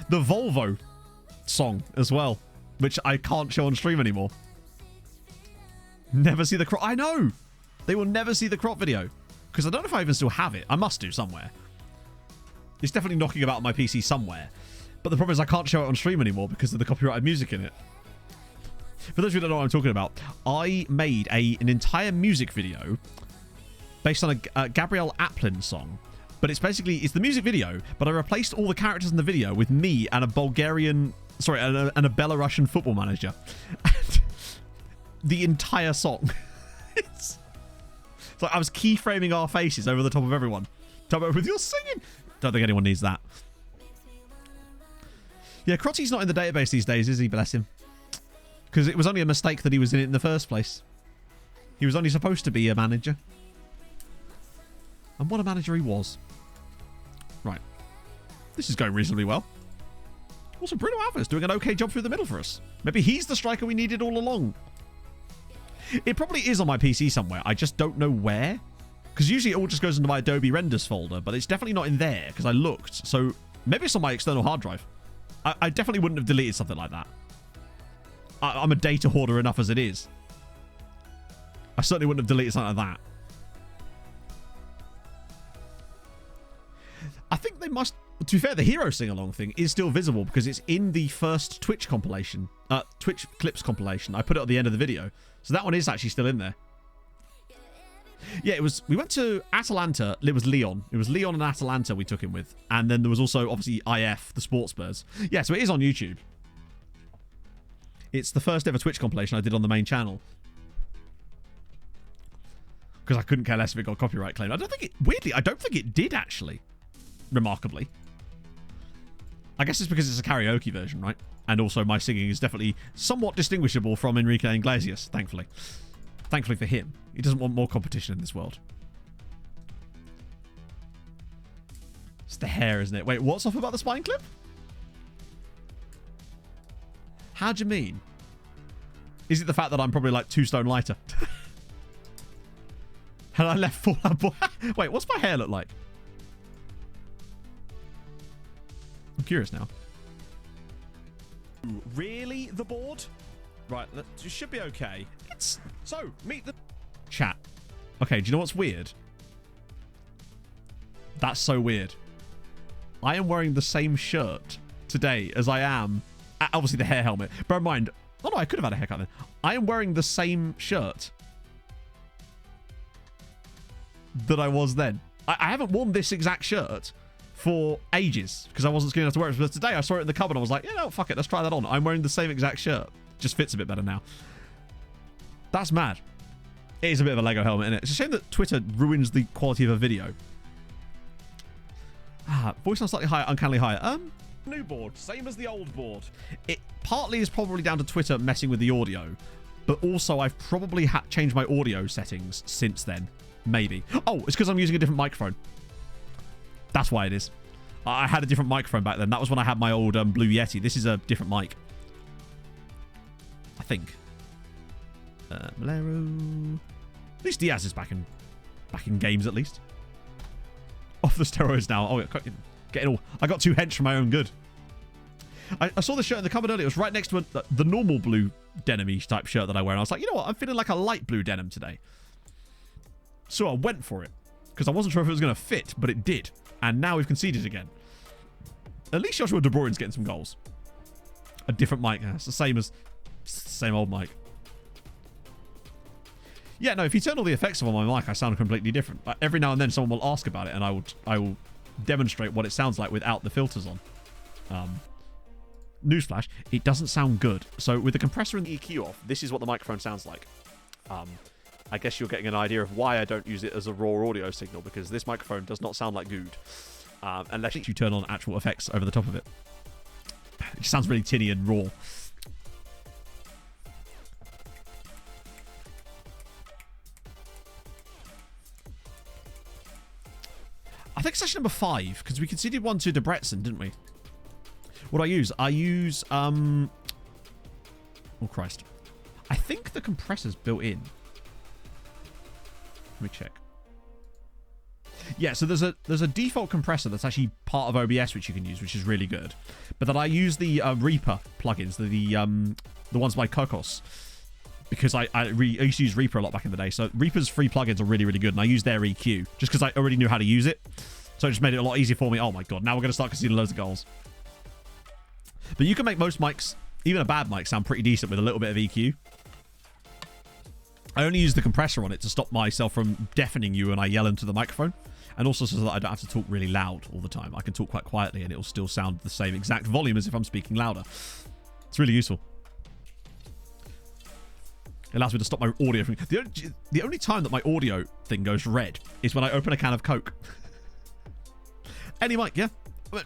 The Volvo song as well, which I can't show on stream anymore. Never see the crop. I know. They will never see the crop video because I don't know if I even still have it. I must do somewhere. It's definitely knocking about on my PC somewhere. But the problem is I can't show it on stream anymore because of the copyrighted music in it. For those of you who don't know what I'm talking about, I made an entire music video based on a Gabrielle Aplin song. But it's the music video, but I replaced all the characters in the video with me and a Belarusian football manager. And the entire song. It's like I was keyframing our faces over the top of everyone. With your singing. Don't think anyone needs that. Yeah, Crotty's not in the database these days, is he? Bless him. Because it was only a mistake that he was in it in the first place. He was only supposed to be a manager. And what a manager he was. Right. This is going reasonably well. Also, Bruno Alvarez doing an okay job through the middle for us. Maybe he's the striker we needed all along. It probably is on my PC somewhere. I just don't know where. Because usually it all just goes into my Adobe Renders folder, but it's definitely not in there because I looked. So maybe it's on my external hard drive. I definitely wouldn't have deleted something like that. I'm a data hoarder enough as it is. I certainly wouldn't have deleted something like that. I think they must... To be fair, the Hero Sing-Along thing is still visible because it's in the first Twitch compilation. Twitch Clips compilation. I put it at the end of the video. So that one is actually still in there. Yeah, it was... We went to Atalanta. It was Leon. It was Leon and Atalanta we took him with. And then there was also, obviously, IF, the Sports Spurs. Yeah, so it is on YouTube. It's the first ever Twitch compilation I did on the main channel. Because I couldn't care less if it got copyright claimed. I don't think it... Weirdly, I don't think it did, actually. Remarkably. I guess it's because it's a karaoke version, right? And also my singing is definitely somewhat distinguishable from Enrique Iglesias, thankfully. Thankfully for him. He doesn't want more competition in this world. It's the hair, isn't it? Wait, what's off about the spine clip? How do you mean? Is it the fact that I'm probably like 2 stone lighter? And I left Fall Out Boy. Wait, what's my hair look like? I'm curious now. Really? The board? Right, that should be okay. So, meet the... Chat. Okay, do you know what's weird? That's so weird. I am wearing the same shirt today as I am... Obviously, the hair helmet. Bear in mind... Oh, no, I could have had a haircut then. I am wearing the same shirt that I was then. I haven't worn this exact shirt for ages because I wasn't scared enough to wear it. But today I saw it in the cupboard and I was like, yeah, no, fuck it, let's try that on. I'm wearing the same exact shirt. Just fits a bit better now. That's mad. It is a bit of a Lego helmet, isn't it? It's a shame that Twitter ruins the quality of a video. Voice sounds slightly higher, uncannily higher. New board, same as the old board. It partly is probably down to Twitter messing with the audio, but also I've probably changed my audio settings since then. Maybe. Oh, it's because I'm using a different microphone. That's why it is. I had a different microphone back then. That was when I had my old Blue Yeti. This is a different mic. I think. Malero. At least Diaz is back in games at least. Off the steroids now. Oh, getting all. I got 2 hench for my own good. I saw the shirt in the cupboard earlier. It was right next to the normal blue denim-y type shirt that I wear. And I was like, you know what? I'm feeling like a light blue denim today. So I went for it. Because I wasn't sure if it was going to fit, but it did. And now we've conceded again. At least Joshua De Bruyne's getting some goals. A different mic. It's the same old mic. Yeah, no, if you turn all the effects off on my mic, I sound completely different. But every now and then someone will ask about it, and I will demonstrate what it sounds like without the filters on. Newsflash, it doesn't sound good. So with the compressor and the EQ off, this is what the microphone sounds like. I guess you're getting an idea of why I don't use it as a raw audio signal, because this microphone does not sound like good. Unless you turn on actual effects over the top of it. It just sounds really tinny and raw. I think session number 5, because we conceded one to Debrecen, didn't we? What do I use? I use, oh Christ. I think the compressor's built in. Let me check. Yeah, so there's a default compressor that's actually part of OBS which you can use, which is really good. But then I use the Reaper plugins, the ones by Kokos, because I used to use Reaper a lot back in the day. So Reaper's free plugins are really, really good, and I use their EQ just because I already knew how to use it. So it just made it a lot easier for me. Oh my god, now we're going to start conceding loads of goals. But you can make most mics, even a bad mic, sound pretty decent with a little bit of EQ. I only use the compressor on it to stop myself from deafening you when I yell into the microphone. And also so that I don't have to talk really loud all the time. I can talk quite quietly and it will still sound the same exact volume as if I'm speaking louder. It's really useful. It allows me to stop my audio from... The only time that my audio thing goes red is when I open a can of Coke. Any mic, yeah. But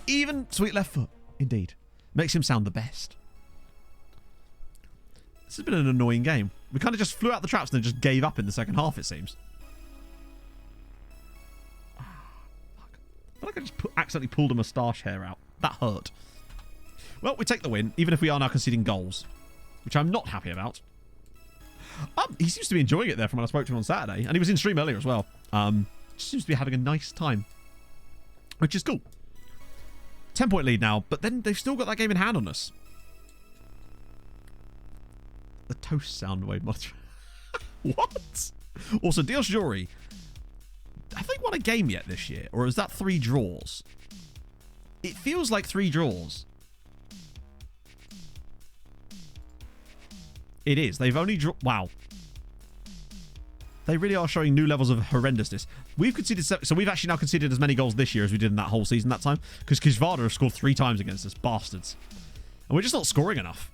even Sweet Left Foot, indeed, makes him sound the best. This has been an annoying game. We kind of just flew out the traps and then just gave up in the second half, it seems. I feel like I just accidentally pulled a moustache hair out. That hurt. Well, we take the win, even if we are now conceding goals, which I'm not happy about. He seems to be enjoying it there from when I spoke to him on Saturday, and he was in stream earlier as well. Seems to be having a nice time, which is cool. 10-point lead now, but then they've still got that game in hand on us. The toast sound wave mod. What? Also, Dios Jury. Have they won a game yet this year? Or is that 3 draws? It feels like 3 draws. It is. They've only drawn... Wow. They really are showing new levels of horrendousness. We've conceded... So we've actually now conceded as many goals this year as we did in that whole season that time. Because Kizvada have scored 3 times against us. Bastards. And we're just not scoring enough.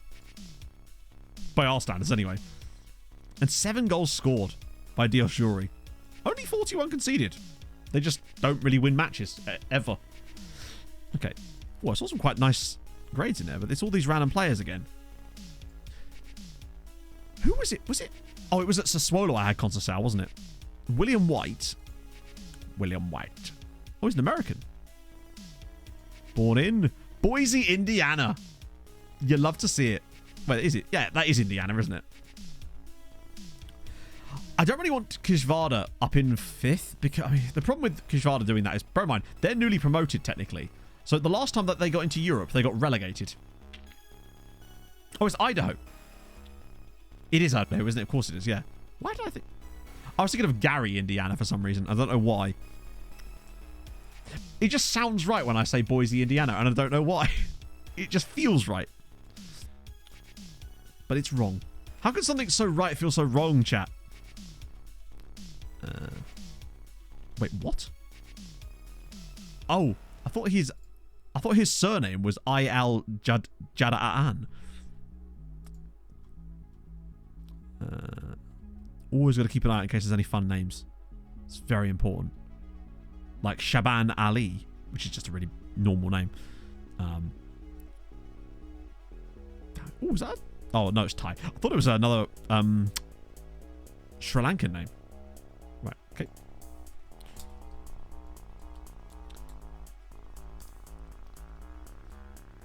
By our standards, anyway. And 7 goals scored by Dios Jury. Only 41 conceded. They just don't really win matches, ever. Okay. Oh, I saw some quite nice grades in there, but it's all these random players again. Who was it? Was it? Oh, it was at Sassuolo I had Conceição, wasn't it? William White. William White. Oh, he's an American. Born in Boise, Indiana. You love to see it. Wait, is it? Yeah, that is Indiana, isn't it? I don't really want Kizvada up in 5th because, I mean, the problem with Kizvada doing that is, bear in mind, they're newly promoted technically. So the last time that they got into Europe, they got relegated. Oh, it's Idaho. It is Idaho, isn't it? Of course it is, yeah. Why did I think... I was thinking of Gary, Indiana, for some reason. I don't know why. It just sounds right when I say Boise, Indiana, and I don't know why. It just feels right. But it's wrong. How can something so right feel so wrong, chat? Wait, what? Oh, I thought his surname was I-Al Jada'an. Always got to keep an eye out in case there's any fun names. It's very important. Like Shaban Ali, which is just a really normal name. Oh, was that? Oh, no, it's Thai. I thought it was another Sri Lankan name. Right, okay.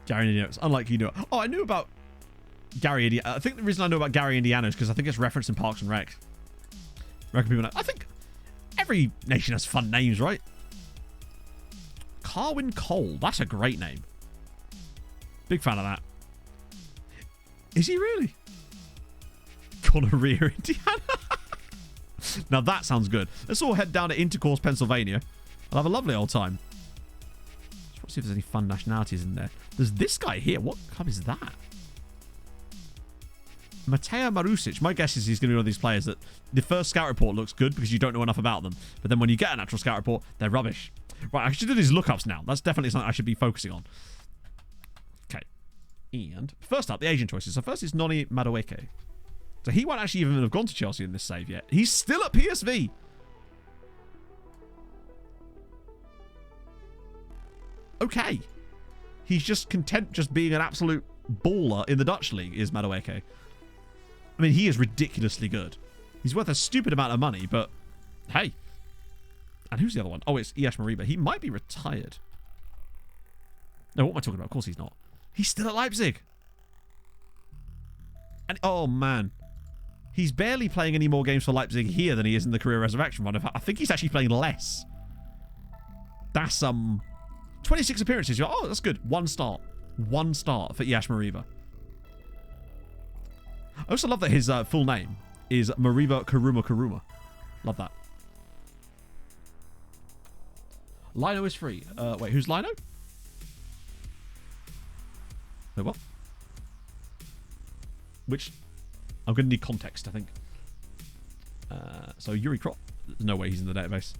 Gary Indiana. It's unlike you know. Oh, I knew about Gary Indiana. I think the reason I know about Gary Indiana is because I think it's referenced in Parks and Rec. I reckon people know. I think every nation has fun names, right? Carwin Cole. That's a great name. Big fan of that. Is he really? Gonorrhea, Indiana? Now that sounds good. Let's all head down to Intercourse, Pennsylvania. I'll have a lovely old time. Just want to see if there's any fun nationalities in there. There's this guy here. What club is that? Mateo Marusic. My guess is he's going to be one of these players that the first scout report looks good because you don't know enough about them. But then when you get an actual scout report, they're rubbish. Right, I should do these lookups now. That's definitely something I should be focusing on. Okay. And first up, the agent choices. So first is Noni Madueke. So he won't actually even have gone to Chelsea in this save yet. He's still at PSV. Okay. He's just content just being an absolute baller in the Dutch league, is Madueke. I mean, he is ridiculously good. He's worth a stupid amount of money, but hey. And who's the other one? Oh, it's Iash Mariba. He might be retired. No, what am I talking about? Of course he's not. He's still at Leipzig. And oh man, he's barely playing any more games for Leipzig here than he is in the career resurrection run. I think he's actually playing less. That's 26 appearances. Oh, that's good. One start for Iash Mariba. I also love that his full name is Mariba Kuruma. Love that. Lino is free. Wait, who's Lino? Wait, what? Which? I'm going to need context, I think. So Yuri Krot. There's no way he's in the database.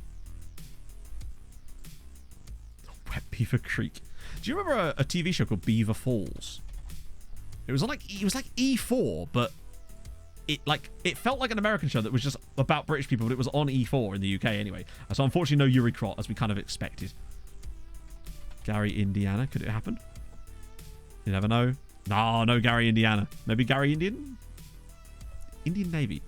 Wet Beaver Creek. Do you remember a TV show called Beaver Falls? It was like E4, but it felt like an American show that was just about British people, but it was on E4 in the UK anyway. So unfortunately, no Yuri Krot, as we kind of expected. Gary, Indiana. Could it happen? You never know. No Gary, Indiana. Maybe Gary, Indian Navy.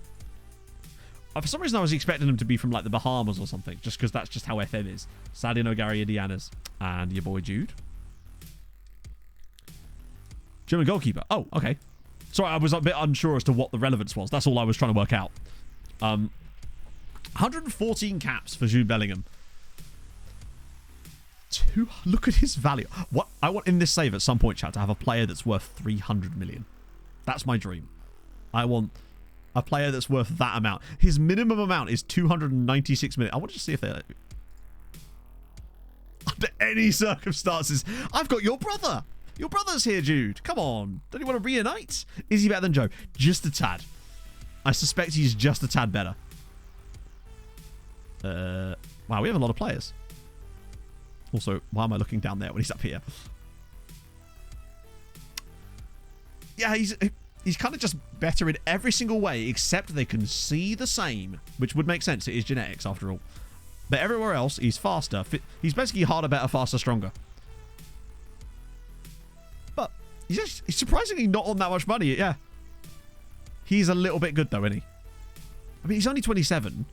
For some reason, I was expecting him to be from like the Bahamas or something, just because that's just how FM is. Sadly, no Gary, Indiana's. And your boy Jude. German goalkeeper. Oh, okay. Sorry, I was a bit unsure as to what the relevance was. That's all I was trying to work out. 114 caps for Jude Bellingham. Look at his value. What I want in this save at some point, chat, to have a player that's worth 300 million. That's my dream. I want a player that's worth that amount. His minimum amount is 296 million. I want to just see if they're... Under any circumstances, I've got your brother. Your brother's here, Jude. Come on. Don't you want to reunite? Is he better than Joe? Just a tad. I suspect he's just a tad better. Wow, we have a lot of players. Also, why am I looking down there when he's up here? Yeah, he's kind of just better in every single way, except they can see the same, which would make sense. It is genetics, after all. But everywhere else, he's faster. He's basically harder, better, faster, stronger. But he's surprisingly not on that much money. Yeah. He's a little bit good, though, isn't he? I mean, he's only 27.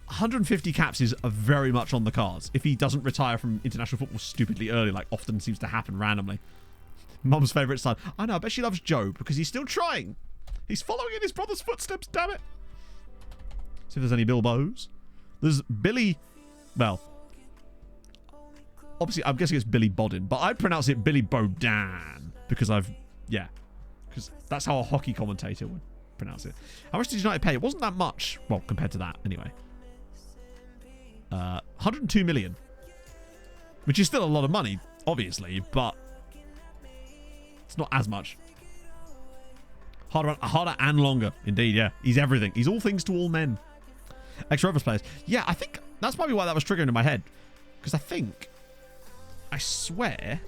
150 caps is very much on the cards if he doesn't retire from international football stupidly early, like often seems to happen randomly. Mum's favourite son. I know, I bet she loves Joe because he's still trying. He's following in his brother's footsteps, damn it. See if there's any Bilbos. There's Billy... Well... Obviously, I'm guessing it's Billy Bodin, but I pronounce it Billy Bodan because yeah. Because that's how a hockey commentator would pronounce it. How much did United pay? It wasn't that much. Well, compared to that, anyway. 102 million. Which is still a lot of money, obviously, but it's not as much. Harder and longer, indeed, yeah. He's everything. He's all things to all men. Extra Rovers players. Yeah, I think that's probably why that was triggering in my head. Because I swear,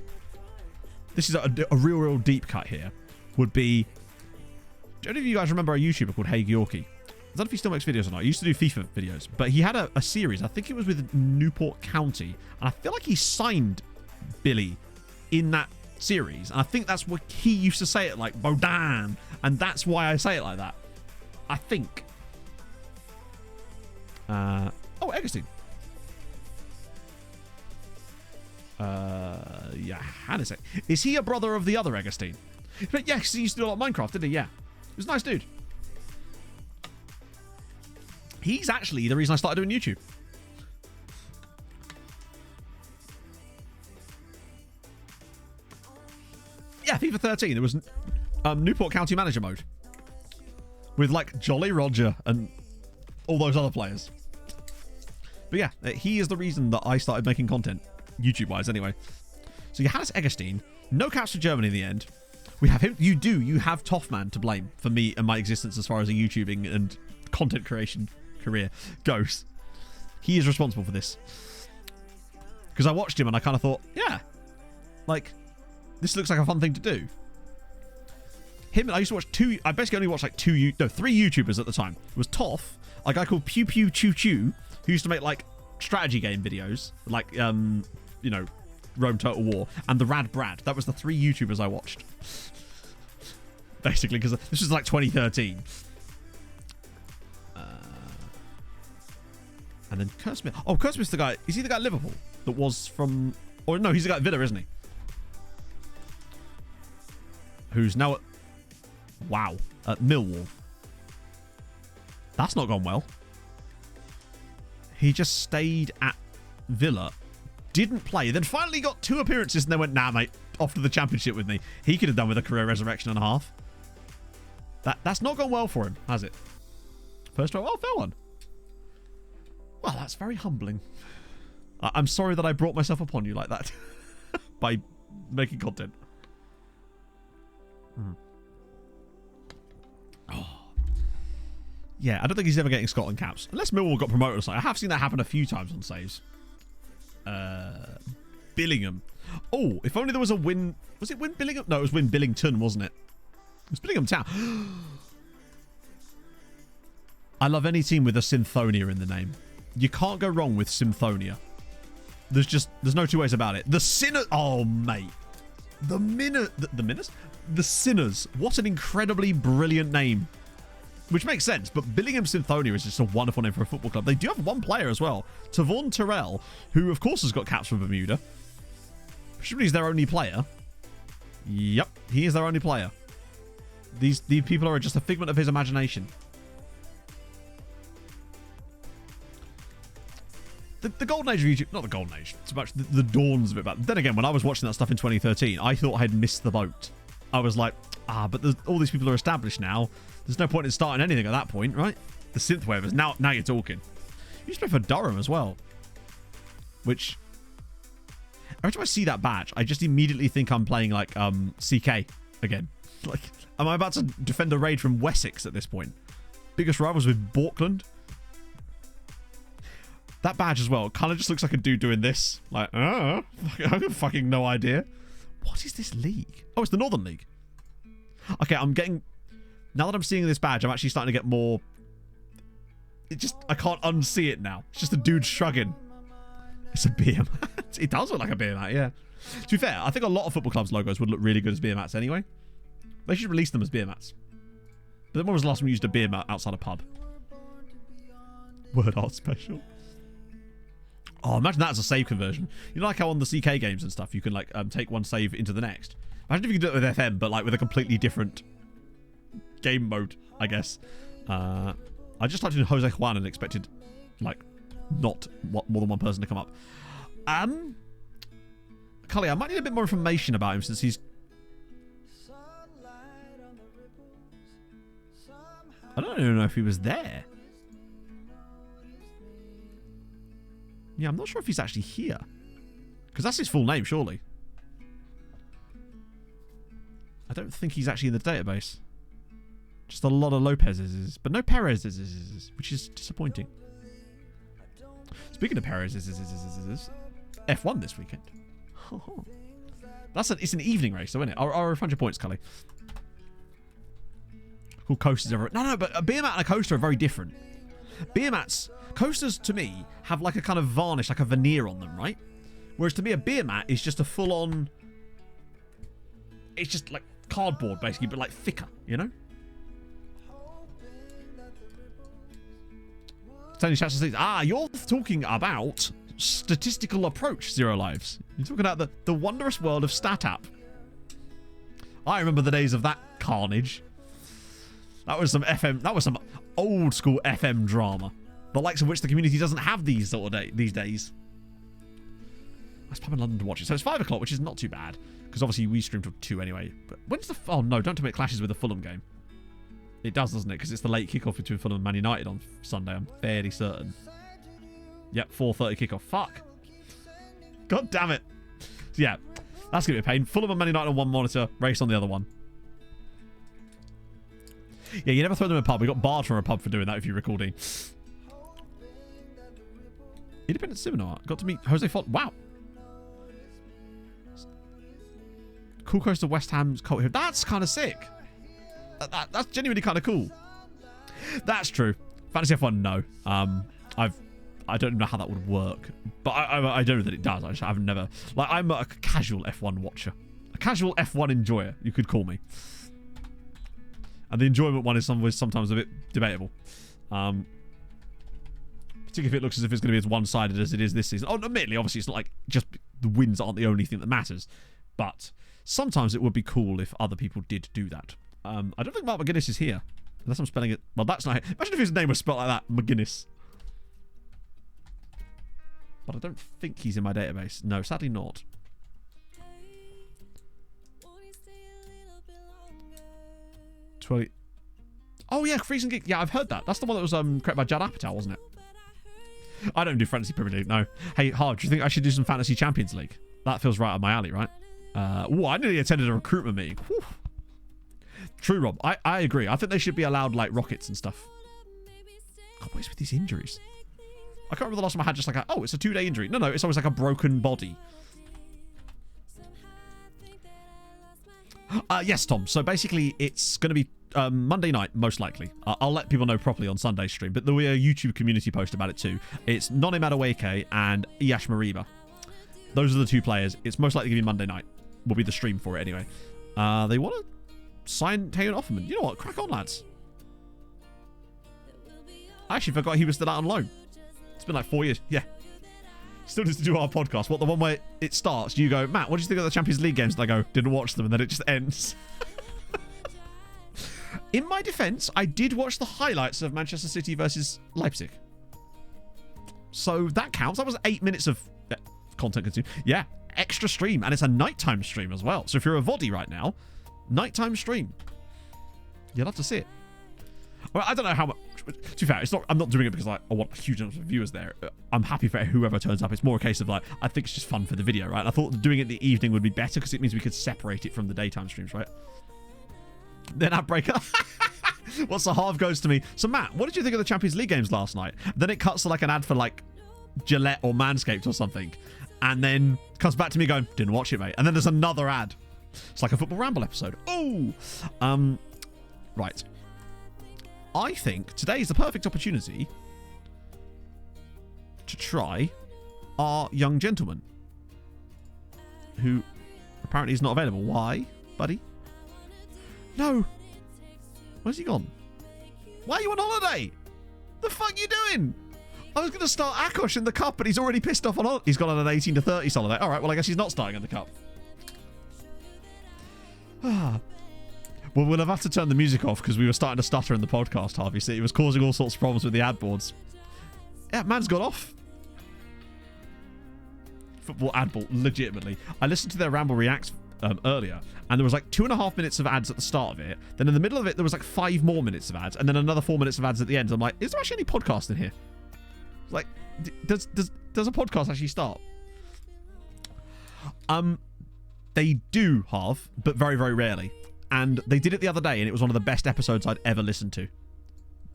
this is a real deep cut here, would be... Do any of you guys remember a YouTuber called Hey Georgie? I don't know if he still makes videos or not. He used to do FIFA videos, but he had a series. I think it was with Newport County, and I feel like he signed Billy in that series, and I think that's what he used to say it like, Bodan, and that's why I say it like that. I think. Oh, Eggestein. Yeah, Hannes. Is he a brother of the other Eggestein? But yes, he used to do a lot of Minecraft, didn't he? Yeah. He was a nice dude. He's actually the reason I started doing YouTube. Yeah, FIFA 13. There was Newport County Manager mode. With, like, Jolly Roger and all those other players. But yeah, he is the reason that I started making content. YouTube-wise, anyway. So Johannes Eggestein. No caps for Germany in the end. We have him. You have Toffman to blame for me and my existence as far as a YouTubing and content creation career goes. He is responsible for this. Because I watched him and I kind of thought, yeah, like, this looks like a fun thing to do. I used to watch I basically only watched like three YouTubers at the time. It was Toff, a guy called Pew Pew Choo Choo, who used to make like strategy game videos, like, you know, Rome Total War, and the Rad Brad. That was the three YouTubers I watched. Basically, because this was like 2013. And then Kurt Smith. Oh, Kurt Smith's the guy. Is he the guy at Liverpool that was from... Or no, he's the guy at Villa, isn't he? Who's now at... Wow. At Millwall. That's not gone well. He just stayed at Villa. Didn't play. Then finally got 2 appearances and they went, nah, mate, off to the Championship with me. He could have done with a career resurrection and a half. That's not gone well for him, has it? First try. Oh, fair one. Well, that's very humbling. I'm sorry that I brought myself upon you like that. By making content. Oh. Yeah, I don't think he's ever getting Scotland caps. Unless Millwall got promoted or something. I have seen that happen a few times on saves. Billingham. Oh, if only there was a win... Was it Win Billingham? No, it was Win Billington, wasn't it? It was Billingham Town. I love any team with a Synthonia in the name. You can't go wrong with Synthonia. There's no two ways about it. The Sinner... Oh, mate. The Minners? The Sinners. What an incredibly brilliant name. Which makes sense, but Billingham Synthonia is just a wonderful name for a football club. They do have one player as well, Tavon Terrell, who of course has got caps for Bermuda. Presumably he's their only player. Yep, he is their only player. These people are just a figment of his imagination. The golden age of YouTube, not the golden age, so much the dawns of it. But then again, when I was watching that stuff in 2013, I thought I had missed the boat. I was like, but all these people are established now. There's no point in starting anything at that point, right? The synthwavers. Now you're talking. You used to play for Durham as well. Which, every time I see that badge, I just immediately think I'm playing like CK again. Like, am I about to defend a raid from Wessex at this point? Biggest rivals with Borkland. That badge as well kind of just looks like a dude doing this. Like, I have fucking no idea. What is this league? Oh, it's the Northern League. Okay, I'm getting... Now that I'm seeing this badge, I'm actually starting to get more... I can't unsee it now. It's just a dude shrugging. It's a beer mat. It does look like a beer mat, yeah. To be fair, I think a lot of football clubs' logos would look really good as beer mats anyway. They should release them as beer mats. But then when was the last time we used a beer mat outside a pub? Word art special. Oh, imagine that as a save conversion. You know, like how on the CK games and stuff, you can like take one save into the next. Imagine if you could do it with FM, but like with a completely different game mode, I guess. I just typed in Jose Juan and expected like not more than one person to come up. Cully, I might need a bit more information about him since he's... I don't even know if he was there. Yeah, I'm not sure if he's actually here. Because that's his full name, surely. I don't think he's actually in the database. Just a lot of Lopez's, but no Perez's, which is disappointing. Speaking of Perez's, F1 this weekend. It's an evening race, though, isn't it? I'll refund your points, Cully. Cool coasters ever. No, but a beer mat and a coaster are very different. Beer mats, coasters to me have like a kind of varnish, like a veneer on them, right? Whereas to me, a beer mat is just a full-on. It's just like cardboard, basically, but like thicker, you know? Tony Chats says, you're talking about statistical approach, Zero Lives. You're talking about the wondrous world of StatApp. I remember the days of that carnage. That was some FM. That was some old school FM drama, the likes of which the community doesn't have these days. I was pub in London to watch it, so it's 5 o'clock, which is not too bad because obviously we stream till 2 anyway. But when's the? Oh no! Don't tell me it clashes with the Fulham game. It does, doesn't it? Because it's the late kickoff between Fulham and Man United on Sunday. I'm fairly certain. Yep, 4:30 kickoff. Fuck. God damn it. So yeah, that's gonna be a pain. Fulham and Man United on one monitor, race on the other one. Yeah, you never throw them in a pub. We got barred from a pub for doing that, if you recall, Dean. Independent seminar. Got to meet Jose Font. Wow. Cool Coast of West Ham's cult here. That's kind of sick. That's genuinely kind of cool. That's true. Fantasy F1, no. I don't know how that would work, but I don't know that it does. I've never... Like, I'm a casual F1 watcher. A casual F1 enjoyer, you could call me. And the enjoyment one is sometimes a bit debatable. Particularly if it looks as if it's going to be as one-sided as it is this season. Oh, admittedly, obviously, it's not like just the wins aren't the only thing that matters. But sometimes it would be cool if other people did do that. I don't think Mark McGuinness is here. Unless I'm spelling it... Well, that's not... Imagine if his name was spelled like that. McGuinness. But I don't think he's in my database. No, sadly not. Oh, yeah, Freezing Geek. Yeah, I've heard that. That's the one that was created by Judd Apatow, wasn't it? I don't do Fantasy Premier League, no. Hey, Hard, do you think I should do some Fantasy Champions League? That feels right up my alley, right? I nearly attended a recruitment meeting. Whew. True, Rob. I agree. I think they should be allowed, like, rockets and stuff. God, what is with these injuries? I can't remember the last time I had just like a... Oh, it's a 2-day injury. No, it's always like a broken body. Yes, Tom. So basically, it's going to be Monday night, most likely. I'll let people know properly on Sunday's stream, but there'll be a YouTube community post about it too. It's None Madueke and Iash Mariba. Those are the two players. It's most likely going to be Monday night. Will be the stream for it anyway. They want to sign Taylor Offerman. You know what? Crack on, lads. I actually forgot he was still out on loan. It's been like 4 years. Yeah. Still needs to do our podcast. What, the one where it starts, you go, Matt, what do you think of the Champions League games? And I go, didn't watch them, and then it just ends. In my defense, I did watch the highlights of Manchester City versus Leipzig. So that counts. That was 8 minutes of content consumed. Yeah, extra stream, and it's a nighttime stream as well. So if you're a VOD right now, nighttime stream. You'll have to see it. Well, I don't know how much. To be fair, it's not. I'm not doing it because I want a huge number of viewers there. I'm happy for whoever turns up. It's more a case of like, I think it's just fun for the video, right? I thought doing it in the evening would be better because it means we could separate it from the daytime streams, right? Then ad breaker. Once the half goes to me. So Matt, what did you think of the Champions League games last night? Then it cuts to like an ad for like Gillette or Manscaped or something, and then comes back to me going, didn't watch it, mate. And then there's another ad. It's like a Football Ramble episode. Oh, right. I think today is the perfect opportunity to try our young gentleman who apparently is not available. Why, buddy? No. Where's he gone? Why are you on holiday? The fuck you doing? I was going to start Akosh in the cup, but he's already pissed off on... He's gone on an 18 to 30 holiday. All right, well, I guess he's not starting in the cup. Well, we'll have to turn the music off because we were starting to stutter in the podcast, Harvey. So it was causing all sorts of problems with the ad boards. Yeah, man's got off. Football ad board, legitimately. I listened to their Ramble Reacts earlier, and there was like 2.5 minutes of ads at the start of it. Then in the middle of it, there was like 5 more minutes of ads, and then another 4 minutes of ads at the end. I'm like, is there actually any podcast in here? Like, does a podcast actually start? They do have, but very, very rarely. And they did it the other day, and it was one of the best episodes I'd ever listened to.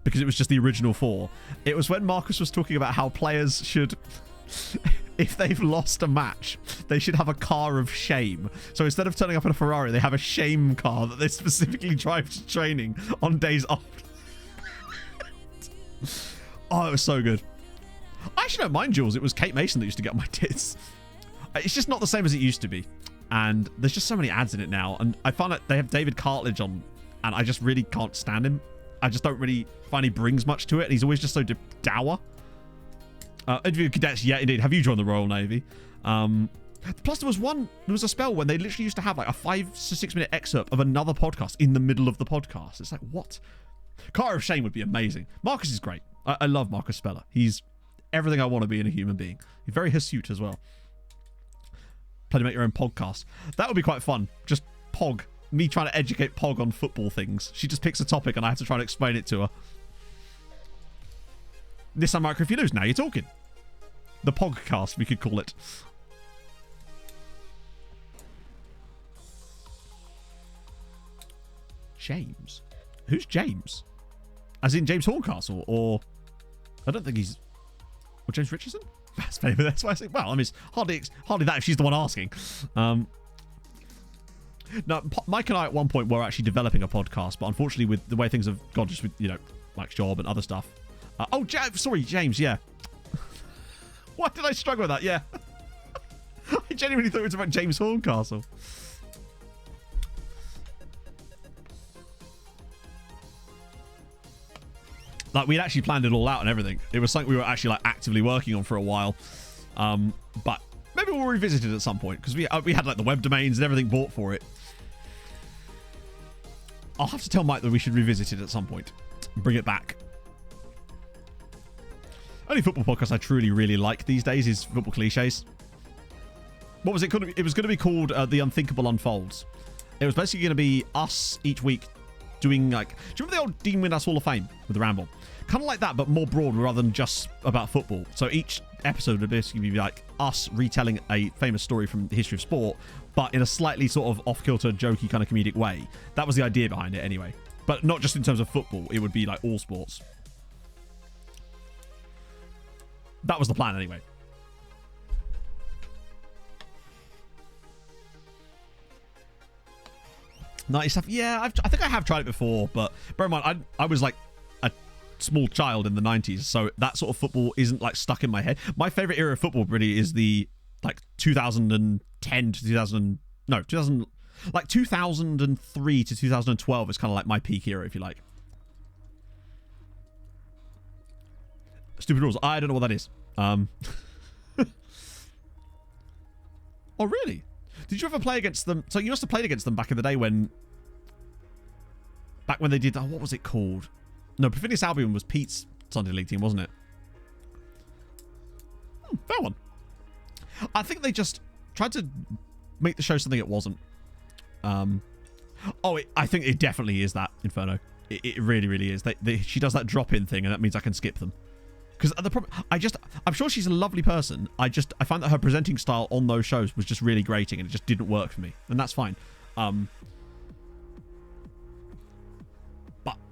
Because it was just the original 4. It was when Marcus was talking about how players should, if they've lost a match, they should have a car of shame. So instead of turning up in a Ferrari, they have a shame car that they specifically drive to training on days off. Oh, it was so good. I actually don't mind Jules. It was Kate Mason that used to get on my tits. It's just not the same as it used to be. And there's just so many ads in it now. And I found that they have David Cartledge on, and I just really can't stand him. I just don't really find he brings much to it. And he's always just so dour. Interview cadets, yeah, indeed. Have you joined the Royal Navy? Plus, there was a spell when they literally used to have like a 5 to 6 minute excerpt of another podcast in the middle of the podcast. It's like, what? Car of Shame would be amazing. Marcus is great. I love Marcus Speller. He's everything I want to be in a human being. He's very hirsute as well. Plan to make your own podcast. That would be quite fun. Just Pog. Me trying to educate Pog on football things. She just picks a topic and I have to try and explain it to her. Nissan Micro, if you lose, now you're talking. The Pogcast, we could call it. James? Who's James? As in James Horncastle? Or... I don't think he's... Or James Richardson? That's why I say, well, I mean, it's hardly that if she's the one asking. No, Mike and I at one point were actually developing a podcast, but unfortunately with the way things have gone, just with, you know, Mike's job and other stuff. Sorry, James, yeah. Why did I struggle with that? Yeah. I genuinely thought it was about James Horncastle. Like, we'd actually planned it all out and everything. It was something we were actually like actively working on for a while. But maybe we'll revisit it at some point, because we had like the web domains and everything bought for it. I'll have to tell Mike that we should revisit it at some point. Bring it back. Only football podcast I truly, really like these days is Football Cliches. What was it called? It was going to be called The Unthinkable Unfolds. It was basically going to be us each week doing like... Do you remember the old Dean Windass Hall of Fame with the Ramble? Kind of like that, but more broad rather than just about football. So each episode would basically be like us retelling a famous story from the history of sport, but in a slightly sort of off-kilter, jokey kind of comedic way. That was the idea behind it anyway. But not just in terms of football. It would be like all sports. That was the plan anyway. Nice stuff. Yeah, I think I have tried it before, but bear in mind, I was like a small child in the 90s, so that sort of football isn't like stuck in my head. My favorite era of football really is the like 2010 to 2000, no, 2000, like 2003 to 2012 is kind of like my peak era, if you like. Stupid rules. I don't know what that is. Oh, really? Did you ever play against them? So you must have played against them back in the day when... Back when they did... Oh, what was it called? No, Perfinius Albion was Pete's Sunday League team, wasn't it? Fair one. I think they just tried to make the show something it wasn't. I think it definitely is that, Inferno. It really, really is. She does that drop-in thing, and that means I can skip them. Because the problem, I'm sure she's a lovely person. I find that her presenting style on those shows was just really grating, and it just didn't work for me, and that's fine. But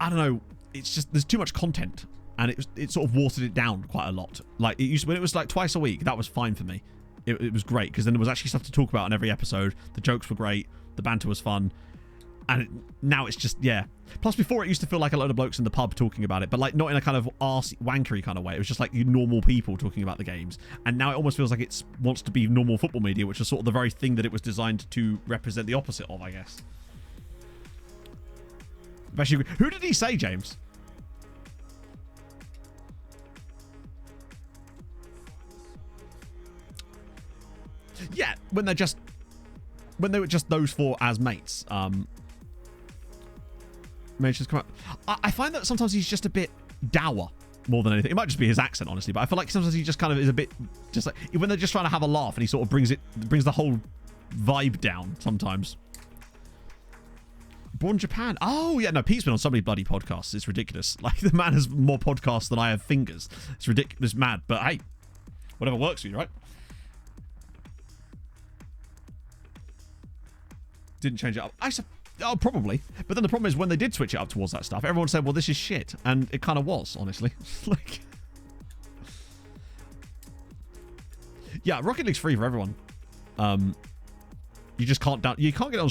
I don't know. It's just there's too much content, and it sort of watered it down quite a lot. Like it used when it was like twice a week, that was fine for me. It was great because then there was actually stuff to talk about in every episode. The jokes were great, the banter was fun. And now it's just, yeah. Plus, before it used to feel like a load of blokes in the pub talking about it, but like not in a kind of arse wankery kind of way. It was just like you normal people talking about the games. And now it almost feels like it wants to be normal football media, which is sort of the very thing that it was designed to represent the opposite of, I guess. Especially, who did he say, James? Yeah, when they were just those four as mates. Just come out. I find that sometimes he's just a bit dour more than anything. It might just be his accent, honestly, but I feel like sometimes he just kind of is a bit just like when they're just trying to have a laugh, and he sort of brings the whole vibe down sometimes. Born Japan. Oh yeah, no, Pete's been on so many bloody podcasts. It's ridiculous. Like the man has more podcasts than I have fingers. It's ridiculous, mad. But hey, whatever works for you, right? Didn't change it up. Oh, probably. But then the problem is when they did switch it up towards that stuff, everyone said, well, this is shit. And it kind of was, honestly. Like, yeah, Rocket League's free for everyone. You just can't you can't get it on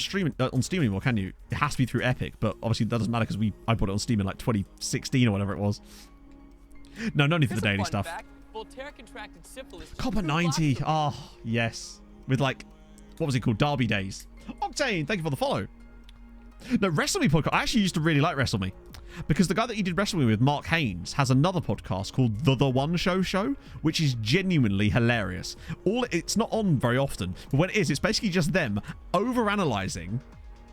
Steam anymore, can you? It has to be through Epic, but obviously that doesn't matter because I bought it on Steam in like 2016 or whatever it was. No need for the daily stuff. Copper 90. Oh, yes. With like, what was it called? Derby Days. Octane, thank you for the follow. No, Wrestle Me podcast. I actually used to really like Wrestle Me because the guy that he did Wrestle Me with, Mark Haynes, has another podcast called The One Show, which is genuinely hilarious. It's not on very often, but when it is, it's basically just them overanalyzing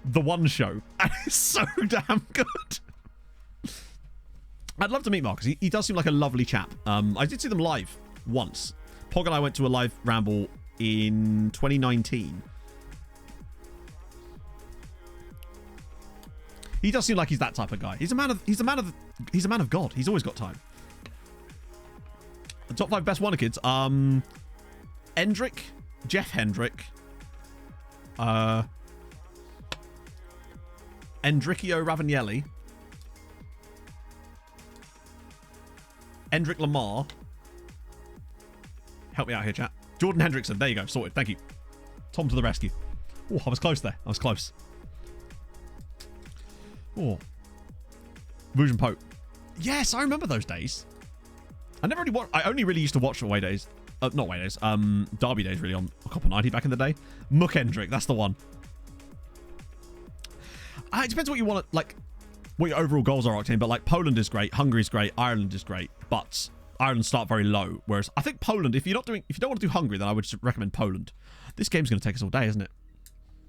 The One Show, and it's so damn good. I'd love to meet Mark because he does seem like a lovely chap. I did see them live once. Pog and I went to a live ramble in 2019. He does seem like he's that type of guy. He's a man of God. He's always got time. The top 5 best Wonder Kids. Hendrick, Jeff Hendrick, Endricchio Ravanelli, Hendrick Lamar. Help me out here, chat. Jordan Hendrickson. There you go. Sorted. Thank you. Tom to the rescue. Oh, I was close there. I was close. Oh. Rouge and Pope. Yes, I remember those days. I only really used to watch Away Days. Not Away Days. Derby Days, really, on Copper 90 back in the day. Muck Hendrick, that's the one. It depends what you want to, like, what your overall goals are, Octane, but like Poland is great, Hungary's great, Ireland is great, but Ireland start very low. Whereas I think Poland, if you don't want to do Hungary, then I would recommend Poland. This game's going to take us all day, isn't it?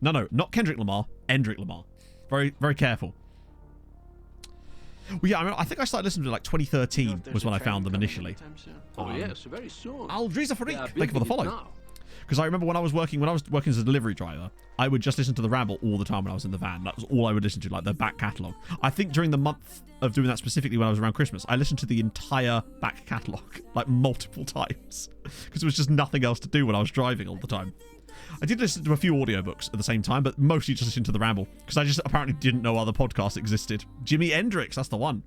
No, not Kendrick Lamar, Endrick Lamar. Very, very careful. Well, yeah, I mean, I think I started listening to like 2013 was when I found them initially. Oh yes, very soon. Aldriza Farik, thank you for the follow. Because I remember when I was working as a delivery driver, I would just listen to the Ramble all the time when I was in the van. That was all I would listen to, like the back catalogue. I think during the month of doing that specifically when I was around Christmas, I listened to the entire back catalogue like multiple times because there was just nothing else to do when I was driving all the time. I did listen to a few audiobooks at the same time, but mostly just listened to the Ramble because I just apparently didn't know other podcasts existed. Jimi Hendrix, that's the one.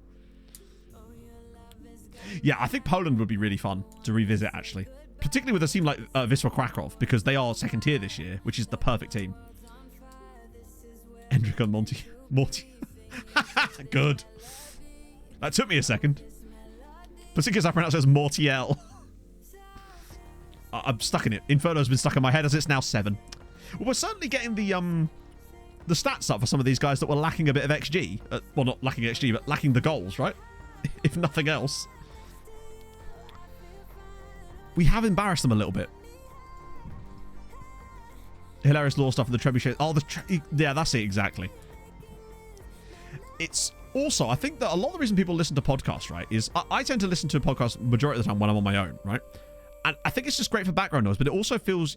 Yeah, I think Poland would be really fun to revisit, actually. Particularly with a team like Wisła Krakow, because they are second tier this year, which is the perfect team. Hendrik and Morty. Good. That took me a second. Particularly because I pronounce it as Mortiel. I'm stuck in it. Inferno's been stuck in my head as it's now 7. Well, we're certainly getting the stats up for some of these guys that were lacking a bit of XG. Well, not lacking XG, but lacking the goals, right? If nothing else. We have embarrassed them a little bit. Hilarious law stuff with the trebuchet. Oh, yeah, that's it, exactly. It's also, I think that a lot of the reason people listen to podcasts, right, is I tend to listen to podcasts majority of the time when I'm on my own, right? And I think it's just great for background noise, but it also feels...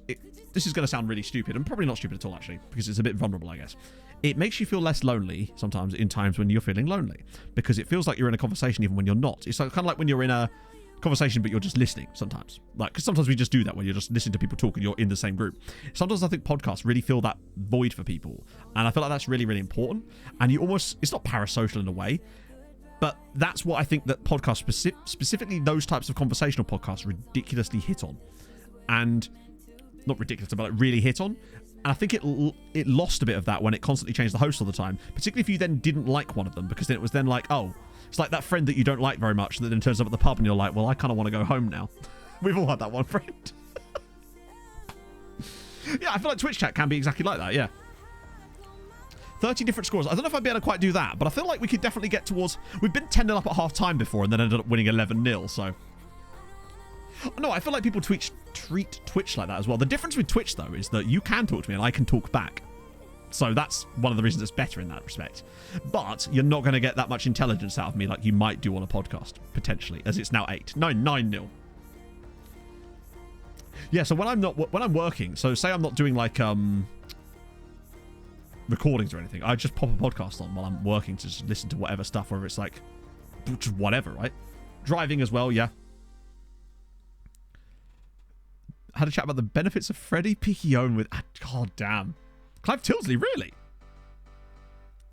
this is going to sound really stupid, and probably not stupid at all, actually, because it's a bit vulnerable, I guess. It makes you feel less lonely sometimes in times when you're feeling lonely, because it feels like you're in a conversation even when you're not. It's like, kind of like when you're in a conversation but you're just listening sometimes, like, because sometimes we just do that when you're just listening to people talk and you're in the same group. Sometimes I think podcasts really fill that void for people, and I feel like that's really, really important. And you almost, it's not parasocial in a way, but that's what I think that podcasts, specifically those types of conversational podcasts, ridiculously hit on. And not ridiculous, but like really hit on. And I think it lost a bit of that when it constantly changed the host all the time, particularly if you then didn't like one of them, because then it was then like, oh, it's like that friend that you don't like very much that then turns up at the pub and you're like, well, I kind of want to go home now. We've all had that one friend. Yeah, I feel like Twitch chat can be exactly like that, yeah. 30 different scores. I don't know if I'd be able to quite do that, but I feel like we could definitely get towards... We've been 10-0 up at half-time before and then ended up winning 11-0, so... No, I feel like people treat Twitch like that as well. The difference with Twitch, though, is that you can talk to me and I can talk back. So that's one of the reasons it's better in that respect. But you're not going to get that much intelligence out of me like you might do on a podcast, potentially, as it's now 9-0. Yeah, so when I'm working, so say I'm not doing like recordings or anything, I just pop a podcast on while I'm working to just listen to whatever stuff, whether it's like just whatever, right? Driving as well, yeah. Had a chat about the benefits of Freddie Piccione with... God damn. Clive Tilsley, really?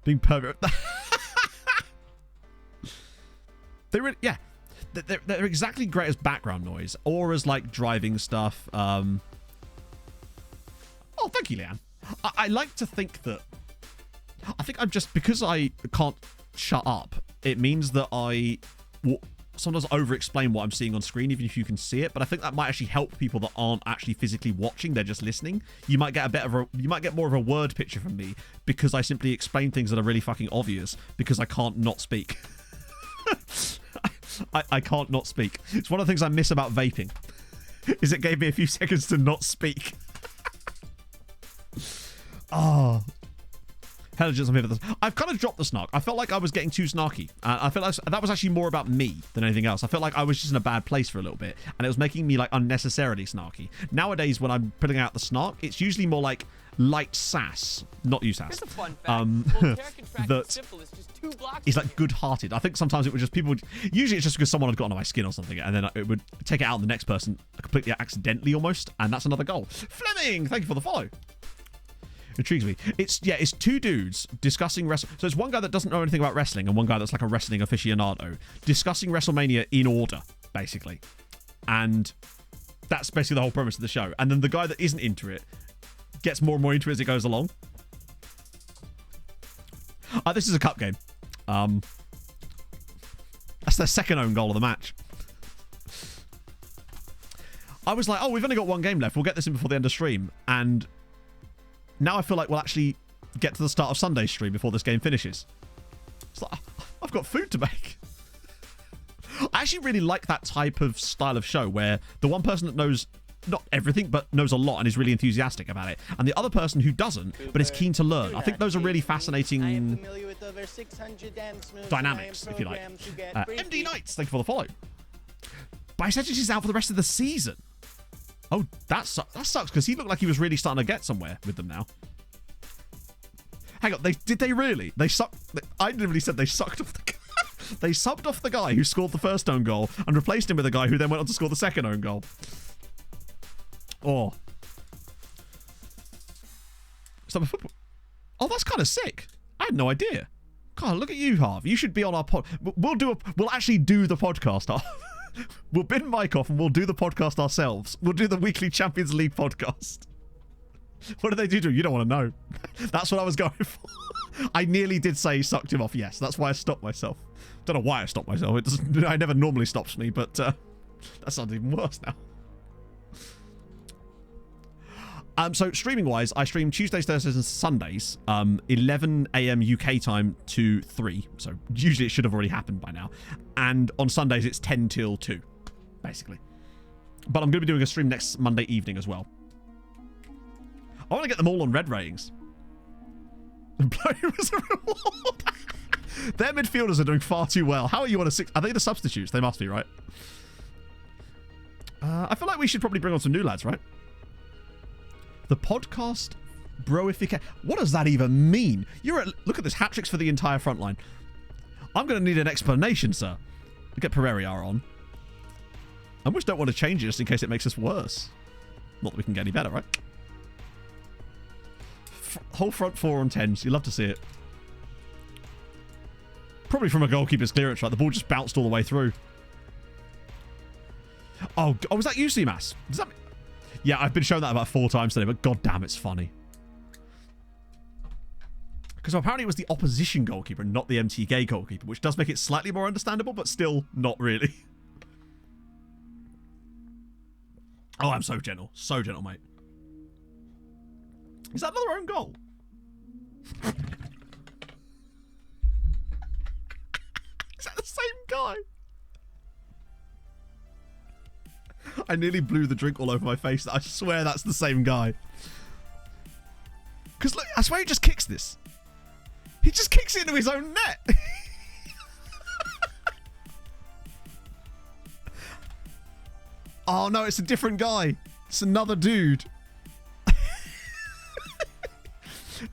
Being perfect. Yeah. They're exactly great as background noise or as like driving stuff. Oh, thank you, Leanne. I like to think that... I think I'm just... Because I can't shut up, it means that I will sometimes over-explain what I'm seeing on screen, even if you can see it. But I think that might actually help people that aren't actually physically watching. They're just listening. You might get you might get more of a word picture from me because I simply explain things that are really fucking obvious because I can't not speak. I can't not speak. It's one of the things I miss about vaping. Is it gave me a few seconds to not speak. Oh. Intelligence, I'm here for this. I've kind of dropped the snark. I felt like I was getting too snarky. I felt like that was actually more about me than anything else. I felt like I was just in a bad place for a little bit, and it was making me like unnecessarily snarky. Nowadays, when I'm putting out the snark, it's usually more like light sass, not you sass. Here's a fun fact. That simple is just 2 blocks. is like good-hearted. I think sometimes it was just people. Usually, it's just because someone had gotten on my skin or something, and then it would take it out on the next person completely accidentally almost, and that's another goal. Fleming, thank you for the follow. Intrigues me. It's 2 dudes discussing wrestling. So it's one guy that doesn't know anything about wrestling and one guy that's like a wrestling aficionado discussing WrestleMania in order, basically. And that's basically the whole premise of the show. And then the guy that isn't into it gets more and more into it as it goes along. This is a cup game. That's their second own goal of the match. I was like, oh, we've only got 1 game left. We'll get this in before the end of stream. And now I feel like we'll actually get to the start of Sunday's stream before this game finishes. It's like, I've got food to make. I actually really like that type of style of show where the one person that knows not everything, but knows a lot and is really enthusiastic about it, and the other person who doesn't, but is keen to learn. I think those are really fascinating dynamics, if you like. MD Knights, thank you for the follow. But essentially she's out for the rest of the season. Oh, that sucks, because he looked like he was really starting to get somewhere with them now. Hang on, did they really? They sucked. I literally said they sucked off the guy. They subbed off the guy who scored the first own goal and replaced him with a guy who then went on to score the second own goal. Oh. Oh, that's kind of sick. I had no idea. God, look at you, Harv. You should be on our pod. We'll actually do the podcast. We'll bin Mike off and we'll do the podcast ourselves. We'll do the weekly Champions League podcast. What did they do to him? You don't want to know. That's what I was going for. I nearly did say sucked him off. Yes, that's why I stopped myself. Don't know why I stopped myself. It never normally stops me, but that sounds even worse now. So streaming wise, I stream Tuesdays, Thursdays, and Sundays, 11 a.m. UK time to 3. So usually it should have already happened by now. And on Sundays it's 10 till 2, basically. But I'm going to be doing a stream next Monday evening as well. I want to get them all on red ratings. Blow was a reward. Their midfielders are doing far too well. How are you on a 6? Are they the substitutes? They must be, right? I feel like we should probably bring on some new lads, right? The podcast broification. What does that even mean? Look at this, hat tricks for the entire front line. I'm going to need an explanation, sir. Get Pereira on. I almost don't want to change it just in case it makes us worse. Not that we can get any better, right? Whole front 4 on 10s. You love to see it. Probably from a goalkeeper's clearance, right? The ball just bounced all the way through. Oh, was that you, CMAS? Does that mean... Yeah, I've been shown that about 4 times today, but goddamn, it's funny. Because apparently it was the opposition goalkeeper, not the MTK goalkeeper, which does make it slightly more understandable, but still not really. Oh, I'm so gentle. So gentle, mate. Is that another own goal? Is that the same guy? I nearly blew the drink all over my face. I swear that's the same guy. Because look, I swear he just kicks this. He just kicks it into his own net. Oh no, it's a different guy. It's another dude.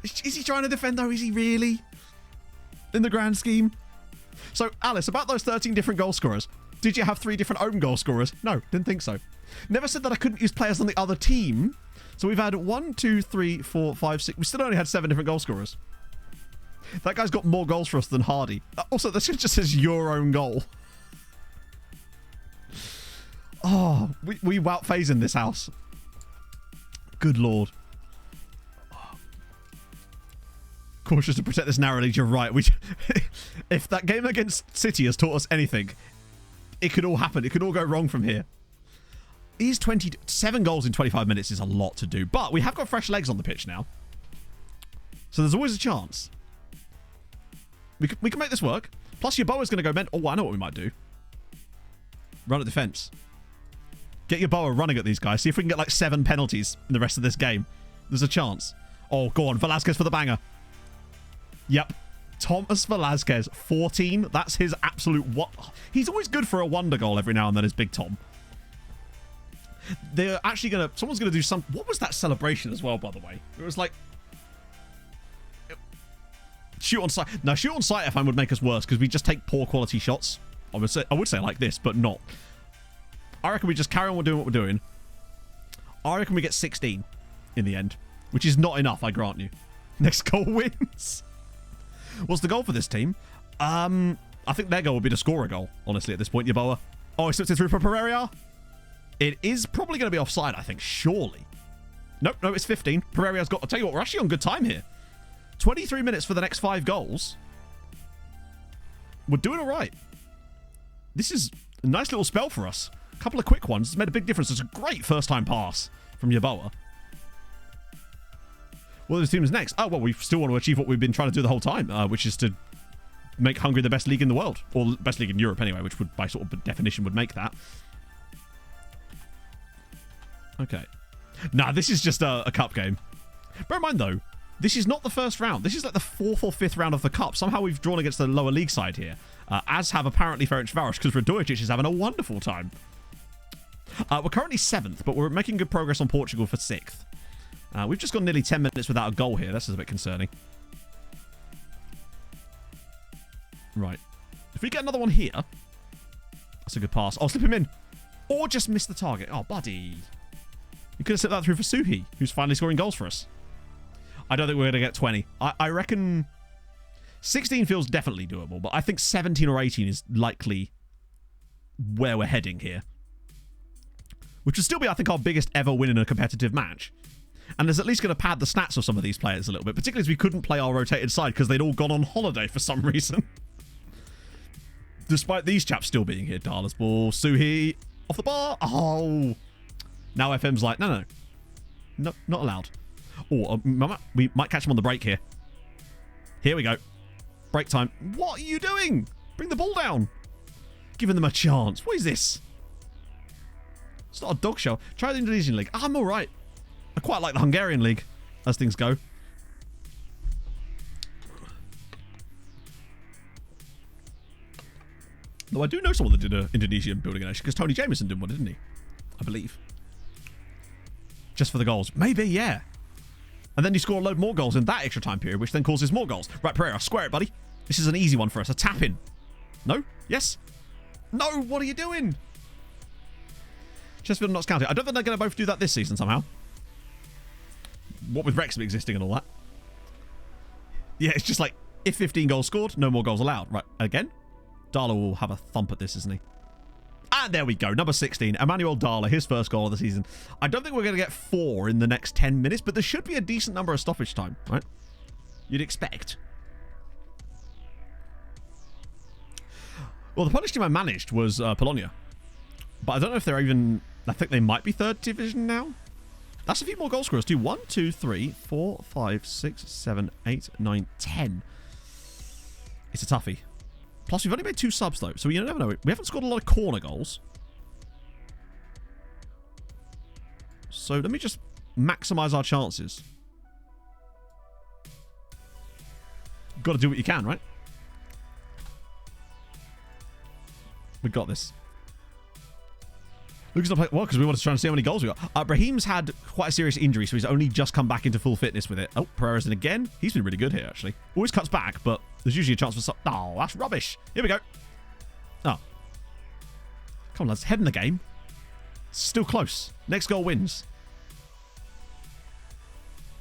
Is he trying to defend though? Is he really? In the grand scheme? So, Alice, about those 13 different goal scorers, did you have 3 different own goal scorers? No, didn't think so. Never said that I couldn't use players on the other team. So we've had 1, 2, 3, 4, 5, 6. We still only had 7 different goal scorers. That guy's got more goals for us than Hardy. Also, this just says your own goal. Oh, we wout phase in this house. Good lord. Cautious to protect this narrow lead, you're right. If that game against City has taught us anything, it could all happen. It could all go wrong from here. Is 7 goals in 25 minutes is a lot to do, but we have got fresh legs on the pitch now. So there's always a chance. We can make this work. Plus, your Boa's going to go Oh, I know what we might do. Run at defense. Get your Boa running at these guys. See if we can get like 7 penalties in the rest of this game. There's a chance. Oh, go on. Velasquez for the banger. Yep. Thomas Velasquez, 14. That's his absolute... He's always good for a wonder goal every now and then, is Big Tom. They're actually going to... Someone's going to do some... What was that celebration as well, by the way? It was like... Shoot on sight. No, shoot on sight, I find, would make us worse because we just take poor quality shots. I would say like this, but not. I reckon we just carry on doing what we're doing. I reckon we get 16 in the end, which is not enough, I grant you. Next goal wins. What's the goal for this team? I think their goal would be to score a goal, honestly, at this point, Yeboah. Oh, he slips it through for Pereira. It is probably going to be offside, I think, surely. Nope, no, it's 15. Pereira's got... I'll tell you what, we're actually on good time here. 23 minutes for the next 5 goals. We're doing all right. This is a nice little spell for us. A couple of quick ones. It's made a big difference. It's a great first-time pass from Yeboah. Well, this team is next. Oh, well, we still want to achieve what we've been trying to do the whole time, which is to make Hungary the best league in the world, or best league in Europe anyway, which would, by sort of definition, would make that. Okay. Nah, this is just a cup game. Bear in mind, though, this is not the first round. This is like the 4th or 5th round of the cup. Somehow we've drawn against the lower league side here, as have apparently Ferencvaros, because Radojic is having a wonderful time. We're currently 7th, but we're making good progress on Portugal for 6th. We've just gone nearly 10 minutes without a goal here. This is a bit concerning. Right. If we get another one here, that's a good pass. I'll slip him in. Or just miss the target. Oh, buddy. You could have slipped that through for Suhi, who's finally scoring goals for us. I don't think we're going to get 20. I reckon 16 feels definitely doable, but I think 17 or 18 is likely where we're heading here. Which would still be, I think, our biggest ever win in a competitive match. And is at least going to pad the stats of some of these players a little bit, particularly as we couldn't play our rotated side because they'd all gone on holiday for some reason. Despite these chaps still being here. Darla's ball. Suhi off the bar. Oh. Now FM's like, no, not allowed. Oh, we might catch him on the break here. Here we go. Break time. What are you doing? Bring the ball down. Giving them a chance. What is this? It's not a dog show. Try the Indonesian league. I'm all right. I quite like the Hungarian league as things go. Though I do know someone that did an Indonesian building nation because Tony Jameson did one, didn't he? I believe. Just for the goals. Maybe, yeah. And then you score a load more goals in that extra time period, which then causes more goals. Right, Pereira, square it, buddy. This is an easy one for us. A tap in. No? Yes? No, what are you doing? Chesterfield not counted. I don't think they're going to both do that this season somehow. What with Wrexham existing and all that. Yeah, it's just like, if 15 goals scored, no more goals allowed. Right, again? Darla will have a thump at this, isn't he? And there we go. Number 16, Emmanuel Darla, his first goal of the season. I don't think we're going to get 4 in the next 10 minutes, but there should be a decent number of stoppage time, right? You'd expect. Well, the Polish team I managed was Polonia. But I don't know if they're even... I think they might be 3rd division now. That's a few more goal scorers too. 1, 2, 3, 4, 5, 6, 7, 8, 9, 10. It's a toughie. Plus, we've only made 2 subs, though, so you never know. We haven't scored a lot of corner goals. So let me just maximise our chances. Got to do what you can, right? We got this. Lucas not playing well because we wanted to try and see how many goals we got. Brahim's had quite a serious injury, so he's only just come back into full fitness with it. Oh, Pereira's in again. He's been really good here, actually. Always cuts back, but there's usually a chance for some... Oh, that's rubbish. Here we go. Oh. Come on, lads. Head in the game. Still close. Next goal wins.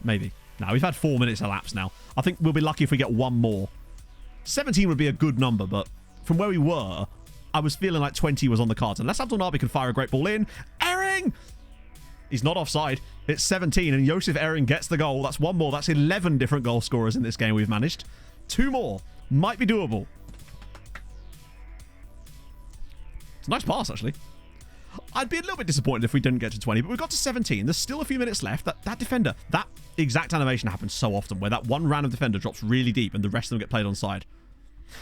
Maybe. No, we've had 4 minutes elapsed now. I think we'll be lucky if we get 1 more. 17 would be a good number, but from where we were... I was feeling like 20 was on the cards. Unless Abdul Nabi can fire a great ball in. Ehring! He's not offside. It's 17, and Josef Ehring gets the goal. That's 1 more. That's 11 different goal scorers in this game we've managed. 2 more. Might be doable. It's a nice pass, actually. I'd be a little bit disappointed if we didn't get to 20, but we got to 17. There's still a few minutes left. That defender, that exact animation happens so often, where that one random defender drops really deep and the rest of them get played on side.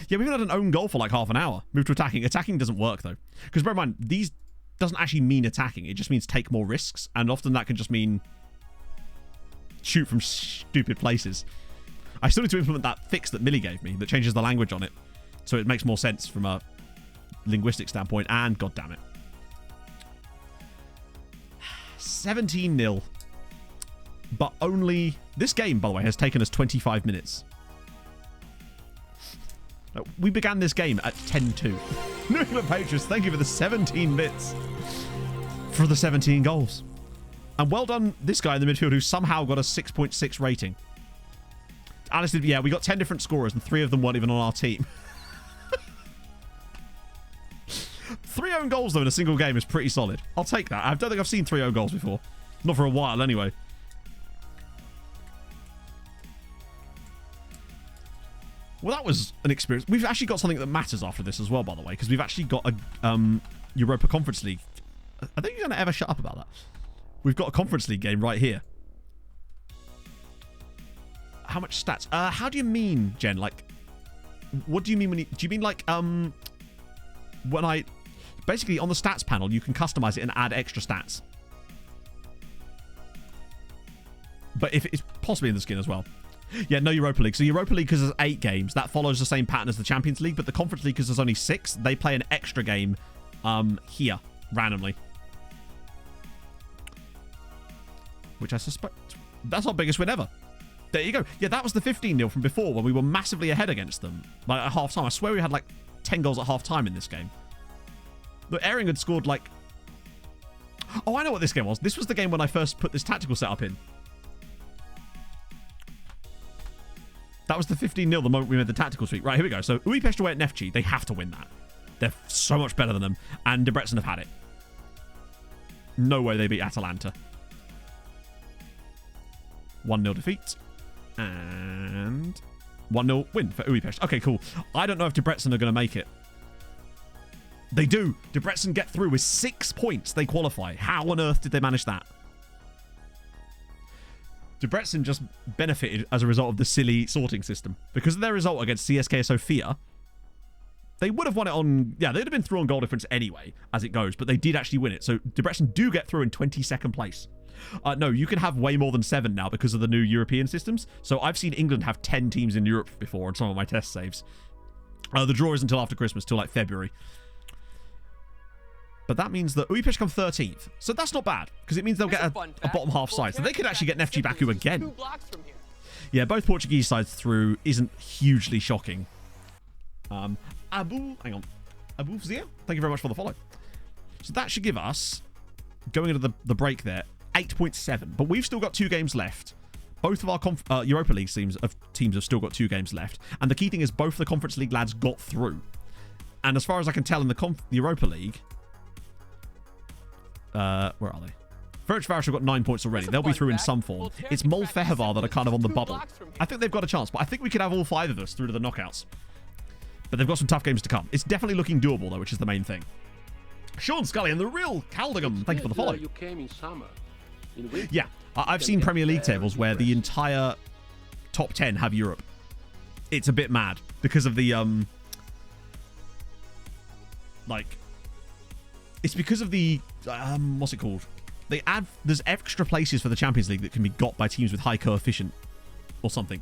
Yeah, we've had an own goal for like half an hour. Move to attacking. Attacking doesn't work, though. Because bear in mind, these doesn't actually mean attacking. It just means take more risks. And often that can just mean shoot from stupid places. I still need to implement that fix that Millie gave me that changes the language on it. So it makes more sense from a linguistic standpoint. And, god damn it. 17-0. But only... This game, by the way, has taken us 25 minutes. We began this game at 10-2. New England Patriots, thank you for the 17 bits. For the 17 goals. And well done, this guy in the midfield who somehow got a 6.6 rating. Honestly, yeah, we got 10 different scorers and 3 of them weren't even on our team. 3 own goals, though, in a single game is pretty solid. I'll take that. I don't think I've seen 3 own goals before. Not for a while, anyway. Well, that was an experience. We've actually got something that matters after this as well, by the way, because we've actually got a Europa Conference League. I think you're going to ever shut up about that. We've got a Conference League game right here. How much stats? How do you mean, Jen? Like, What do you mean when you... Do you mean like, when I... Basically, on the stats panel, you can customize it and add extra stats. But if it's possibly in the skin as well. Yeah, no Europa League. So Europa League, because there's 8 games, that follows the same pattern as the Champions League. But the Conference League, because there's only 6, they play an extra game here, randomly. Which I suspect... That's our biggest win ever. There you go. Yeah, that was the 15-0 from before when we were massively ahead against them. Like, at half-time. I swear we had, like, 10 goals at half-time in this game. Look, Ehring had scored, like... Oh, I know what this game was. This was the game when I first put this tactical setup in. That was the 15-0 the moment we made the tactical tweak. Right, here we go. So, Budapest away at Neftchi. They have to win that. They're so much better than them. And Debrecen have had it. No way they beat Atalanta. 1-0 defeat. And 1-0 win for Budapest. Okay, cool. I don't know if Debrecen are going to make it. They do. Debrecen get through with 6 points. They qualify. How on earth did they manage that? Debrecen just benefited as a result of the silly sorting system. Because of their result against CSKA Sofia, they would have won it on... Yeah, they'd have been through on goal difference anyway, as it goes. But they did actually win it. So Debrecen do get through in 22nd place. No, you can have way more than 7 now because of the new European systems. So I've seen England have 10 teams in Europe before on some of my test saves. The draw isn't until after Christmas, till like February. But that means that Budapest come 13th. So that's not bad, because it means they'll get a bottom half side. So they could actually get Neftchi Baku again. Yeah, both Portuguese sides through isn't hugely shocking. Hang on. Abu Fzia, thank you very much for the follow. So that should give us, going into the break there, 8.7. But we've still got 2 games left. Both of our Europa League teams have still got 2 games left. And the key thing is both the Conference League lads got through. And as far as I can tell in the Europa League... where are they? Ferencváros have got 9 points already. They'll be through in some form. It's Molfehevar that are kind of on the bubble. I think they've got a chance, but I think we could have all 5 of us through to the knockouts. But they've got some tough games to come. It's definitely looking doable, though, which is the main thing. Sean Scully and the real Caldegum, thank you for the follow. You came in summer. Yeah, I've seen Premier League tables where the entire top 10 have Europe. It's a bit mad because of the, it's because of the, what's it called? There's extra places for the Champions League that can be got by teams with high coefficient or something.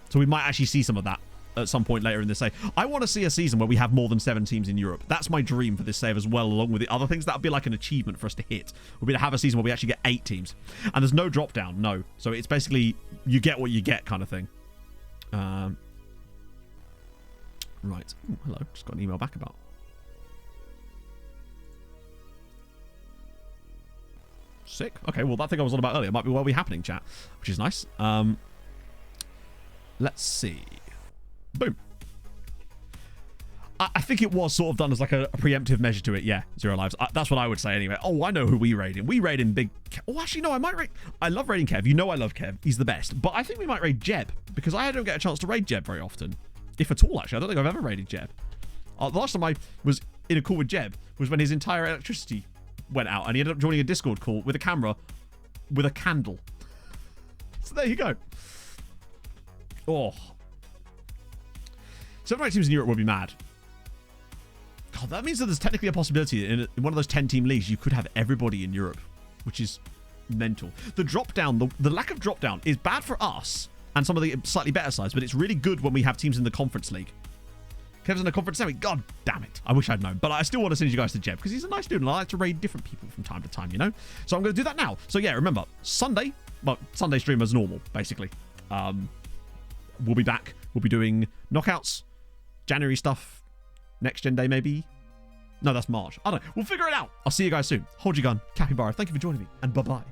So we might actually see some of that at some point later in this save. I want to see a season where we have more than 7 teams in Europe. That's my dream for this save as well, along with the other things. That would be like an achievement for us to hit. Would be to have a season where we actually get 8 teams. And there's no drop down, no. So it's basically, you get what you get kind of thing. Right. Ooh, hello. Just got an email back about. Sick. Okay, well, that thing I was on about earlier might be well be happening, chat, which is nice. Let's see. Boom. I think it was sort of done as like a preemptive measure to it. Yeah, 0 lives. That's what I would say anyway. Oh, I know who we raid in. We raid in big... Oh, actually, no, I might raid... I love raiding Kev. You know I love Kev. He's the best. But I think we might raid Jeb, because I don't get a chance to raid Jeb very often. If at all, actually. I don't think I've ever raided Jeb. The last time I was in a call with Jeb was when his entire electricity went out, and he ended up joining a Discord call with a camera with a candle. So there you go. Oh. 7 or 8 teams in Europe would be mad. God, that means that there's technically a possibility that in one of those 10-team leagues, you could have everybody in Europe, which is mental. The drop-down, the lack of drop-down is bad for us and some of the slightly better sides, but it's really good when we have teams in the Conference League. Kev's in the Conference Semi. God damn it. I wish I'd known. But I still want to send you guys to Jeb, because he's a nice dude, and I like to raid different people from time to time, you know? So I'm going to do that now. So yeah, remember, Sunday, well, Sunday stream as normal, basically. We'll be back. We'll be doing knockouts, January stuff, next gen day maybe. No, that's March. I don't know. We'll figure it out. I'll see you guys soon. Hold your gun. Capybara, thank you for joining me, and bye-bye.